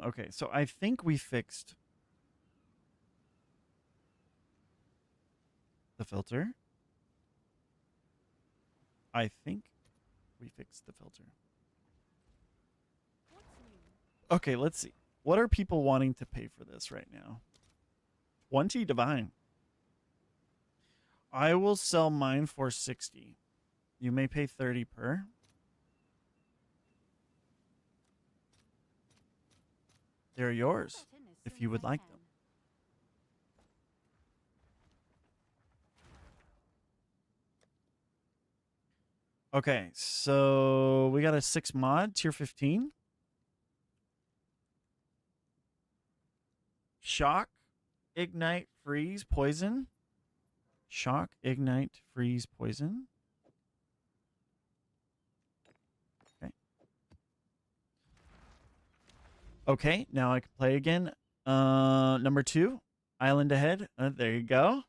Okay, so I think we fixed the filter. I think we fixed the filter. Okay, let's see. What are people wanting to pay for this right now? 20 divine. I will sell mine for 60. You may pay 30 per. They're yours if you would like them. Okay, so we got a 6 mod, tier 15. Shock, ignite, freeze, poison. Shock, ignite, freeze, poison. Okay. Okay, now I can play again. Number 2, Island Ahead. There you go.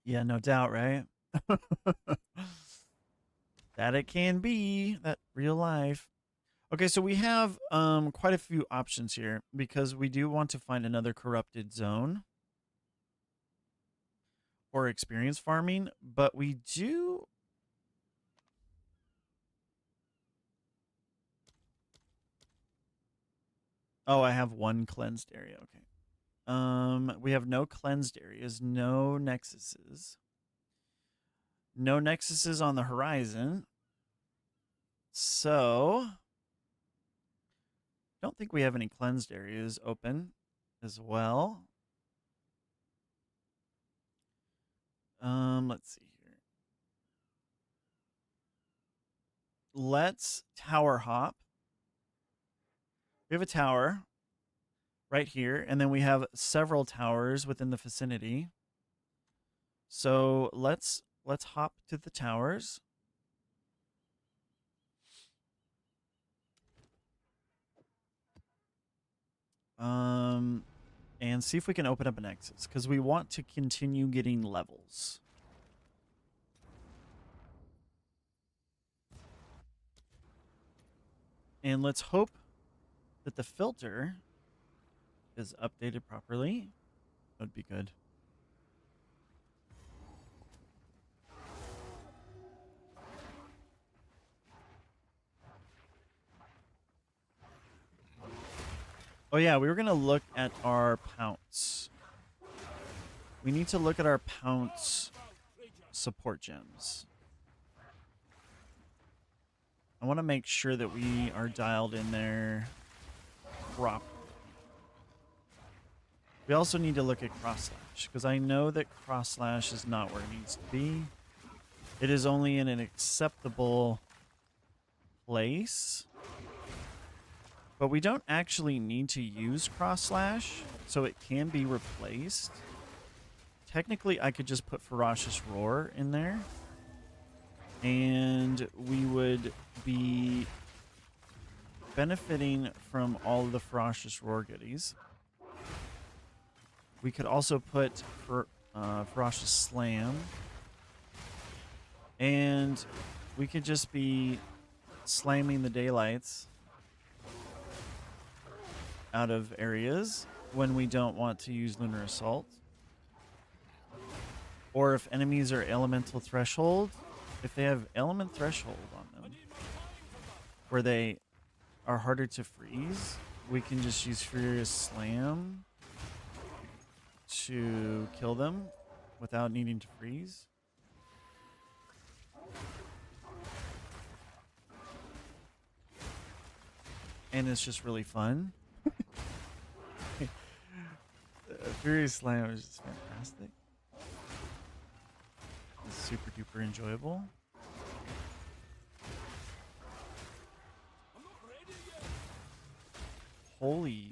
Yeah, no doubt, right? That it can be, that real life. Okay, so we have quite a few options here because we do want to find another corrupted zone or experience farming, but we do... Oh, I have one cleansed area. Okay. We have no cleansed areas, no nexuses. No nexuses on the horizon. So, don't think we have any cleansed areas open as well. Let's see here. Let's tower hop. We have a tower right here, and then we have several towers within the vicinity. So let's hop to the towers. And see if we can open up an Nexus, because we want to continue getting levels. And let's hope that the filter is updated properly. That would be good. Oh yeah, we were going to look at our pounce. We need to look at our pounce support gems. I want to make sure that we are dialed in there properly. We also need to look at cross slash, because I know that cross slash is not where it needs to be. It is only in an acceptable place. But we don't actually need to use cross slash, so it can be replaced. Technically, I could just put Ferocious Roar in there, and we would be benefiting from all of the Ferocious Roar goodies. We could also put Ferocious Slam. And we could just be slamming the daylights out of areas when we don't want to use Lunar Assault. Or if enemies are Elemental Threshold, if they have Element Threshold on them, where they are harder to freeze, we can just use Furious Slam to kill them without needing to freeze. And it's just really fun. Furious Slam is just fantastic. It's super duper enjoyable. Holy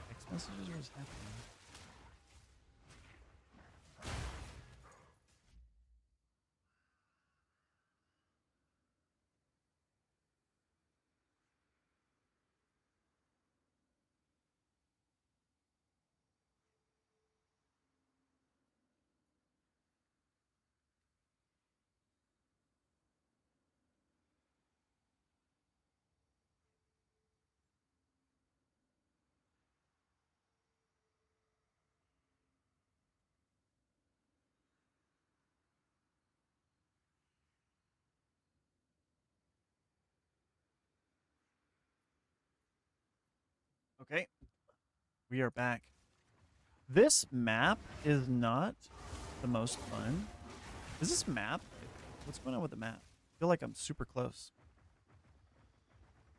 text messages, what is happening? Okay, we are back. This map is not the most fun. Is this map? What's going on with the map? I feel like I'm super close.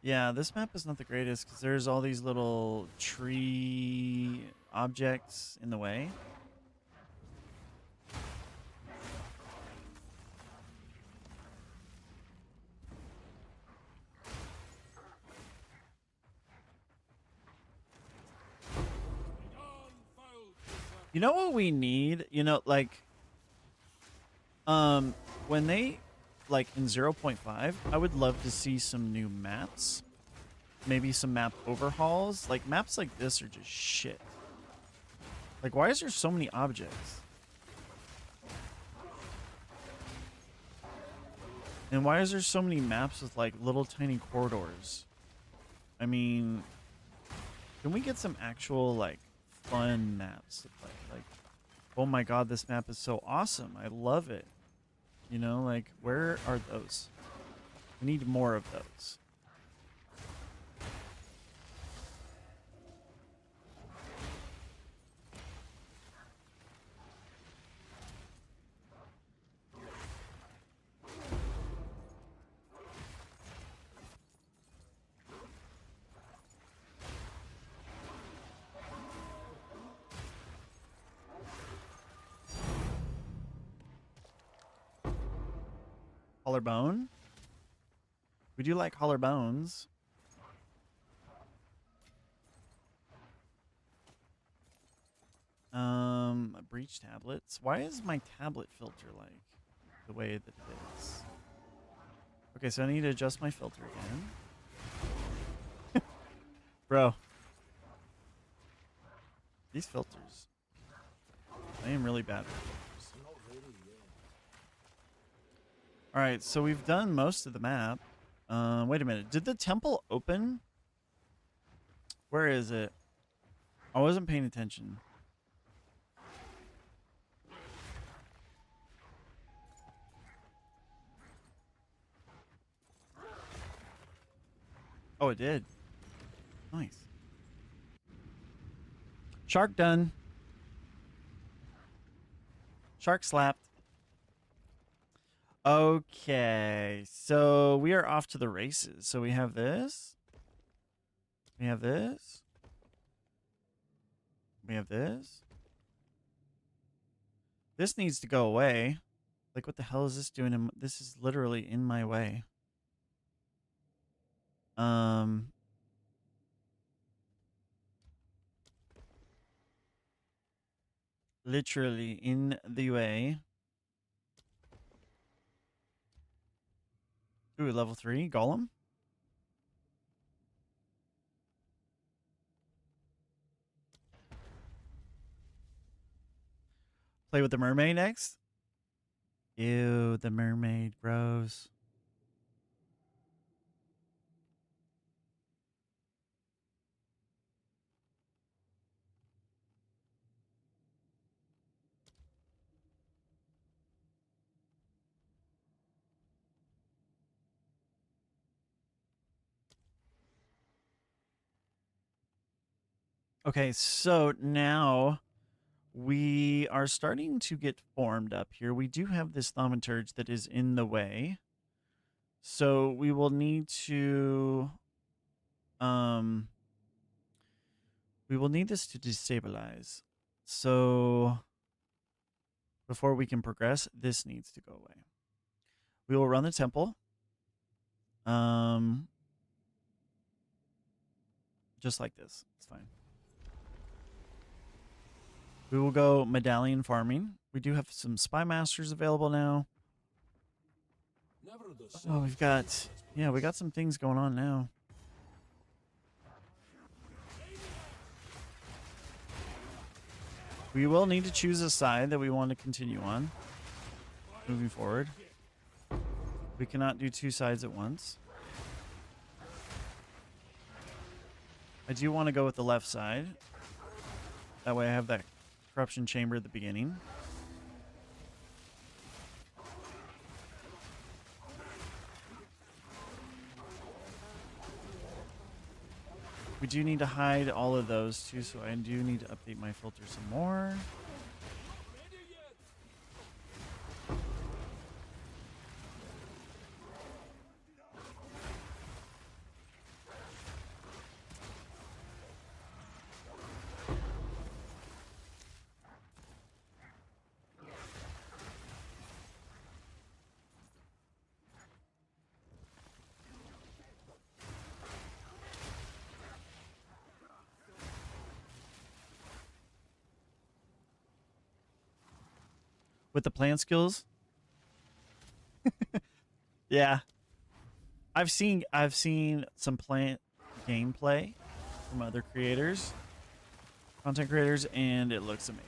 Yeah, this map is not the greatest because there's all these little tree objects in the way. You know what we need? You know, like, when they, like, in 0.5, I would love to see some new maps. Maybe some map overhauls. Like, maps like this are just shit. Like, why is there so many objects? And why is there so many maps with, like, little tiny corridors? I mean, can we get some actual, like, fun maps to play? Like, oh my god, this map is so awesome. I love it. You know, like, where are those? We need more of those. Collarbone? We do like collarbones. Breach tablets. Why is my tablet filter like the way that it is? Okay, so I need to adjust my filter again. Bro. These filters. I am really bad with filters. Alright, so we've done most of the map. Wait a minute. Did the temple open? Where is it? I wasn't paying attention. Oh, it did. Nice. Shark done. Shark slapped. Okay, so we are off to the races. So we have this. We have this. We have this. This needs to go away. Like, what the hell is this doing? This is literally in my way. Literally in the way. Ooh, level 3, Golem. Play with the mermaid next. Ew, the mermaid, gross. Okay, so now we are starting to get formed up here. We do have this thaumaturge that is in the way. So we will need to we will need this to destabilize. So before we can progress, this needs to go away. We will run the temple. Just like this. It's fine. We will go medallion farming. We do have some spy masters available now. Never the Oh, same we've got as we got some things going on now. We will need to choose a side that we want to continue on moving forward. We cannot do two sides at once. I do want to go with the left side. That way I have that corruption chamber at the beginning. We do need to hide all of those too, so I do need to update my filter some more. With the plant skills. Yeah. I've seen some plant gameplay from other creators, content creators, and it looks amazing.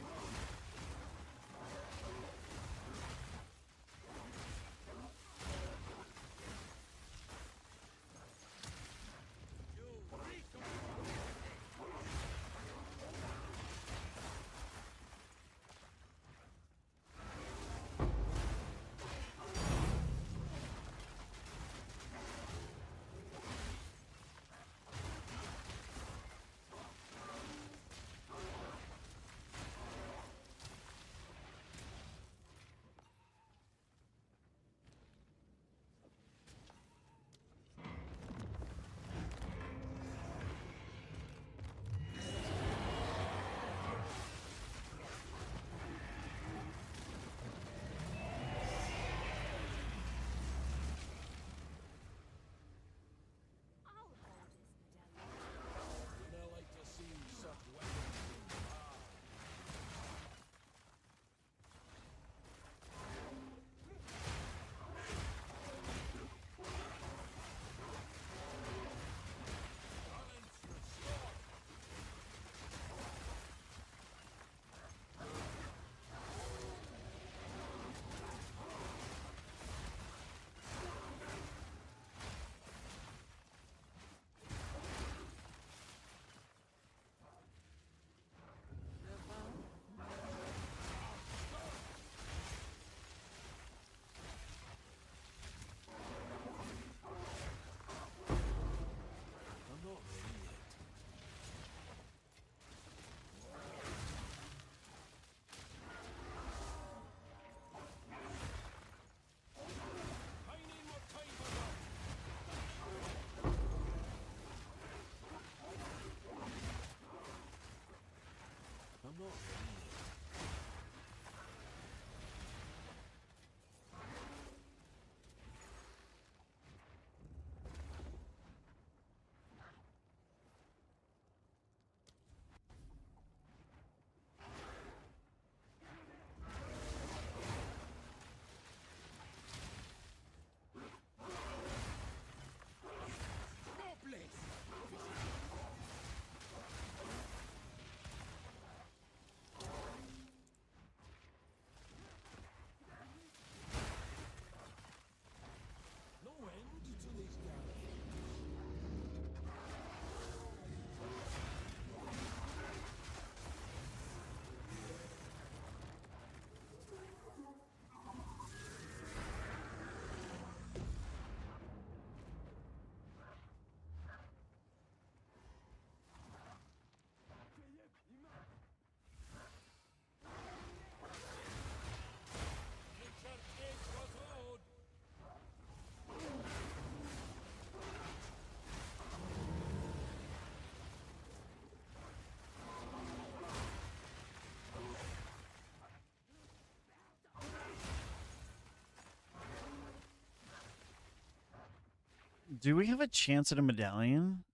Do we have a chance at a medallion?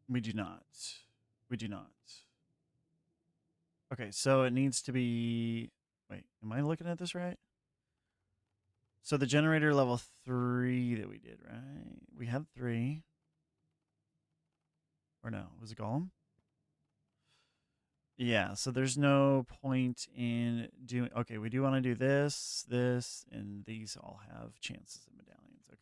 We do not. We do not. Okay, so it needs to be... Wait, am I looking at this right? So the generator level 3 that we did, right? We had 3. Or no, was it Golem? Yeah, so there's no point in doing... Okay, we do want to do this, this, and these all have chances of medallions. Okay.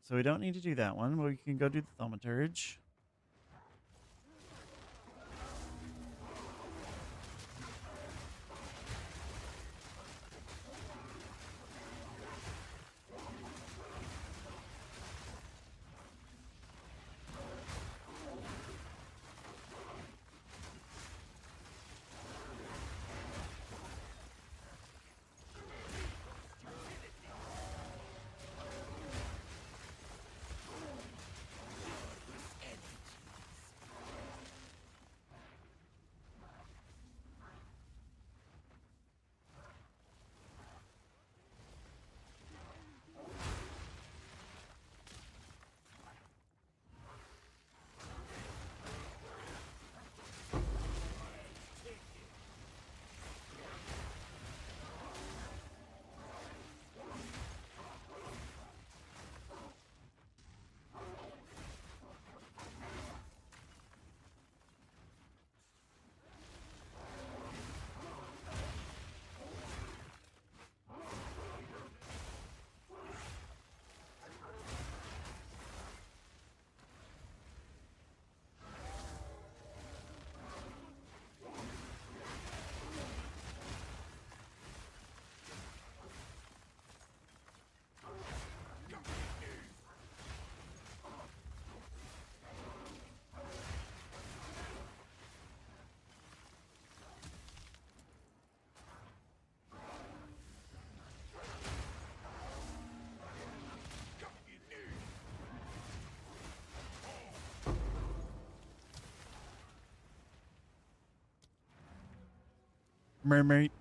So we don't need to do that one, but we can go do the thaumaturge.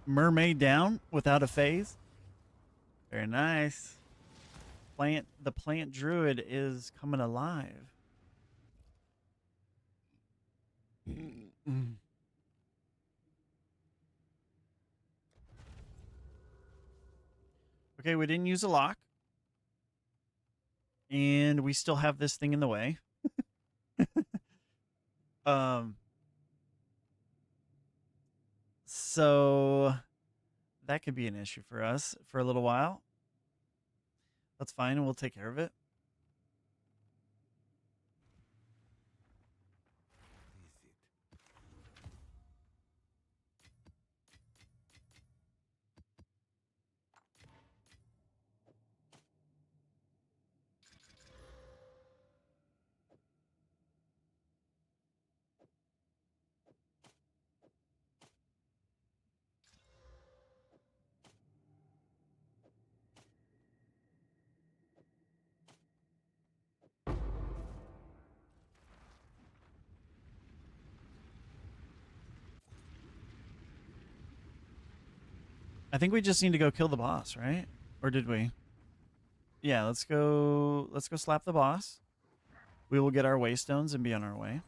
Mermaid down without a phase. Very nice. The plant druid is coming alive. Okay, we didn't use a lock. And we still have this thing in the way. So that could be an issue for us for a little while. That's fine. We'll take care of it. I think we just need to go kill the boss, right? Or did we? Yeah, let's go slap the boss. We will get our waystones and be on our way.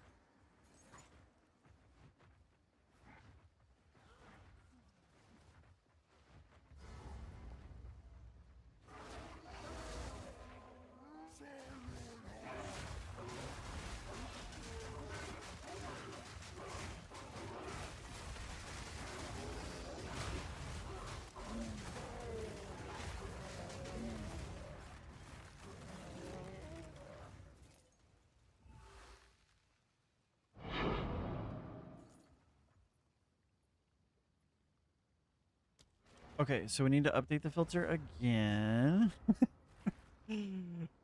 Okay, so we need to update the filter again.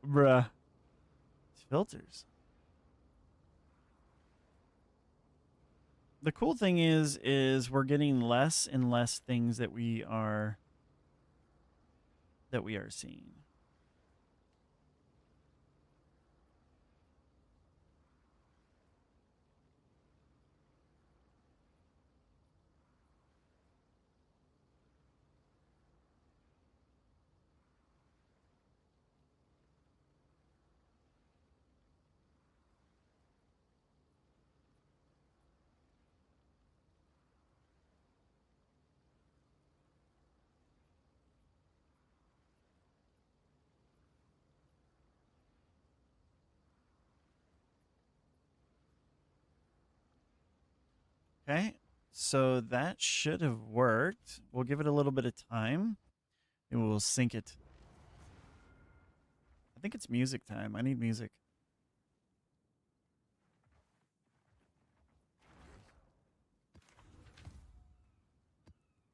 Bruh. These filters. The cool thing is we're getting less and less things that we are seeing. Okay, so that should have worked. We'll give it a little bit of time and we'll sync it. I think it's music time. I need music.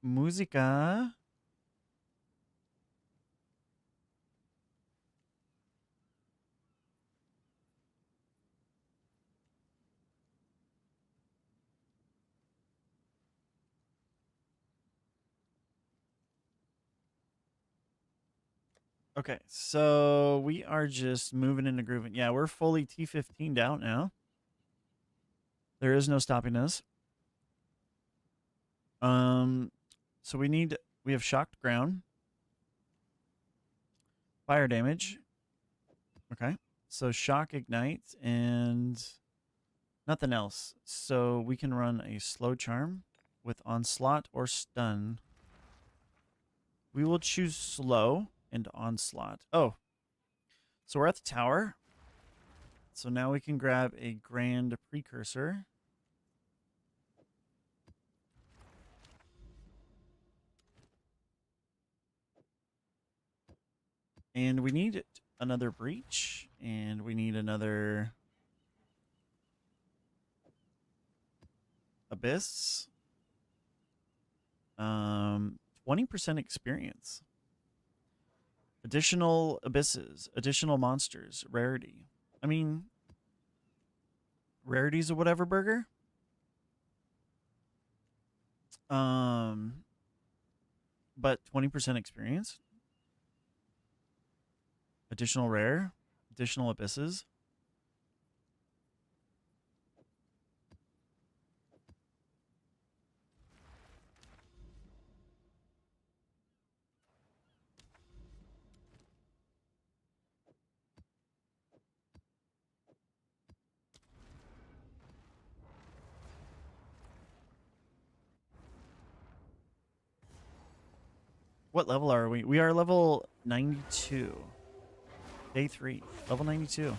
Musica. Okay, so we are just moving into grooving. Yeah, we're fully T15'd out now. There is no stopping us. So we have shocked ground, fire damage. Okay, so shock ignites and nothing else. So we can run a slow charm with onslaught or stun. We will choose slow and onslaught. Oh, so we're at the tower. So now we can grab a grand precursor. And we need another breach, and we need another abyss. 20% experience. Additional abysses, additional monsters, rarity. I mean, rarities or whatever burger. But 20% experience. Additional rare, additional abysses. What level are we? We are level 92. Day 3, level 92.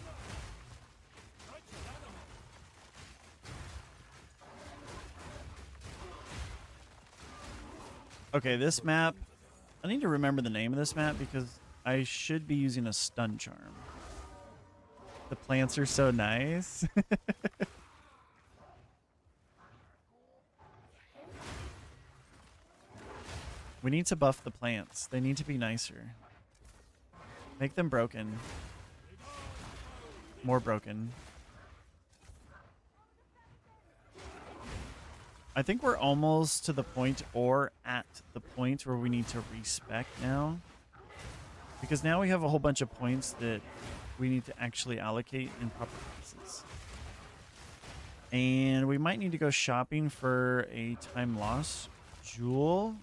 Okay, this map, I need to remember the name of this map because I should be using a stun charm. The plants are so nice. We need to buff the plants. They need to be nicer. Make them broken. More broken. I think we're almost to the point or at the point where we need to respec now. Because now we have a whole bunch of points that we need to actually allocate in proper places. And we might need to go shopping for a time loss jewel.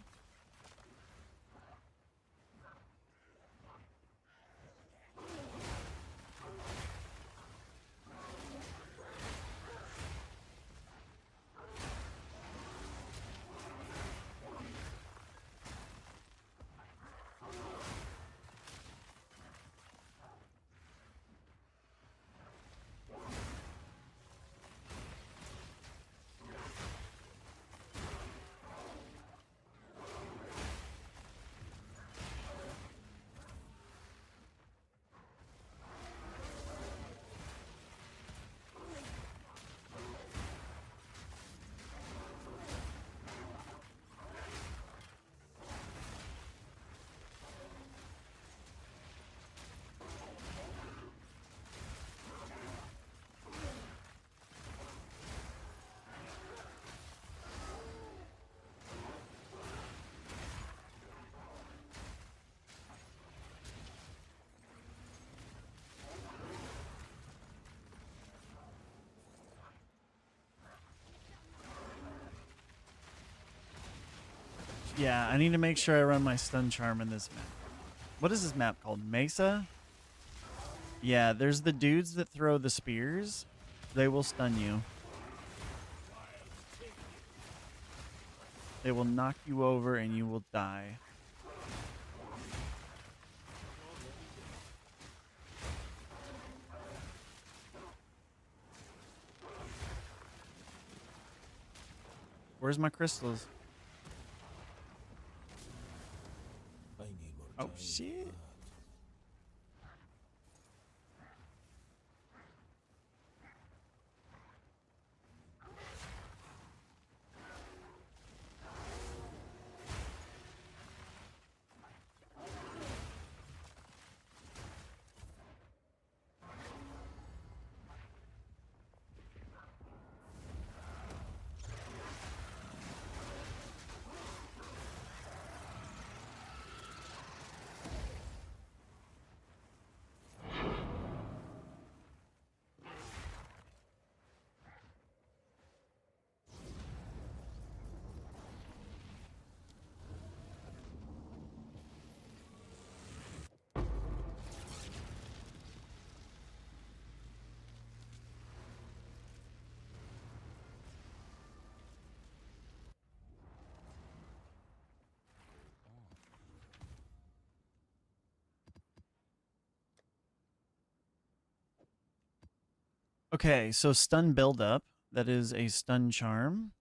Yeah, I need to make sure I run my stun charm in this map. What is this map called? Mesa? Yeah, there's the dudes that throw the spears. They will stun you. They will knock you over and you will die. Where's my crystals? I need more Oh, time than shit. that. Okay, so stun buildup. That is a stun charm.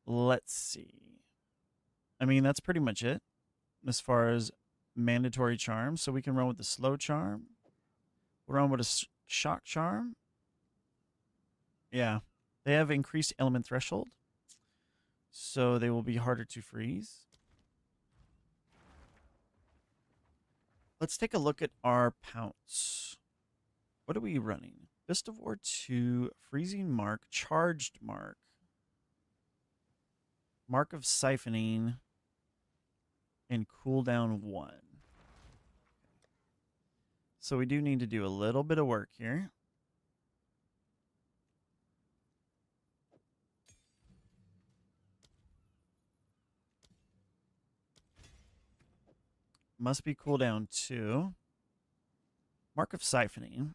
Let's see. I mean, that's pretty much it as far as mandatory charms. So we can run with the slow charm. We'll run with a shock charm. Yeah. They have increased element threshold. So they will be harder to freeze. Let's take a look at our pounce. What are we running? Fist of War 2, Freezing Mark, Charged Mark, Mark of Siphoning, and Cooldown 1. So we do need to do a little bit of work here. Must be cooldown 2. Mark of Siphoning.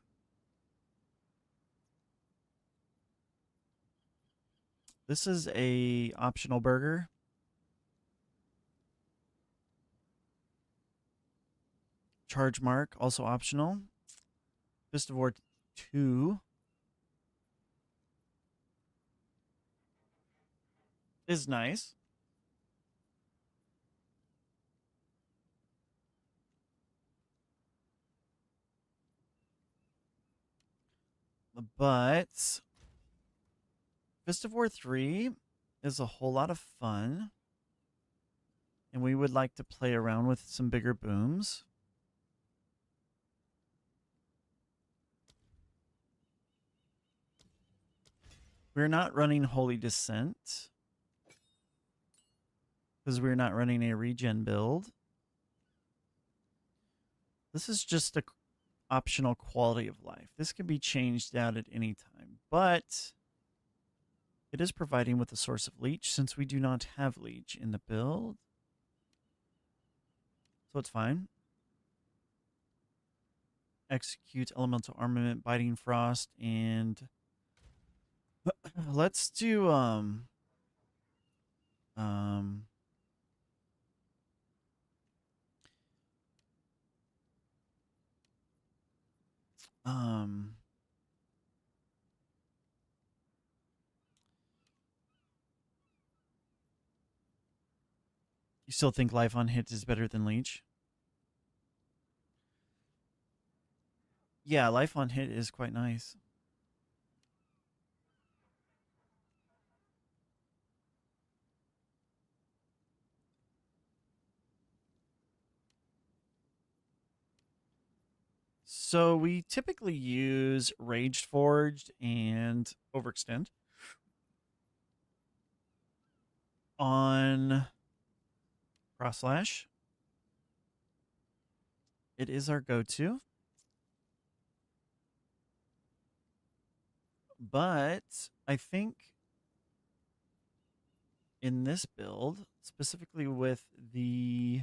This is a optional burger. Charge Mark, also optional. Fist of War 2 is nice. But Fist of War 3 is a whole lot of fun. And we would like to play around with some bigger booms. We're not running Holy Descent because we're not running a regen build. This is just a optional quality of life. This can be changed out at any time, but it is providing with a source of leech since we do not have leech in the build. So it's fine. Execute elemental armament, biting frost, and let's do um um you still think life on hit is better than leech? Yeah, life on hit is quite nice. So we typically use Raged Forged and Overextend on Cross Slash. It is our go-to. But I think in this build, specifically with the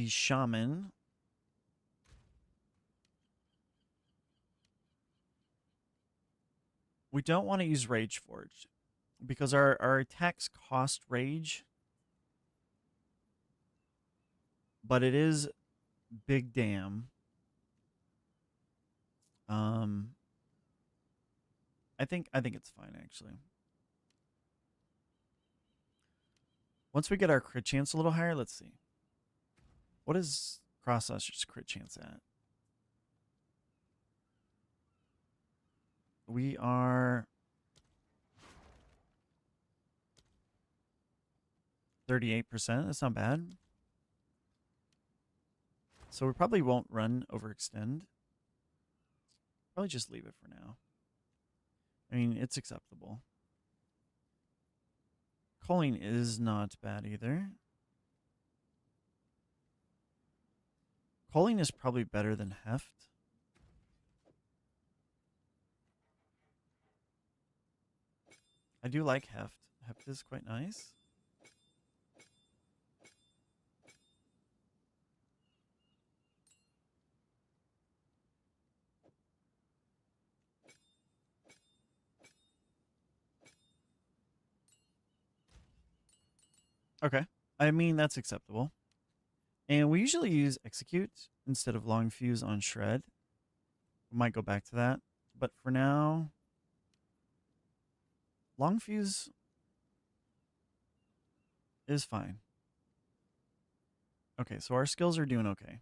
Shaman, we don't want to use Rage Forged because our attacks cost Rage, but it is big damn. Um, I think it's fine actually. Once we get our crit chance a little higher, let's see. What is Cross Usher's crit chance at? We are 38%. That's not bad. So we probably won't run overextend. Probably just leave it for now. I mean, it's acceptable. Culling is not bad either. Culling is probably better than Heft. I do like Heft. Heft is quite nice. Okay. I mean, that's acceptable. And we usually use Execute instead of Long Fuse on Shred. We might go back to that. But for now, Long Fuse is fine. Okay, so our skills are doing okay.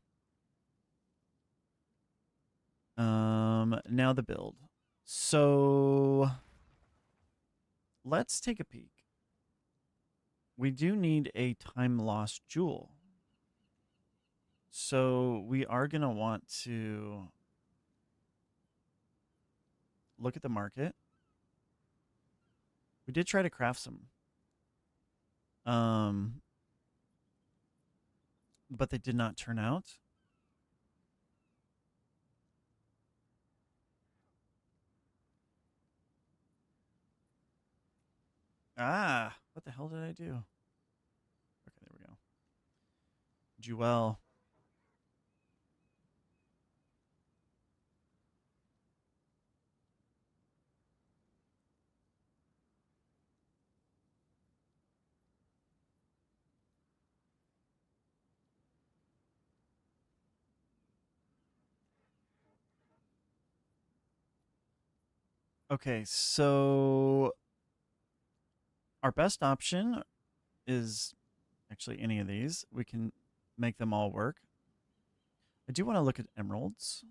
Now the build. So let's take a peek. We do need a time lost jewel. So we are going to want to look at the market. We did try to craft some. But they did not turn out. Ah, what the hell did I do? Okay, there we go. Jewel. Okay, so our best option is actually any of these. We can make them all work. I do want to look at emeralds.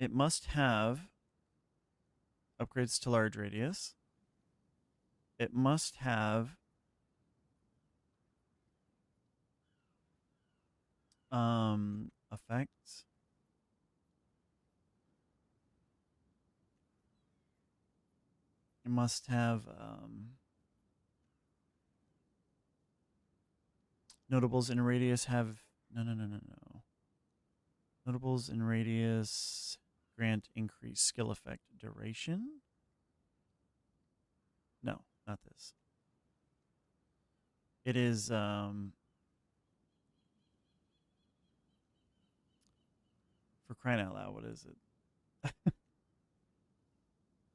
It must have upgrades to large radius. It must have effects. It must have notables in radius have no. Notables in radius grant increased skill effect duration. No, not this. It is for crying out loud, what is it?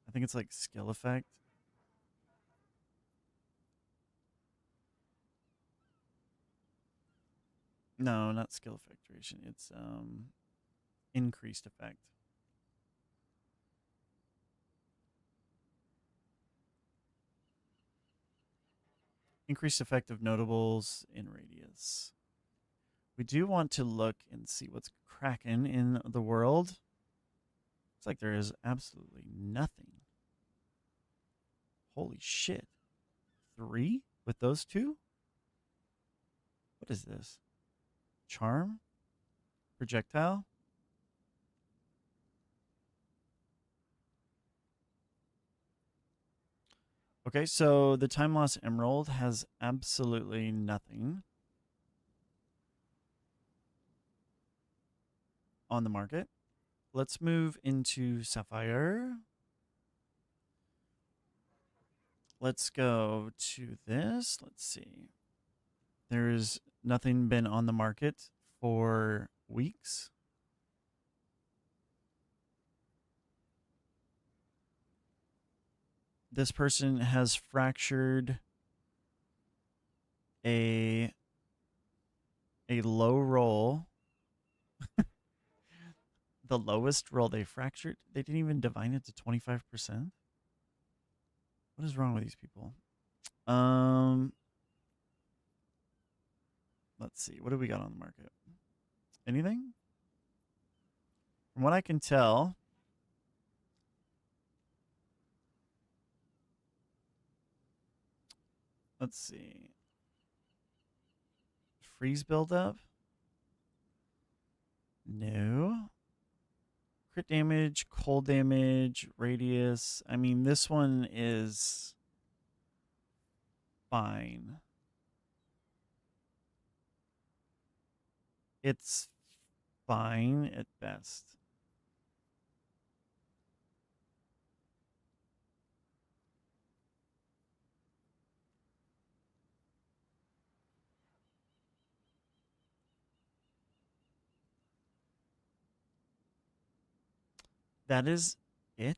I think it's like skill effect. No, not skill effect duration. It's increased effect. Increased effect of notables in radius. We do want to look and see what's cracking in the world. It's like there is absolutely nothing. Holy shit. 3 with those two? What is this? Charm? Projectile? Okay, so the time loss emerald has absolutely nothing on the market. Let's move into sapphire. Let's go to this. Let's see. There's nothing been on the market for weeks. This person has fractured a low roll the lowest roll they fractured, they didn't even divine it to 25%. What is wrong with these people? Let's see. What do we got on the market? Anything? From what I can tell, let's see. Freeze buildup? No. Crit damage, cold damage, radius. I mean, this one is fine. It's fine at best. That is it.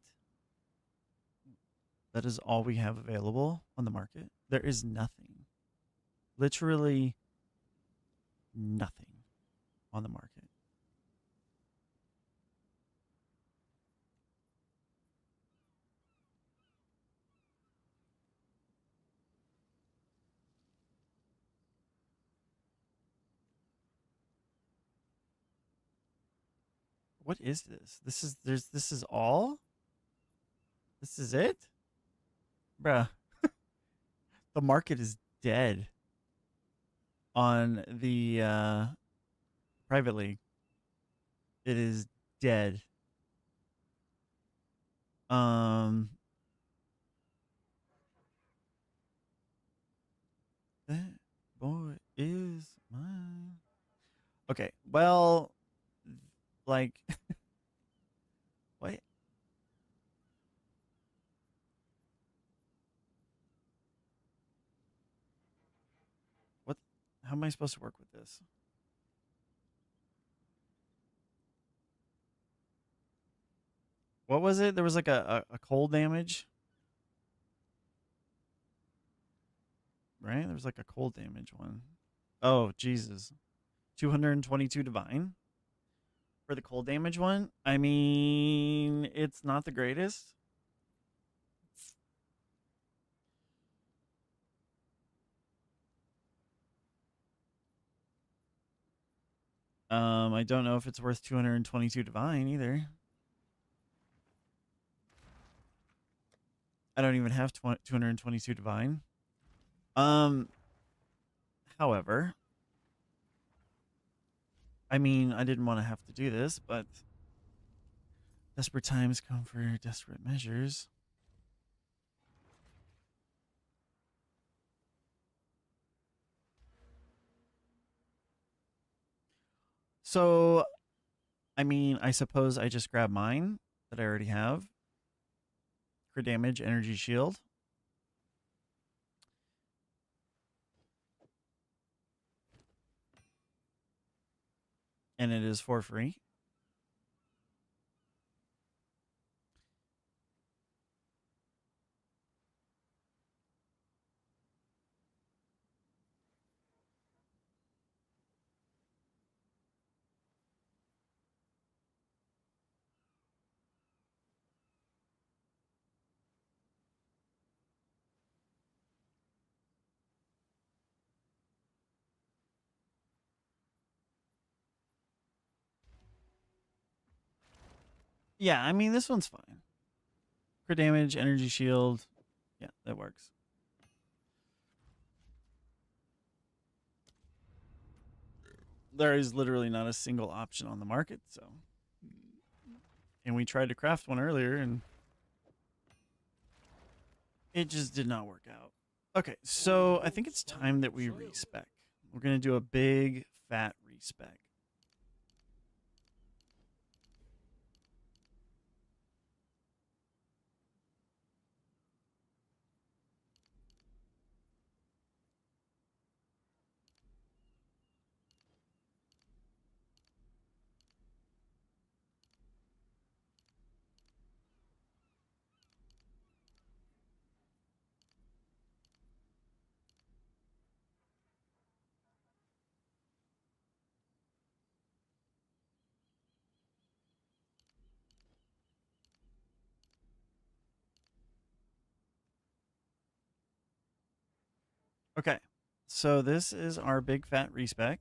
That is all we have available on the market. There is nothing. Literally nothing on the market. What is this? This is all? This is it? Bruh. The market is dead on the private league. It is dead. That boy is mine. Okay, well, like, what? What? How am I supposed to work with this? What was it? There was like a cold damage, right? There was like a cold damage one. Oh, Jesus. 222 divine for the cold damage one. I mean, it's not the greatest. I don't know if it's worth 222 divine either. I don't even have 222 divine. However, I mean, I didn't want to have to do this, but desperate times come for desperate measures. So, I mean, I suppose I just grab mine that I already have. Crit damage, energy shield. And it is for free. Yeah, I mean, this one's fine. Crit damage, energy shield. Yeah, that works. There is literally not a single option on the market, so. And we tried to craft one earlier, and it just did not work out. Okay, so I think it's time that we respec. We're going to do a big, fat respec. Okay. So this is our big fat respec.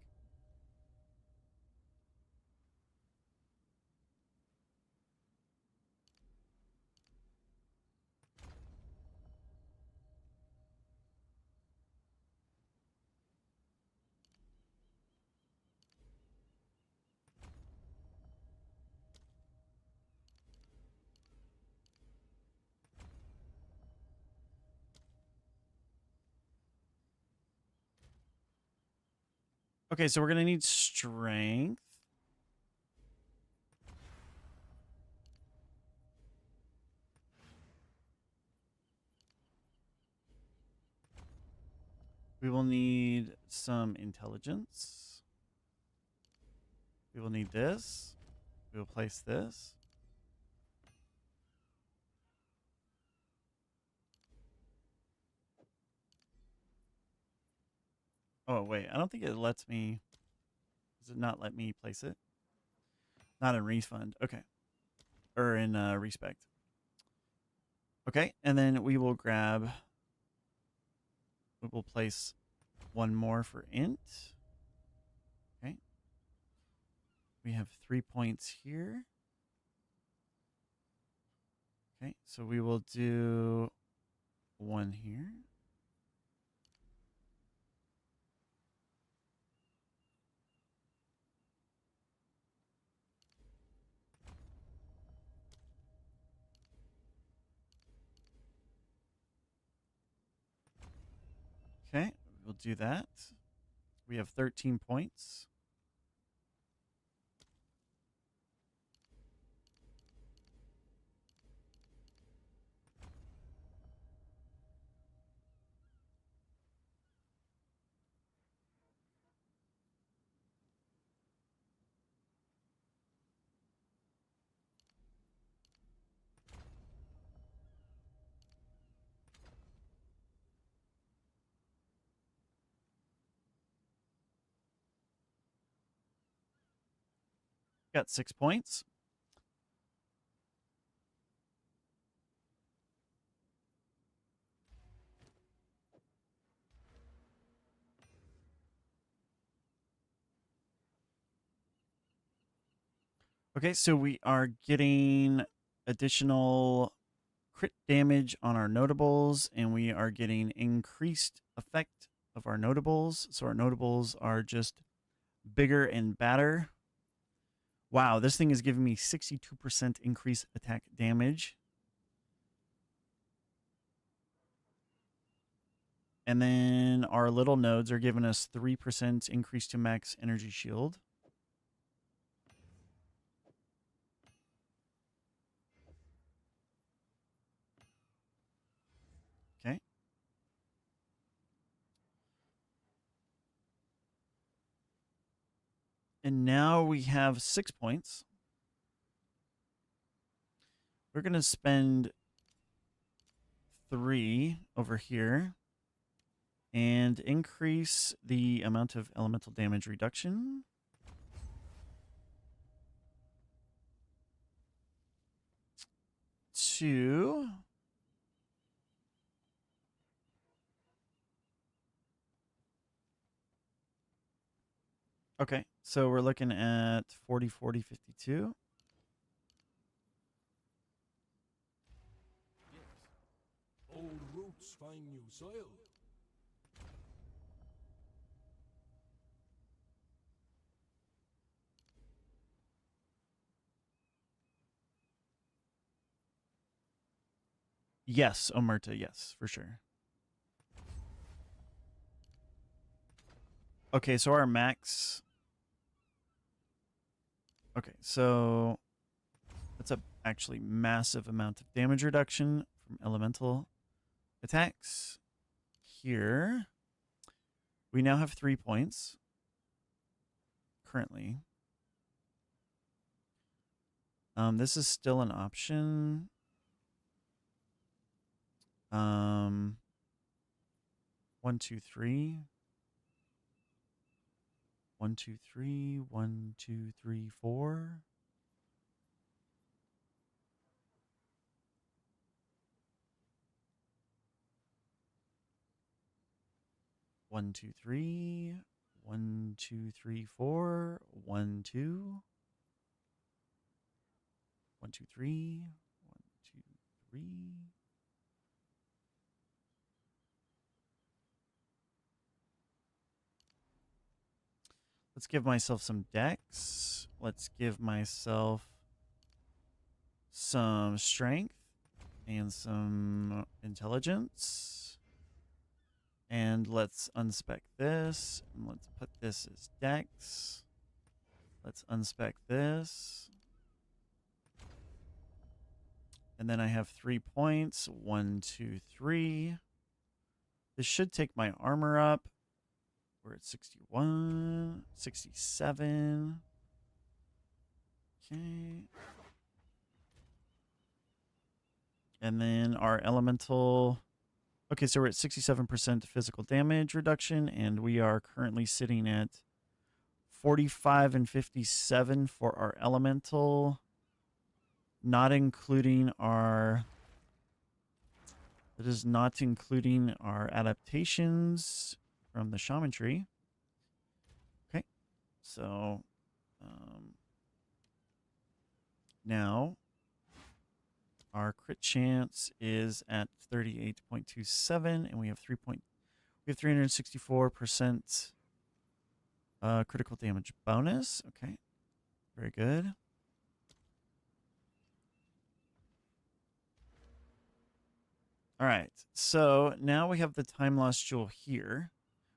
Okay, so we're gonna need strength. We will need some intelligence. We will need this. We will place this. Oh, wait. I don't think it lets me. Does it not let me place it? Not in refund. Okay. Or in respect. Okay. And then we will grab. We will place one more for int. Okay. We have 3 points here. Okay. So we will do one here. Okay. We'll do that. We have 13 points. Got 6 points. Okay, so we are getting additional crit damage on our notables, and we are getting increased effect of our notables. So our notables are just bigger and badder. Wow, this thing is giving me 62% increased attack damage. And then our little nodes are giving us 3% increase to max energy shield. Okay. And now we have 6 points. We're going to spend 3 over here and increase the amount of elemental damage reduction. To okay, so we're looking at 40, 40, 52. Old roots find new soil. Yes, Omerta, yes, for sure. Okay, so our max. Okay, so that's a actually massive amount of damage reduction from elemental attacks. Here, we now have 3 points currently. This is still an option. 1, 2, 3. 1, 2, 3. 1, 2, 3, 4. 1, 2, 3. 1, 2, 3, 4. 1, 2. 1, 2, 3. 1, 2, 3. Let's give myself some dex. Let's give myself some strength and some intelligence. And let's unspec this. And let's put this as dex. Let's unspec this. And then I have 3 points. 1, 2, 3. This should take my armor up. We're at 61, 67. Okay. And then our elemental. Okay, so we're at 67% physical damage reduction, and we are currently sitting at 45 and 57 for our elemental, not including our. That is not including our adaptations from the Shaman tree. Okay, so now our crit chance is at 38.27, and we have 364% critical damage bonus. Okay, very good. All right, so now we have the time loss jewel here.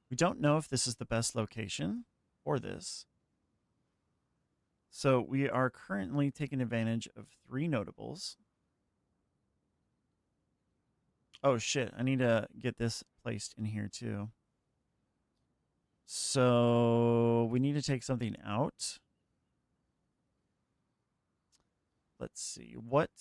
We don't know if this is the best location for this. So we are currently taking advantage of 3 notables. Oh shit, I need to get this placed in here too. So we need to take something out. Let's see, what?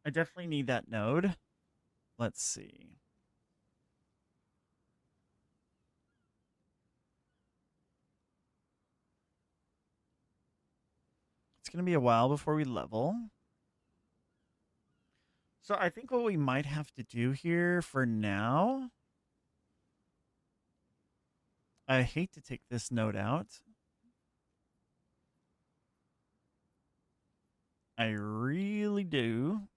I definitely need that node. Let's see. It's going to be a while before we level. So I think what we might have to do here for now. I hate to take this node out. I really do.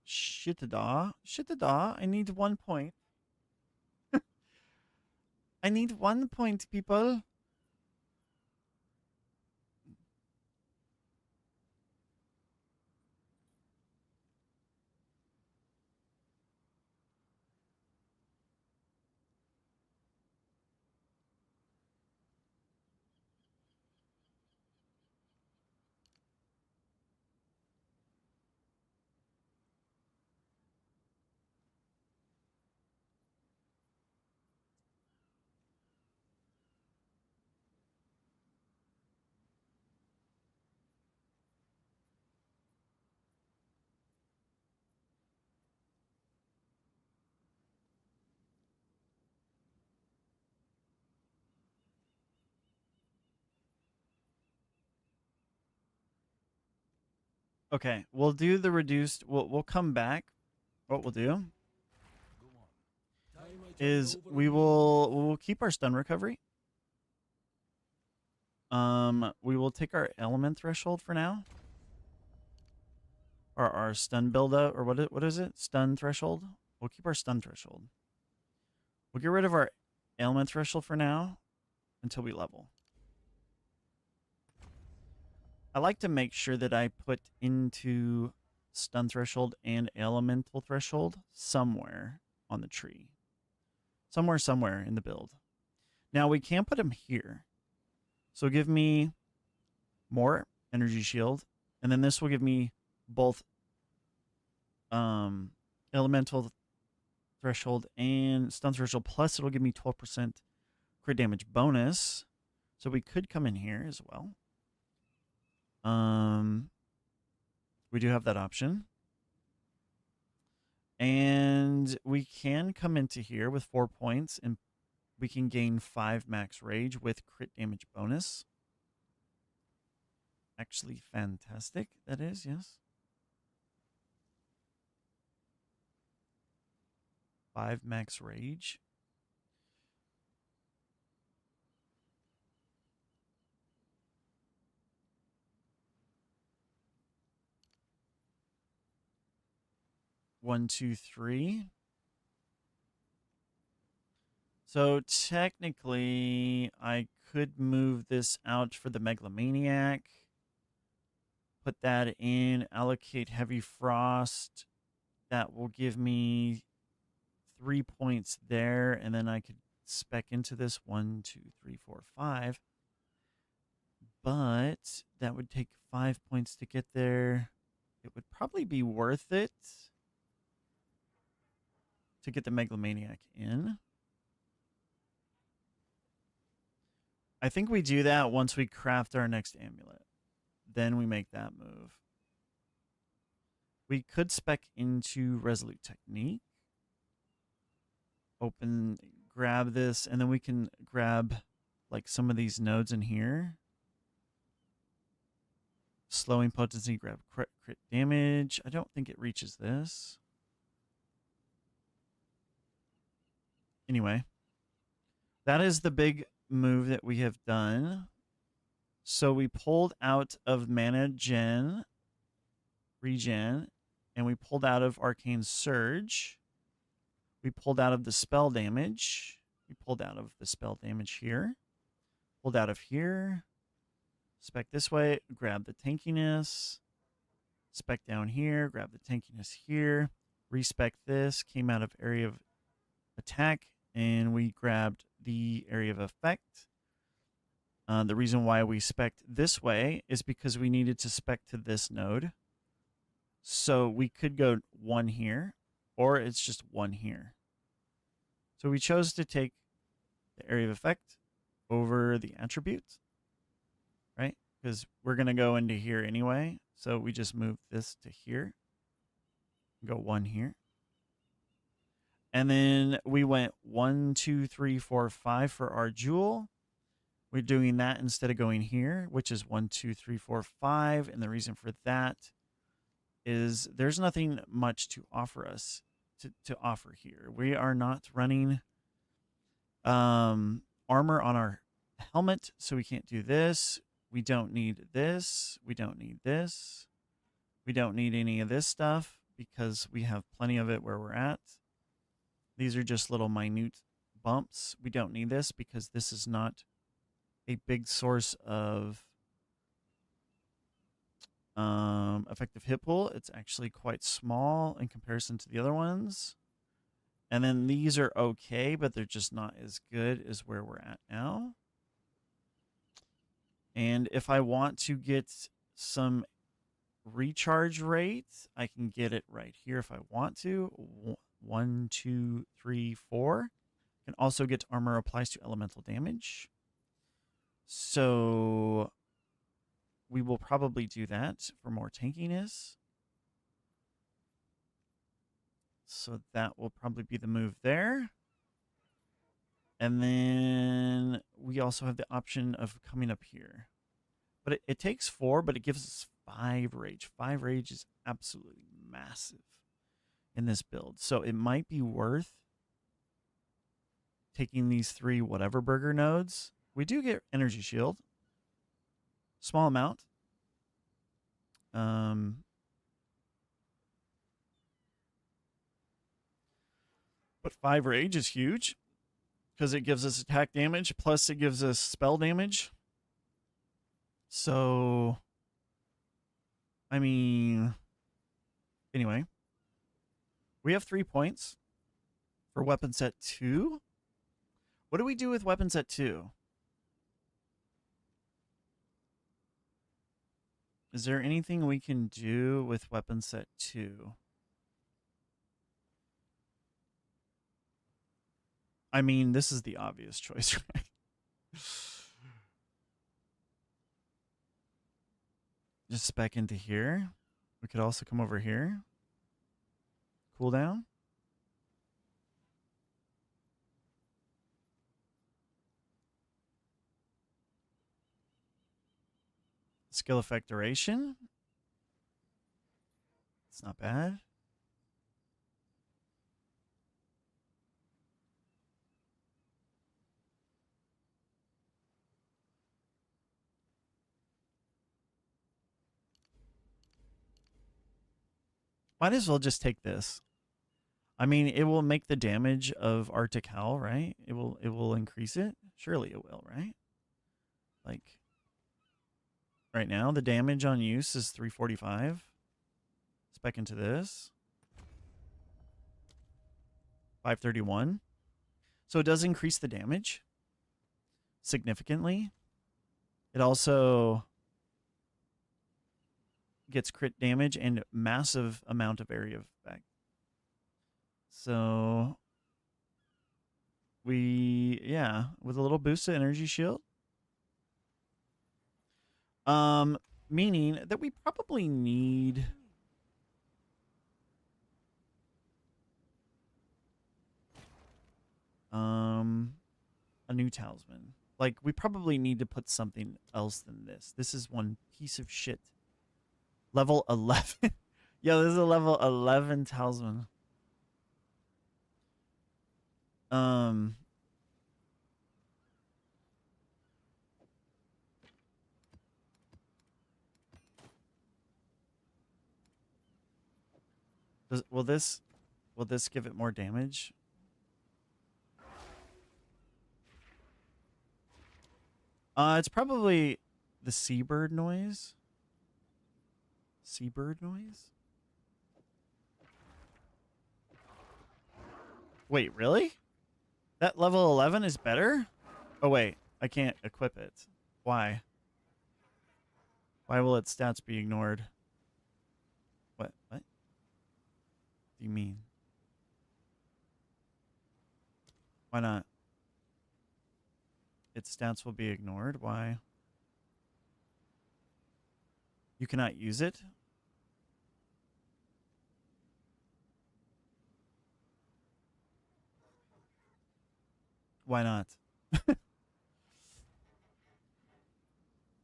Shit-a-da. Shit-a-da. I need 1 point. I need 1 point, people. Okay, we'll do the reduced. We'll come back. What we'll do is we'll keep our stun recovery. We will take our element threshold for now, or our stun build up, or what is it? Stun threshold. We'll keep our stun threshold. We'll get rid of our element threshold for now until we level. I like to make sure that I put into stun threshold and elemental threshold somewhere on the tree. Somewhere in the build. Now we can put them here. So give me more energy shield. And then this will give me both elemental threshold and stun threshold, plus it'll give me 12% crit damage bonus. So we could come in here as well. We do have that option. And we can come into here with 4 points, and we can gain 5 max rage with crit damage bonus. Actually, fantastic. That is, yes. 5 max rage. One, two, three. So technically, I could move this out for the Megalomaniac. Put that in, allocate Heavy Frost. That will give me 3 points there, and then I could spec into this 1, 2, 3, 4, 5. But that would take 5 points to get there. It would probably be worth it to get the Megalomaniac in. I think we do that once we craft our next amulet. Then we make that move. We could spec into Resolute Technique. Open, grab this, and then we can grab like some of these nodes in here. Slowing potency, grab crit damage. I don't think it reaches this. Anyway, that is the big move that we have done. So we pulled out of mana regen, and we pulled out of Arcane Surge. We pulled out of the spell damage. We pulled out of the spell damage here. Pulled out of here. Spec this way, grab the tankiness. Spec down here, grab the tankiness here. Respec this, came out of area of attack, and we grabbed the area of effect. The reason why we spec'd this way is because we needed to spec to this node. So we could go 1 here, or it's just 1 here. So we chose to take the area of effect over the attribute, right? Because we're going to go into here anyway. So we just move this to here. Go 1 here. And then we went 1, 2, 3, 4, 5 for our jewel. We're doing that instead of going here, which is 1, 2, 3, 4, 5. And the reason for that is there's nothing much to offer us to offer here. We are not running armor on our helmet, so we can't do this. We don't need this. We don't need this. We don't need any of this stuff because we have plenty of it where we're at. These are just little minute bumps. We don't need this because this is not a big source of effective hit pool. It's actually quite small in comparison to the other ones. And then these are okay, but they're just not as good as where we're at now. And if I want to get some recharge rate, I can get it right here if I want to. 1, 2, 3, 4. Can also get armor applies to elemental damage. So we will probably do that for more tankiness. So that will probably be the move there. And then we also have the option of coming up here. But it takes 4, but it gives us 5 rage. 5 rage is absolutely massive in this build. So it might be worth taking these 3 whatever burger nodes. We do get energy shield. Small amount. But 5 rage is huge because it gives us attack damage, plus it gives us spell damage. So, I mean, anyway, we have 3 points for weapon set 2. What do we do with weapon set 2? Is there anything we can do with weapon set 2? I mean, this is the obvious choice, right? Just spec into here. We could also come over here. Cooldown. Skill effect duration. It's not bad. Might as well just take this. I mean, it will make the damage of Arctic Howl, right? It will increase it. Surely it will, right? Like right now, the damage on use is 345. Spec into this. 531. So it does increase the damage significantly. It also gets crit damage and massive amount of area effect. So yeah, with a little boost to energy shield. Meaning that we probably need a new talisman. Like, we probably need to put something else than this. This is one piece of shit. Level 11. Yo, this is a level 11 talisman. Will this give it more damage? It's probably the seabird noise. Seabird noise? Wait, really? That level 11 is better? Oh, wait. I can't equip it. Why? Why will its stats be ignored? What? What do you mean? Why not? Its stats will be ignored? Why? You cannot use it? Why not?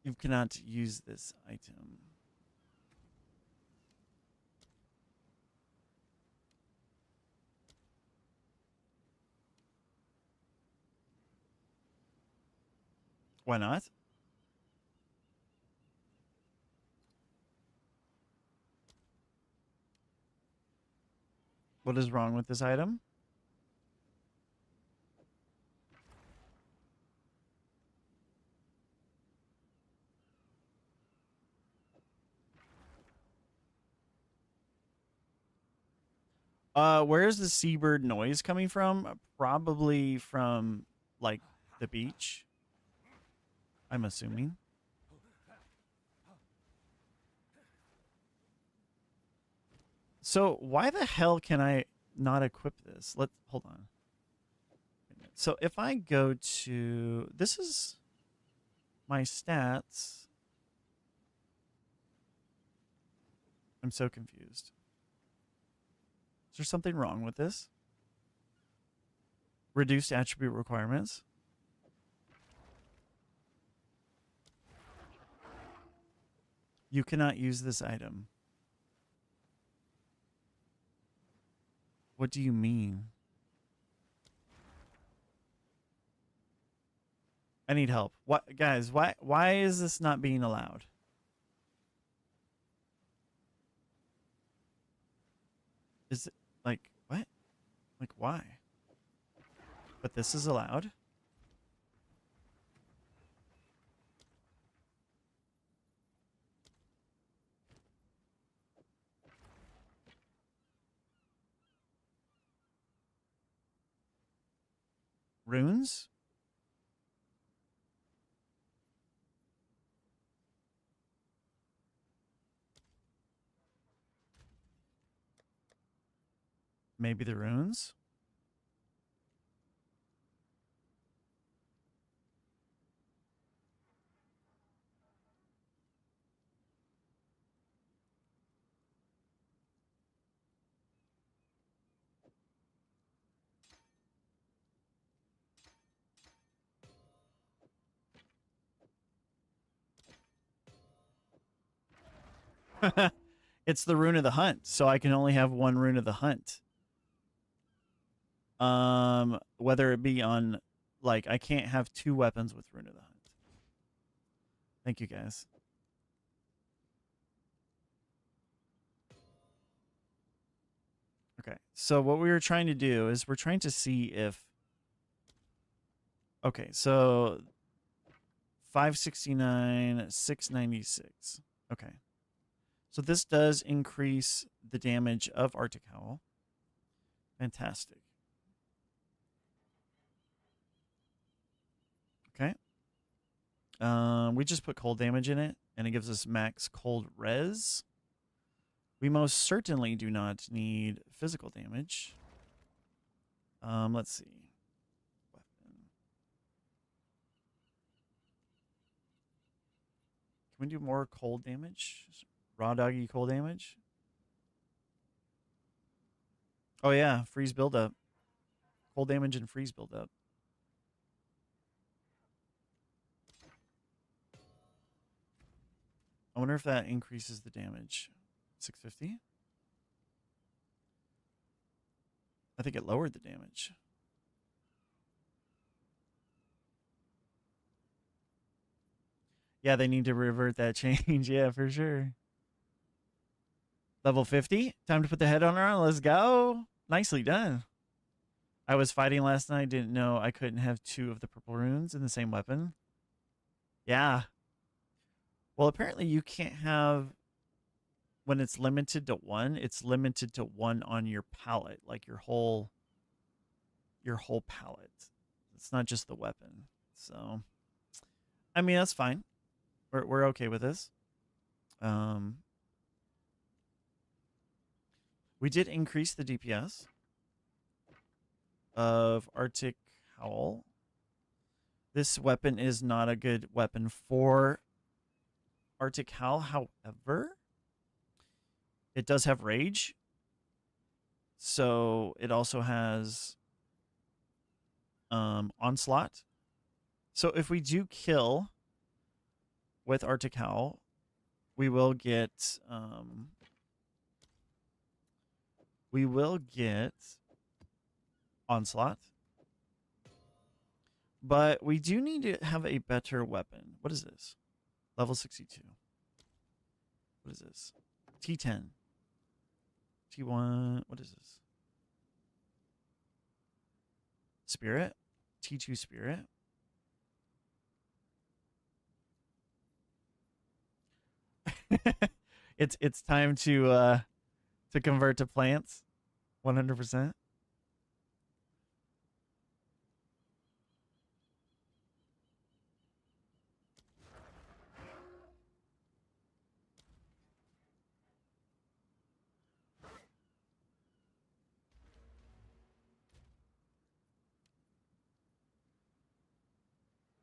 You cannot use this item. Why not? What is wrong with this item? Where's the seabird noise coming from? Probably from, like, the beach. I'm assuming. So why the hell can I not equip this? Hold on. So if I go to, this is my stats. I'm so confused. Is there something wrong with this? Reduced attribute requirements. You cannot use this item. What do you mean? I need help. What, guys, why is this not being allowed? Is it like what? Like why? But this is allowed? Runes? maybe the runes. It's the rune of the hunt, so I can only have one rune of the hunt. Whether it be on, like, I can't have two weapons with rune of the hunt. Thank you, guys. Okay, so what we were trying to do is we're trying to see if. Okay, so 569, 696. Okay. So this does increase the damage of Arctic Howl. Fantastic. Okay. We just put cold damage in it, and it gives us max cold res. We most certainly do not need physical damage. Let's see. Weapon. Can we do more cold damage? Raw doggy cold damage? Oh yeah, freeze buildup. Cold damage and freeze buildup. I wonder if that increases the damage. 650? I think it lowered the damage. Yeah, they need to revert that change. Yeah, for sure. Level 50. Time to put the head on her. Let's go. Nicely done. I was fighting last night. Didn't know I couldn't have two of the purple runes in the same weapon. Yeah. Well, apparently you can't have, when it's limited to one, it's limited to one on your palette, like your whole palette. It's not just the weapon. So, I mean, that's fine. We're okay with this. We did increase the DPS of Arctic Howl. This weapon is not a good weapon for Arctic Howl. However, it does have rage. So it also has onslaught. So if we do kill with Arctic Howl, we will get onslaught. But we do need to have a better weapon. What is this? Level 62. What is this? T10. T1. What is this? Spirit. T2 Spirit. It's time to convert to plants. 100%.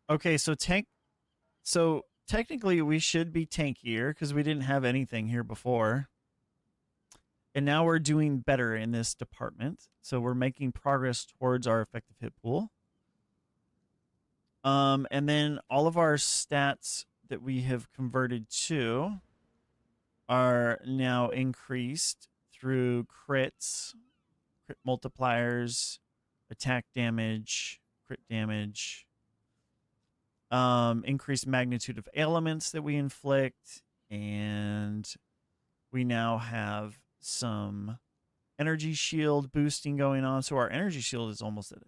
Okay, so technically we should be tankier because we didn't have anything here before. And now we're doing better in this department. So we're making progress towards our effective hit pool. And then all of our stats that we have converted to are now increased through crits, crit multipliers, attack damage, crit damage, increased magnitude of ailments that we inflict, and we now have some energy shield boosting going on. So our energy shield is almost at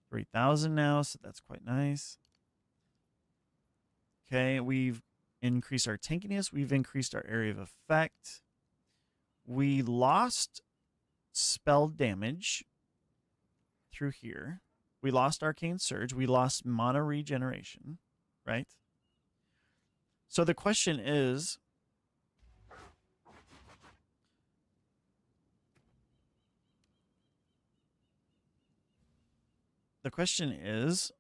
3,000 now, so that's quite nice. Okay, we've increased our tankiness. We've increased our area of effect. We lost spell damage through here. We lost Arcane Surge. We lost Mana Regeneration, right? So the question is, The question is,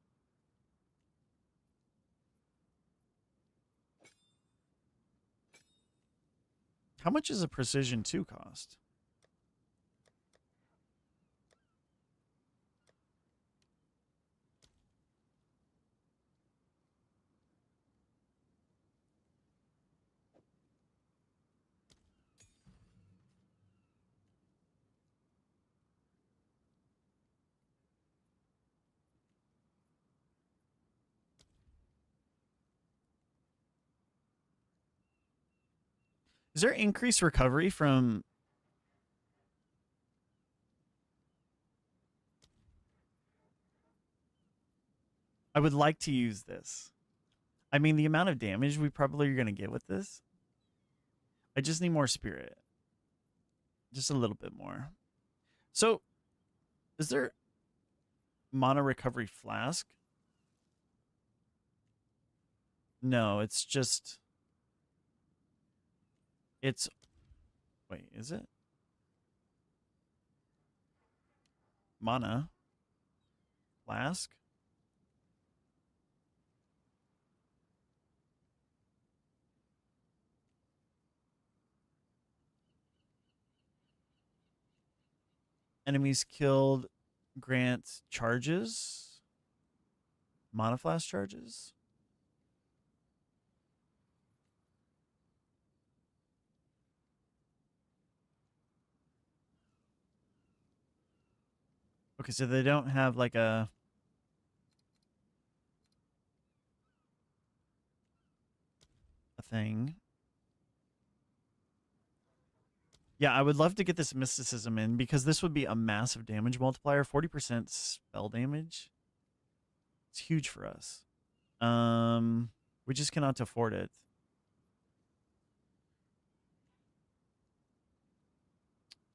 how much is a precision 2 cost? Is there increased recovery from... I would like to use this. I mean, the amount of damage we probably are going to get with this. I just need more spirit. Just a little bit more. So, is there mana recovery flask? No, it's just... It's... Wait, is it? Mana. Flask? Enemies killed grant charges? Mana flask charges? Okay, so they don't have like a thing. Yeah, I would love to get this mysticism in because this would be a massive damage multiplier. 40% spell damage. It's huge for us. We just cannot afford it.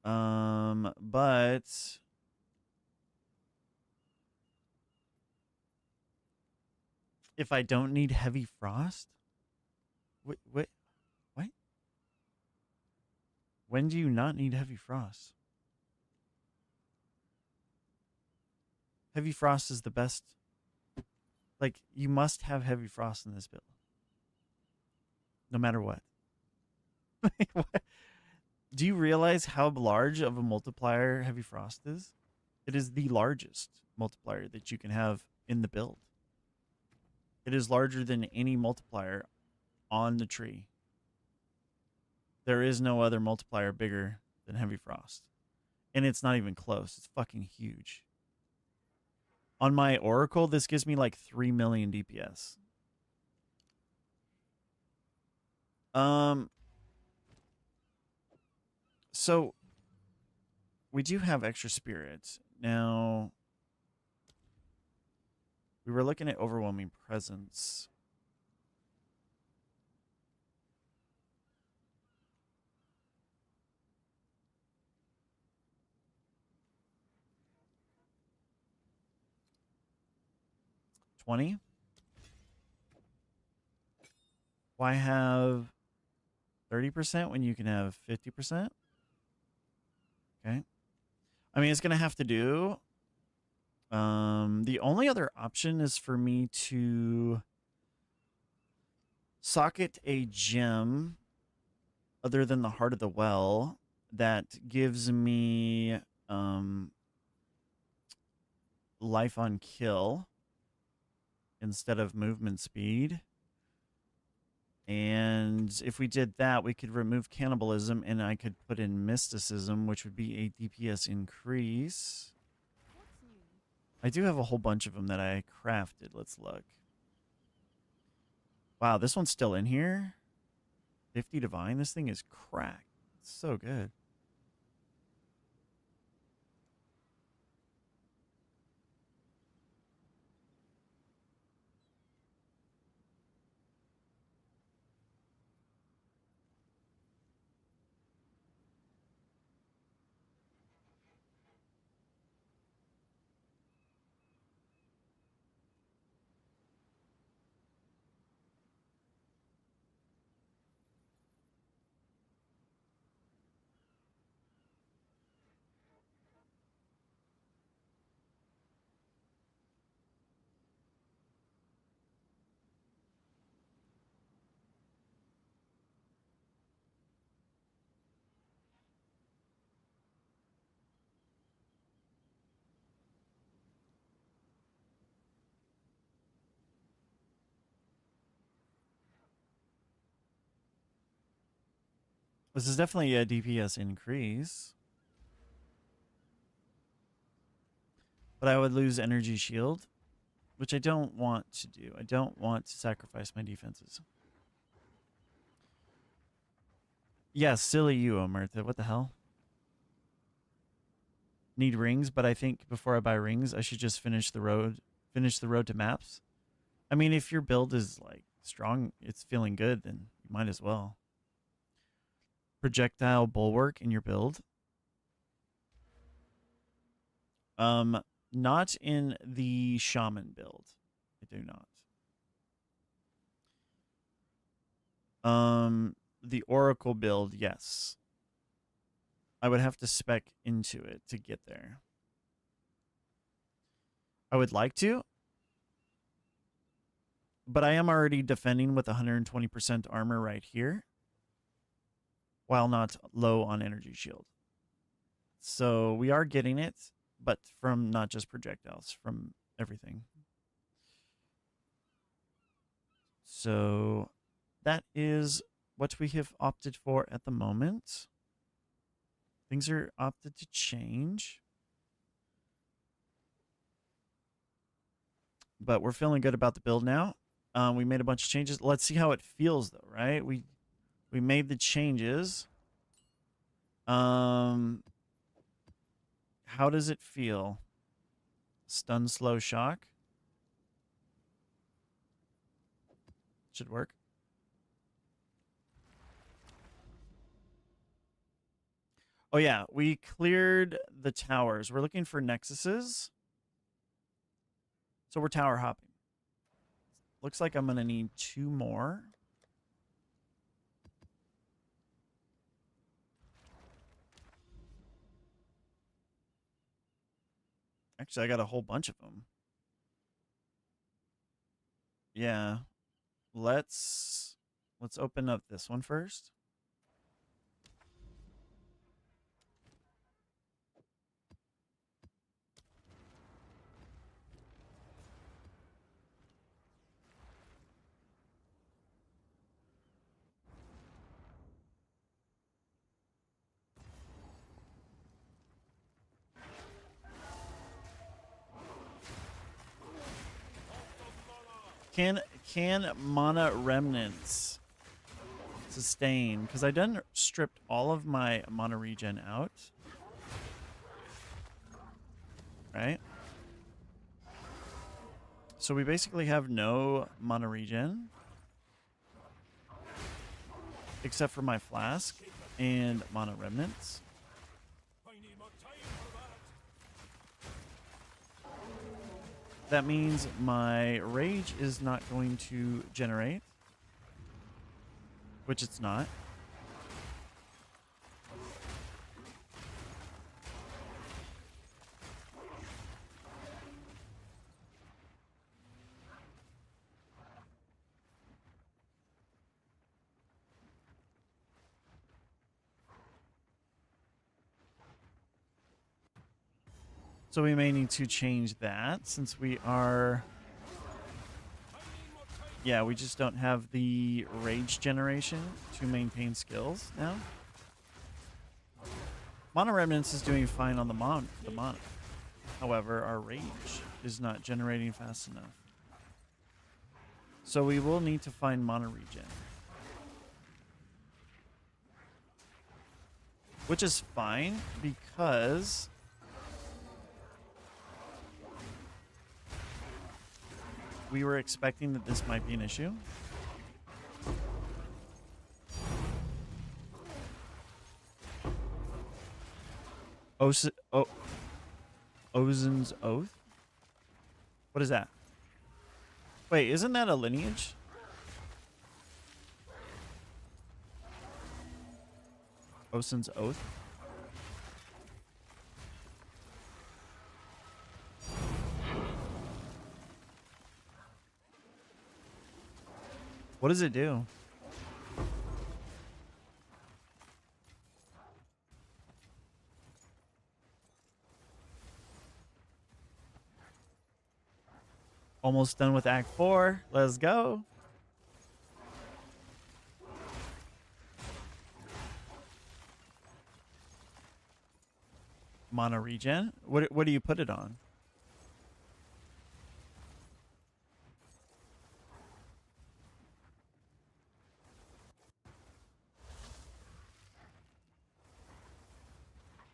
But if I don't need heavy frost, what? What? When do you not need heavy frost? Heavy frost is the best. Like, you must have heavy frost in this build. No matter what. What? Do you realize how large of a multiplier heavy frost is? It is the largest multiplier that you can have in the build. It is larger than any multiplier on the tree. There is no other multiplier bigger than heavy frost. And it's not even close. It's fucking huge. On my Oracle, this gives me like 3 million DPS. So we do have extra spirits. Now, we were looking at overwhelming presence. $20. Why have 30% when you can have 50%? Okay. I mean, it's going to have to do. The only other option is for me to socket a gem other than the Heart of the Well that gives me life on kill instead of movement speed. And if we did that, we could remove cannibalism and I could put in mysticism, which would be a DPS increase. What's new? I do have a whole bunch of them that I crafted. Let's look. Wow, this one's still in here. 50 divine. This thing is cracked. It's so good. This is definitely a DPS increase. But I would lose energy shield, which I don't want to do. I don't want to sacrifice my defenses. Yeah, silly you, Omertha. What the hell? Need rings, but I think before I buy rings, I should just finish the road to maps. I mean, if your build is like strong, it's feeling good, then you might as well. Projectile bulwark in your build. Not in the shaman build. I do not. The oracle build, yes. I would have to spec into it to get there. I would like to, but I am already defending with 120% armor right here, while not low on energy shield. So we are getting it, but from not just projectiles, from everything. So that is what we have opted for at the moment. Things are opted to change. But we're feeling good about the build now. We made a bunch of changes. Let's see how it feels, though, right? We made the changes. How does it feel? Stun, slow, shock. Should work. Oh, yeah. We cleared the towers. We're looking for nexuses. So we're tower hopping. Looks like I'm going to need 2 more. Actually, I got a whole bunch of them. Yeah. Let's open up this one first. Can mana remnants sustain? Because I done stripped all of my mana regen out. Right? So we basically have no mana regen. Except for my flask and mana remnants. I need more time for that. That means my rage is not going to generate. Which it's not. So we may need to change that since we are... Yeah, we just don't have the rage generation to maintain skills now. Mana Remnants is doing fine on the mana. However, our rage is not generating fast enough. So we will need to find mana regen. Which is fine because... we were expecting that this might be an issue. Ozen's Oath? What is that? Wait, isn't that a lineage? Ozen's Oath? What does it do? Almost done with Act 4. Let's go. Mono regen? What do you put it on?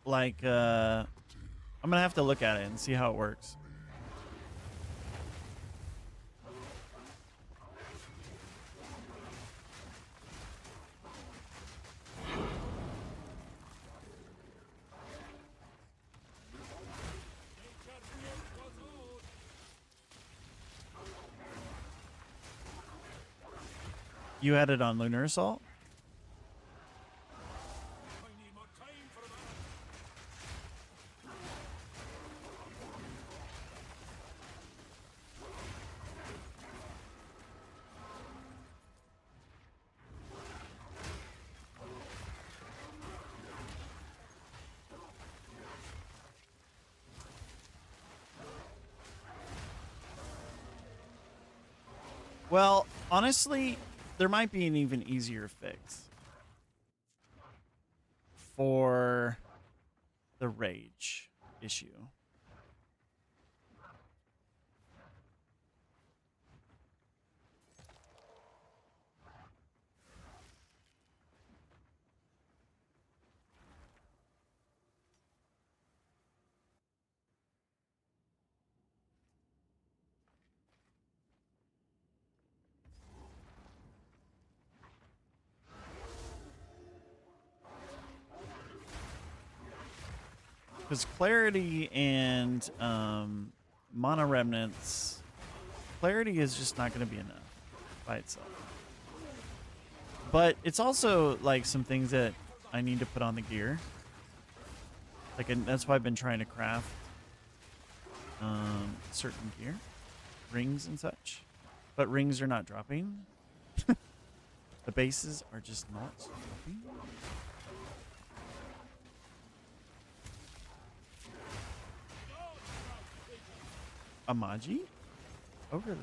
Like, I'm gonna have to look at it and see how it works. You had it on Lunar Assault? I need more time for that. Well, honestly, there might be an even easier fix for the rage issue. Because clarity and mono remnants, clarity is just not going to be enough by itself. But it's also like some things that I need to put on the gear. Like, and that's why I've been trying to craft certain gear, rings and such. But rings are not dropping. The bases are just not dropping. Amaji? Oh, really?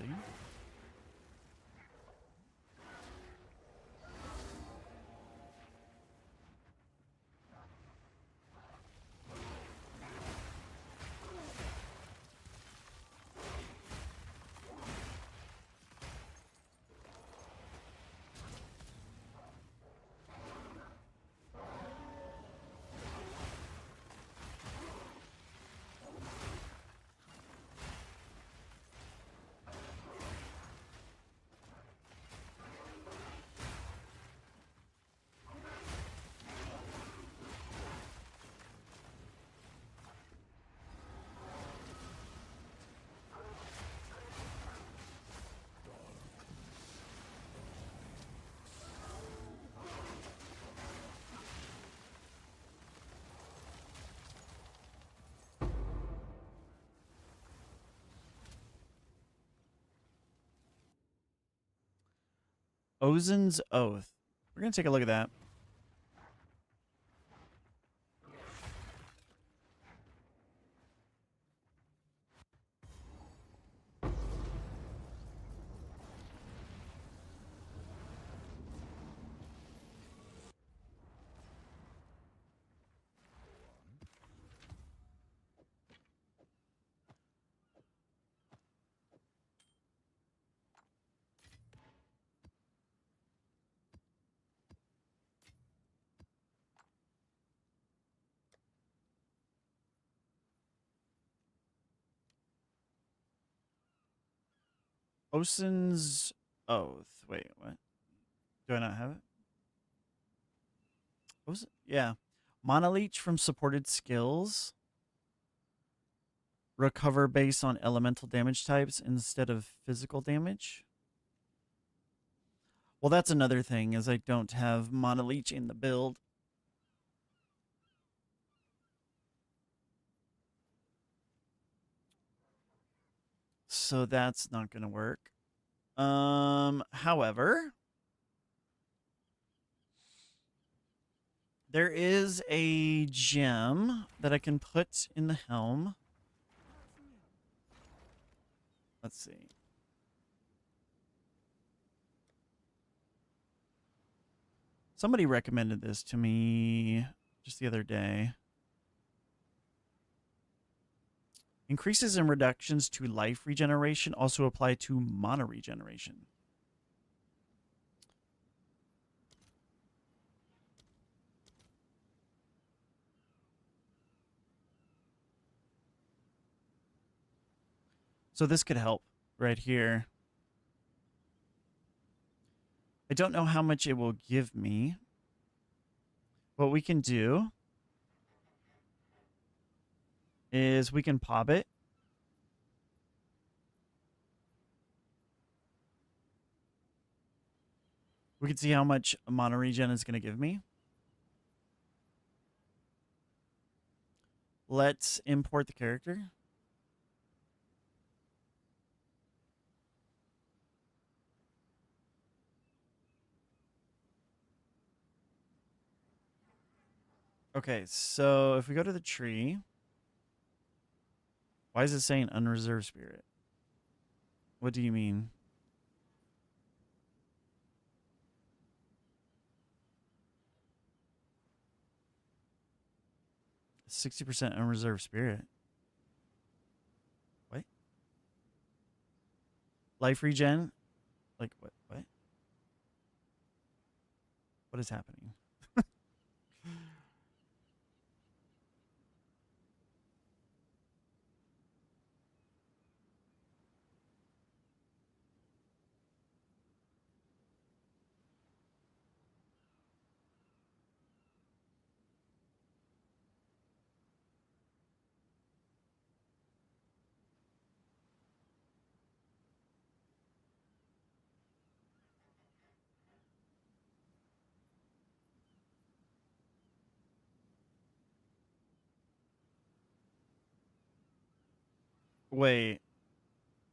Ozen's Oath. We're going to take a look at that. Ozen's Oath. Wait, what? Do I not have it? Ozen? Yeah. Monoleech from supported skills. Recover based on elemental damage types instead of physical damage. Well, that's another thing, is I don't have Monoleech in the build. So that's not going to work. However, there is a gem that I can put in the helm. Let's see. Somebody recommended this to me just the other day. Increases and reductions to life regeneration also apply to mana regeneration. So this could help right here. I don't know how much it will give me. What we can do is we can pop it. We can see how much mana regen is going to give me. Let's import the character. Okay, so if we go to the tree, why is it saying unreserved spirit? What do you mean? 60% unreserved spirit. What? Life regen? Like what? What? What is happening? Wait.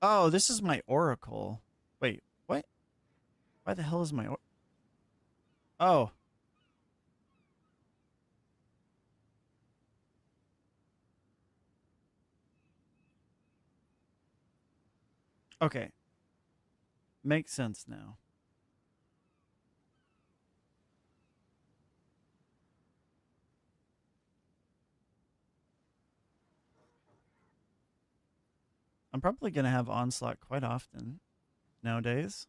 Oh, this is my oracle. Wait, what? Why the hell is my Oh. Okay. Makes sense now. I'm probably going to have Onslaught quite often nowadays.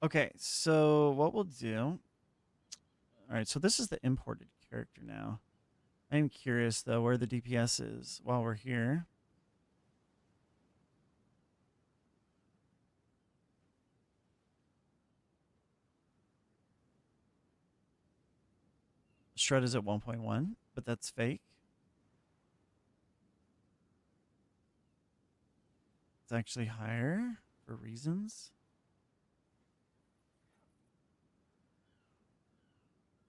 Okay, so what we'll do. All right, so this is the imported character now. I'm curious, though, where the DPS is while we're here. Shred is at 1.1, but that's fake. It's actually higher for reasons.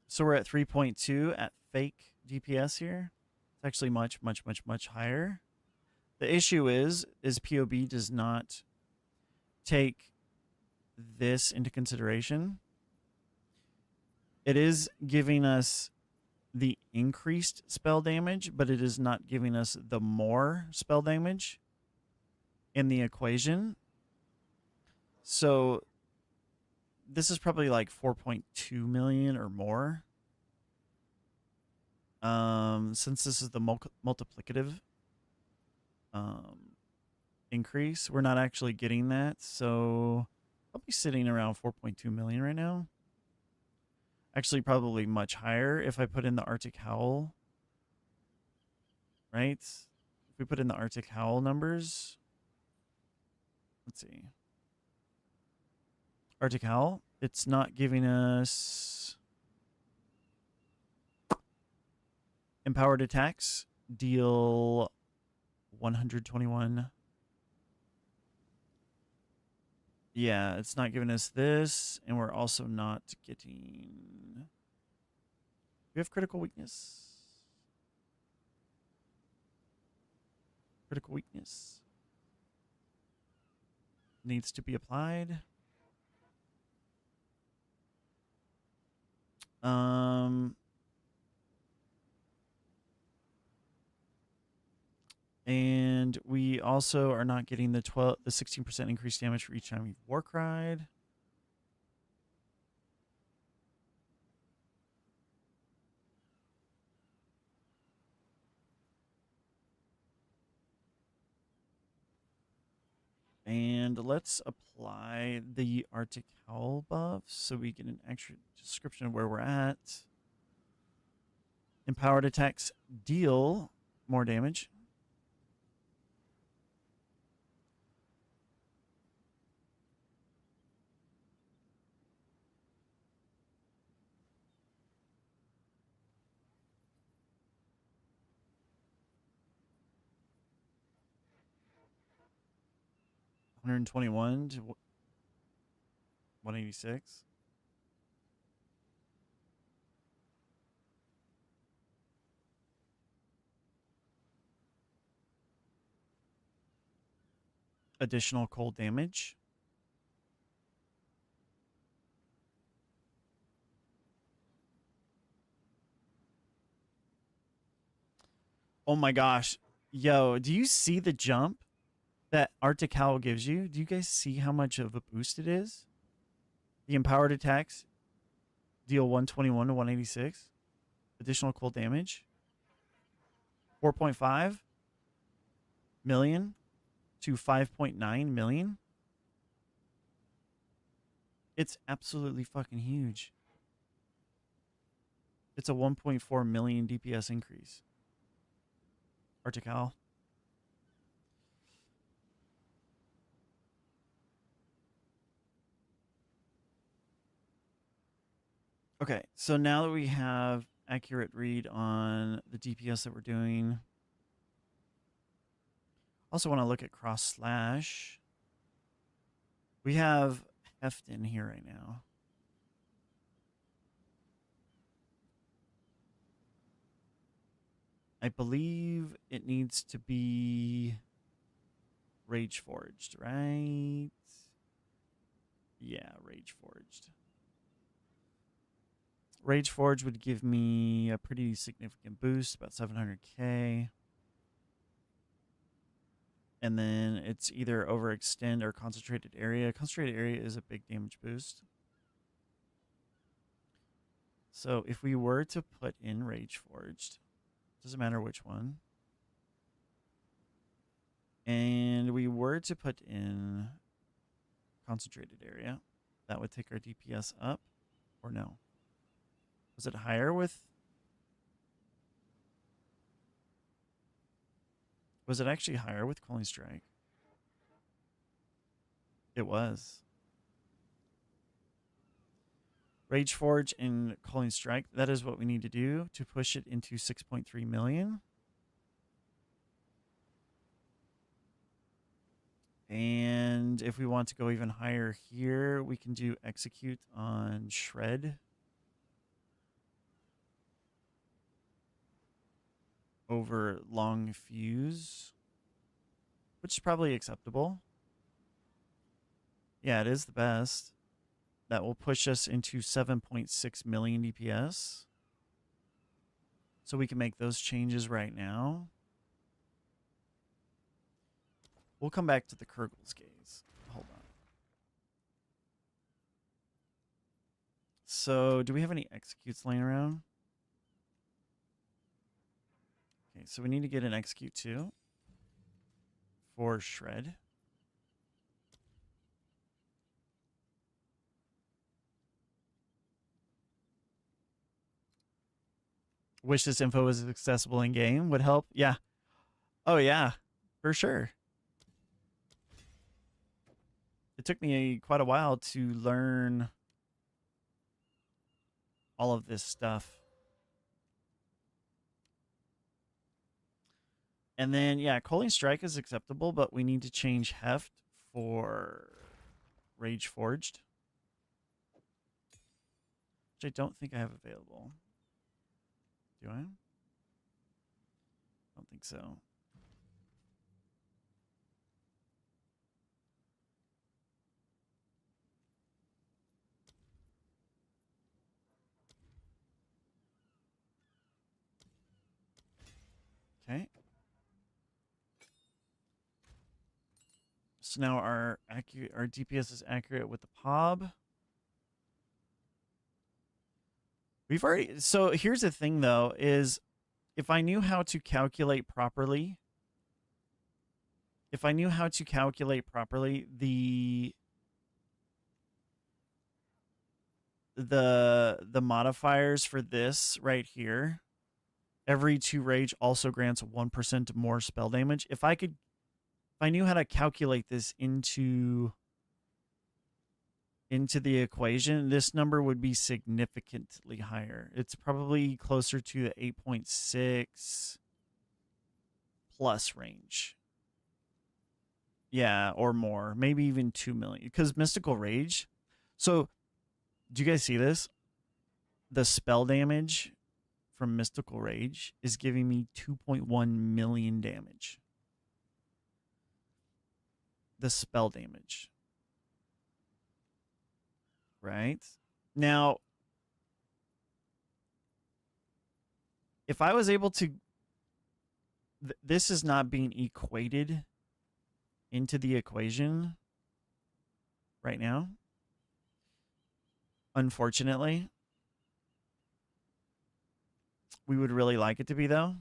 So we're at 3.2 at fake DPS here. It's actually much, much, much, much higher. The issue is POB does not take this into consideration. It is giving us the increased spell damage, but it is not giving us the more spell damage in the equation. So this is probably like 4.2 million or more. Since this is the multiplicative increase, we're not actually getting that. So I'll be sitting around 4.2 million right now. Actually, probably much higher if I put in the Arctic Howl. Right? If we put in the Arctic Howl numbers. Let's see. Arctic Howl, it's not giving us empowered attacks. Deal 121. Yeah, it's not giving us this, and we're also not getting... We have critical weakness. Critical weakness needs to be applied. And we also are not getting the 16% increased damage for each time we've war cried. And let's apply the Arctic Howl buff so we get an extra description of where we're at. Empowered attacks deal more damage. $121 to $186. Additional cold damage. Oh my gosh. Yo, do you see the jump that Arctic Howl gives you? Do you guys see how much of a boost it is? The empowered attacks deal 121 to 186. Additional cold damage. 4.5 million to 5.9 million. It's absolutely fucking huge. It's a 1.4 million DPS increase. Arctic Howl. Okay, so now that we have accurate read on the DPS that we're doing, also want to look at cross slash. We have heft in here right now. I believe it needs to be Rage Forged, right? Yeah, Rage Forged. Rage Forge would give me a pretty significant boost, about 700k. And then it's either overextend or concentrated area. Concentrated area is a big damage boost. So if we were to put in Rage Forged, doesn't matter which one, and we were to put in concentrated area, that would take our DPS up, or no? Was it higher with? Was it actually higher with Calling Strike? It was. Rage Forge and Calling Strike, that is what we need to do to push it into 6.3 million. And if we want to go even higher here, we can do Execute on Shred. Over Long Fuse, which is probably acceptable. Yeah, it is the best. That will push us into 7.6 million DPS. So we can make those changes right now. We'll come back to the Kurgel's Gaze. Hold on. So do we have any executes laying around? Okay, so we need to get an execute too for Shred. Wish this info was accessible in game would help. Yeah. Oh yeah, for sure. It took me quite a while to learn all of this stuff. And then, yeah, Calling Strike is acceptable, but we need to change Heft for Rage Forged, which I don't think I have available. Do I? Don't think so. Okay. So now our DPS is accurate with the POB. We've already, so here's the thing though, is if I knew how to calculate properly, the modifiers for this right here, every 2 rage also grants 1% more spell damage. If I knew how to calculate this into the equation, this number would be significantly higher. It's probably closer to the 8.6 plus range. Yeah, or more. Maybe even 2 million. Because Mystical Rage. So, do you guys see this? The spell damage from Mystical Rage is giving me 2.1 million damage. The spell damage. Right? Now, if I was able to... this is not being equated into the equation right now. Unfortunately. We would really like it to be, though.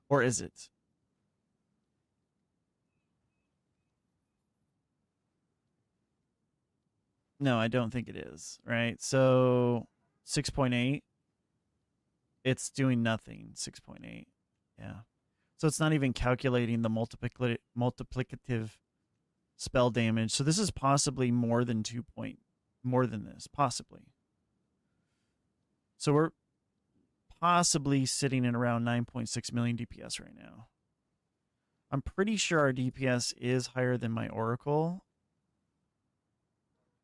Or is it? No, I don't think it is, right? So 6.8, it's doing nothing. 6.8, yeah. So it's not even calculating the multiplicative spell damage. So this is possibly more than more than this, possibly. So we're possibly sitting at around 9.6 million DPS right now. I'm pretty sure our DPS is higher than my Oracle.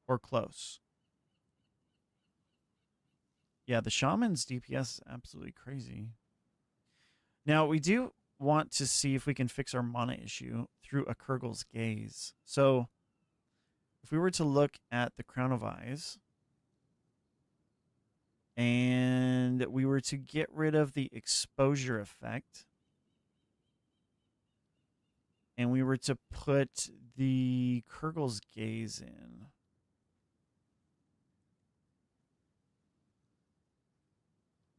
Or close. Yeah, the Shaman's DPS is absolutely crazy. Now, we do want to see if we can fix our mana issue through a Kurgle's Gaze. So, if we were to look at the Crown of Eyes, and we were to get rid of the exposure effect, and we were to put the Kurgle's Gaze in,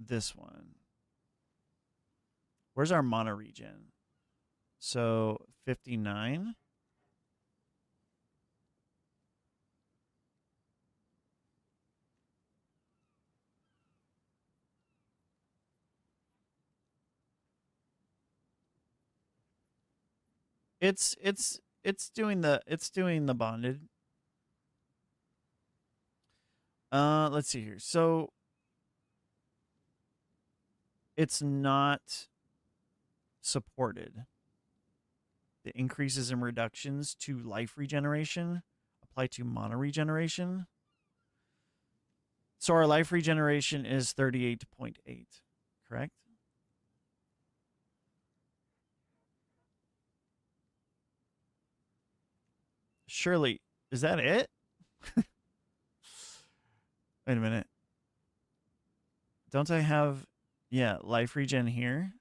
this one. Where's our mana regen? So 59. It's doing the bonded. Let's see here. So it's not supported. The increases and reductions to life regeneration apply to mana regeneration. So our life regeneration is 38.8, correct? Surely, is that it? Wait a minute. Don't I have, yeah, life regen here?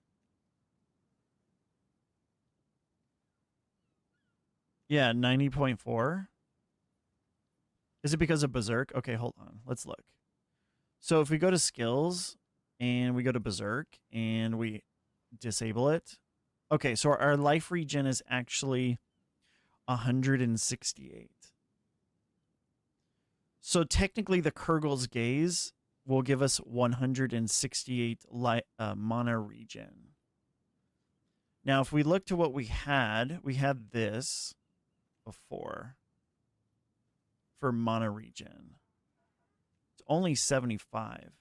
Yeah, 90.4. Is it because of Berserk? Okay, hold on. Let's look. So if we go to skills and we go to Berserk and we disable it. Okay, so our life regen is actually 168. So technically the Kurgle's Gaze will give us 168 mana regen. Now, if we look to what we had this before for mana regen. It's only 75.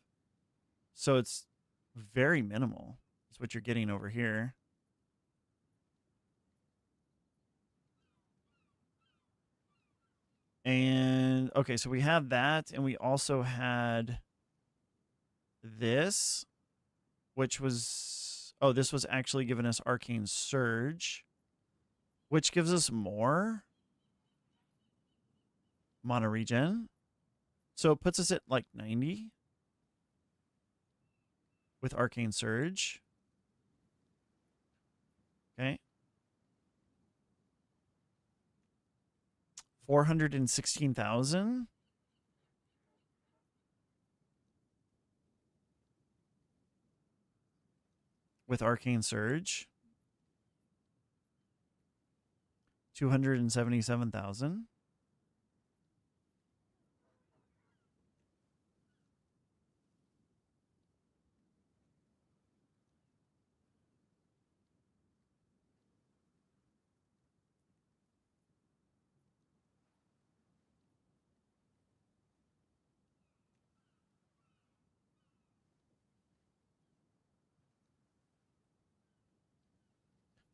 So it's very minimal. That's what you're getting over here. And okay, so we had that, and we also had this, which was, oh, this was actually giving us Arcane Surge, which gives us more mana regen. So it puts us at like 90 with Arcane Surge. Okay. 416,000. With Arcane Surge. 277,000.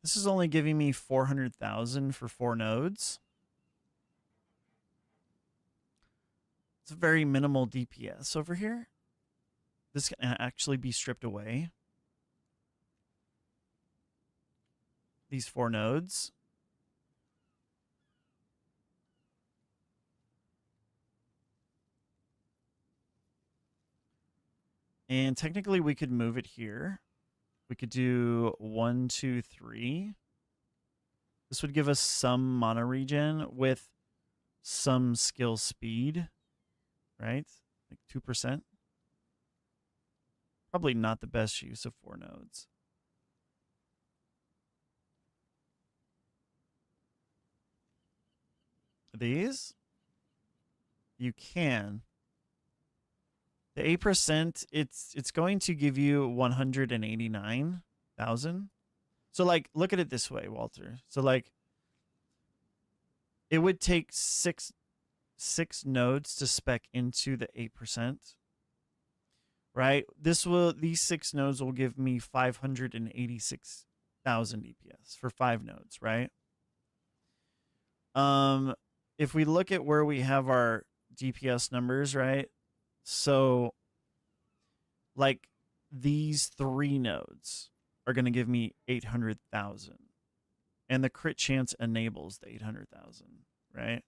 This is only giving me 400,000 for 4 nodes. It's a very minimal DPS over here. This can actually be stripped away. These 4 nodes. And technically we could move it here. We could do 1, 2, 3. This would give us some mana regen with some skill speed, right? Like 2%. Probably not the best use of 4 nodes. These? You can. The 8%, it's going to give you 189,000. So like look at it this way, Walter. So like it would take six nodes to spec into the 8%. Right? These 6 nodes will give me 586,000 DPS for 5 nodes, right? If we look at where we have our DPS numbers, right? So like these 3 nodes are going to give me 800,000. And the crit chance enables the 800,000, right?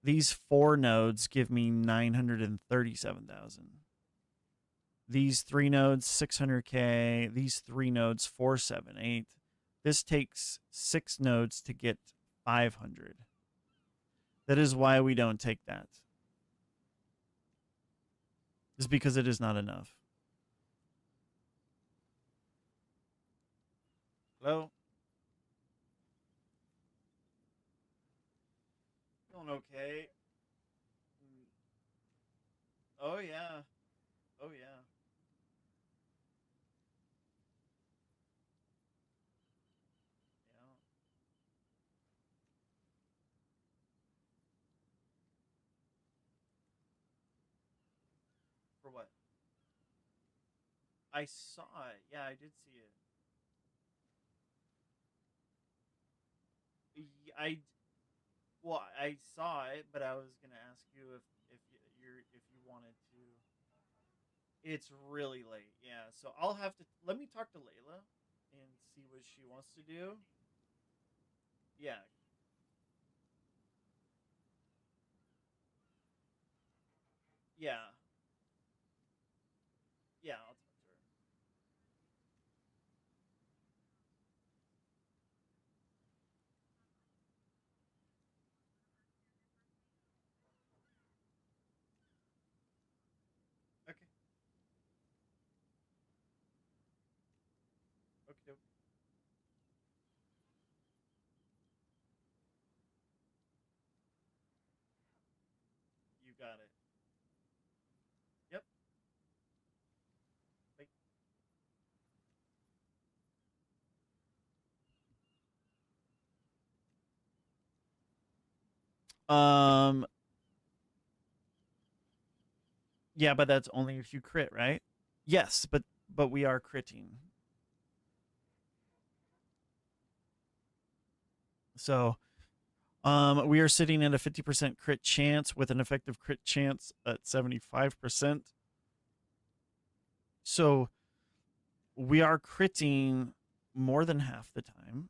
These 4 nodes give me 937,000. These 3 nodes, 600k. These 3 nodes, 478. This takes 6 nodes to get 500. That is why we don't take that. Is because it is not enough. Hello? Feeling okay? Oh yeah. Oh yeah. Yeah. For what? I saw it. Yeah, I did see it. I well, I saw it, but I was gonna ask you if you wanted to. It's really late, yeah. So I'll have to let me talk to Layla and see what she wants to do. Yeah, yeah, yeah. I'll talk to her. Okay, okay, you got it. Yep. Bye. Um, yeah, but that's only if you crit, right? Yes, but we are critting. So, we are sitting at a 50% crit chance with an effective crit chance at 75%. So, we are critting more than half the time.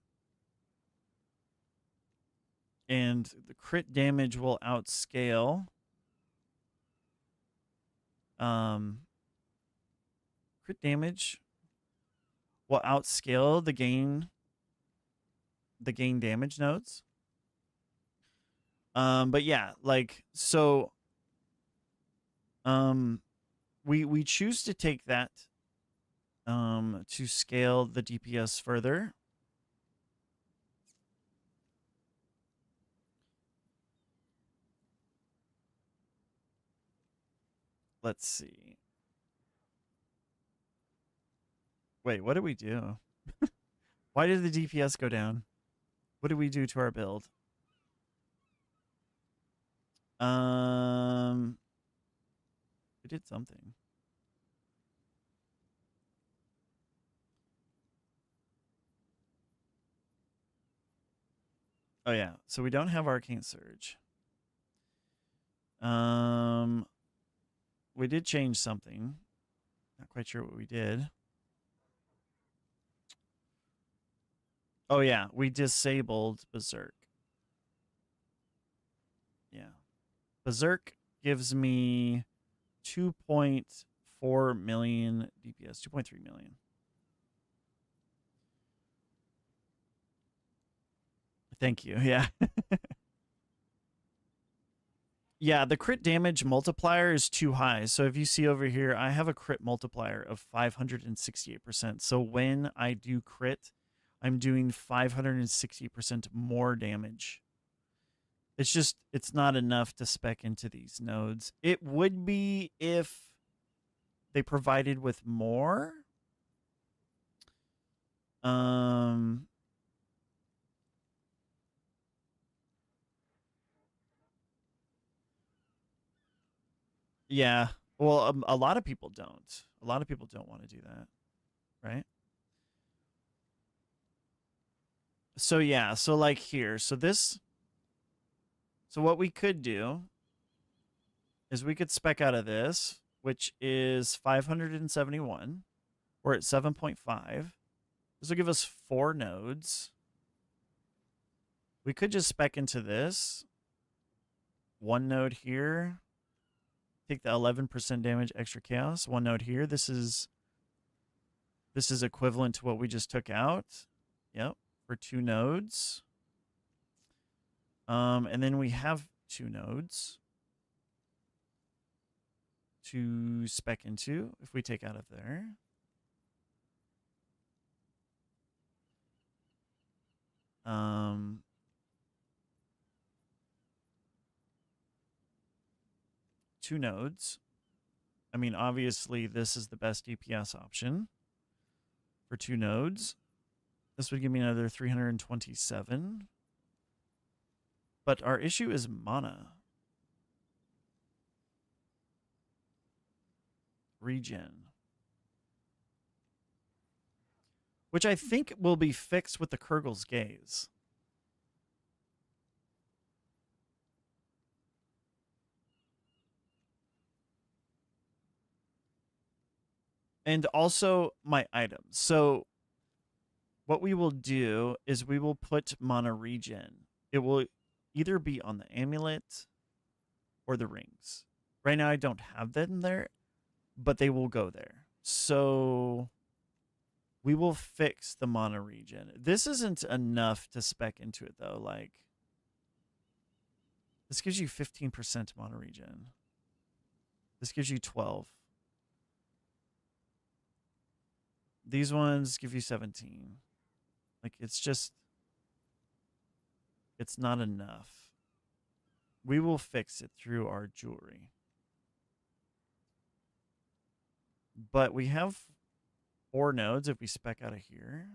And the crit damage will outscale. Crit damage will outscale the gain damage nodes. But yeah, like so we choose to take that to scale the DPS further. Let's see. Wait, what did we do? Why did the DPS go down? What did we do to our build? We did something. Oh yeah, so we don't have Arcane Surge. We did change something. Not quite sure what we did. Oh yeah, we disabled Berserk. Yeah. Berserk gives me 2.4 million DPS, 2.3 million. Thank you. Yeah. Yeah, the crit damage multiplier is too high. So if you see over here, I have a crit multiplier of 568%. So when I do crit, I'm doing 560% more damage. It's not enough to spec into these nodes. It would be if they provided with more. Yeah. Well, a lot of people don't. A lot of people don't want to do that, right? So yeah, so like here, so what we could do is we could spec out of this, which is 571. We're at 7.5. This will give us 4 nodes. We could just spec into this. 1 node here. Take the 11% damage extra chaos. 1 node here. This is equivalent to what we just took out. Yep, for 2 nodes. And then we have 2 nodes to spec into if we take out of there. Two nodes. I mean, obviously, this is the best DPS option for 2 nodes. This would give me another 327. But our issue is mana. Regen. Which I think will be fixed with the Kurgel's Gaze. And also my items. So what we will do is we will put mana regen. It will either be on the amulet or the rings. Right now I don't have them there, but they will go there. So we will fix the mana regen. This isn't enough to spec into it though. Like, this gives you 15% mana regen. This gives you 12. These ones give you 17. Like, it's not enough. We will fix it through our jewelry. But we have 4 nodes if we spec out of here.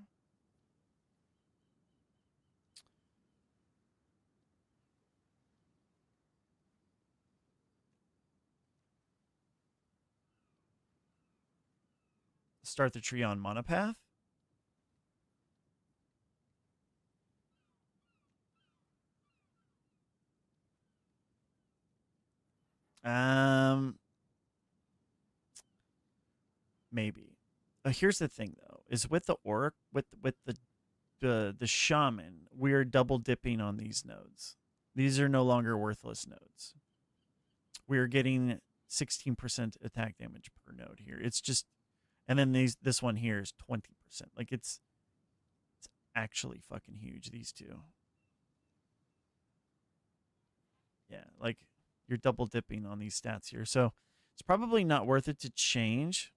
Start the tree on monopath. Maybe. Here's the thing though, is with the orc, with the the Shaman, we are double dipping on these nodes. These are no longer worthless nodes. We are getting 16% attack damage per node here. It's just, and then this one here is 20%. Like it's actually fucking huge, these two. Yeah, like you're double dipping on these stats here. So it's probably not worth it to change.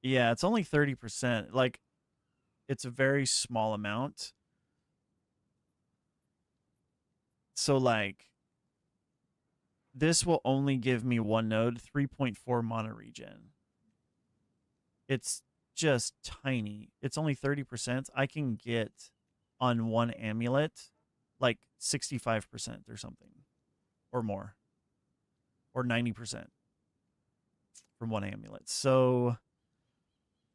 Yeah, it's only 30%. Like it's a very small amount. So like this will only give me one node, 3.4 mana regen. It's just tiny. It's only 30%. I can get on one amulet like 65% or something or more or 90% from one amulet. So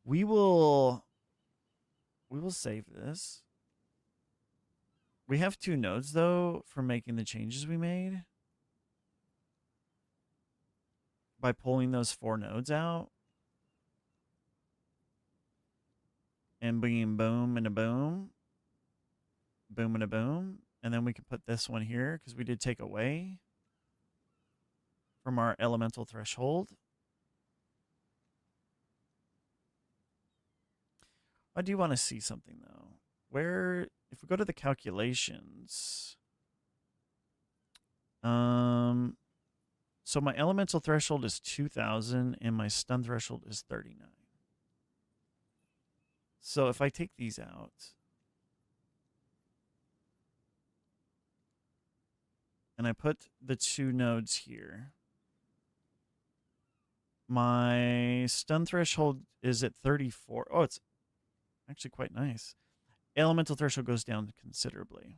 we will save this. We have 2 nodes though for making the changes we made. By pulling those 4 nodes out and bringing boom and a boom, boom and a boom, and then we can put this one here because we did take away from our elemental threshold. I do want to see something though. Where, if we go to the calculations, so my elemental threshold is 2,000 and my stun threshold is 39. So if I take these out, and I put the 2 nodes here, my stun threshold is at 34. Oh, it's actually quite nice. Elemental threshold goes down considerably.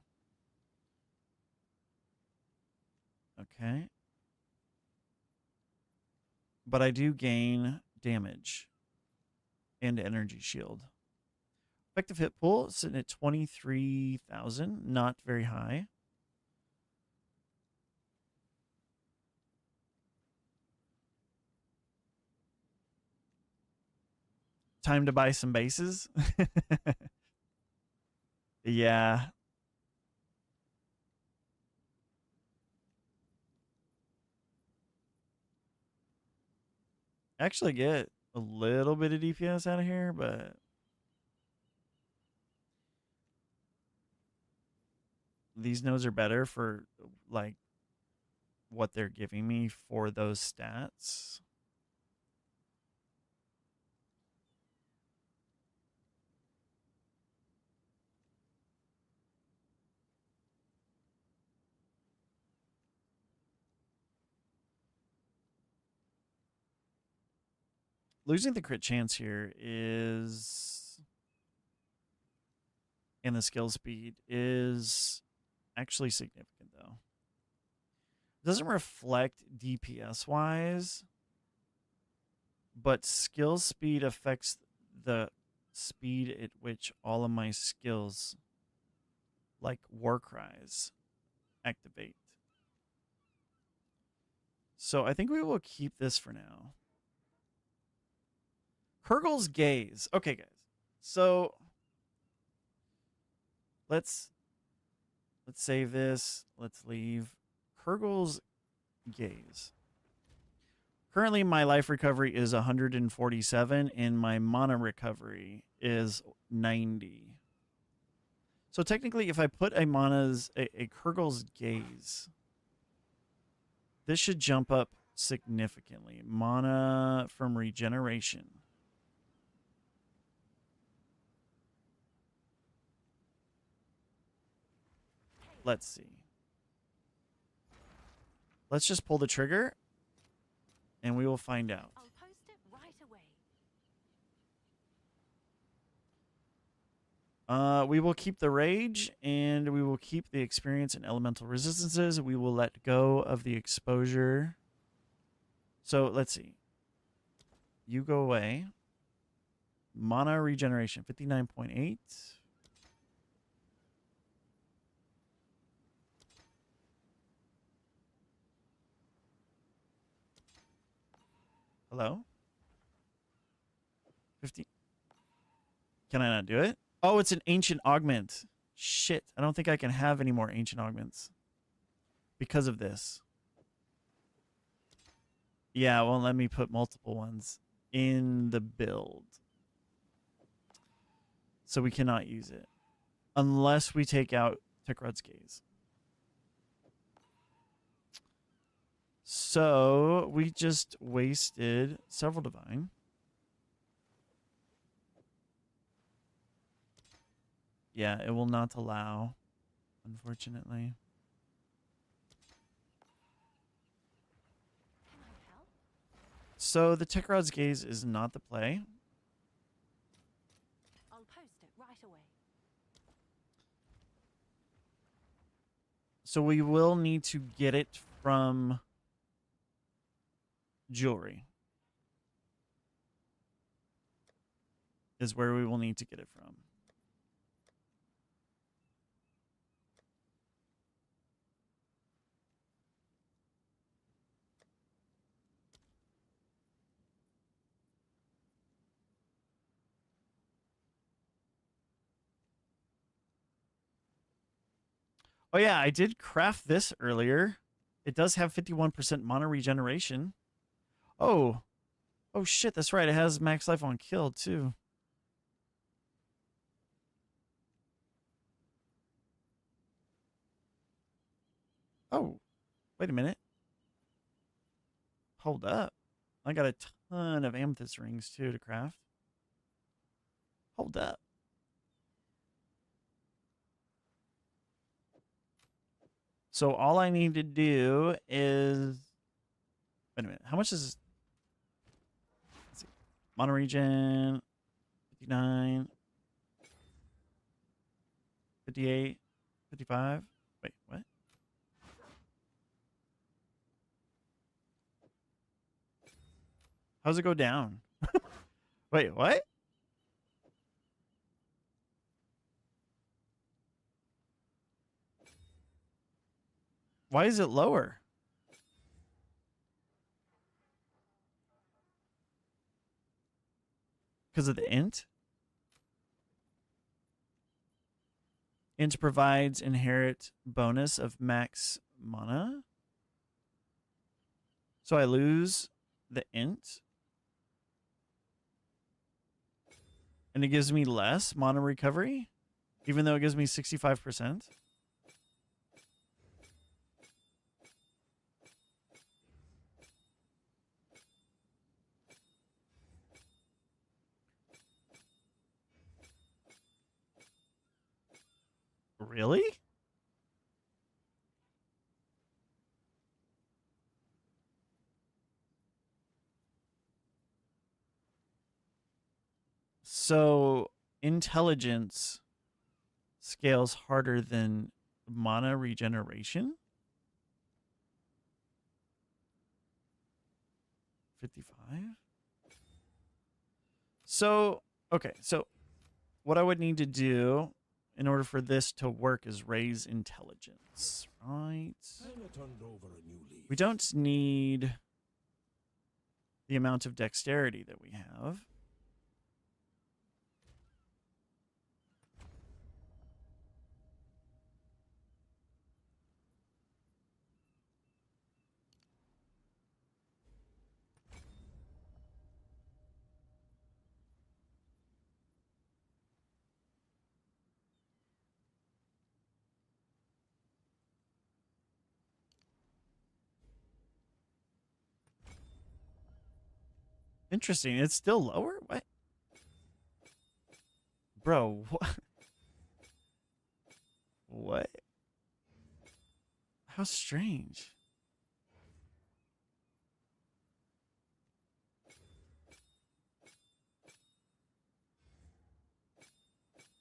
Okay. But I do gain damage and energy shield. Effective hit pool sitting at 23,000. Not very high. Time to buy some bases. Yeah. Actually get a little bit of DPS out of here, but these nodes are better for like what they're giving me for those stats. Losing the crit chance here is, and the skill speed is actually significant though. It doesn't reflect DPS wise, but skill speed affects the speed at which all of my skills, like war cries, activate. So I think we will keep this for now. Kurgel's Gaze. Okay, guys. So let's save this. Let's leave. Kurgel's Gaze. Currently, my life recovery is 147, and my mana recovery is 90. So technically, if I put a Kurgel's Gaze, this should jump up significantly. Mana from regeneration. Let's see. Let's just pull the trigger, and we will find out. I'll post it right away. We will keep the rage, and we will keep the experience and elemental resistances. We will let go of the exposure. So let's see. You go away. Mana regeneration, 59.8. Hello? 50. Can I not do it? Oh, it's an ancient augment. Shit. I don't think I can have any more ancient augments because of this. Yeah, it won't let me put multiple ones in the build. So we cannot use it. Unless we take out Tekrod's Gaze. So we just wasted several divine. Yeah, it will not allow, unfortunately. Can I help? So the Tekrod's Gaze is not the play. I'll post it right away. So we will need to get it from jewelry. Is where we will need to get it from. Oh yeah, I did craft this earlier. It does have 51% mana regeneration. Oh. Oh shit, that's right. It has max life on kill too. Oh, wait a minute. Hold up. I got a ton of amethyst rings too to craft. Hold up. So all I need to do is... Wait a minute. How much is... Let's see. Mana regen... 59... 58... 55... Wait, what? How's it go down? Wait, what? Why is it lower? Because of the int? Int provides inherent bonus of max mana. So I lose the int. And it gives me less mana recovery, even though it gives me 65%. Really? So intelligence scales harder than mana regeneration? 55? So, okay, so what I would need to do in order for this to work is raise intelligence, right? Kinda turned over a new leaf. We don't need the amount of dexterity that we have. Interesting. It's still lower? What? Bro, what? What? How strange.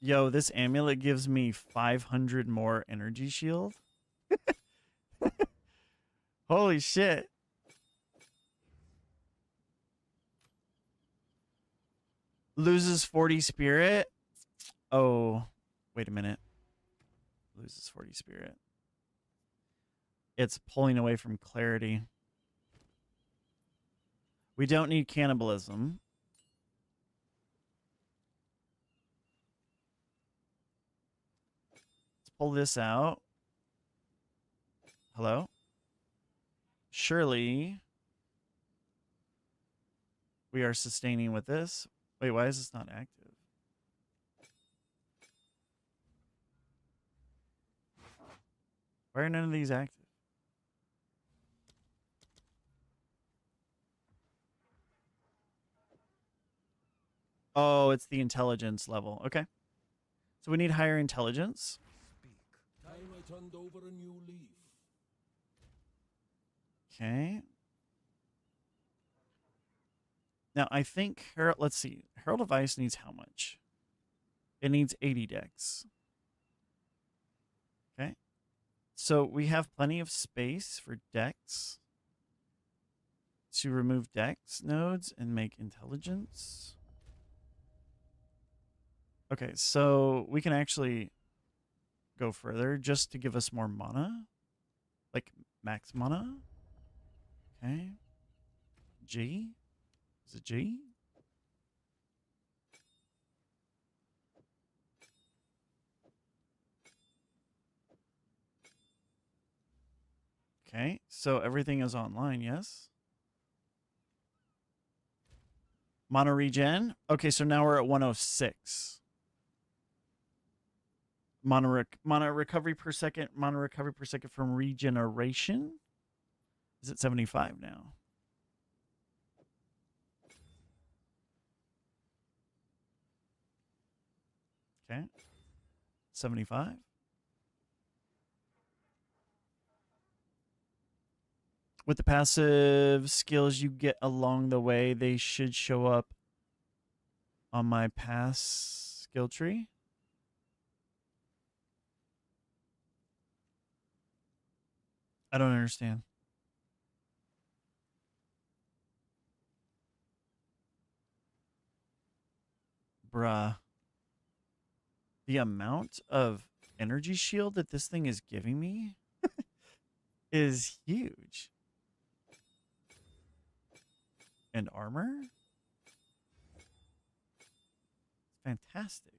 Yo, this amulet gives me 500 more energy shield. Holy shit. Loses 40 spirit. Oh, wait a minute. Loses 40 spirit. It's pulling away from clarity. We don't need cannibalism. pull this out. Hello? Surely we are sustaining with this. Wait, why is this not active? Why are none of these active? Oh, it's the intelligence level. Okay. So we need higher intelligence. Time I turned over a new leaf. Okay. Now I think let's see. Herald of Ice needs how much? It needs 80 decks. Okay. So we have plenty of space for decks to remove decks nodes and make intelligence. Okay, so we can actually go further just to give us more mana. Like max mana. Okay. G? Is it G? Okay, so everything is online, yes? Mana regen. Okay, so now we're at 106. Mana recovery per second. Mana recovery per second from regeneration. Is it 75 now? Okay. 75. With the passive skills you get along the way, they should show up on my pass skill tree. I don't understand. Bruh. The amount of energy shield that this thing is giving me is huge. And armor? Fantastic.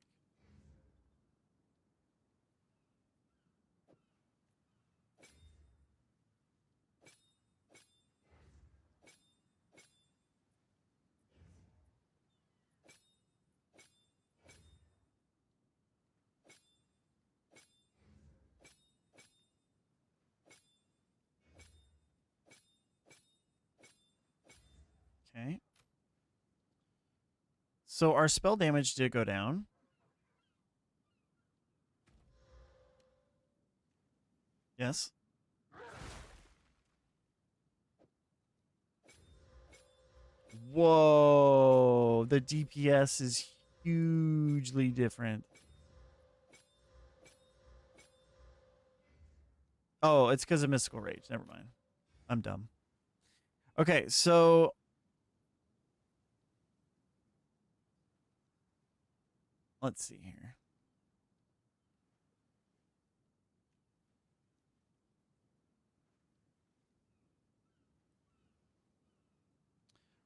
Okay. So our spell damage did go down. Yes. Whoa. The DPS is hugely different. Oh, it's because of Mystical Rage. Never mind. I'm dumb. Okay, so let's see here.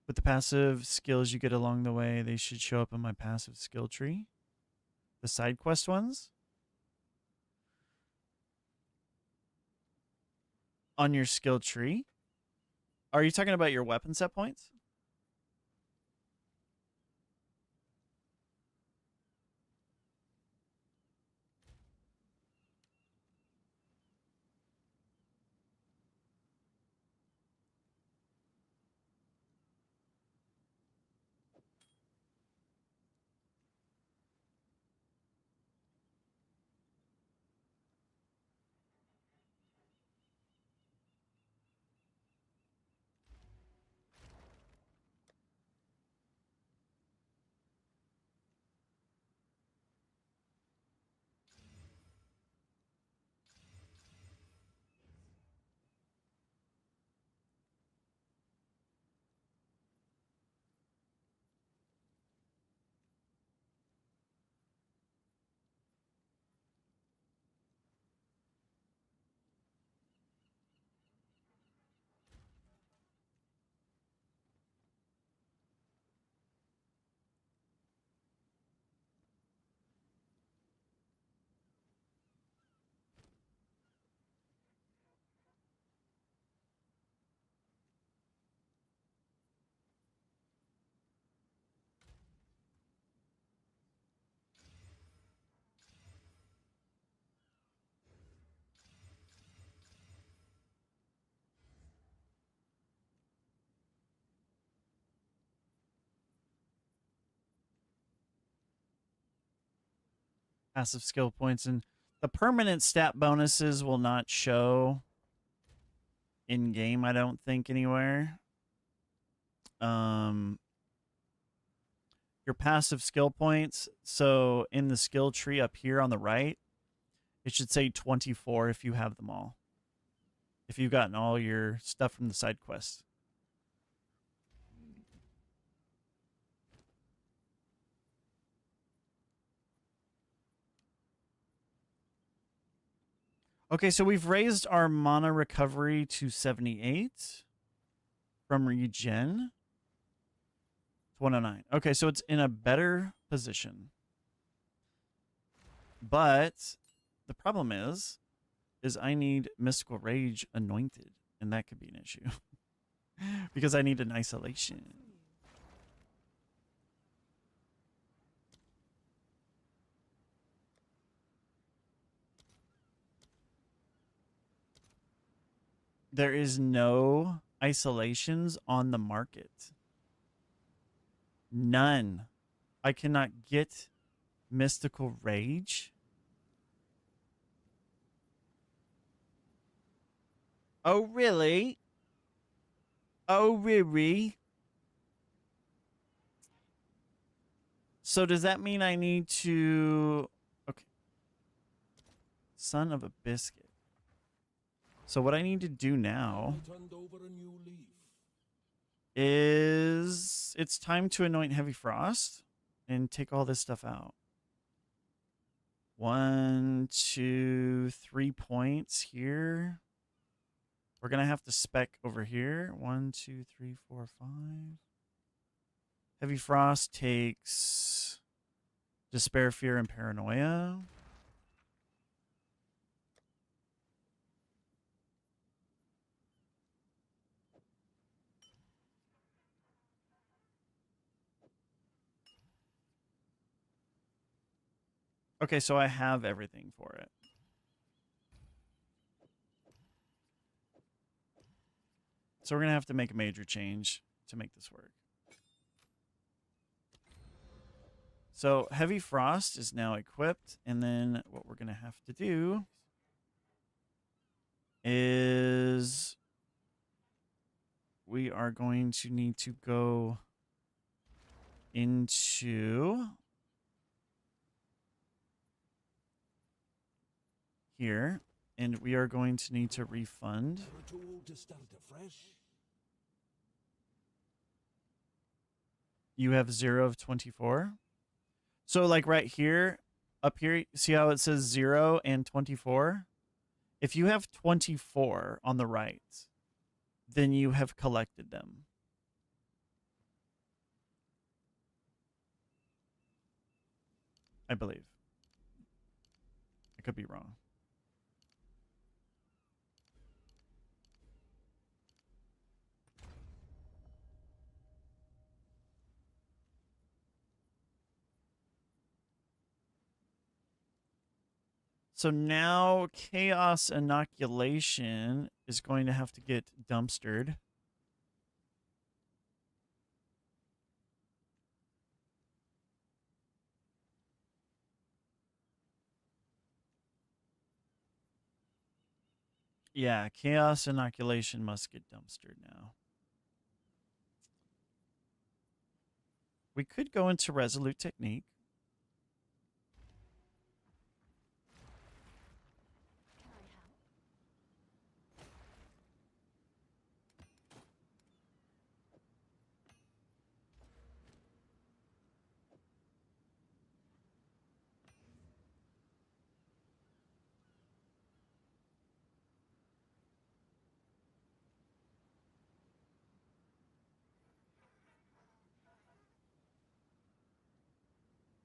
With the passive skills you get along the way, they should show up in my passive skill tree. The side quest ones. On your skill tree. Are you talking about your weapon set points? passive skill points, and the permanent stat bonuses will not show in game, I don't think, anywhere. Your passive skill points. So in the skill tree up here on the right, it should say 24 if you have them all. If you've gotten all your stuff from the side quests. Okay, so we've raised our mana recovery to 78 from regen. 109. Okay, so it's in a better position. But the problem is I need Mystical Rage anointed, and that could be an issue. Because I need an isolation. There is no isolations on the market. None. I cannot get Mystical Rage. Oh, really? Oh, really? So does that mean I need to... Okay. Son of a biscuit. So what I need to do now Turned over a new leaf. is it's time to anoint Heavy Frost and take all this stuff out. 1, 2, 3 points here. We're going to have to spec over here. 1, 2, 3, 4, 5. Heavy Frost takes Despair, Fear, and Paranoia. Okay, so I have everything for it. So we're going to have to make a major change to make this work. So Heavy Frost is now equipped, and then what we're going to have to do is we are going to need to go into here, and we are going to need to refund. We're too old to start afresh. You have 0 of 24. So like right here, up here, see how it says 0 and 24? If you have 24 on the right, then you have collected them. I believe. I could be wrong. So now Chaos Inoculation is going to have to get dumpstered. Yeah, Chaos Inoculation must get dumpstered now. We could go into Resolute Technique. Can I help?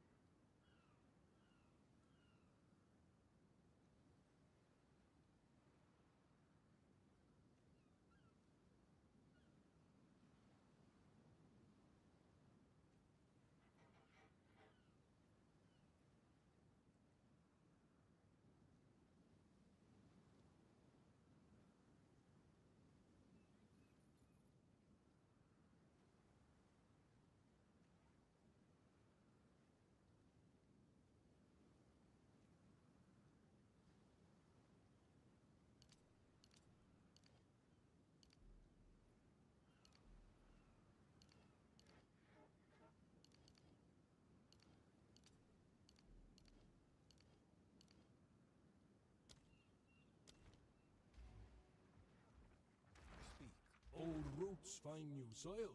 roots find new soil.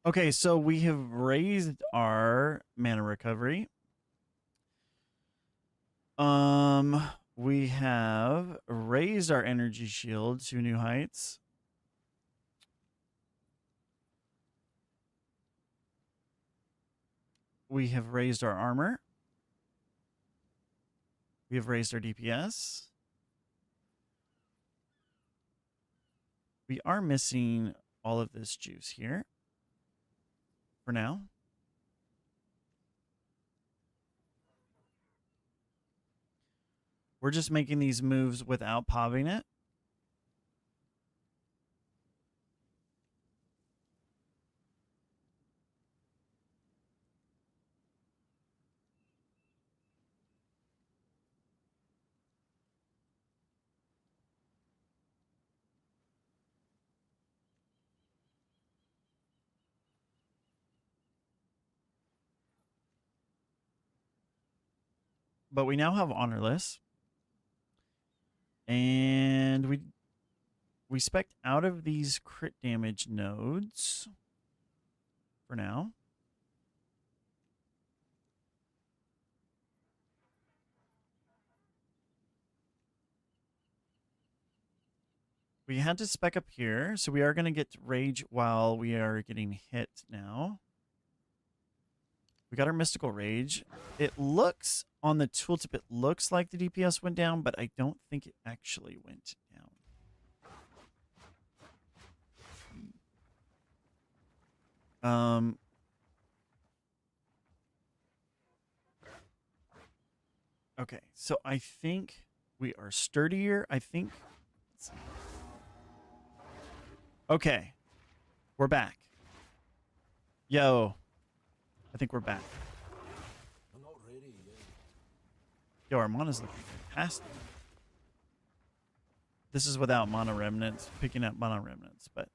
Okay, so we have raised our mana recovery. We have raised our energy shield to new heights. We have raised our armor. We have raised our DPS. We are missing all of this juice here for now. We're just making these moves without popping it. But we now have honorless. And we spec out of these crit damage nodes for now. We had to spec up here, so we are going to get rage while we are getting hit now. We got our mystical rage. It looks on the tooltip, it looks like the DPS went down, but I don't think it actually went down. Okay, so I think we are sturdier. I think. Okay, we're back. Yo, I think we're back. I'm not ready yet. Yo, our mana's looking fantastic. This is without mana remnants, picking up mana remnants, but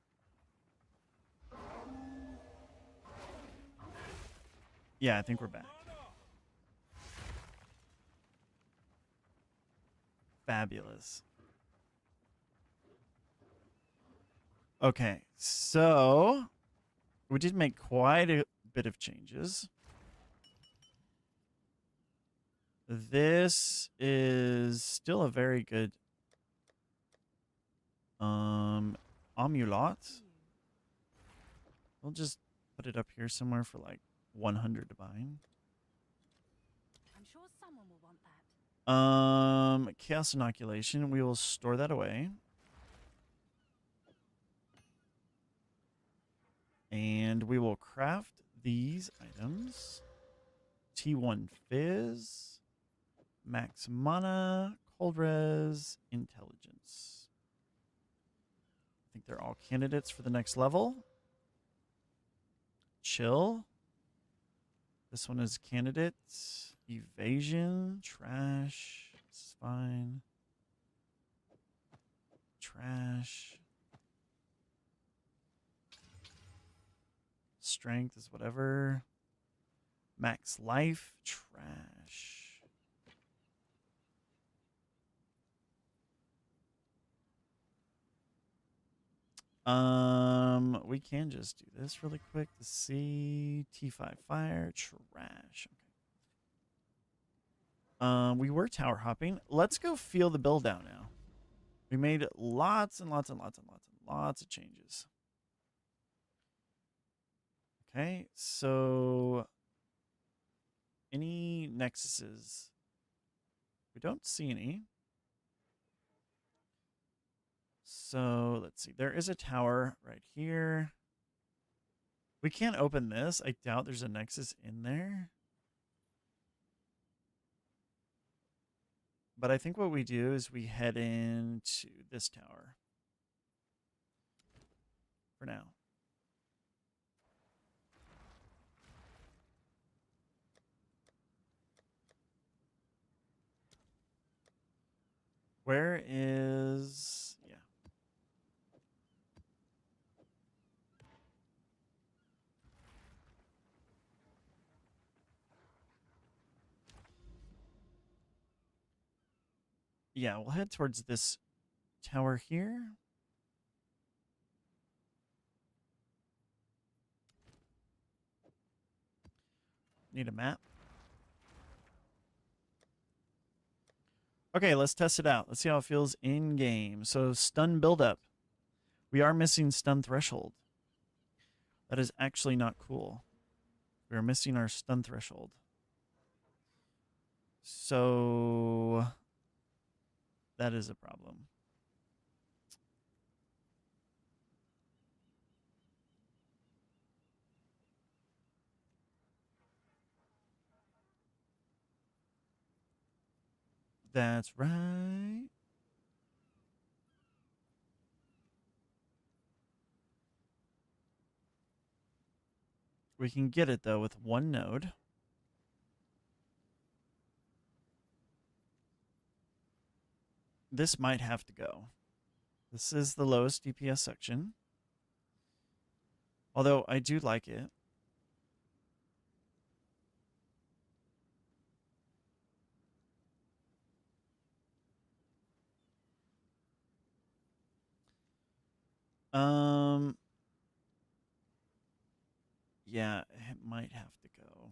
yeah, I think we're back. Fabulous. Okay, so we did make quite a bit of changes. This is still a very good amulet. We'll just put it up here somewhere for like 100 divine. I'm sure someone will want that. Chaos inoculation. We will store that away. And we will craft these items. T1 Fizz, Max Mana, Cold Res, Intelligence. I think they're all candidates for the next level. Chill. This one is candidate. Evasion, trash. This is fine. Trash. Strength is whatever. Max life, trash. We can just do this really quick to see. T5 fire, trash. Okay. We were tower hopping. Let's go feel the build out now. We made lots and lots and lots and lots and lots of changes. Okay, so any nexuses? We don't see any. So let's see. There is a tower right here. We can't open this. I doubt there's a nexus in there. But I think what we do is we head into this tower. For now. Where is... Yeah. Yeah, we'll head towards this tower here. Need a map. Okay, let's test it out. Let's see how it feels in game. So stun buildup. We are missing stun threshold. That is actually not cool. We are missing our stun threshold. So that is a problem. That's right. We can get it, though, with one node. This might have to go. This is the lowest DPS section. Although, I do like it. Yeah, it might have to go.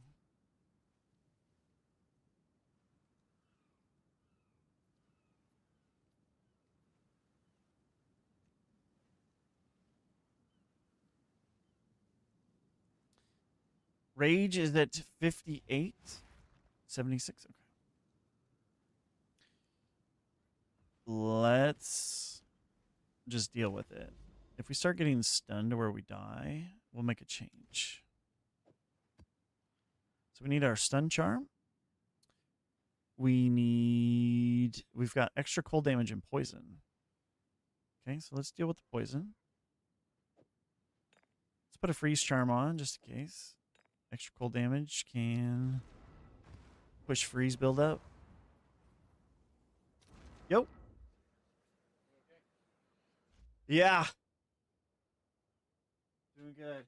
Rage is at 58. 76. Okay. Let's just deal with it. If we start getting stunned to where we die, we'll make a change. So we need our stun charm. We've got extra cold damage and poison. Okay, so let's deal with the poison. Let's put a freeze charm on just in case. Extra cold damage can push freeze build up. Yo. Yeah. Doing good.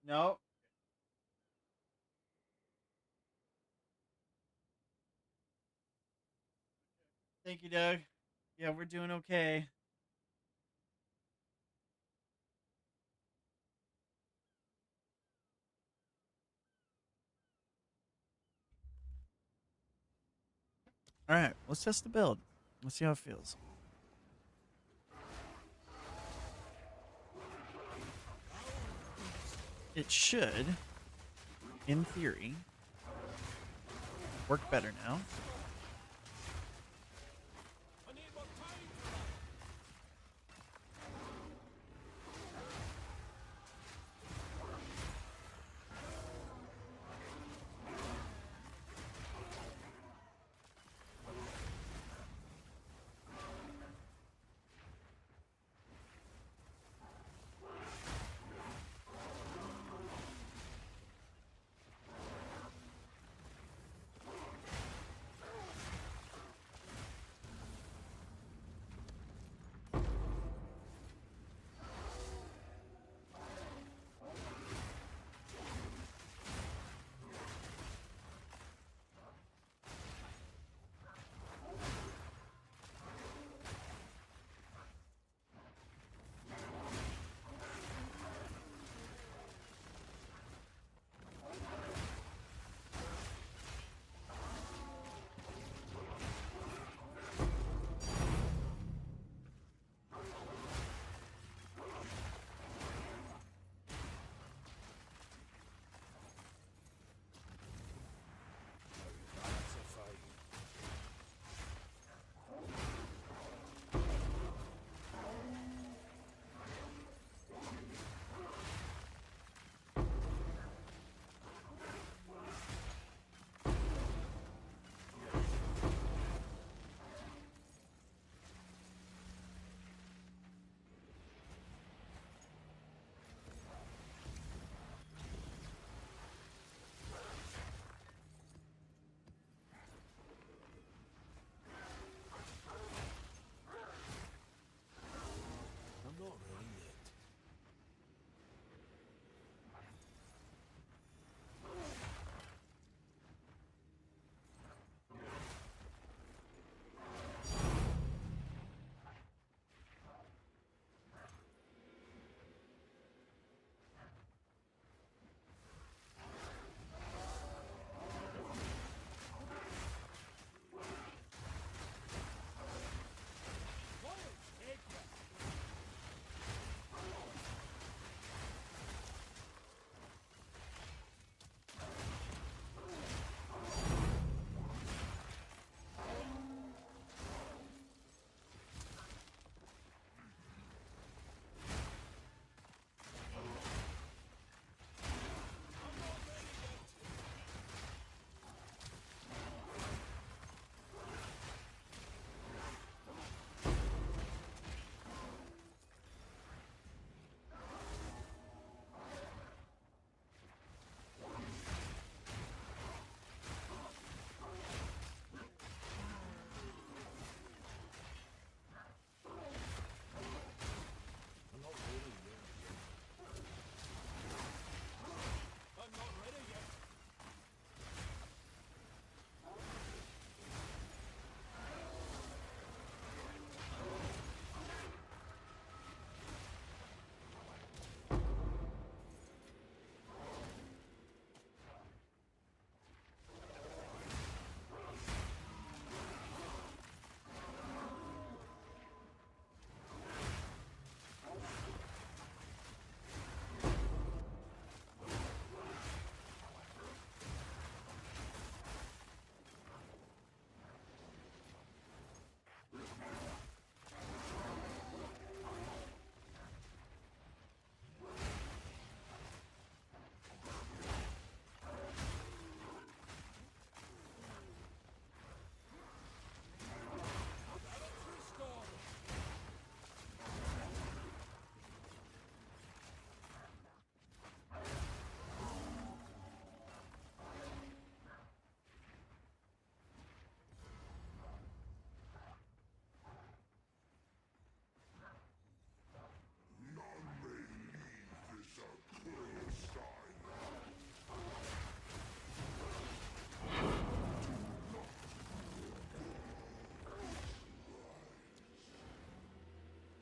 No. Thank you, Doug. Yeah, we're doing okay. All right, let's test the build. Let's see how it feels. It should, in theory, work better now. I need more time.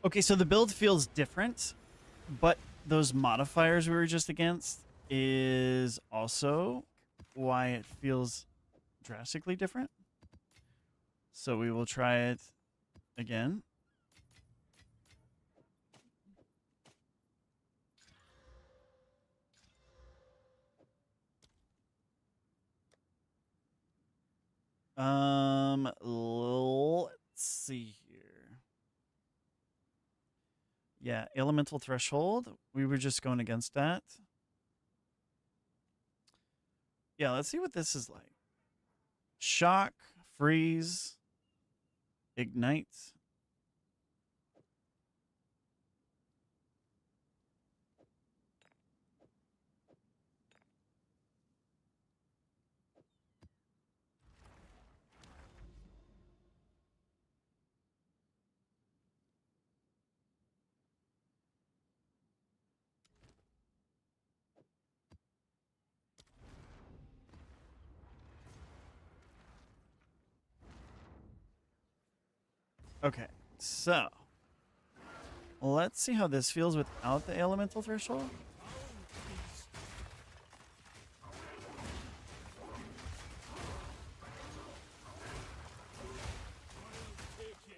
Okay, so the build feels different, but those modifiers we were just against is also why it feels drastically different. So we will try it again. Let's see here. Yeah, elemental threshold. We were just going against that. Yeah, let's see what this is like. Shock, freeze, ignite. Okay, so let's see how this feels without the elemental threshold. Take you.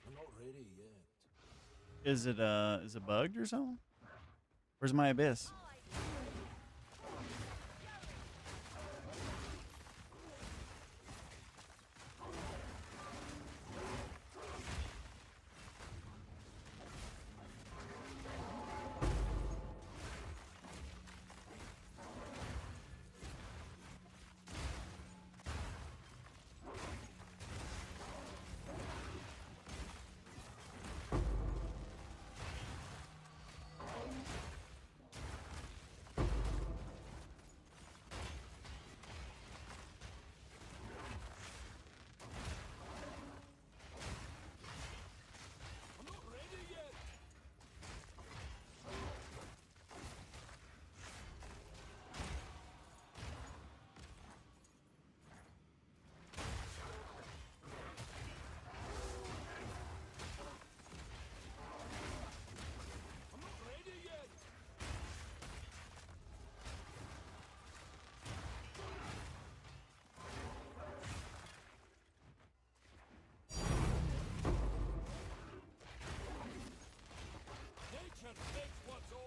I'm not ready yet. Is it bugged or something? Where's my abyss? I'm not ready yet. I'm not ready yet. Nature takes what's old.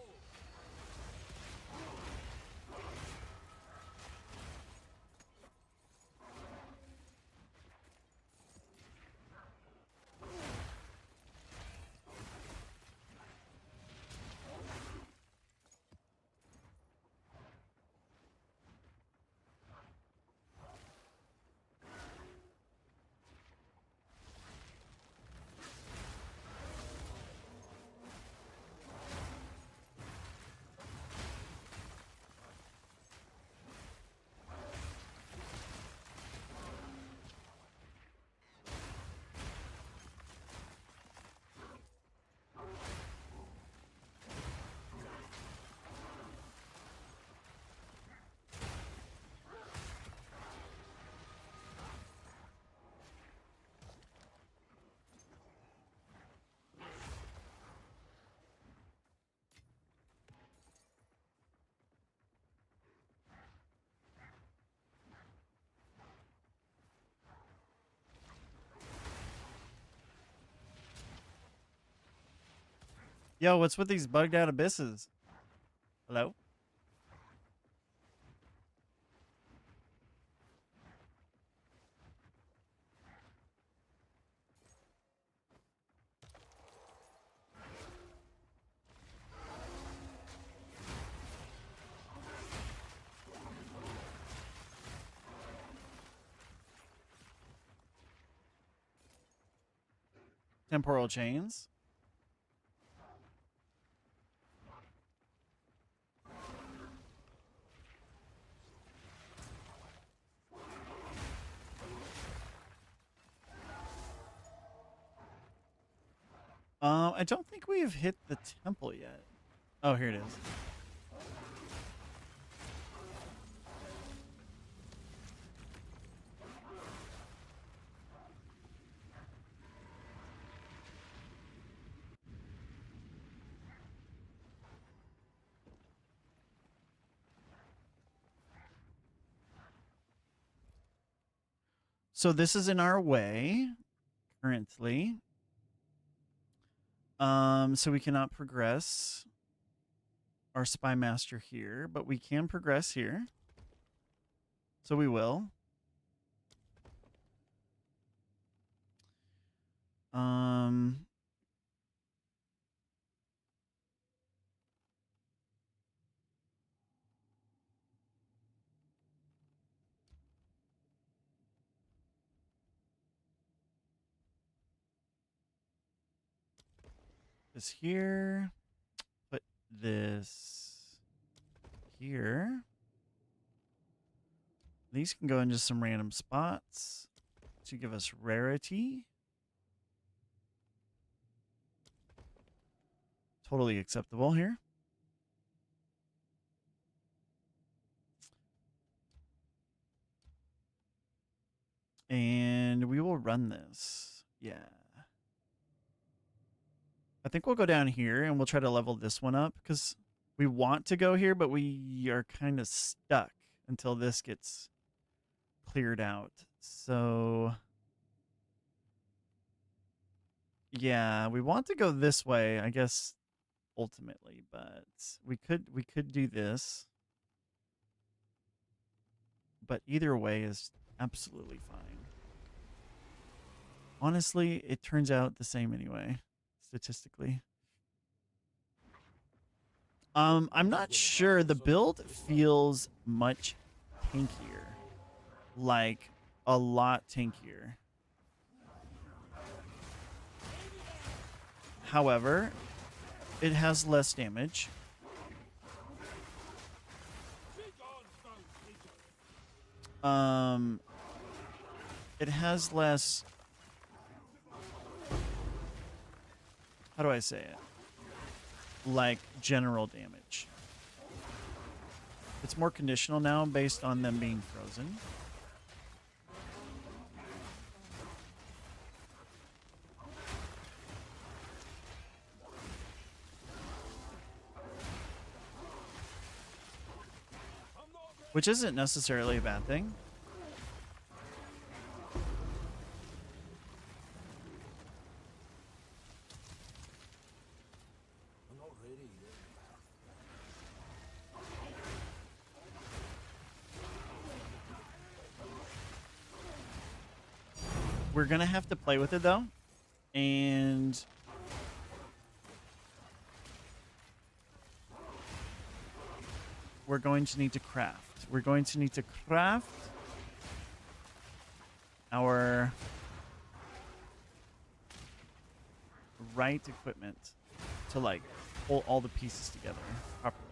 Yo, what's with these bugged out abysses? Hello? Temporal chains. Now, I don't think we have hit the temple yet. Oh, here it is. So this is in our way currently. So we cannot progress our spy master here, but we can progress here. So we will. This here. Put this here. These can go into some random spots to give us rarity. Totally acceptable here. And we will run this. Yeah. I think we'll go down here and we'll try to level this one up because we want to go here, but we are kind of stuck until this gets cleared out. So yeah, we want to go this way, I guess, ultimately, but we could do this. But either way is absolutely fine. Honestly, it turns out the same anyway, statistically. I'm not sure. The build feels much tankier. Like, a lot tankier. However, it has less damage. It has less... How do I say it? Like, general damage. It's more conditional now based on them being frozen. Which isn't necessarily a bad thing. I'm not ready yet. We're gonna have to play with it though. And we're going to need to craft. We're going to need to craft our right equipment to like pull all the pieces together properly.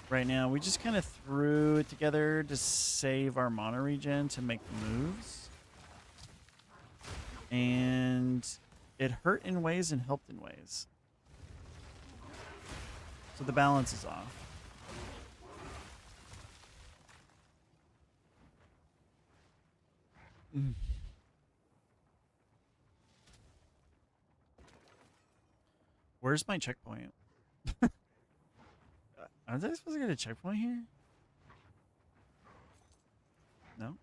Right now, we just kind of threw it together to save our mana regen to make moves. And it hurt in ways and helped in ways. So the balance is off. Where's my checkpoint? Aren't I supposed to get a checkpoint here? No?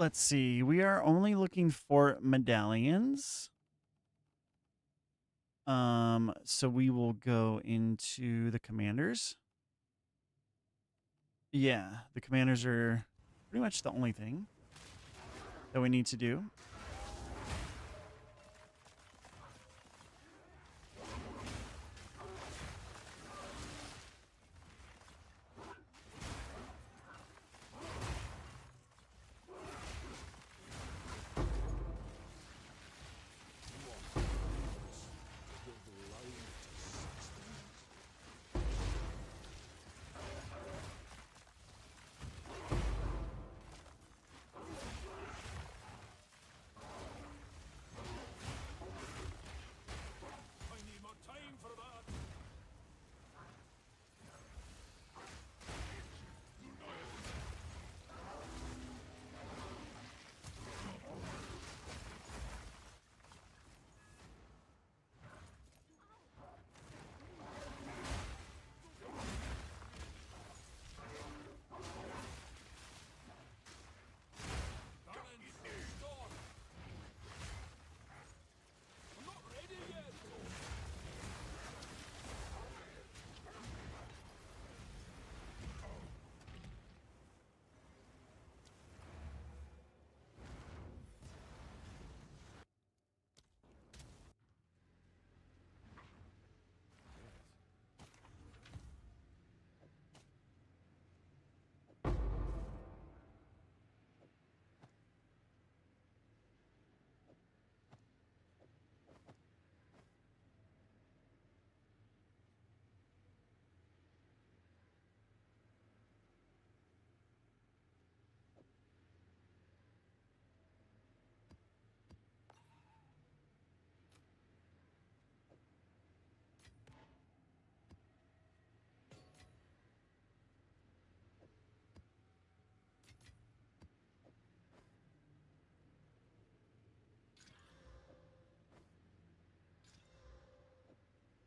let's see. We are only looking for medallions. So we will go into the commanders. Yeah, the commanders are pretty much the only thing that we need to do. I need more time for that. Balance, stop. I'm not ready yet.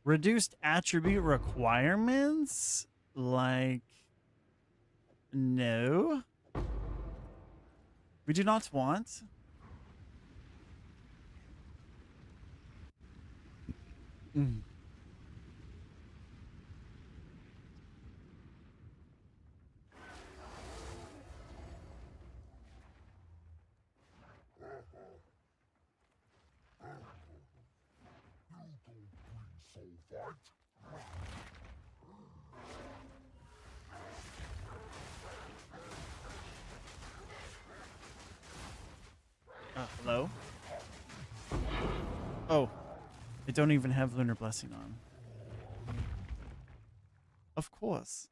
Reduced attribute requirements? Like, no. We do not want. Mm. Hello? Oh, I don't even have Lunar Blessing on. Of course.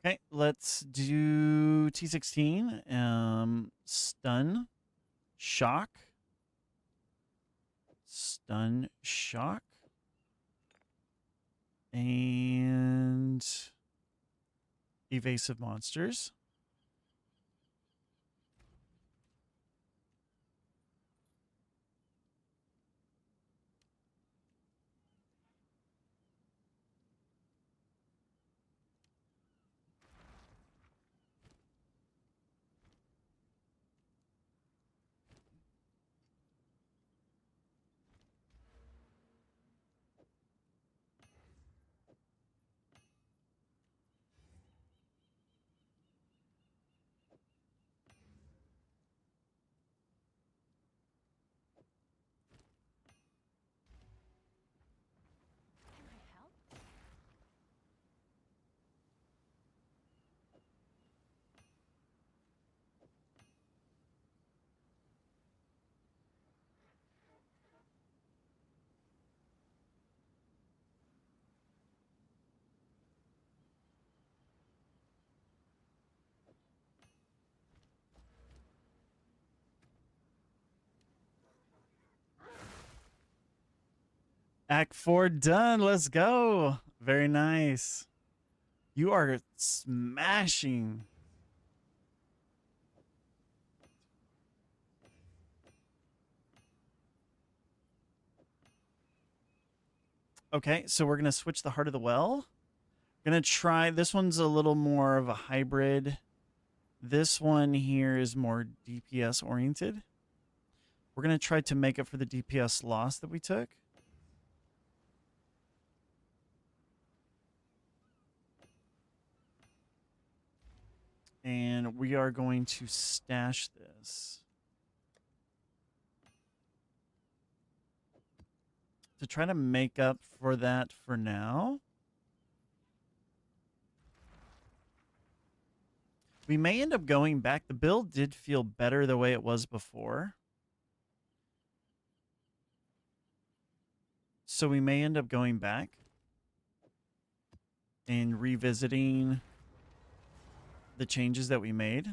Okay, let's do T16. Stun, shock, stun, shock, and evasive monsters. Can I help? Act 4 done. Let's go. Very nice. You are smashing. Okay, so we're gonna switch the Heart of the Well. Gonna try this one's a little more of a hybrid. This one here is more DPS oriented. We're gonna try to make up for the DPS loss that we took. And we are going to stash this to try to make up for that for now. We may end up going back. The build did feel better the way it was before. So we may end up going back and revisiting the changes that we made.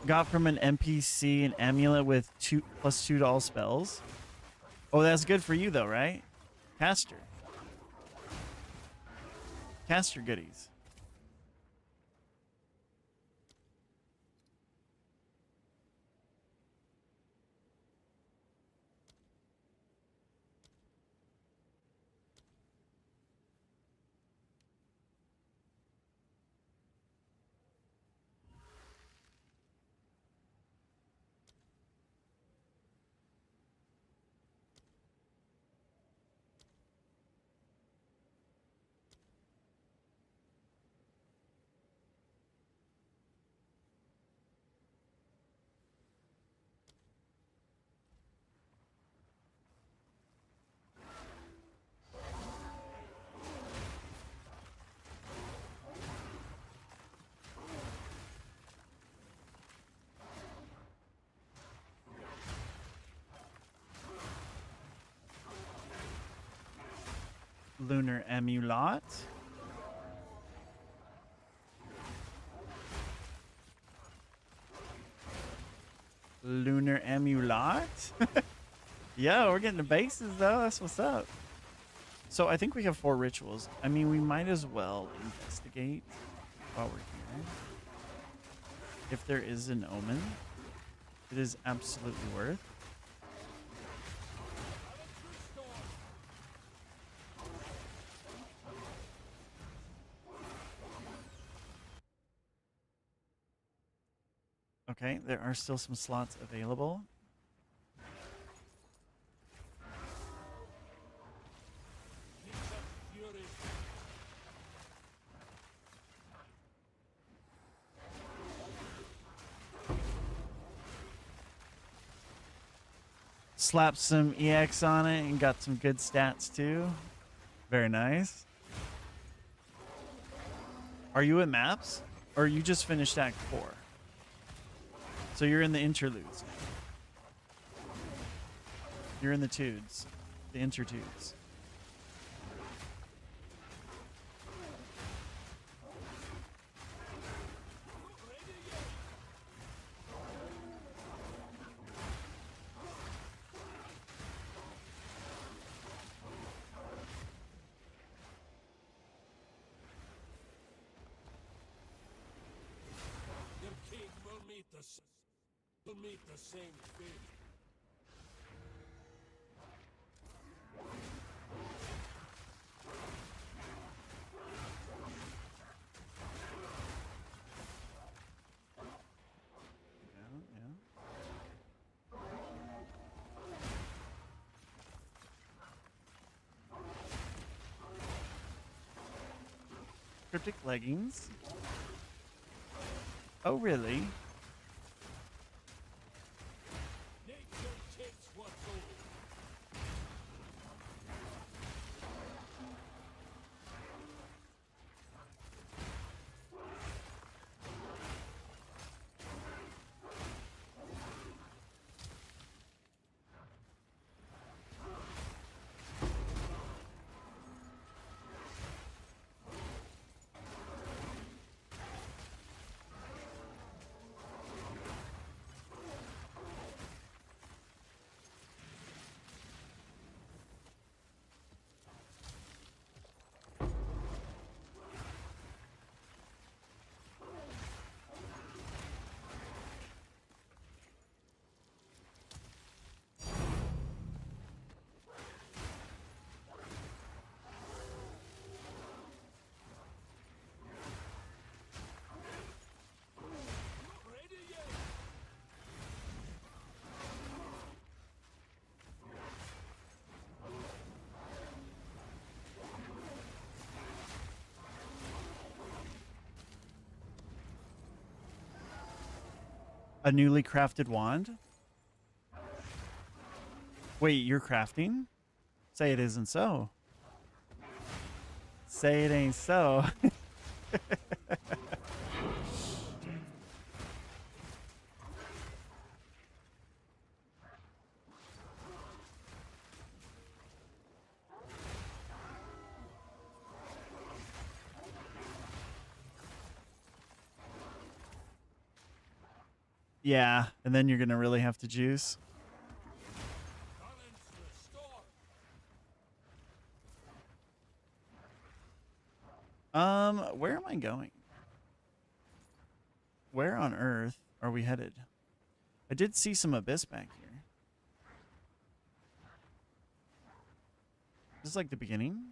Got from an NPC an amulet with +2 to all spells. Oh, that's good for you though, right? Caster. Caster goodies. Lunar Amulet. Lunar Amulet. Yeah, we're getting the bases though. That's what's up. So I think we have 4 rituals. I mean, we might as well investigate while we're here. If there is an omen, it is absolutely worth. Okay, there are still some slots available. Slapped some EX on it and got some good stats too. Very nice. Are you at maps? Or you just finished Act 4? So you're in the interludes. You're in the tudes. The intertudes. Your king will meet the same fate. Yeah. Cryptic leggings. Oh, really? Nature takes what's old. A newly crafted wand? Wait, you're crafting? Say it isn't so. Say it ain't so. Yeah, and then you're gonna really have to juice. Where am I going? Where on earth are we headed? I did see some abyss back here. This is like the beginning.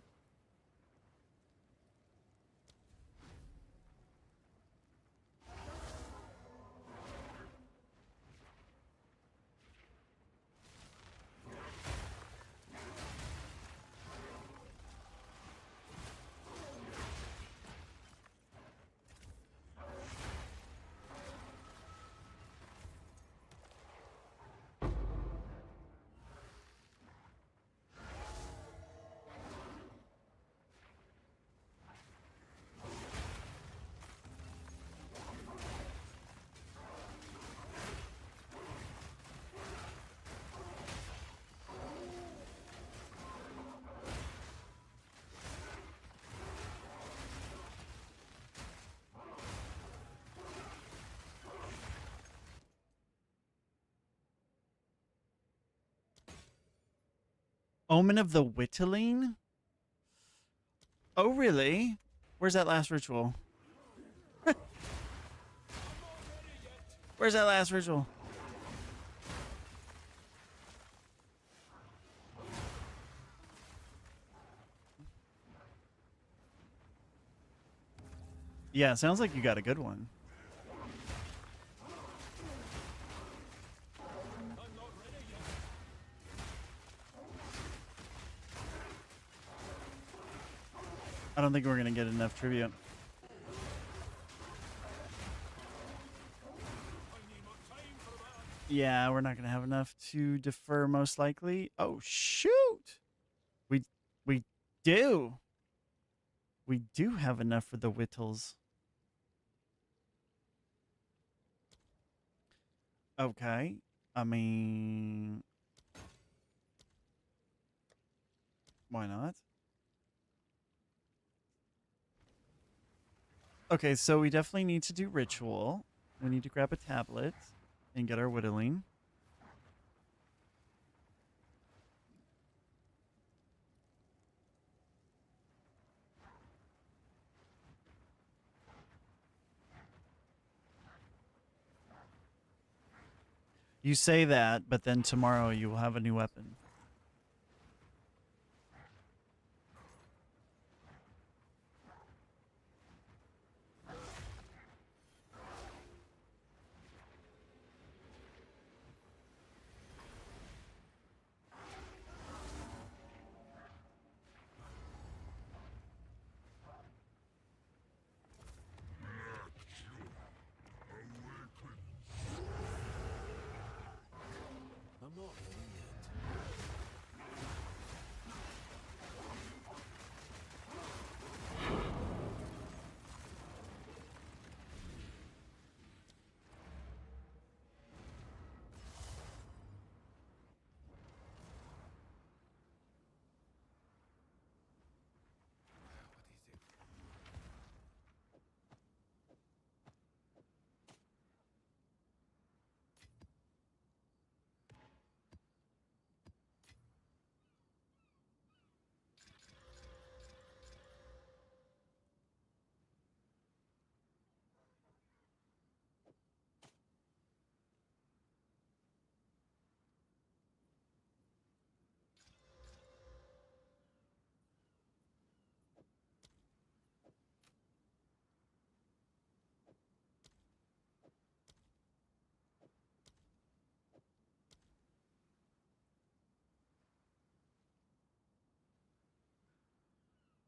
Omen of the Whittling? Oh, really? Where's that last ritual? Where's that last ritual? Yeah, sounds like you got a good one. I don't think we're gonna get enough tribute. Yeah, we're not gonna have enough to defer most likely. Oh shoot! We we do. We do have enough for the Whittles. Okay. I mean, why not? Okay, so we definitely need to do ritual. We need to grab a tablet and get our whittling. You say that, but then tomorrow you will have a new weapon. I'm not ready yet.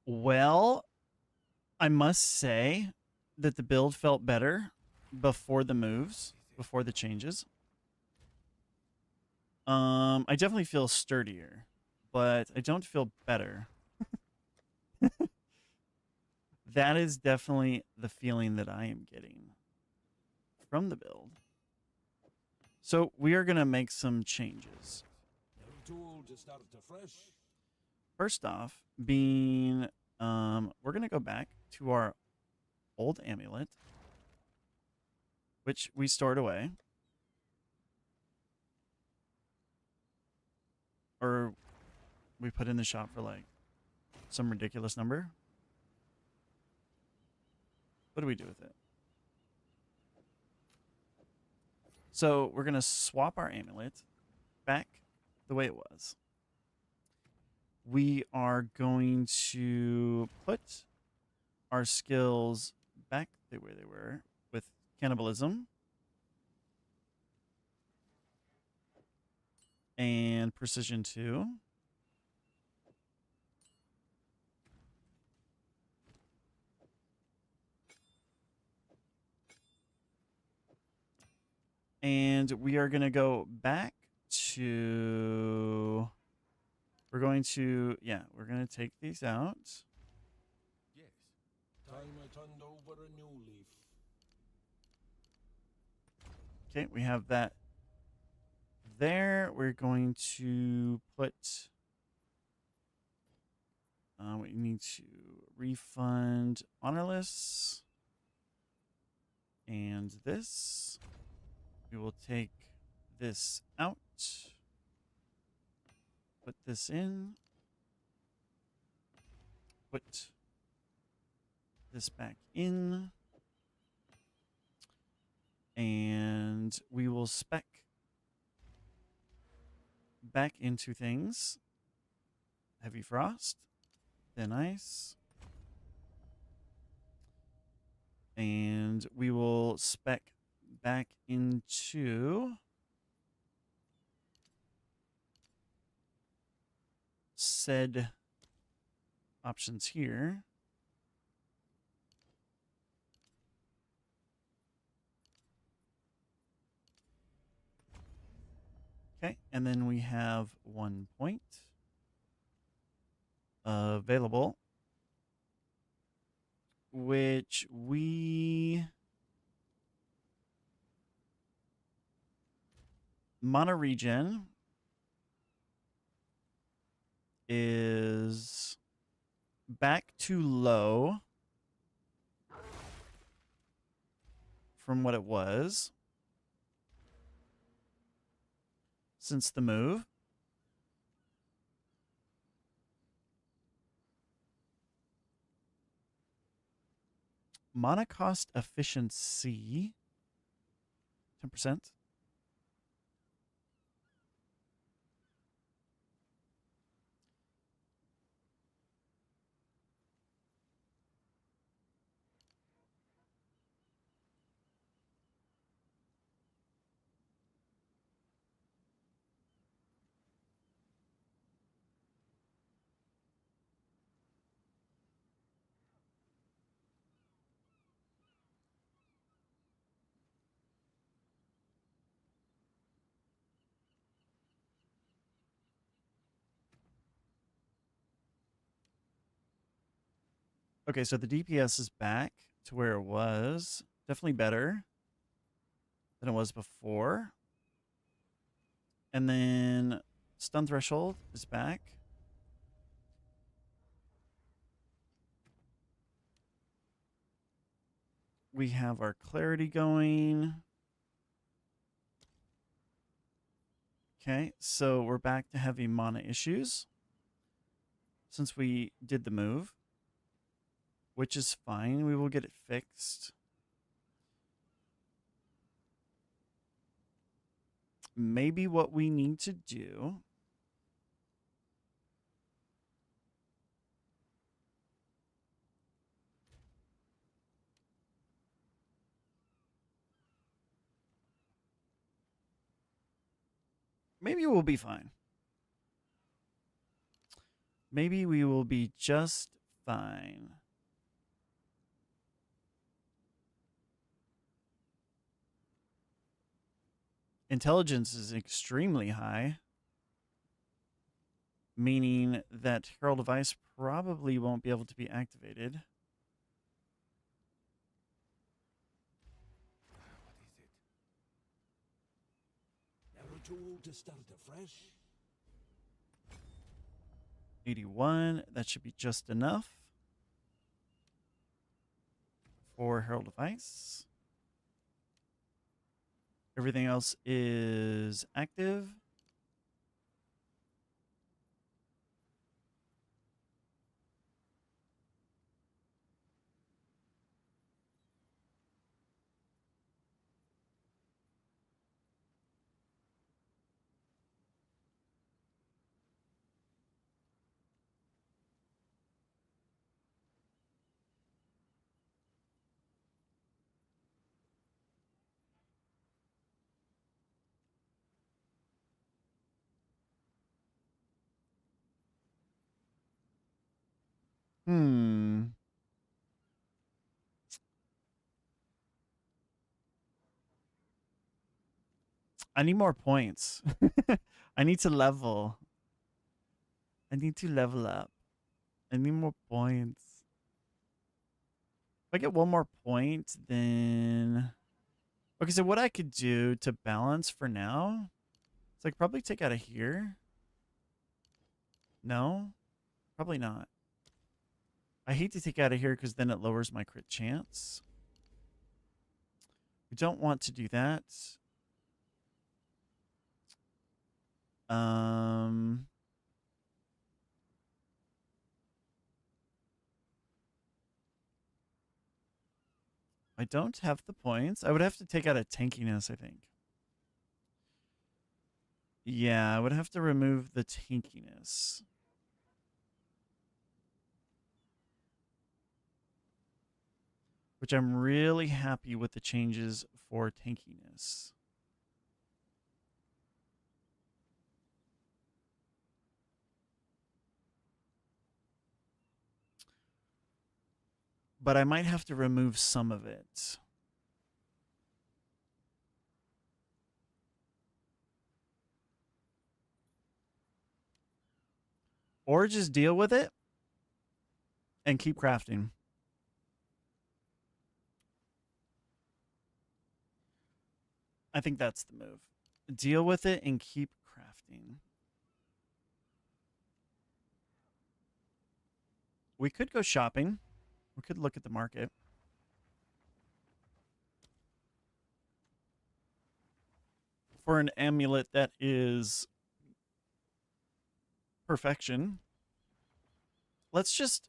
Well, I must say that the build felt better before the moves. before the changes. I definitely feel sturdier, but I don't feel better. That is definitely the feeling that I am getting from the build. So we are going to make some changes. Never tool to start afresh. First off, being we're going to go back to our old amulet, which we stored away. Or we put in the shop for like some ridiculous number. What do we do with it? So we're going to swap our amulet back the way it was. We are going to put our skills back the way they were with cannibalism and precision 2. And we are going to go back to... We're going to take these out. Yes. Time I turned over a new leaf. Okay, we have that there. We're going to put... we need to refund honorless. And this. We will take this out. Put this in. Put this back in. And we will spec back into things. Heavy frost. Thin ice. And we will spec back into said options here. Okay, and then we have 1 point available, which we... Mana regen is back to low from what it was since the move. Mana cost efficiency 10%. Okay, so the DPS is back to where it was. Definitely better than it was before. And then stun threshold is back. We have our clarity going. Okay, so we're back to heavy mana issues since we did the move, which is fine. We will get it fixed. Maybe what we need to do... Maybe we'll be fine. Maybe we will be just fine. Intelligence is extremely high, meaning that Herald of Ice probably won't be able to be activated. Never too old to start afresh. 81, that should be just enough for Herald of Ice. Everything else is active. Hmm. I need more points. I need to level. I need to level up. I need more points. If I get one more point, then... Okay, so what I could do to balance for now is I could probably take out of here. No? Probably not. I hate to take out of here because then it lowers my crit chance. We don't want to do that. I don't have the points. I would have to take out a tankiness, I think. Yeah, I would have to remove the tankiness. Which I'm really happy with the changes for tankiness. But I might have to remove some of it. Or just deal with it and keep crafting. I think that's the move. Deal with it and keep crafting. We could go shopping. We could look at the market. For an amulet that is perfection, let's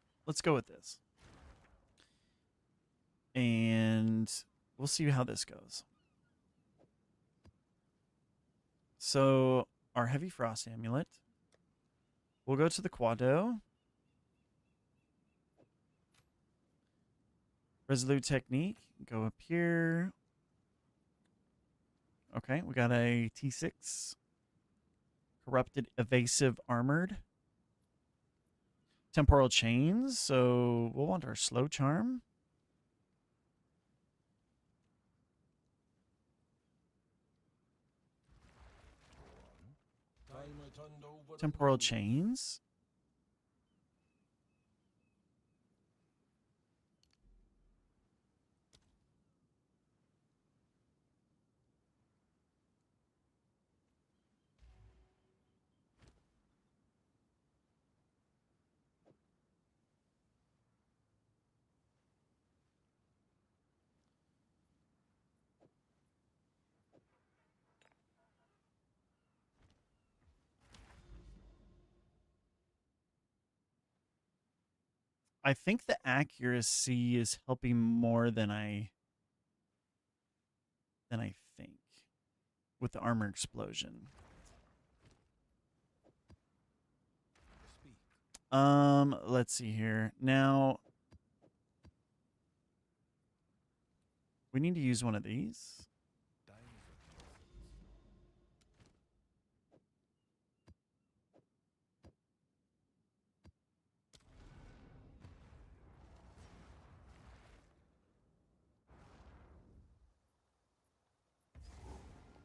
go with this. And we'll see how this goes. So our heavy frost amulet. We'll go to the Quado. Resolute technique. Go up here. Okay, we got a T6. Corrupted, evasive, armored. Temporal chains. So we'll want our slow charm. Temporal chains. I think the accuracy is helping more than I think with the armor explosion. Let's see here. Now we need to use one of these.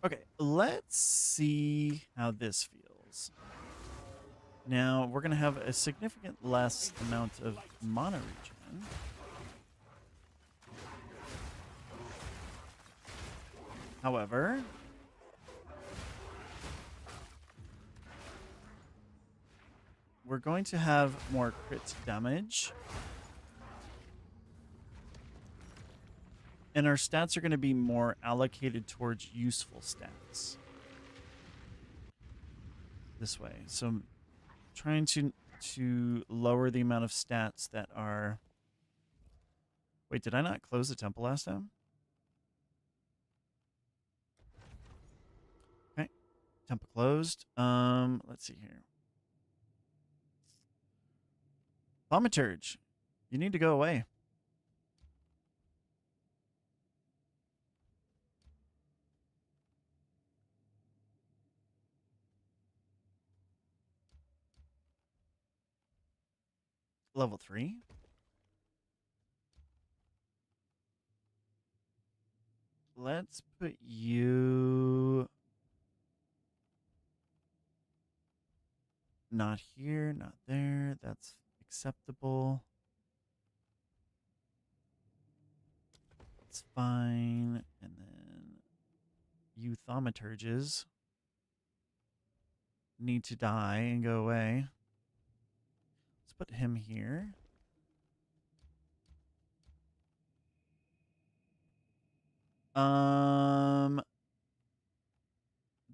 Okay, let's see how this feels. Now, we're going to have a significant less amount of mana regen. However, we're going to have more crit damage. And our stats are going to be more allocated towards useful stats. This way. So I'm trying to lower the amount of stats that are... Wait, did I not close the temple last time? Okay. Temple closed. Let's see here. Thaumaturge, you need to go away. Level 3. Let's put you... Not here, not there. That's acceptable. It's fine. And then you thaumaturges need to die and go away. Let's put him here.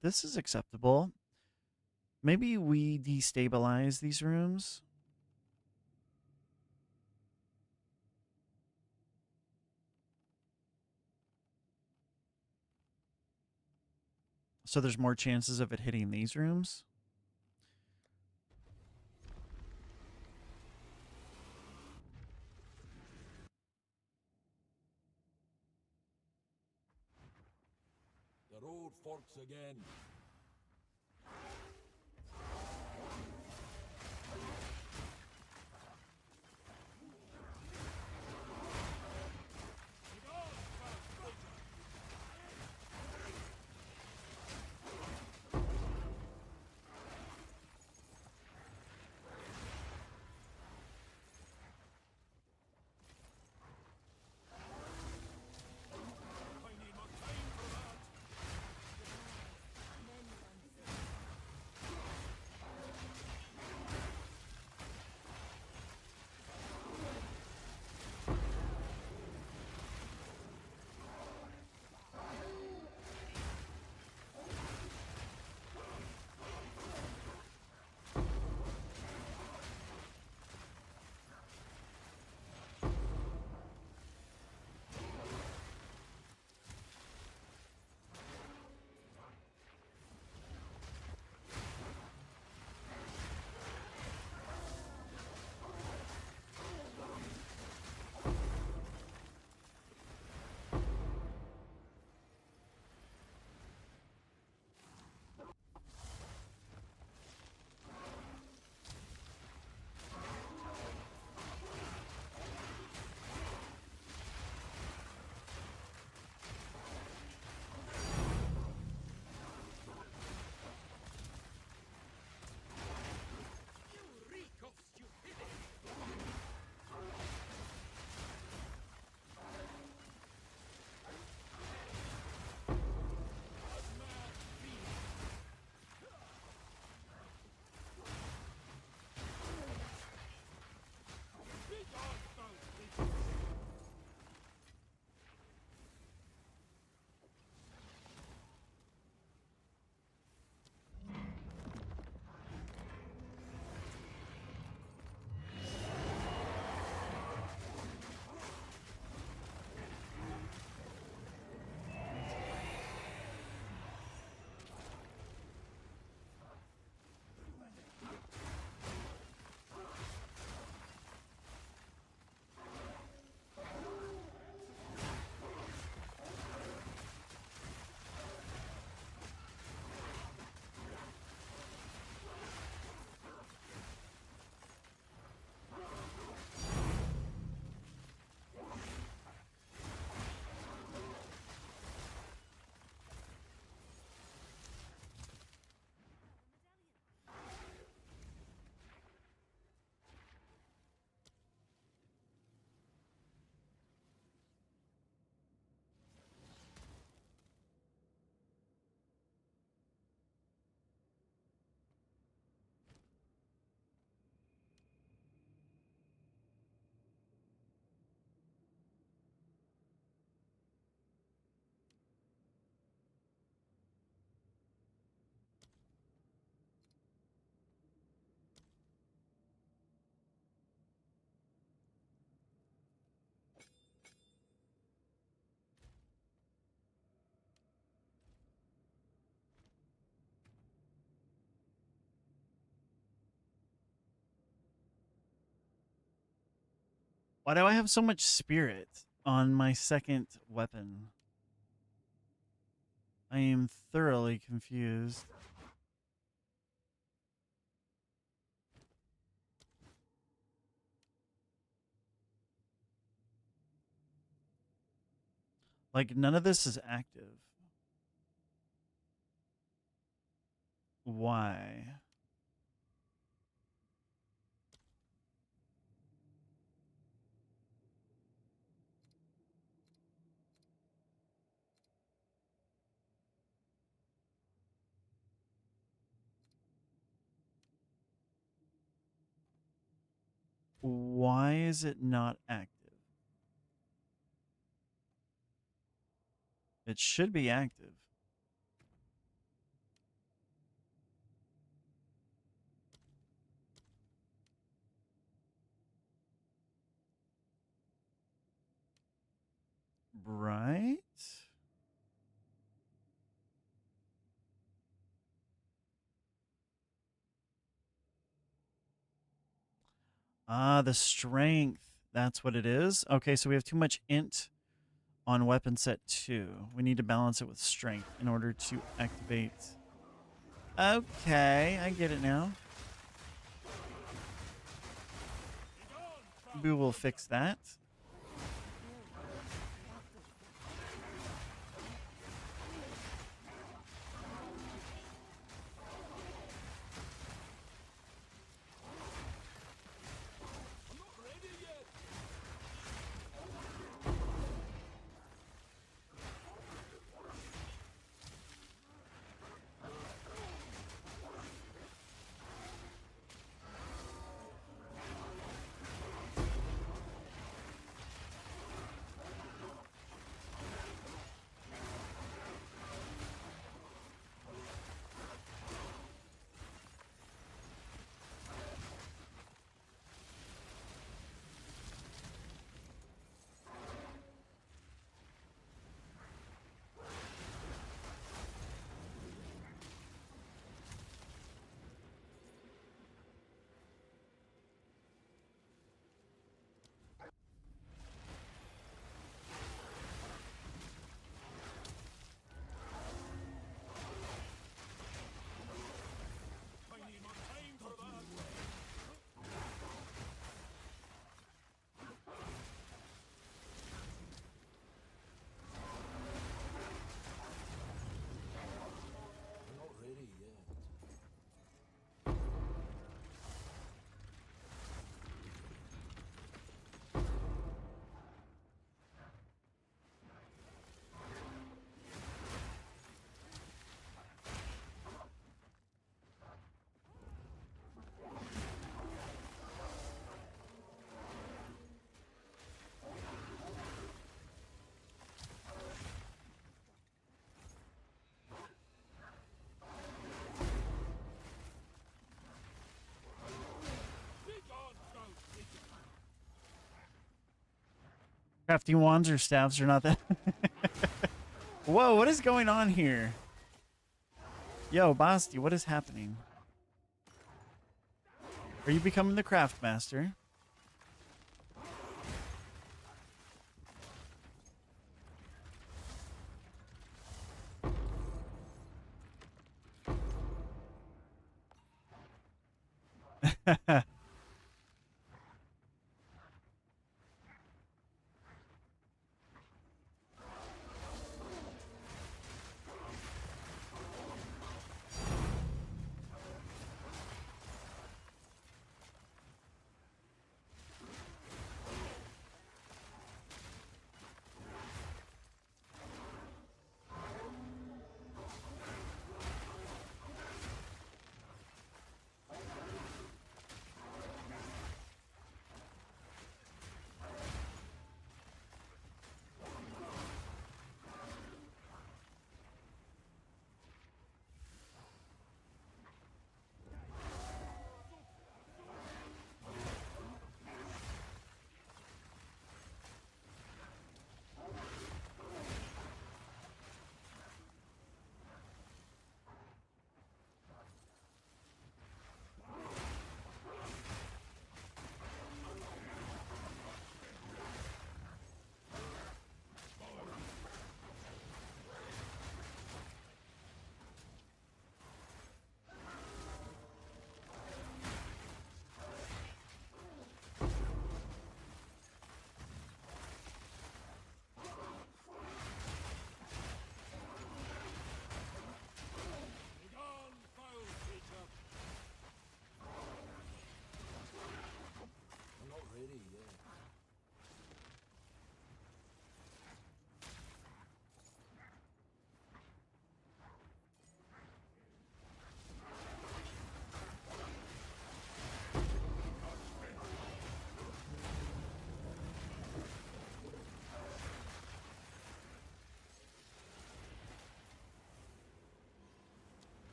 This is acceptable. Maybe we destabilize these rooms. So there's more chances of it hitting these rooms. The road forks again. Why do I have so much spirit on my second weapon? I am thoroughly confused. Like, none of this is active. Why? Why is it not active? It should be active. Right? Ah, the strength. That's what it is. Okay, so we have too much int on weapon set 2. We need to balance it with strength in order to activate. Okay, I get it now. We will fix that. Not ready yet. Crafty wands or staffs are not that. Whoa, what is going on here? Yo, Basti, what is happening? Are you becoming the craft master?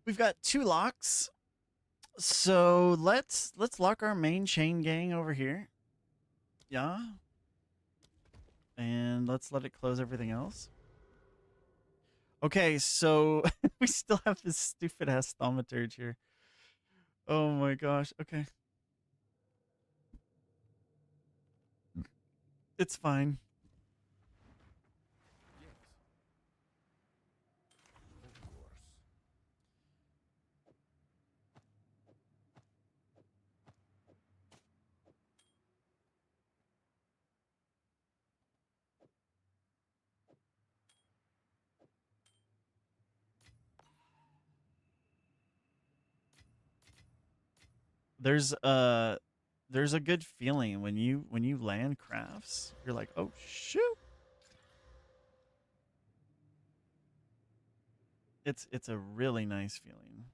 We've got 2 locks. So let's lock our main chain gang over here. Yeah. And let's let it close everything else. Okay, so we still have this stupid ass thaumaturge here. Oh my gosh. Okay. It's fine. Yes. Of course. There's a good feeling when you land crafts. You're like, "Oh shoot." It's a really nice feeling.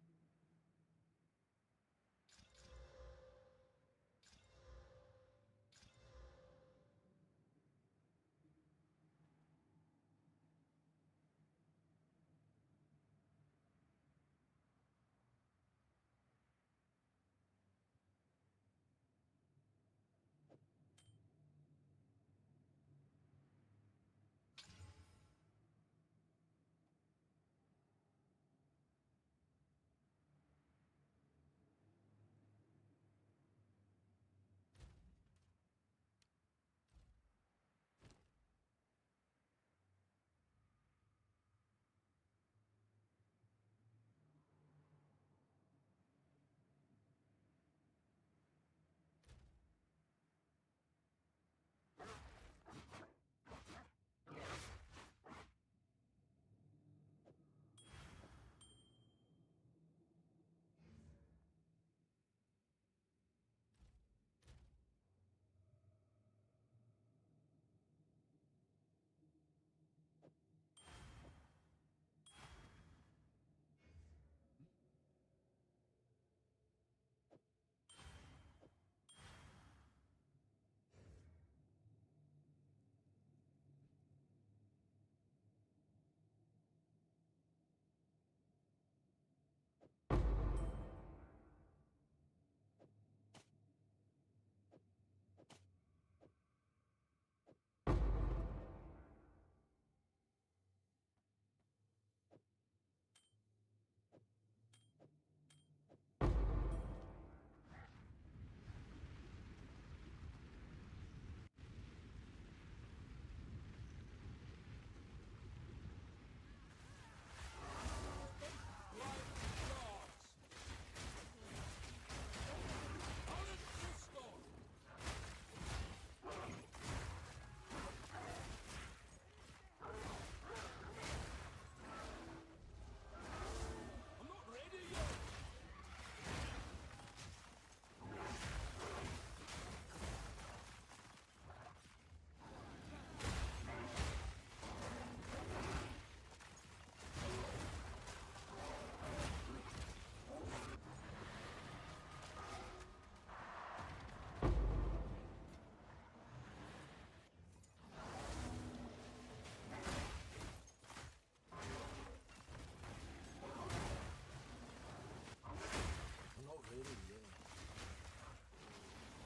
I'm not ready yet.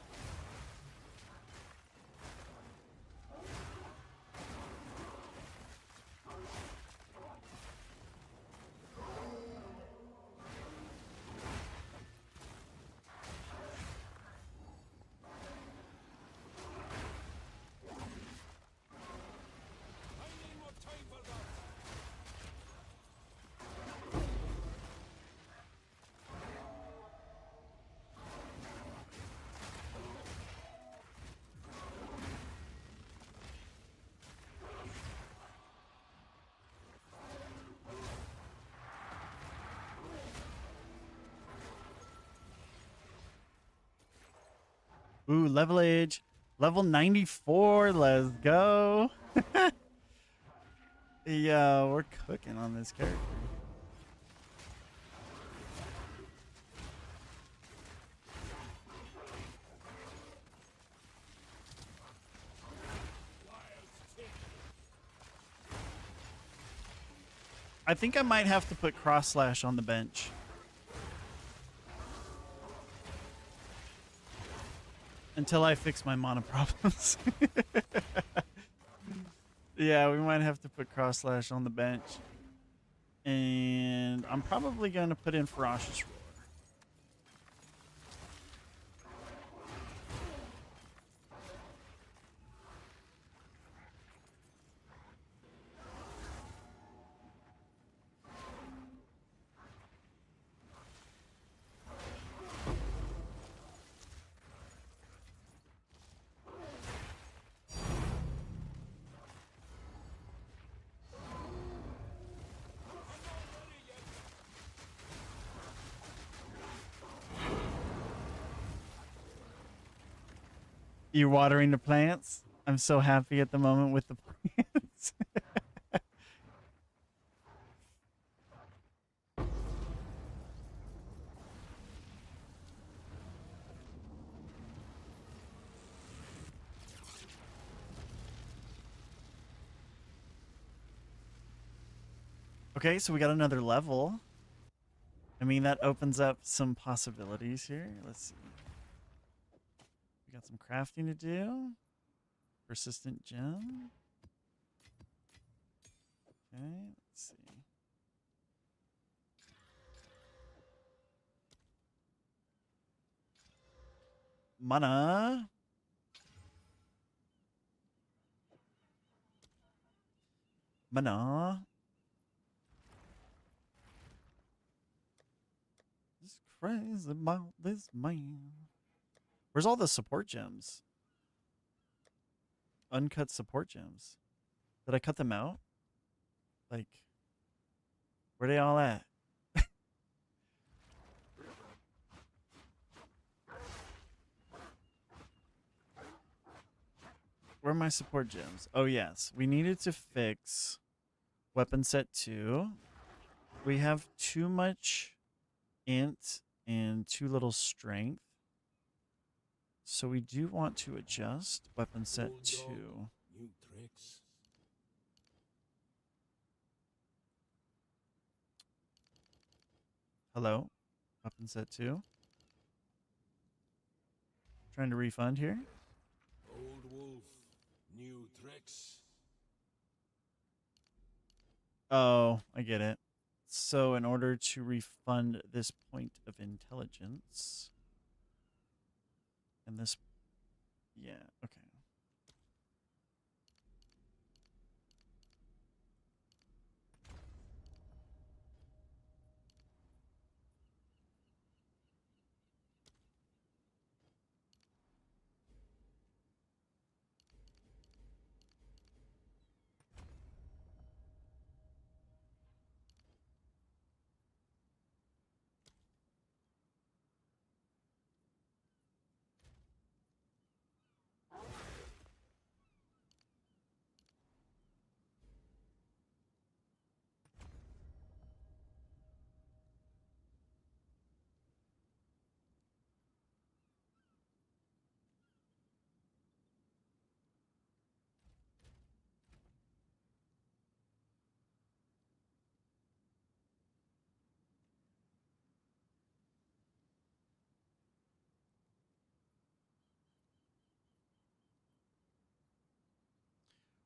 I need more time for that. Ooh, level age. Level 94. Let's go. Yeah, we're cooking on this character. I think I might have to put Cross Slash on the bench. Until I fix my mana problems. Yeah, we might have to put Cross Slash on the bench. And I'm probably going to put in Ferocious Roar. You watering the plants? I'm so happy at the moment with the plants. Okay, so we got another level. I mean, that opens up some possibilities here. Let's see. We got some crafting to do. Persistent gem. Okay, let's see. Mana. Mana. This crazy about this man. Where's all the support gems? Uncut support gems. Did I cut them out? Like, where they all at? Where are my support gems? Oh, yes. We needed to fix weapon set 2. We have too much int and too little strength. So we do want to adjust weapon set Bulldog, 2. new tricks. Hello? Weapon set 2. Trying to refund here. Old wolf, new tricks. Oh, I get it. So in order to refund this point of intelligence, and this, yeah, okay.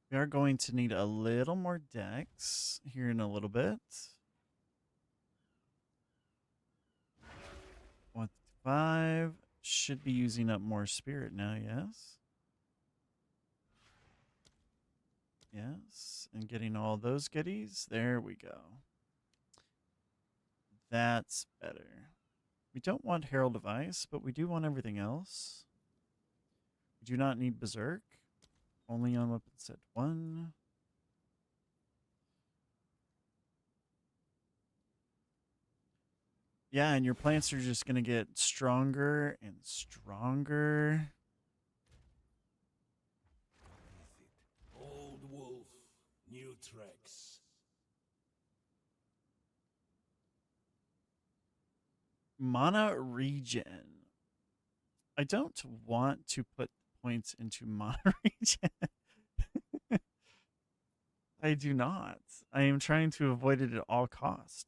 We are going to need a little more dex here in a little bit. 155. Should be using up more spirit now, yes? Yes, and getting all those goodies. There we go. That's better. We don't want Herald of Ice, but we do want everything else. We do not need Berserk. Only on weapon set 1. Yeah, and your plants are just going to get stronger and stronger. Old wolf, new tricks. Mana regen. I don't want to put points into mana regen. I do not. I am trying to avoid it at all cost.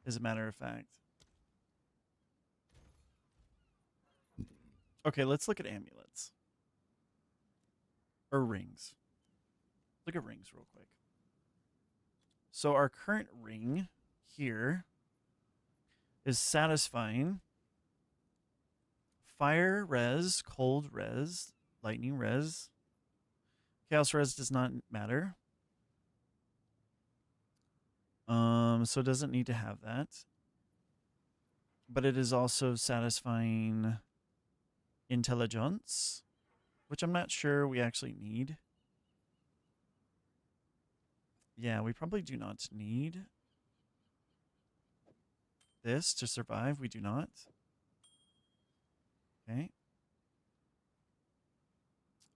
As a matter of fact. Okay, let's look at amulets. Or rings. Look at rings real quick. So our current ring here is satisfying fire res, cold res, lightning res. Chaos res does not matter. So it doesn't need to have that. But it is also satisfying intelligence, which I'm not sure we actually need. Yeah, we probably do not need this to survive. We do not. Okay.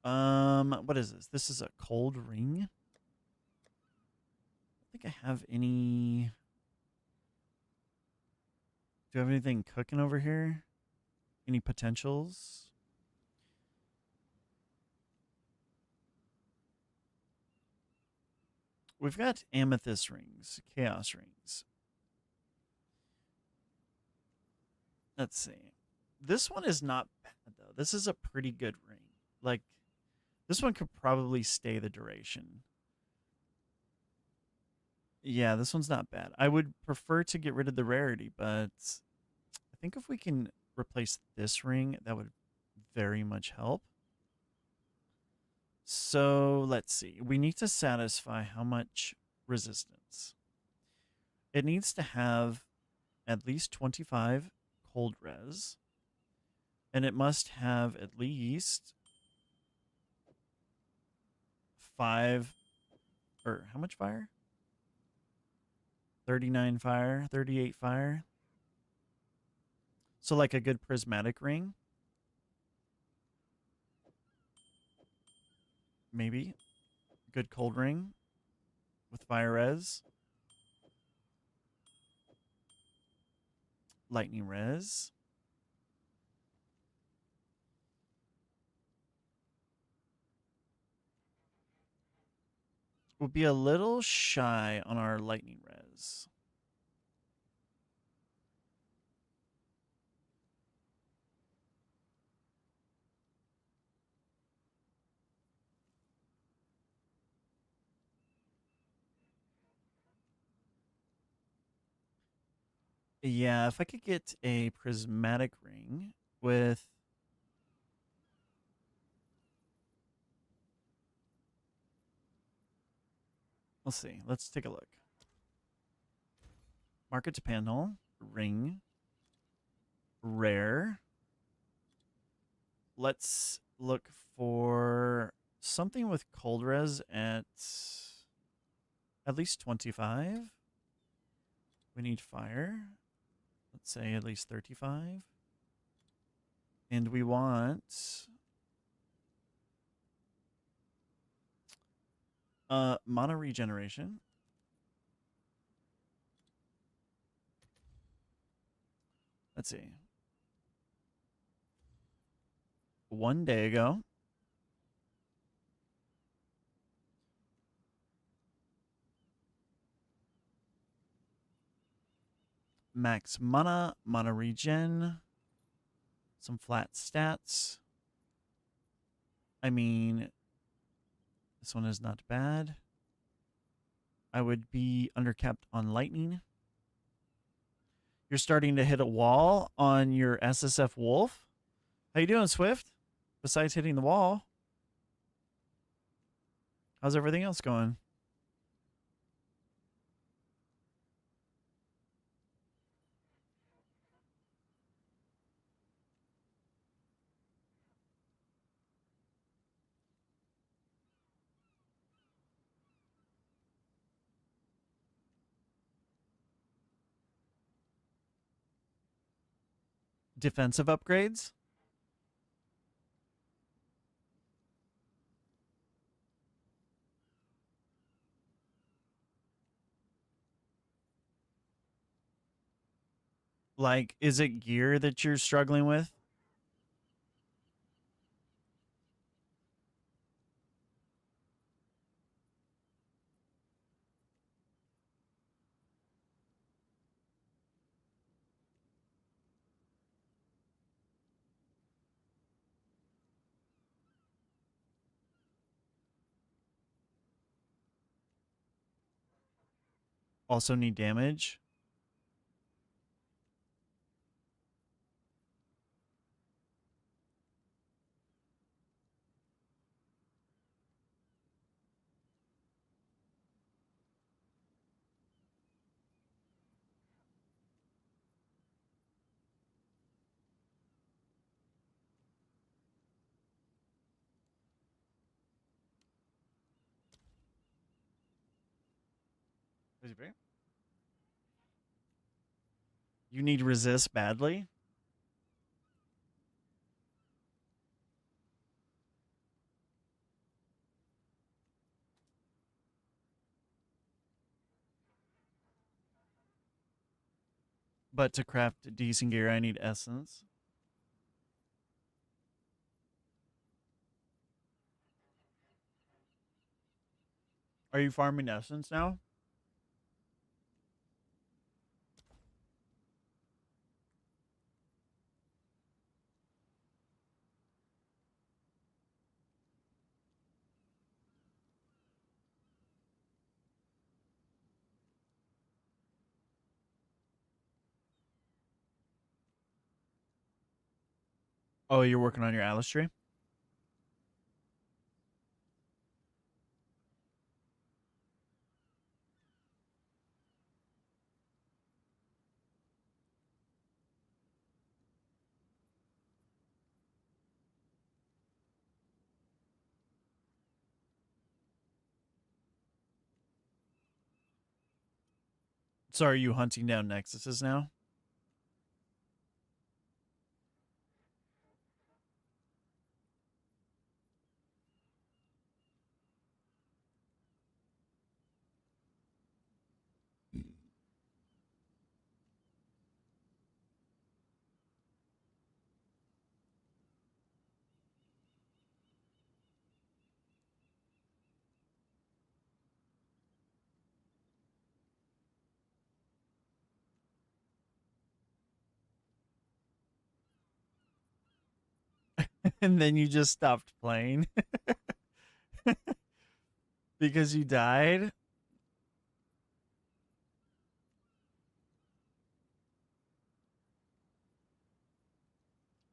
What is this? This is a cold ring. I think I have any. Do I have anything cooking over here? Any potentials? We've got amethyst rings, chaos rings. Let's see. This one is not bad, though. This is a pretty good ring. Like, this one could probably stay the duration. Yeah, this one's not bad. I would prefer to get rid of the rarity, but I think if we can replace this ring, that would very much help. So let's see. We need to satisfy how much resistance. It needs to have at least 25 cold res. And it must have at least 5 or how much fire? 39 fire, 38 fire. So like a good prismatic ring. Maybe. Good cold ring with fire res. Lightning res. We'll be a little shy on our lightning res. Yeah, if I could get a prismatic ring with let's see. Let's take a look. Market to panel, ring, rare. Let's look for something with cold res at least 25. We need fire. Let's say at least 35. And we want mana regeneration. Let's see. 1 day ago. Max mana, mana regen, some flat stats. I mean, this one is not bad. I would be undercapped on lightning. You're starting to hit a wall on your SSF Wolf. How you doing, Swift? Besides hitting the wall, how's everything else going? Defensive upgrades? Like, is it gear that you're struggling with? Also need damage. You need resist badly. But to craft decent gear, I need essence. Are you farming essence now? Oh, you're working on your Alice tree? So are you hunting down nexuses now? And then you just stopped playing because you died?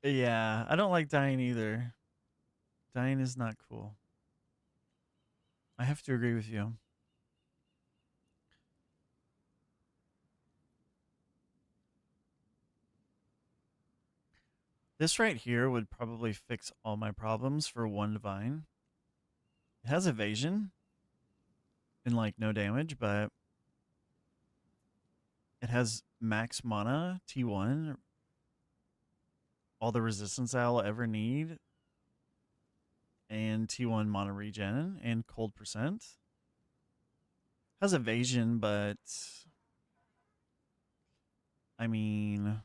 Yeah, I don't like dying either. Dying is not cool. I have to agree with you. This right here would probably fix all my problems for one divine. It has evasion and like no damage, but it has max mana, T1, all the resistance I'll ever need, and T1 mana regen and cold percent. Has evasion, but I mean,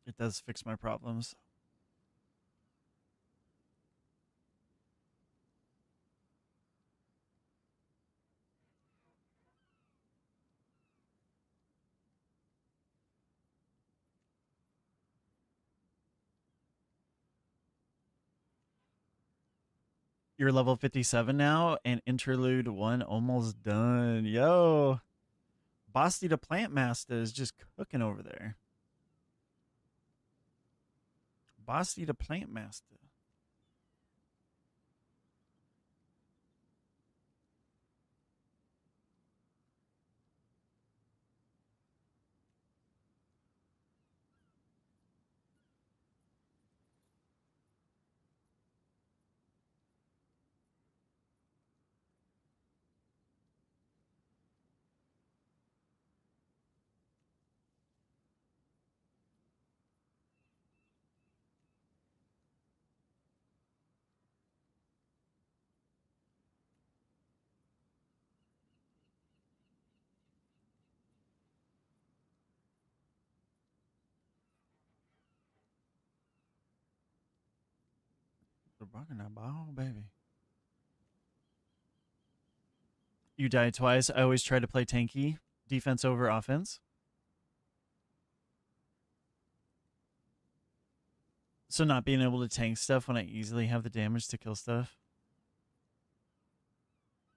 it does fix my problems. You're level 57 now, and interlude 1 almost done. Yo, Basti the Plant Master is just cooking over there. Basti the Plant Master. They're rocking that ball, baby. You died twice. I always try to play tanky, defense over offense. So not being able to tank stuff when I easily have the damage to kill stuff.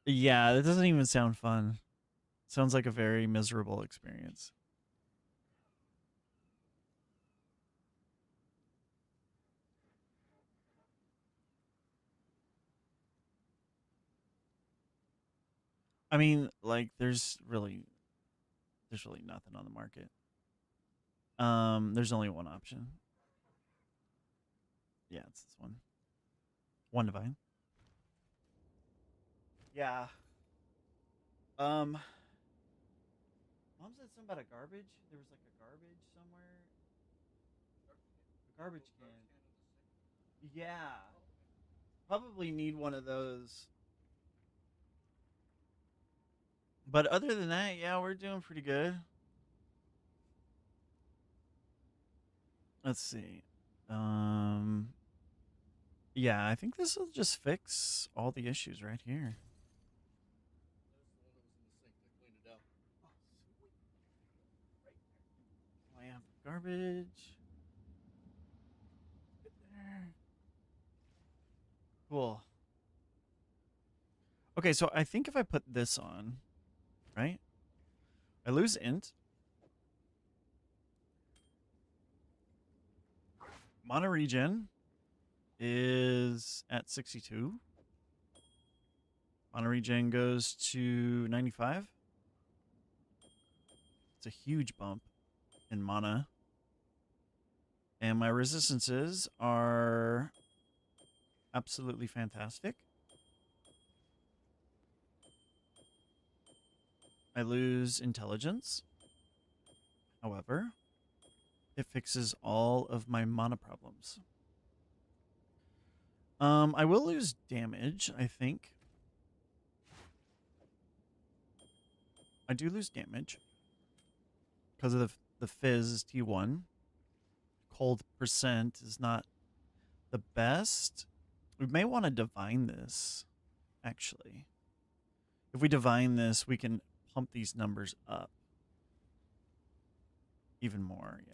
Yeah, that doesn't even sound fun. Sounds like a very miserable experience. I mean, like there's really nothing on the market. There's only one option. Yeah, it's this one. One divine. Yeah. Um Mom said something about a garbage. There was like a garbage somewhere. A garbage can. Yeah. Probably need one of those. But other than that, yeah, we're doing pretty good. Let's see. Um yeah, I think this will just fix all the issues right here. There's the one that was in the sink. I cleaned it out. Lamp garbage. There. Cool. Okay, so I think if I put this on, right? I lose int. Mana regen is at 62. Mana regen goes to 95. It's a huge bump in mana. And my resistances are absolutely fantastic. I lose intelligence. However, it fixes all of my mana problems. I will lose damage, I think. I do lose damage because of the fizz is T1. Cold percent is not the best. We may want to divine this, actually. If we divine this, we can pump these numbers up even more, yeah.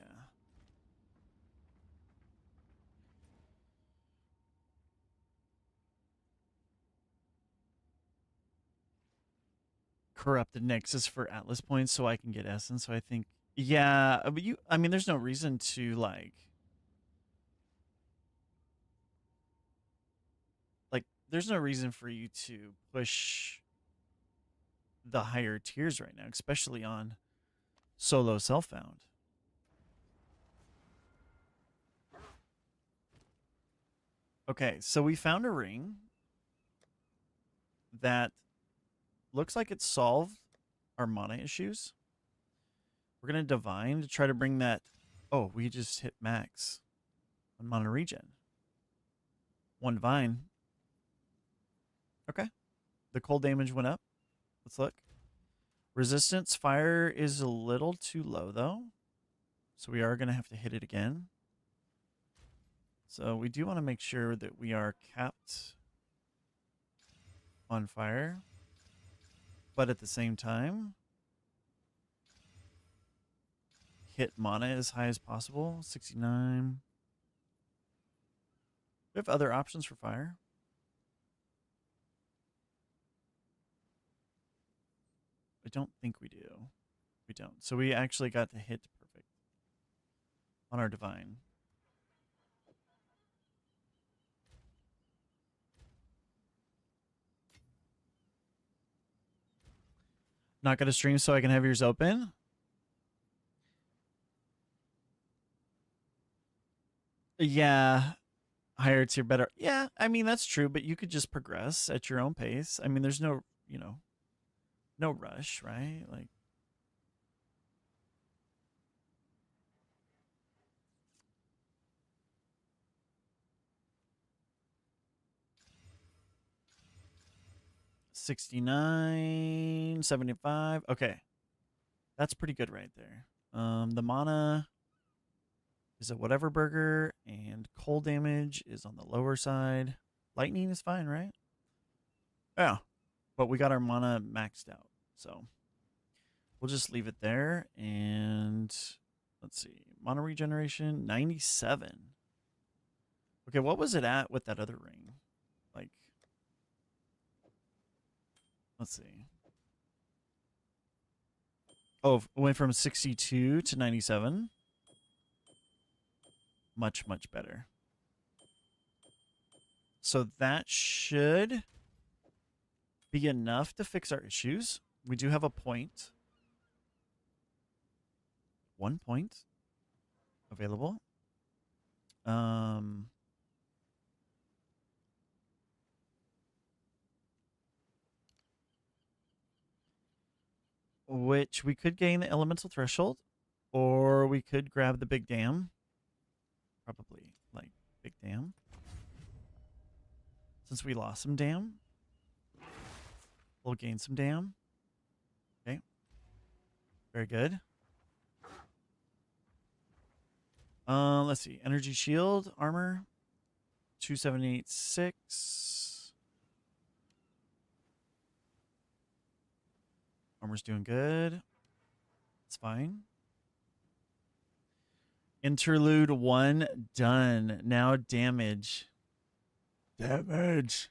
Corrupted Nexus for Atlas points so I can get Essence, so I think, yeah, but I mean, there's no reason to, like, there's no reason for you to push the higher tiers right now, especially on solo self-found. Okay, so we found a ring that looks like it solved our mana issues. We're going to divine to try to bring that. Oh, we just hit max on mana regen. One divine. Okay. The cold damage went up. Let's look. Resistance fire is a little too low, though. So we are going to have to hit it again. So we do want to make sure that we are capped on fire. But at the same time, hit mana as high as possible. 69. We have other options for fire. I don't think we do. We don't. So we actually got to hit perfect on our divine. Not going to stream so I can have yours open. Yeah. Higher tier better. Yeah, I mean, that's true, but you could just progress at your own pace. I mean, there's no, no rush, right? Like, $69, $75. Okay. That's pretty good right there. The mana is a whatever burger, and cold damage is on the lower side. Lightning is fine, right? Yeah. But we got our mana maxed out. So we'll just leave it there. And let's see. Mana regeneration, 97. Okay, what was it at with that other ring? Like, Let's see. Oh, it went from 62 to 97. Much, much better. So that should be enough to fix our issues. We do have a point. 1 point available. Which we could gain the elemental threshold, or we could grab the big dam. Probably like big dam. Since we lost some dam, we'll gain some dam. Okay. Very good. Let's see. Energy shield, armor, 2786. Armor's doing good. It's fine. Interlude 1 done. Now damage. Damage.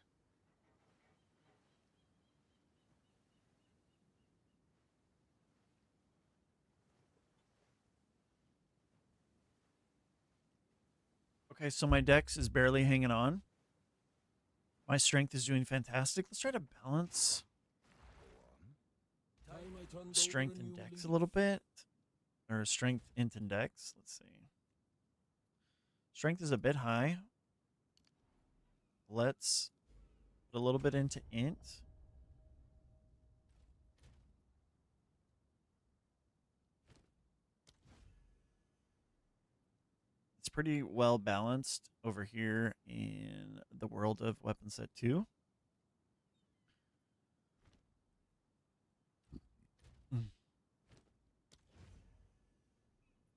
Okay, so my dex is barely hanging on. My strength is doing fantastic. Let's try to balance strength and dex a little bit. Or strength, int, and dex. Let's see. Strength is a bit high. Let's put a little bit into int. It's pretty well balanced over here in the world of weapon set 2.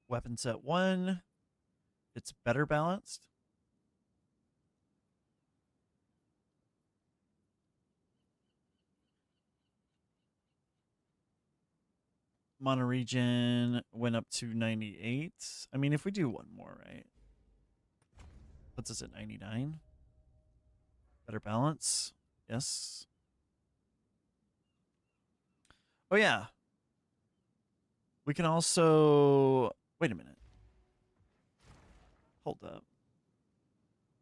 Weapon set 1, it's better balanced. Mono regen went up to 98. I mean, if we do one more, right? Puts us at 99. Better balance. Yes. Oh, yeah. We can also... Wait a minute. Hold up.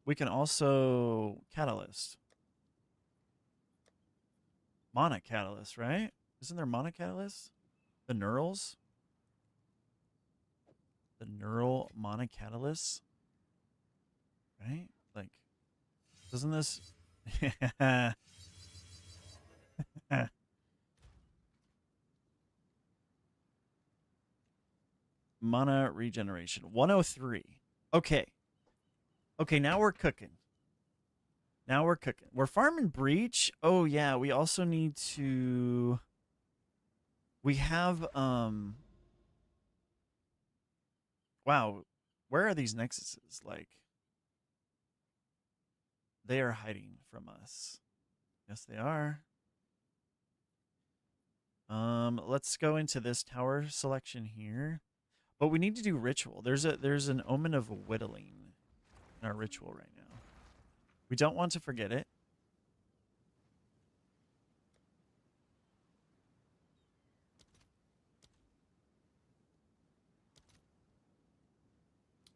We can also catalyst. Mana catalyst, right? Isn't there mana catalyst? The neurals? The neural mana catalyst? Right? Like, doesn't this... Mana regeneration. 103. Okay. Okay, now we're cooking. Now we're cooking. We're farming breach. Oh, yeah. We also need to... We have... Wow. Where are these nexuses? Like... They are hiding from us. Yes, they are. Let's go into this tower selection here. But we need to do ritual. There's an omen of whittling in our ritual right now. We don't want to forget it.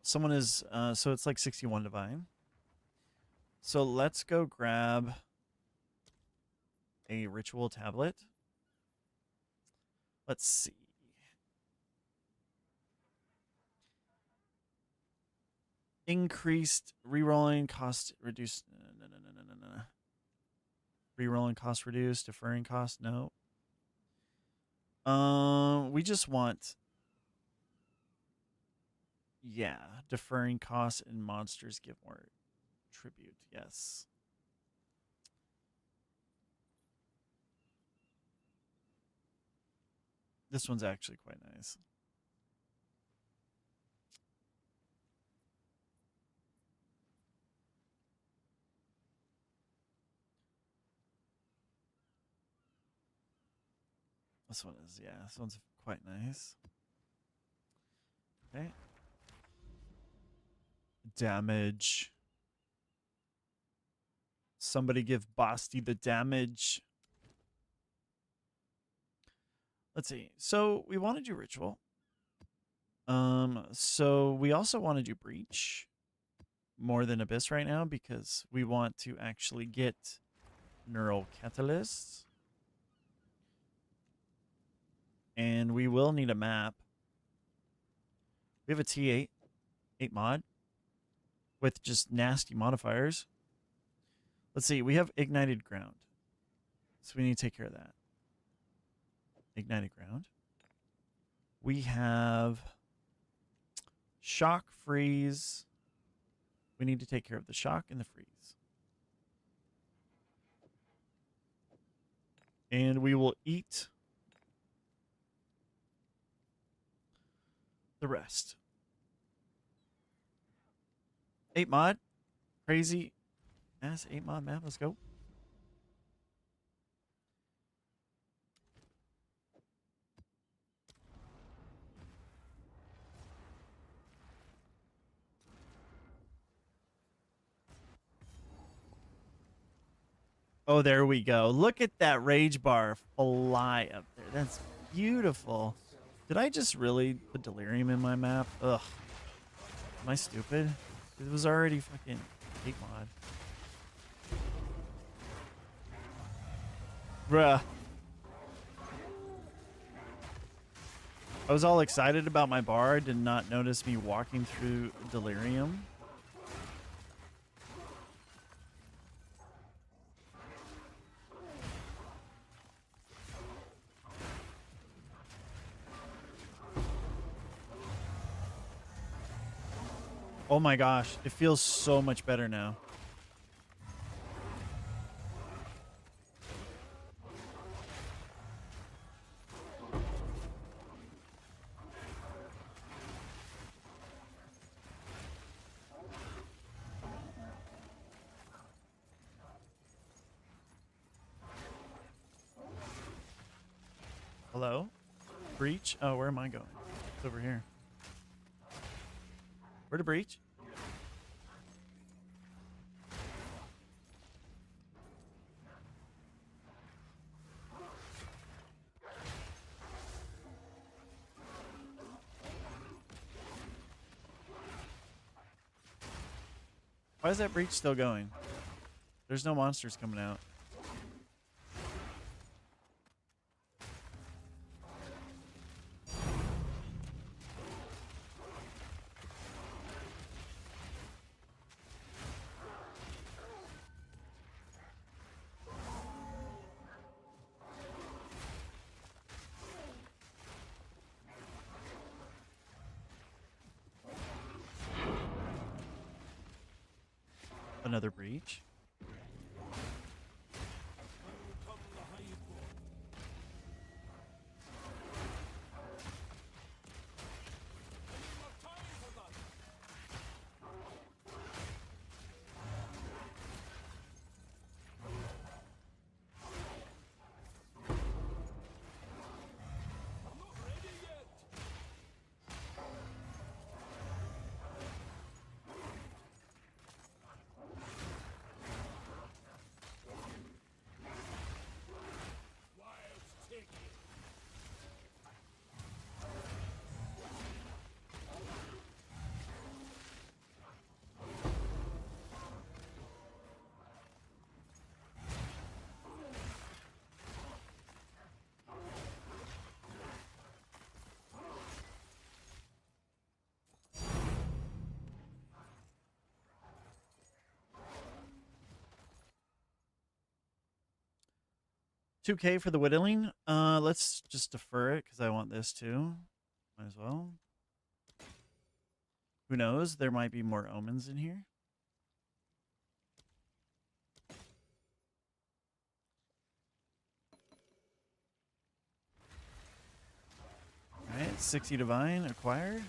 Someone is so it's like 61 divine. So let's go grab a ritual tablet. Let's see. Increased rerolling cost reduced. No. Rerolling cost reduced. Deferring cost. No. We just want. Yeah, deferring costs and monsters give more tribute. Yes. This one's actually quite nice. This one is, yeah, this one's quite nice. Okay. Damage. Somebody give Basti the damage. Let's see. So we want to do ritual. So we also want to do breach more than abyss right now because we want to actually get neural catalysts. And we will need a map. We have a T8 8 mod with just nasty modifiers. Let's see. We have ignited ground. So we need to take care of that. Ignited ground. We have shock, freeze. We need to take care of the shock and the freeze. And we will eat the rest. 8 mod. Crazy ass 8 mod map. Let's go. Oh, there we go. Look at that rage bar fly up there. That's beautiful. Did I just really put delirium in my map? Ugh. Am I stupid? It was already fucking 8 mod. Bruh. I was all excited about my bar. Did not notice me walking through delirium. Oh my gosh, it feels so much better now. Hello? Breach? Oh, where am I going? It's over here. Where to breach? Why is that breach still going? There's no monsters coming out. Another breach. $2K for the whittling. Let's just defer it because I want this too. Might as well. Who knows? There might be more omens in here. Alright, 60 divine acquired.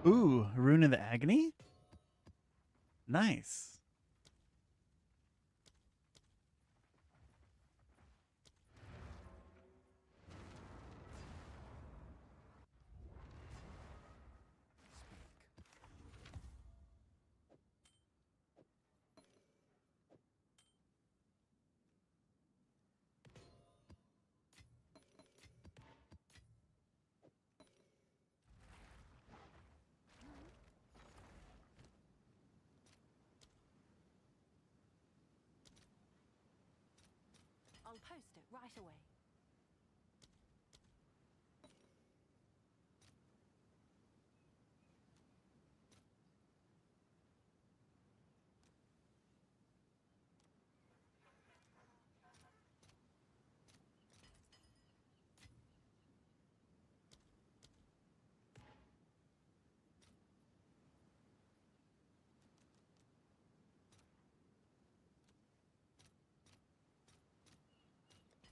Ooh, Rune of the Agony? Nice. I'll post it right away.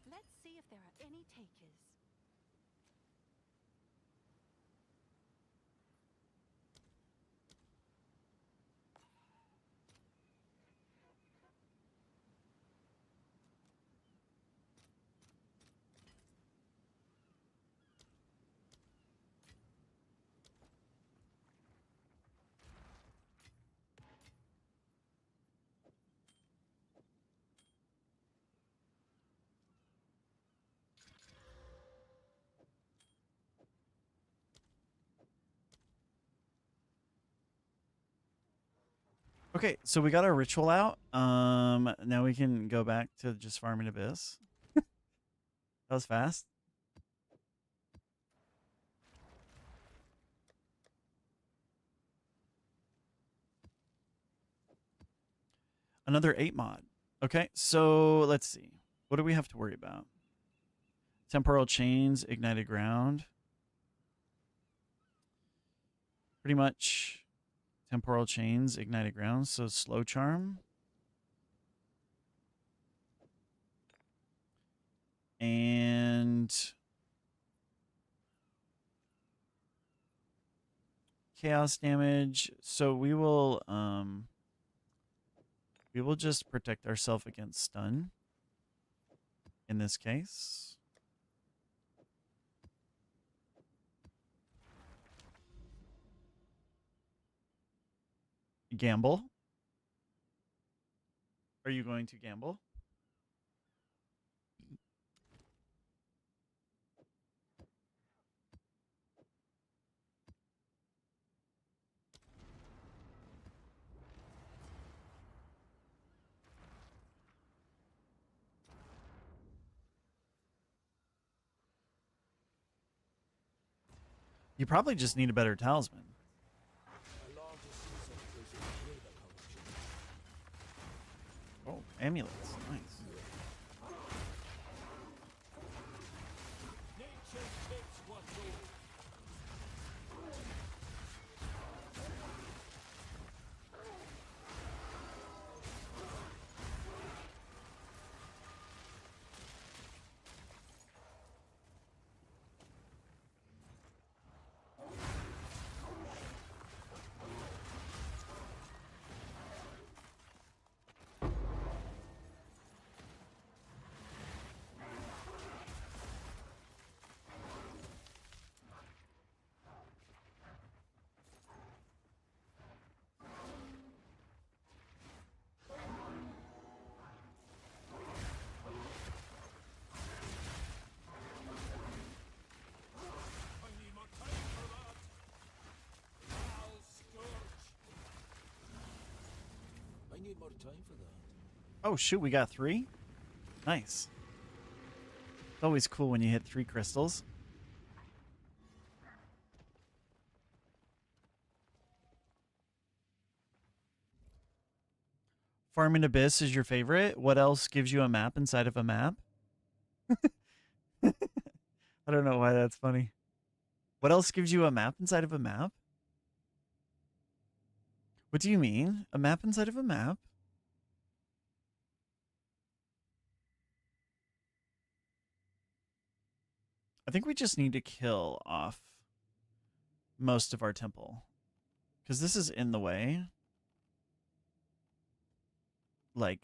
Let's see if there are any takers. Okay, so we got our ritual out. Now we can go back to just farming Abyss. That was fast. Another 8 mod. Okay, so let's see. What do we have to worry about? Temporal chains, ignited ground. Pretty much temporal chains, ignited ground. So slow charm. And chaos damage. So we will just protect ourselves against stun in this case. Gamble. Are you going to gamble? You probably just need a better talisman. I long to see some prison clear the collection. Oh, amulets. Nice. Nature takes what's old. I need more time for that. I'll scourge. I need more time for that. Oh, shoot. We got 3? Nice. It's always cool when you hit 3 crystals. Farming Abyss is your favorite. What else gives you a map inside of a map? I don't know why that's funny. What else gives you a map inside of a map? What do you mean? A map inside of a map? I think we just need to kill off most of our temple. Because this is in the way. Like,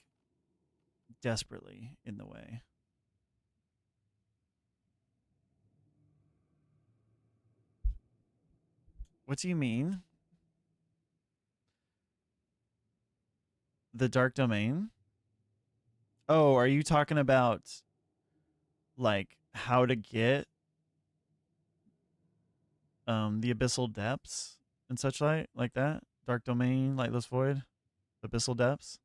desperately in the way. What do you mean? The dark domain? Oh, are you talking about like how to get the abyssal depths and such like that? Dark domain, lightless void, abyssal depths?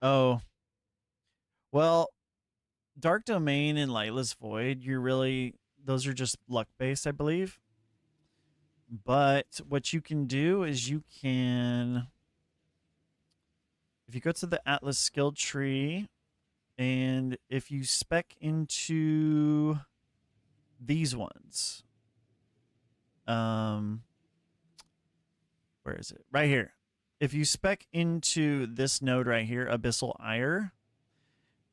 Oh, well, dark domain and lightless void, those are just luck based, I believe. But what you can do is if you go to the Atlas skill tree, and if you spec into these ones, where is it? Right here. If you spec into this node right here, Abyssal Ire,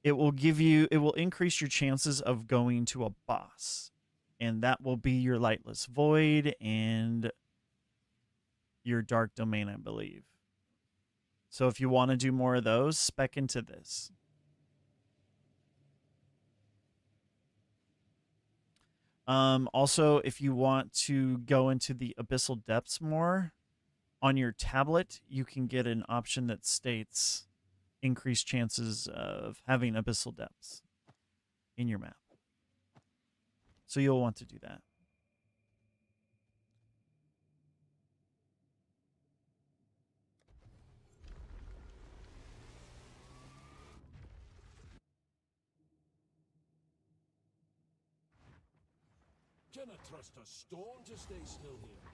it will increase your chances of going to a boss. And that will be your Lightless Void and your Dark Domain, I believe. So if you want to do more of those, spec into this. Also, if you want to go into the Abyssal Depths more, on your tablet, you can get an option that states increased chances of having abyssal depths in your map. So you'll want to do that. Can I trust a stone to stay still here?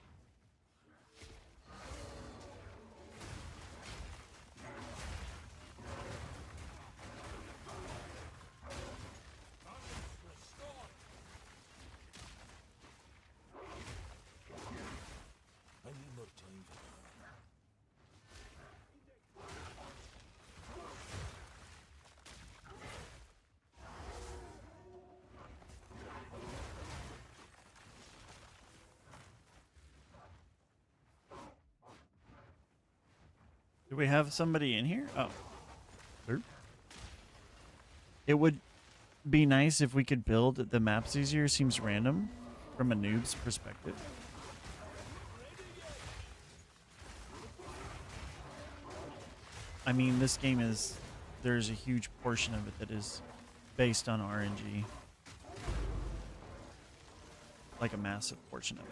I need more time for that. Do we have somebody in here? Oh. It would be nice if we could build the maps easier. Seems random from a noob's perspective. I mean, this game there's a huge portion of it that is based on RNG. Like a massive portion of it.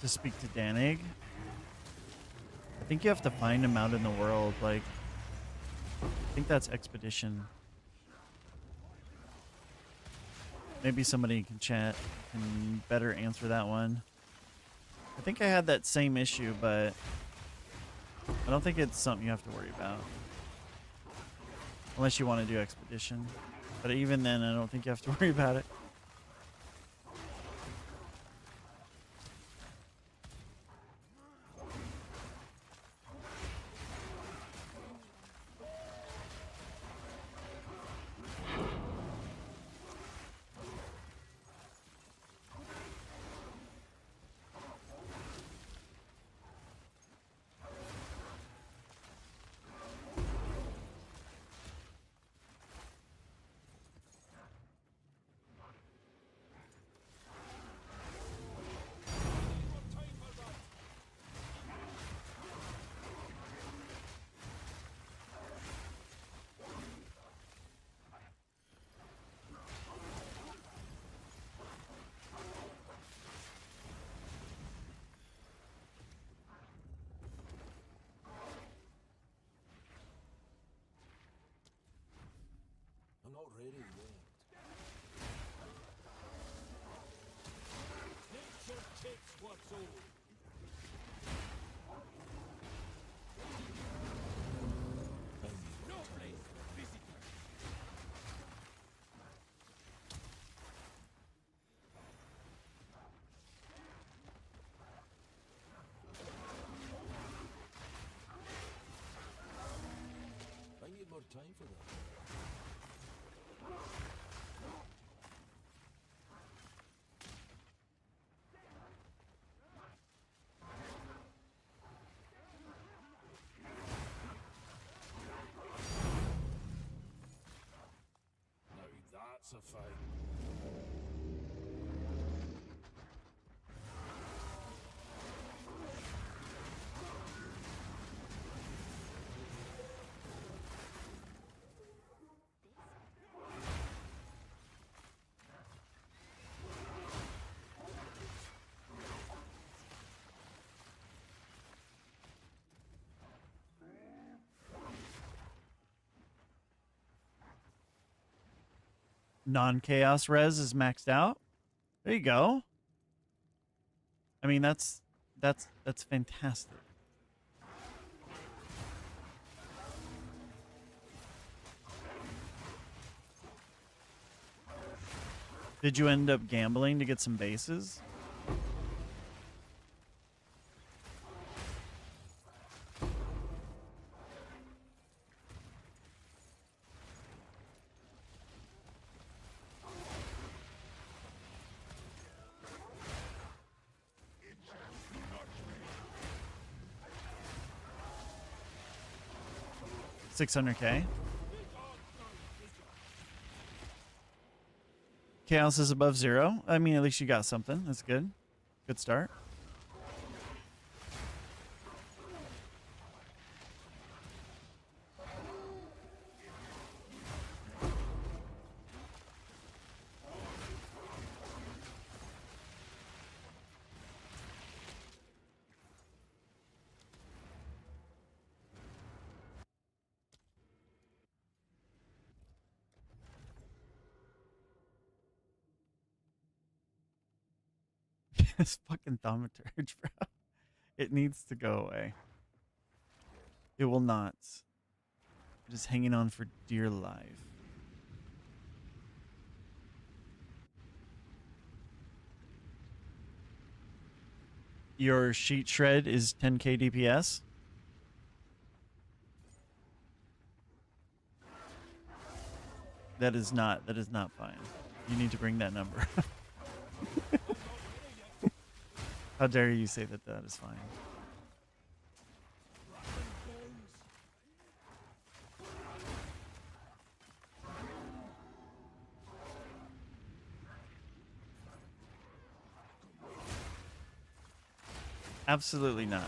To speak to Danig. I think you have to find him out in the world. Like, I think that's Expedition. Maybe somebody can chat can better answer that one. I think I had that same issue, but I don't think it's something you have to worry about. Unless you want to do Expedition. But even then, I don't think you have to worry about it. ready yet. Nature takes what's old. No place for visitors. I need more time for that. Now that's a fight. Non-chaos res is maxed out. There you go. I mean, that's fantastic. Did you end up gambling to get some bases? $600K. Chaos is above 0. I mean, at least you got something. That's good. Good start. This fucking thaumaturge, bro. It needs to go away. It will not. It is hanging on for dear life. Your sheet shred is 10k DPS. That is not fine. You need to bring that number up. How dare you say that that is fine? Absolutely not.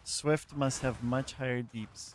Swift must have much higher deeps.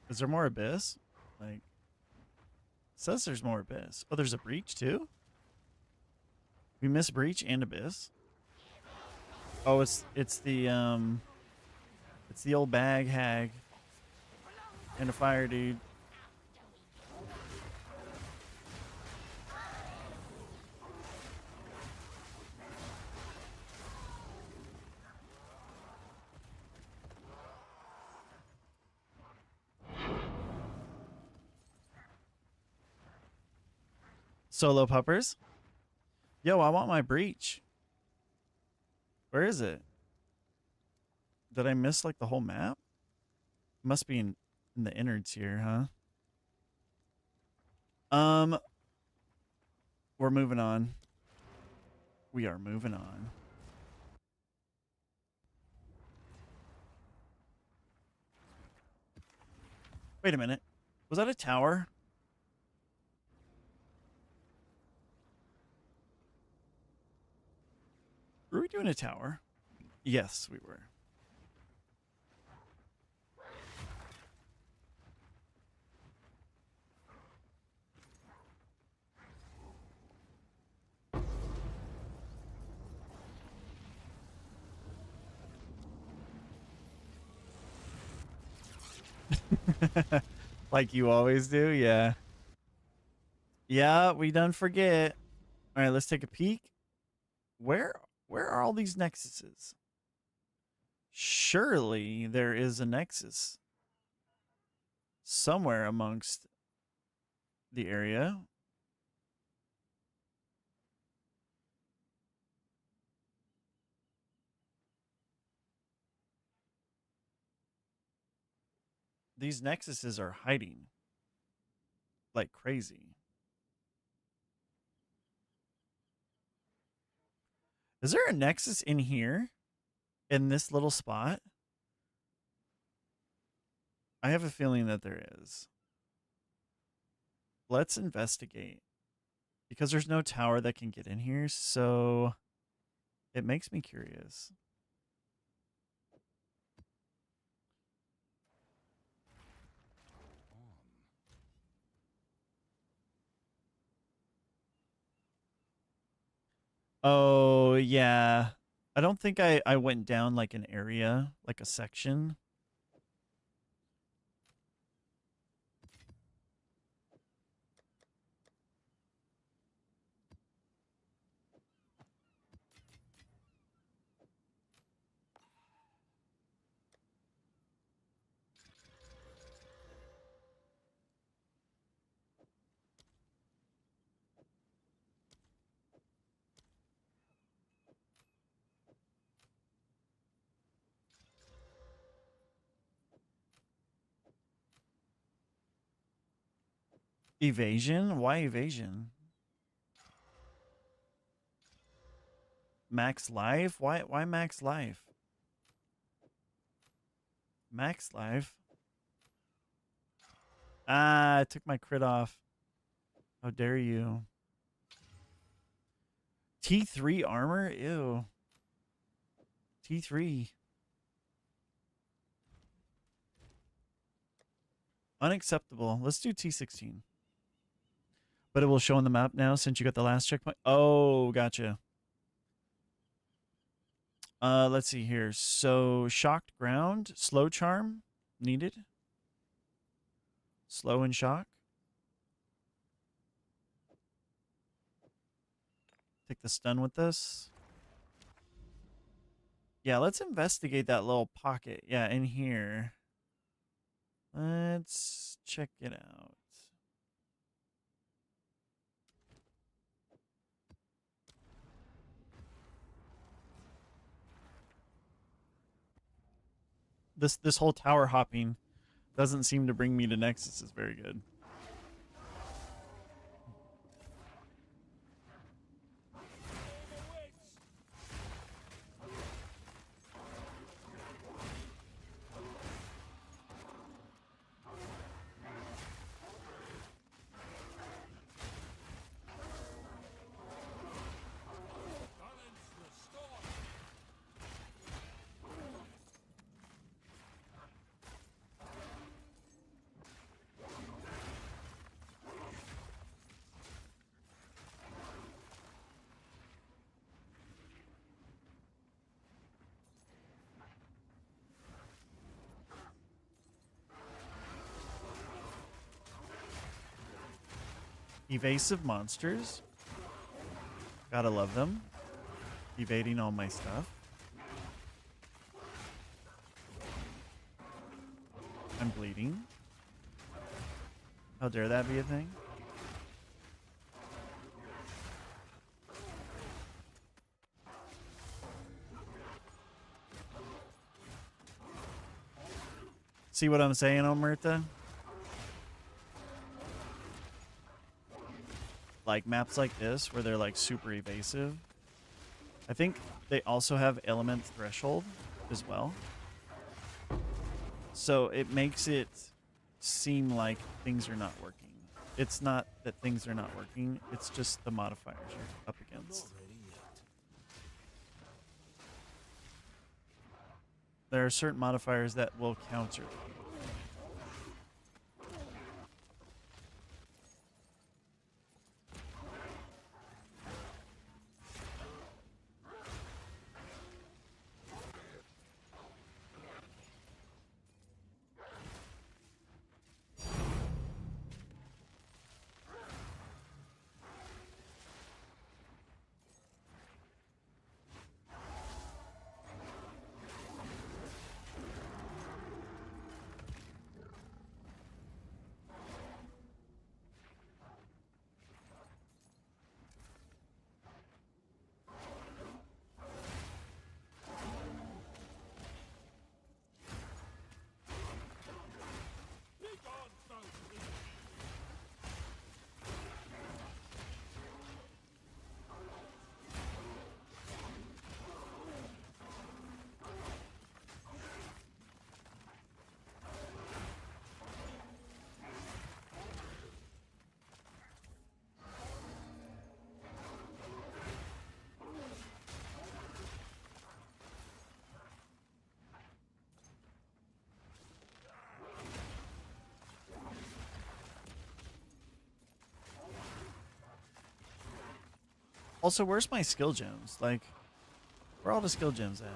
Is there more abyss? Like, it says there's more abyss. Oh, there's a breach too? We missed breach and abyss. Oh, it's the old bag hag and a fire dude. Solo puppers. Yo, I want my breach. Where is it? Did I miss like the whole map? Must be in the innards here, huh? We're moving on. We are moving on. Wait a minute. Was that a tower? Were we doing a tower? Yes, we were. Like you always do, yeah. Yeah, we done forget. All right, let's take a peek. Where are all these nexuses? Surely there is a nexus somewhere amongst the area. These nexuses are hiding like crazy. Is there a nexus in here? In this little spot? I have a feeling that there is. Let's investigate. Because there's no tower that can get in here, so it makes me curious. Oh, yeah. I don't think I went down like an area, like a section. Evasion? Why evasion? Max life? Why max life? Max life? Ah, I took my crit off. How dare you? T3 armor? Ew. T3. Unacceptable. Let's do T16. But it will show on the map now since you got the last checkpoint. Oh, gotcha. Let's see here. So, shocked ground, slow charm needed. Slow and shock. Take the stun with this. Yeah, let's investigate that little pocket. Yeah, in here. Let's check it out. This whole tower hopping doesn't seem to bring me to Nexus is very good. Balance restored. Evasive monsters. Gotta love them. Evading all my stuff. I'm bleeding. How dare that be a thing? See what I'm saying, Omerta? Like maps like this where they're like super evasive. I think they also have element threshold as well. So it makes it seem like things are not working. It's not that things are not working, it's just the modifiers you're up against. There are certain modifiers that will counter. Also, where's my skill gems? Like, where are all the skill gems at?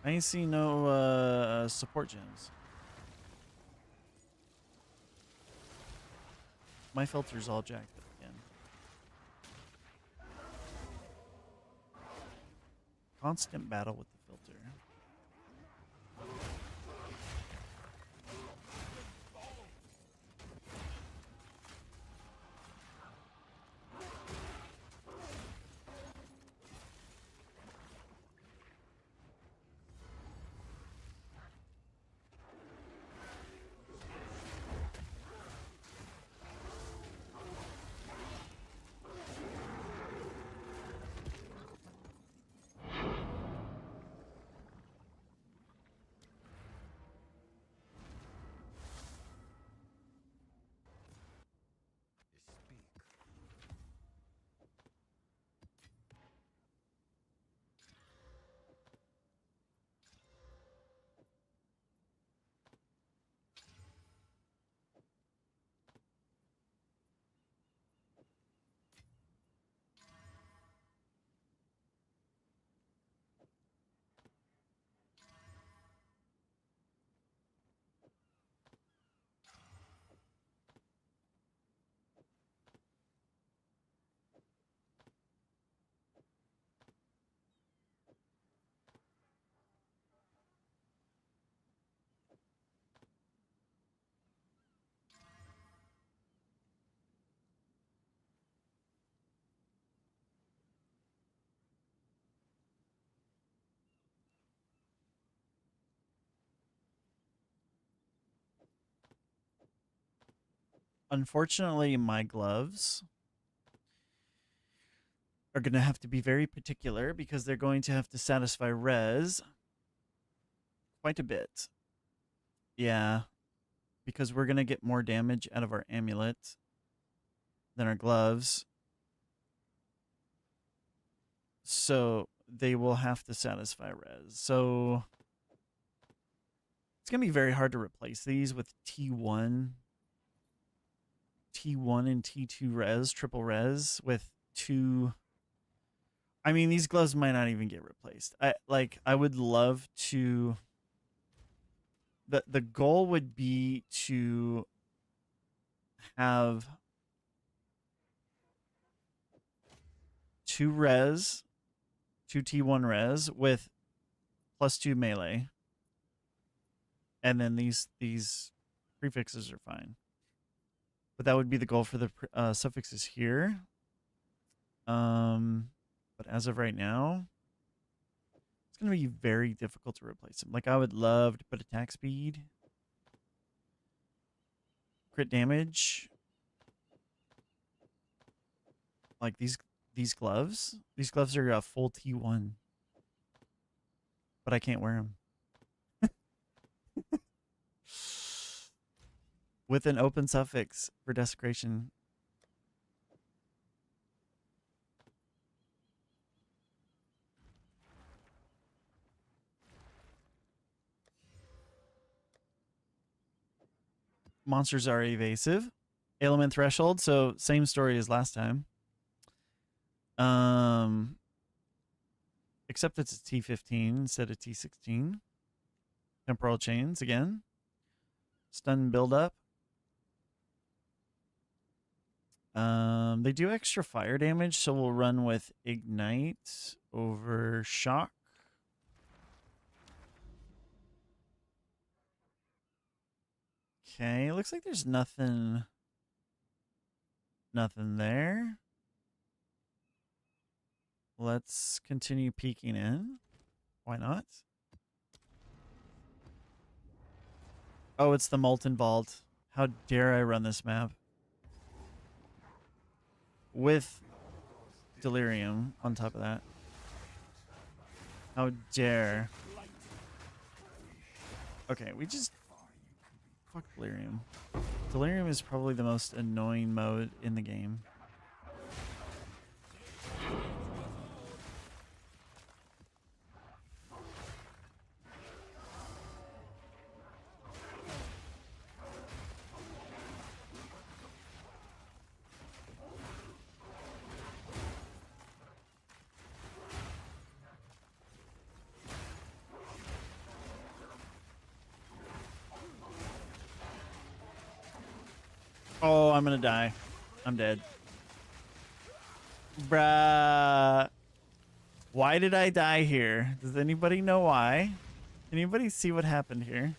I ain't seen no support gems. My filter's all jacked up again. Constant battle with the filter. Unfortunately, my gloves are going to have to be very particular because they're going to have to satisfy res quite a bit. Yeah, because we're going to get more damage out of our amulet than our gloves. So they will have to satisfy res. So it's going to be very hard to replace these with T1 and T2 res, triple res with two. I mean, these gloves might not even get replaced. I would love to. The goal would be to have two T1 res with +2 melee, and then these prefixes are fine. But that would be the goal for the suffixes here. But as of right now, It's going to be very difficult to replace him. Like, I would love to put attack speed, crit damage. Like, these gloves. These gloves are a full T1. But I can't wear them. With an open suffix for desecration. Monsters are evasive. Ailment threshold, so same story as last time. Except it's a T15 instead of T16. Temporal chains again. Stun buildup. They do extra fire damage, so we'll run with ignite over shock. Okay, looks like there's nothing there. Let's continue peeking in. Why not? Oh, it's the Molten Vault. How dare I run this map? With Delirium on top of that. How dare. Okay, we just... Fuck Delirium. Delirium is probably the most annoying mode in the game. Oh, I'm gonna die. I'm dead. Bruh. Why did I die here? Does anybody know why? Anybody see what happened here?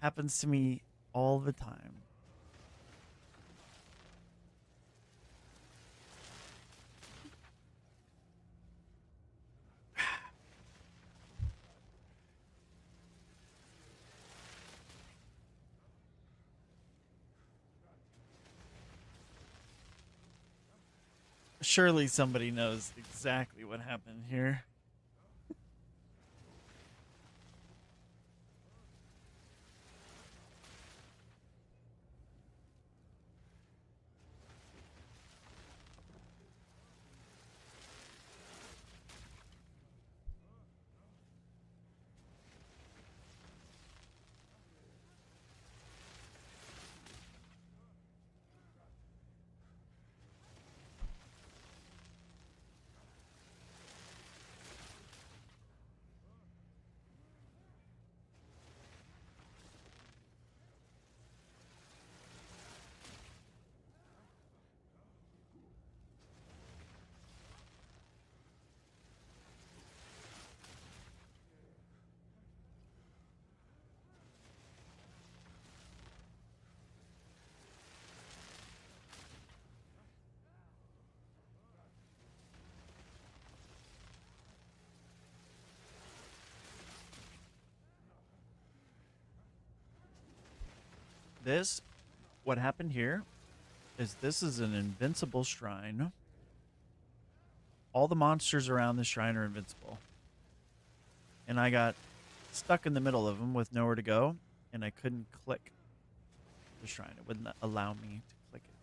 Happens to me all the time. Surely somebody knows exactly what happened here. What happened here is this is an invincible shrine. All the monsters around the shrine are invincible. And I got stuck in the middle of them with nowhere to go, and I couldn't click the shrine. It wouldn't allow me to click it.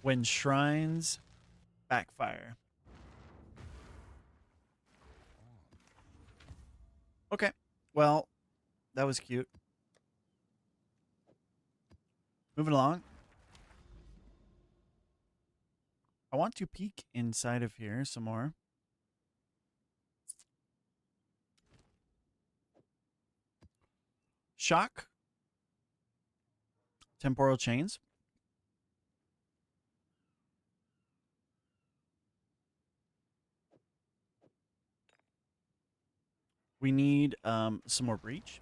When shrines backfire. Okay. Well, that was cute. Moving along. I want to peek inside of here some more. Shock. Temporal chains. We need some more breach.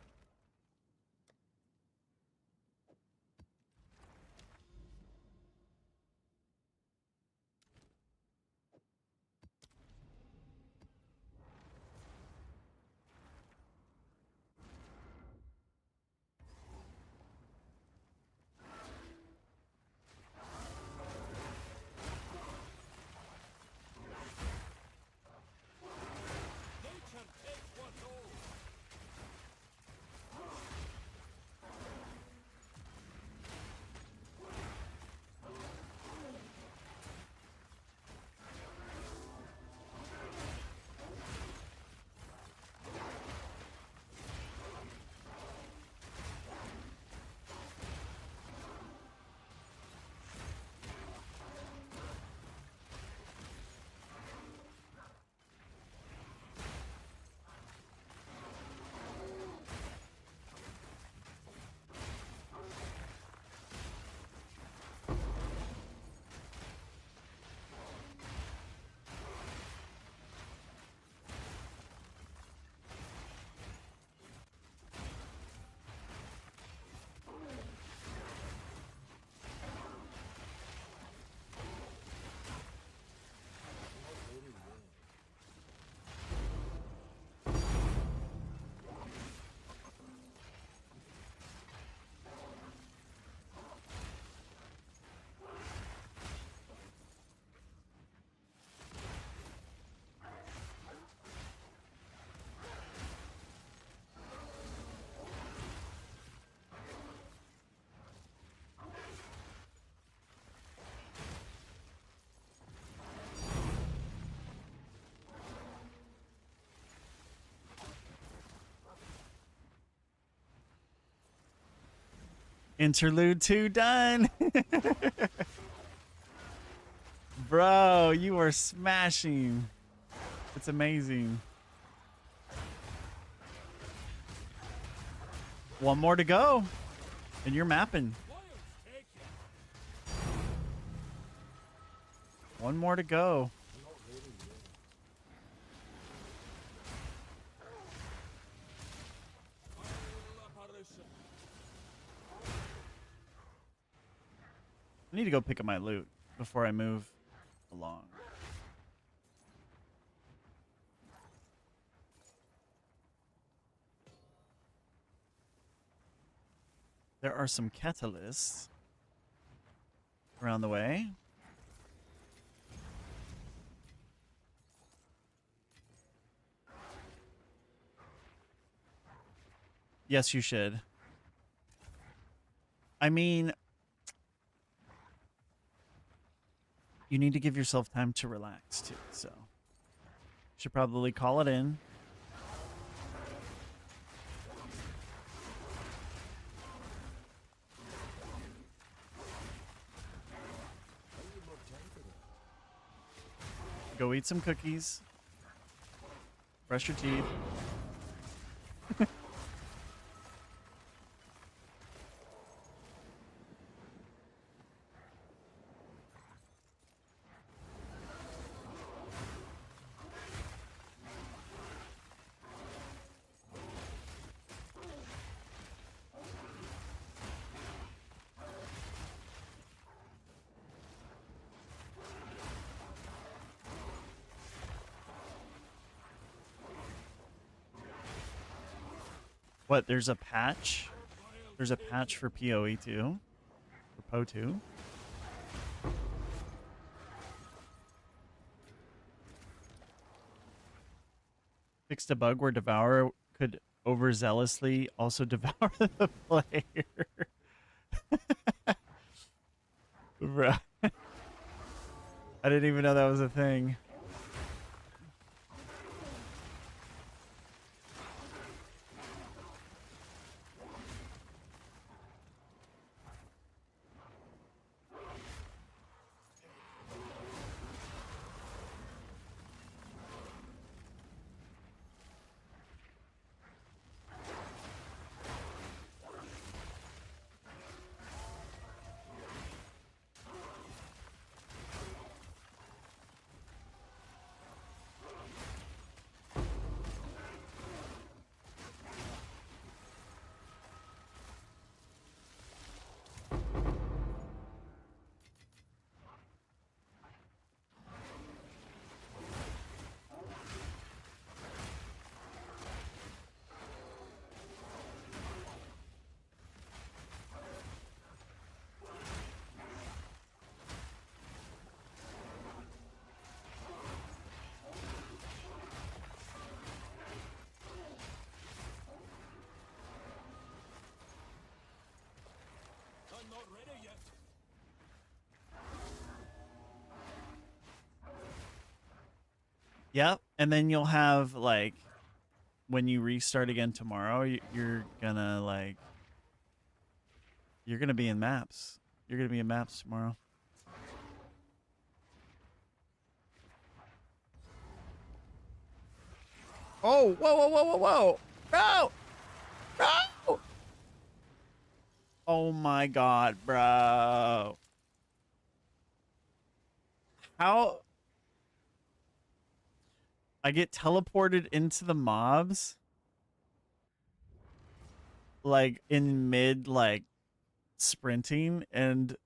Nature takes what goes. Interlude 2 done. Bro, you are smashing. It's amazing. One more to go. And you're mapping. Wild take it. One more to go. Apparition. I need to go pick up my loot before I move along. There are some catalysts around the way. Yes, you should. I mean, you need to give yourself time to relax too, so should probably call it in. Go eat some cookies. Brush your teeth. What, there's a patch? There's a patch for PoE 2? For PoE 2? Fixed a bug where Devourer could overzealously also devour the player. Bruh. I didn't even know that was a thing. Yep. And then you'll have like when you restart again tomorrow, you're gonna like you're gonna be in maps. You're gonna be in maps tomorrow. Oh, whoa, whoa, whoa, whoa, whoa. Bro! Bro! Oh my god, bro. How I get teleported into the mobs like in mid like sprinting and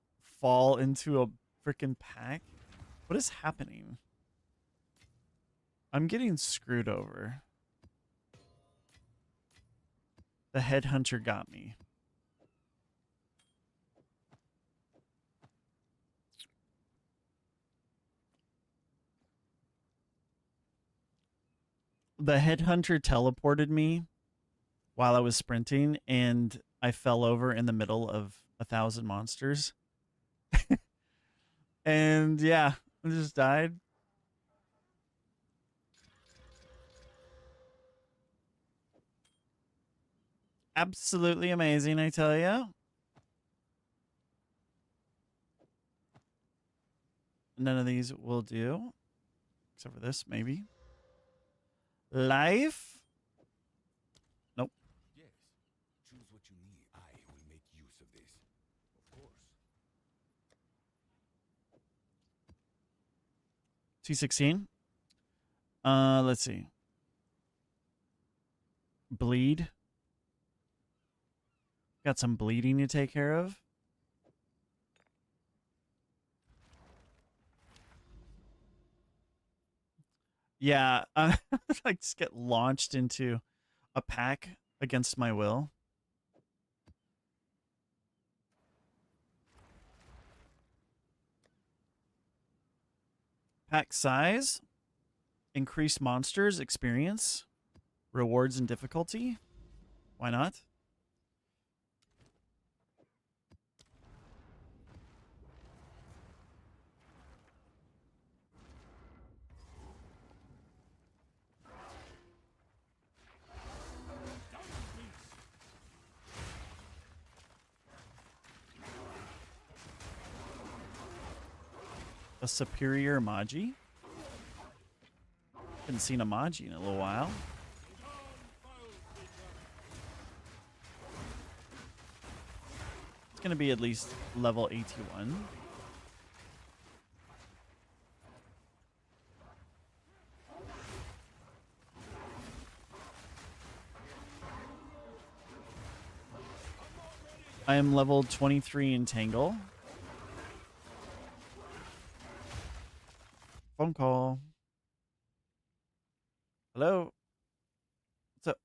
fall into a freaking pack? What is happening? I'm getting screwed over. The headhunter got me. The headhunter teleported me while I was sprinting and I fell over in the middle of 1,000 monsters. And yeah, I just died. Absolutely amazing, I tell you. None of these will do, except for this, maybe. Life? Nope. Yes. Choose what you need. I will make use of this. Of course. T16. Let's see. Bleed. Got some bleeding to take care of. Yeah, like just get launched into a pack against my will. Pack size, increase monsters experience, rewards and difficulty. Why not? A superior Magi. Haven't seen a Magi in a little while. It's gonna be at least level 81. I am level 23 in Tangle. Phone call. Hello? What's up?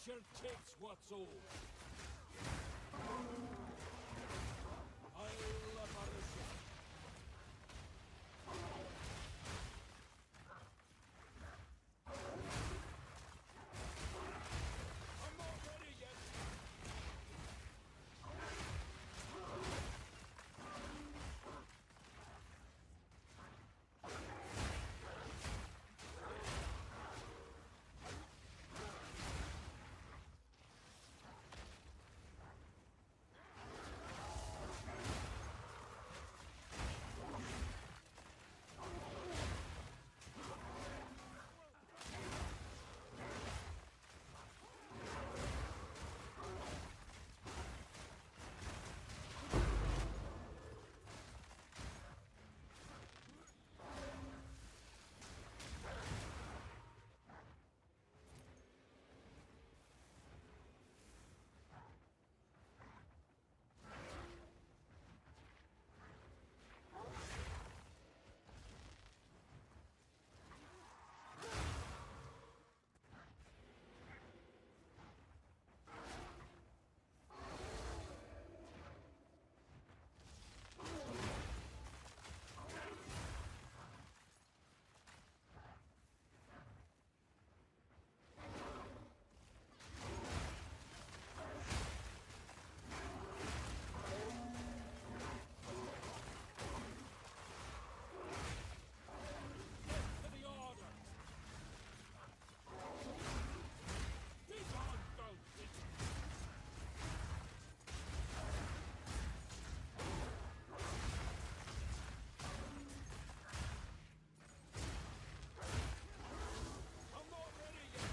Nature takes what's old. I'll apparition. I'm not ready yet. To the order. Be gone, don't it? I'm not ready yet.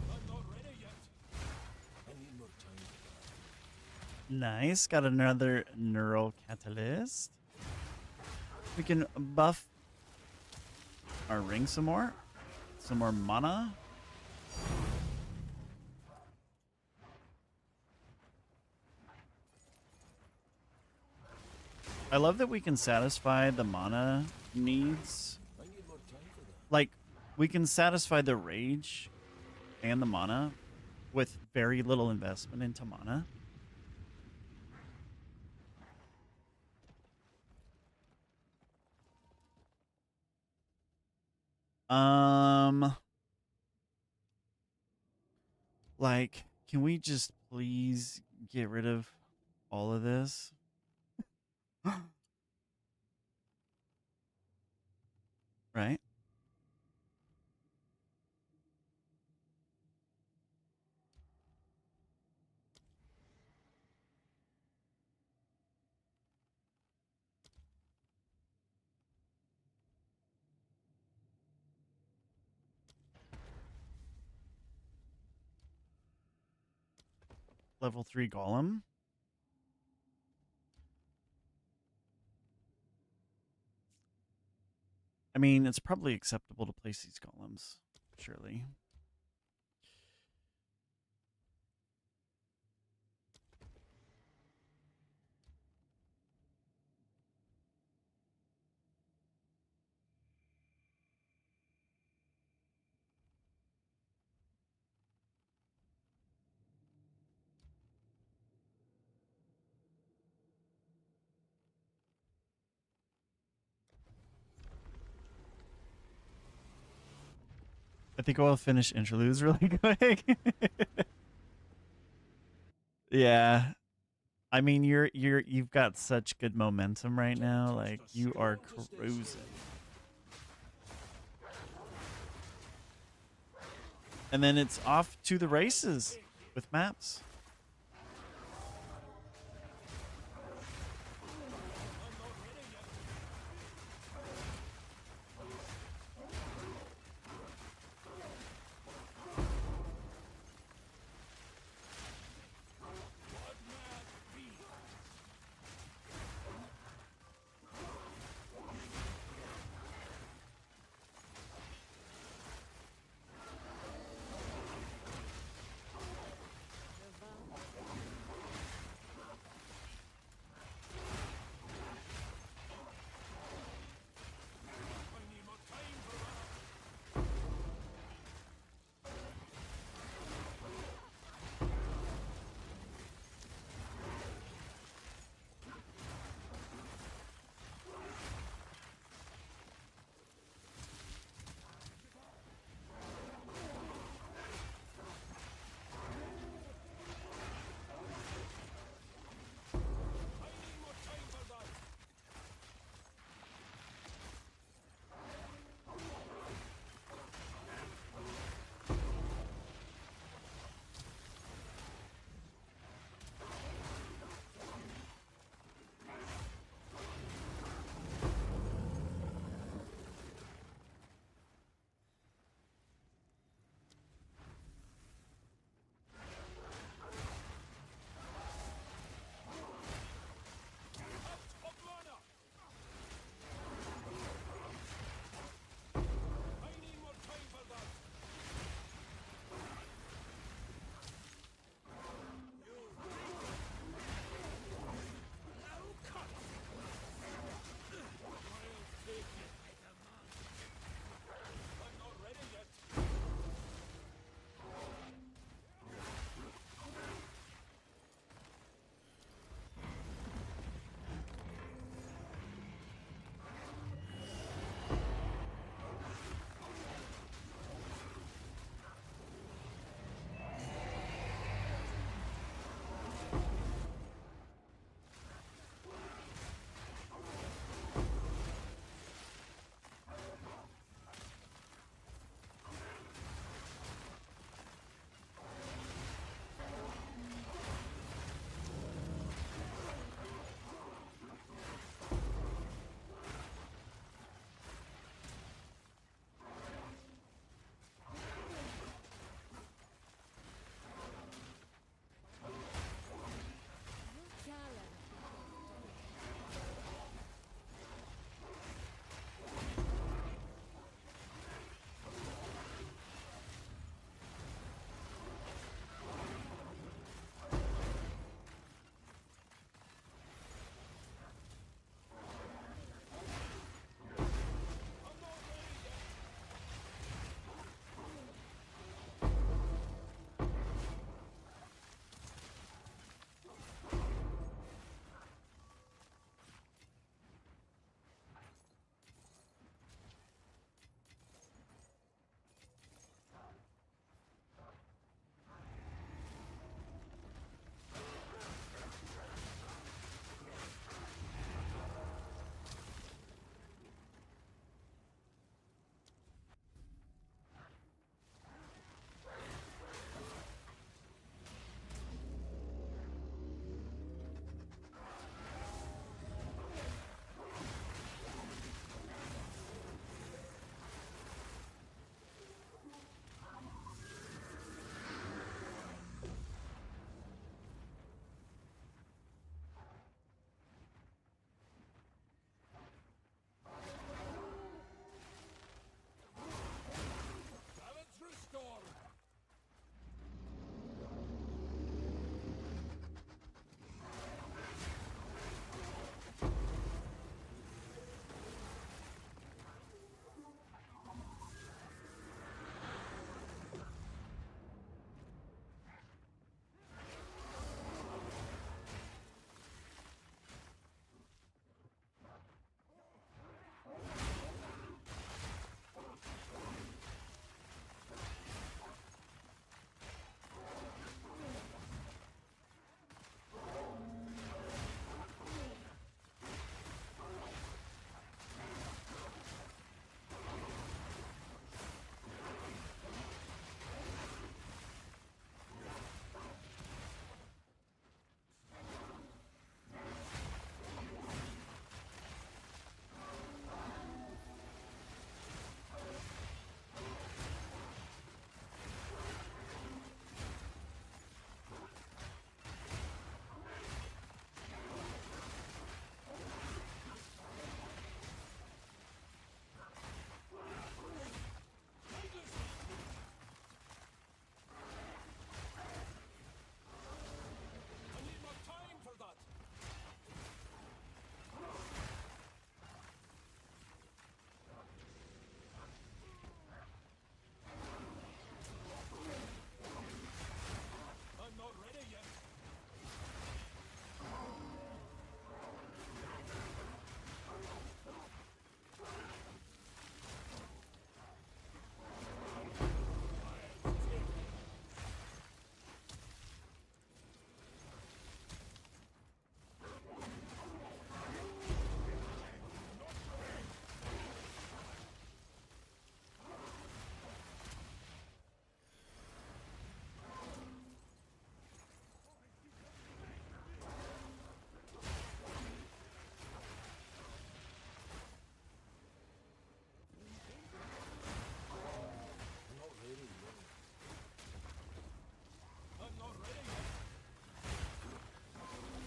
I'm not ready yet. I need more time. Nice. Got another neural catalyst. We can buff our ring some more. Some more mana. I love that we can satisfy the mana needs. I need more time for that. Like, we can satisfy the rage and the mana with very little investment into mana. Like, can we just please get rid of all of this? Right? Level 3 golem. I mean, it's probably acceptable to place these golems, surely. I think I'll finish interludes really quick. Yeah. I mean, you've got such good momentum right now. Like, you are cruising. And then it's off to the races with maps.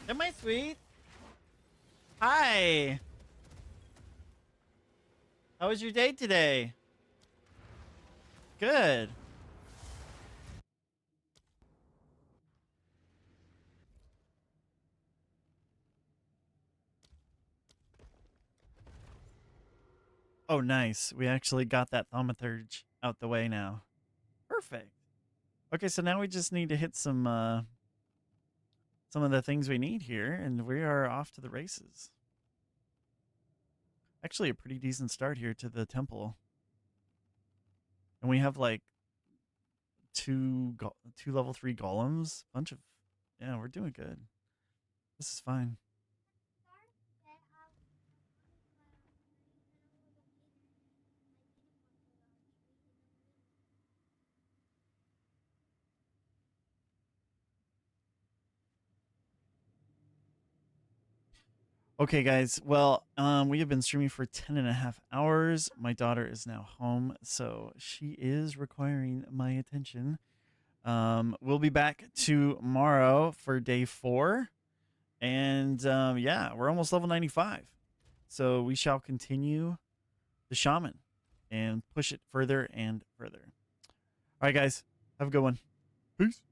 Am I sweet? Hi. How was your day today? Good. Oh, nice. We actually got that thaumaturge out the way now. Perfect. Okay, so now we just need to hit some of the things we need here, and we are off to the races. Actually, a pretty decent start here to the temple, and we have like two level 3 golems. Bunch of yeah, we're doing good. This is fine. Okay, guys. Well, we have been streaming for 10.5 hours. My daughter is now home, so she is requiring my attention. We'll be back tomorrow for day 4. And yeah, we're almost level 95. So we shall continue the shaman and push it further and further. All right, guys. Have a good one. Peace.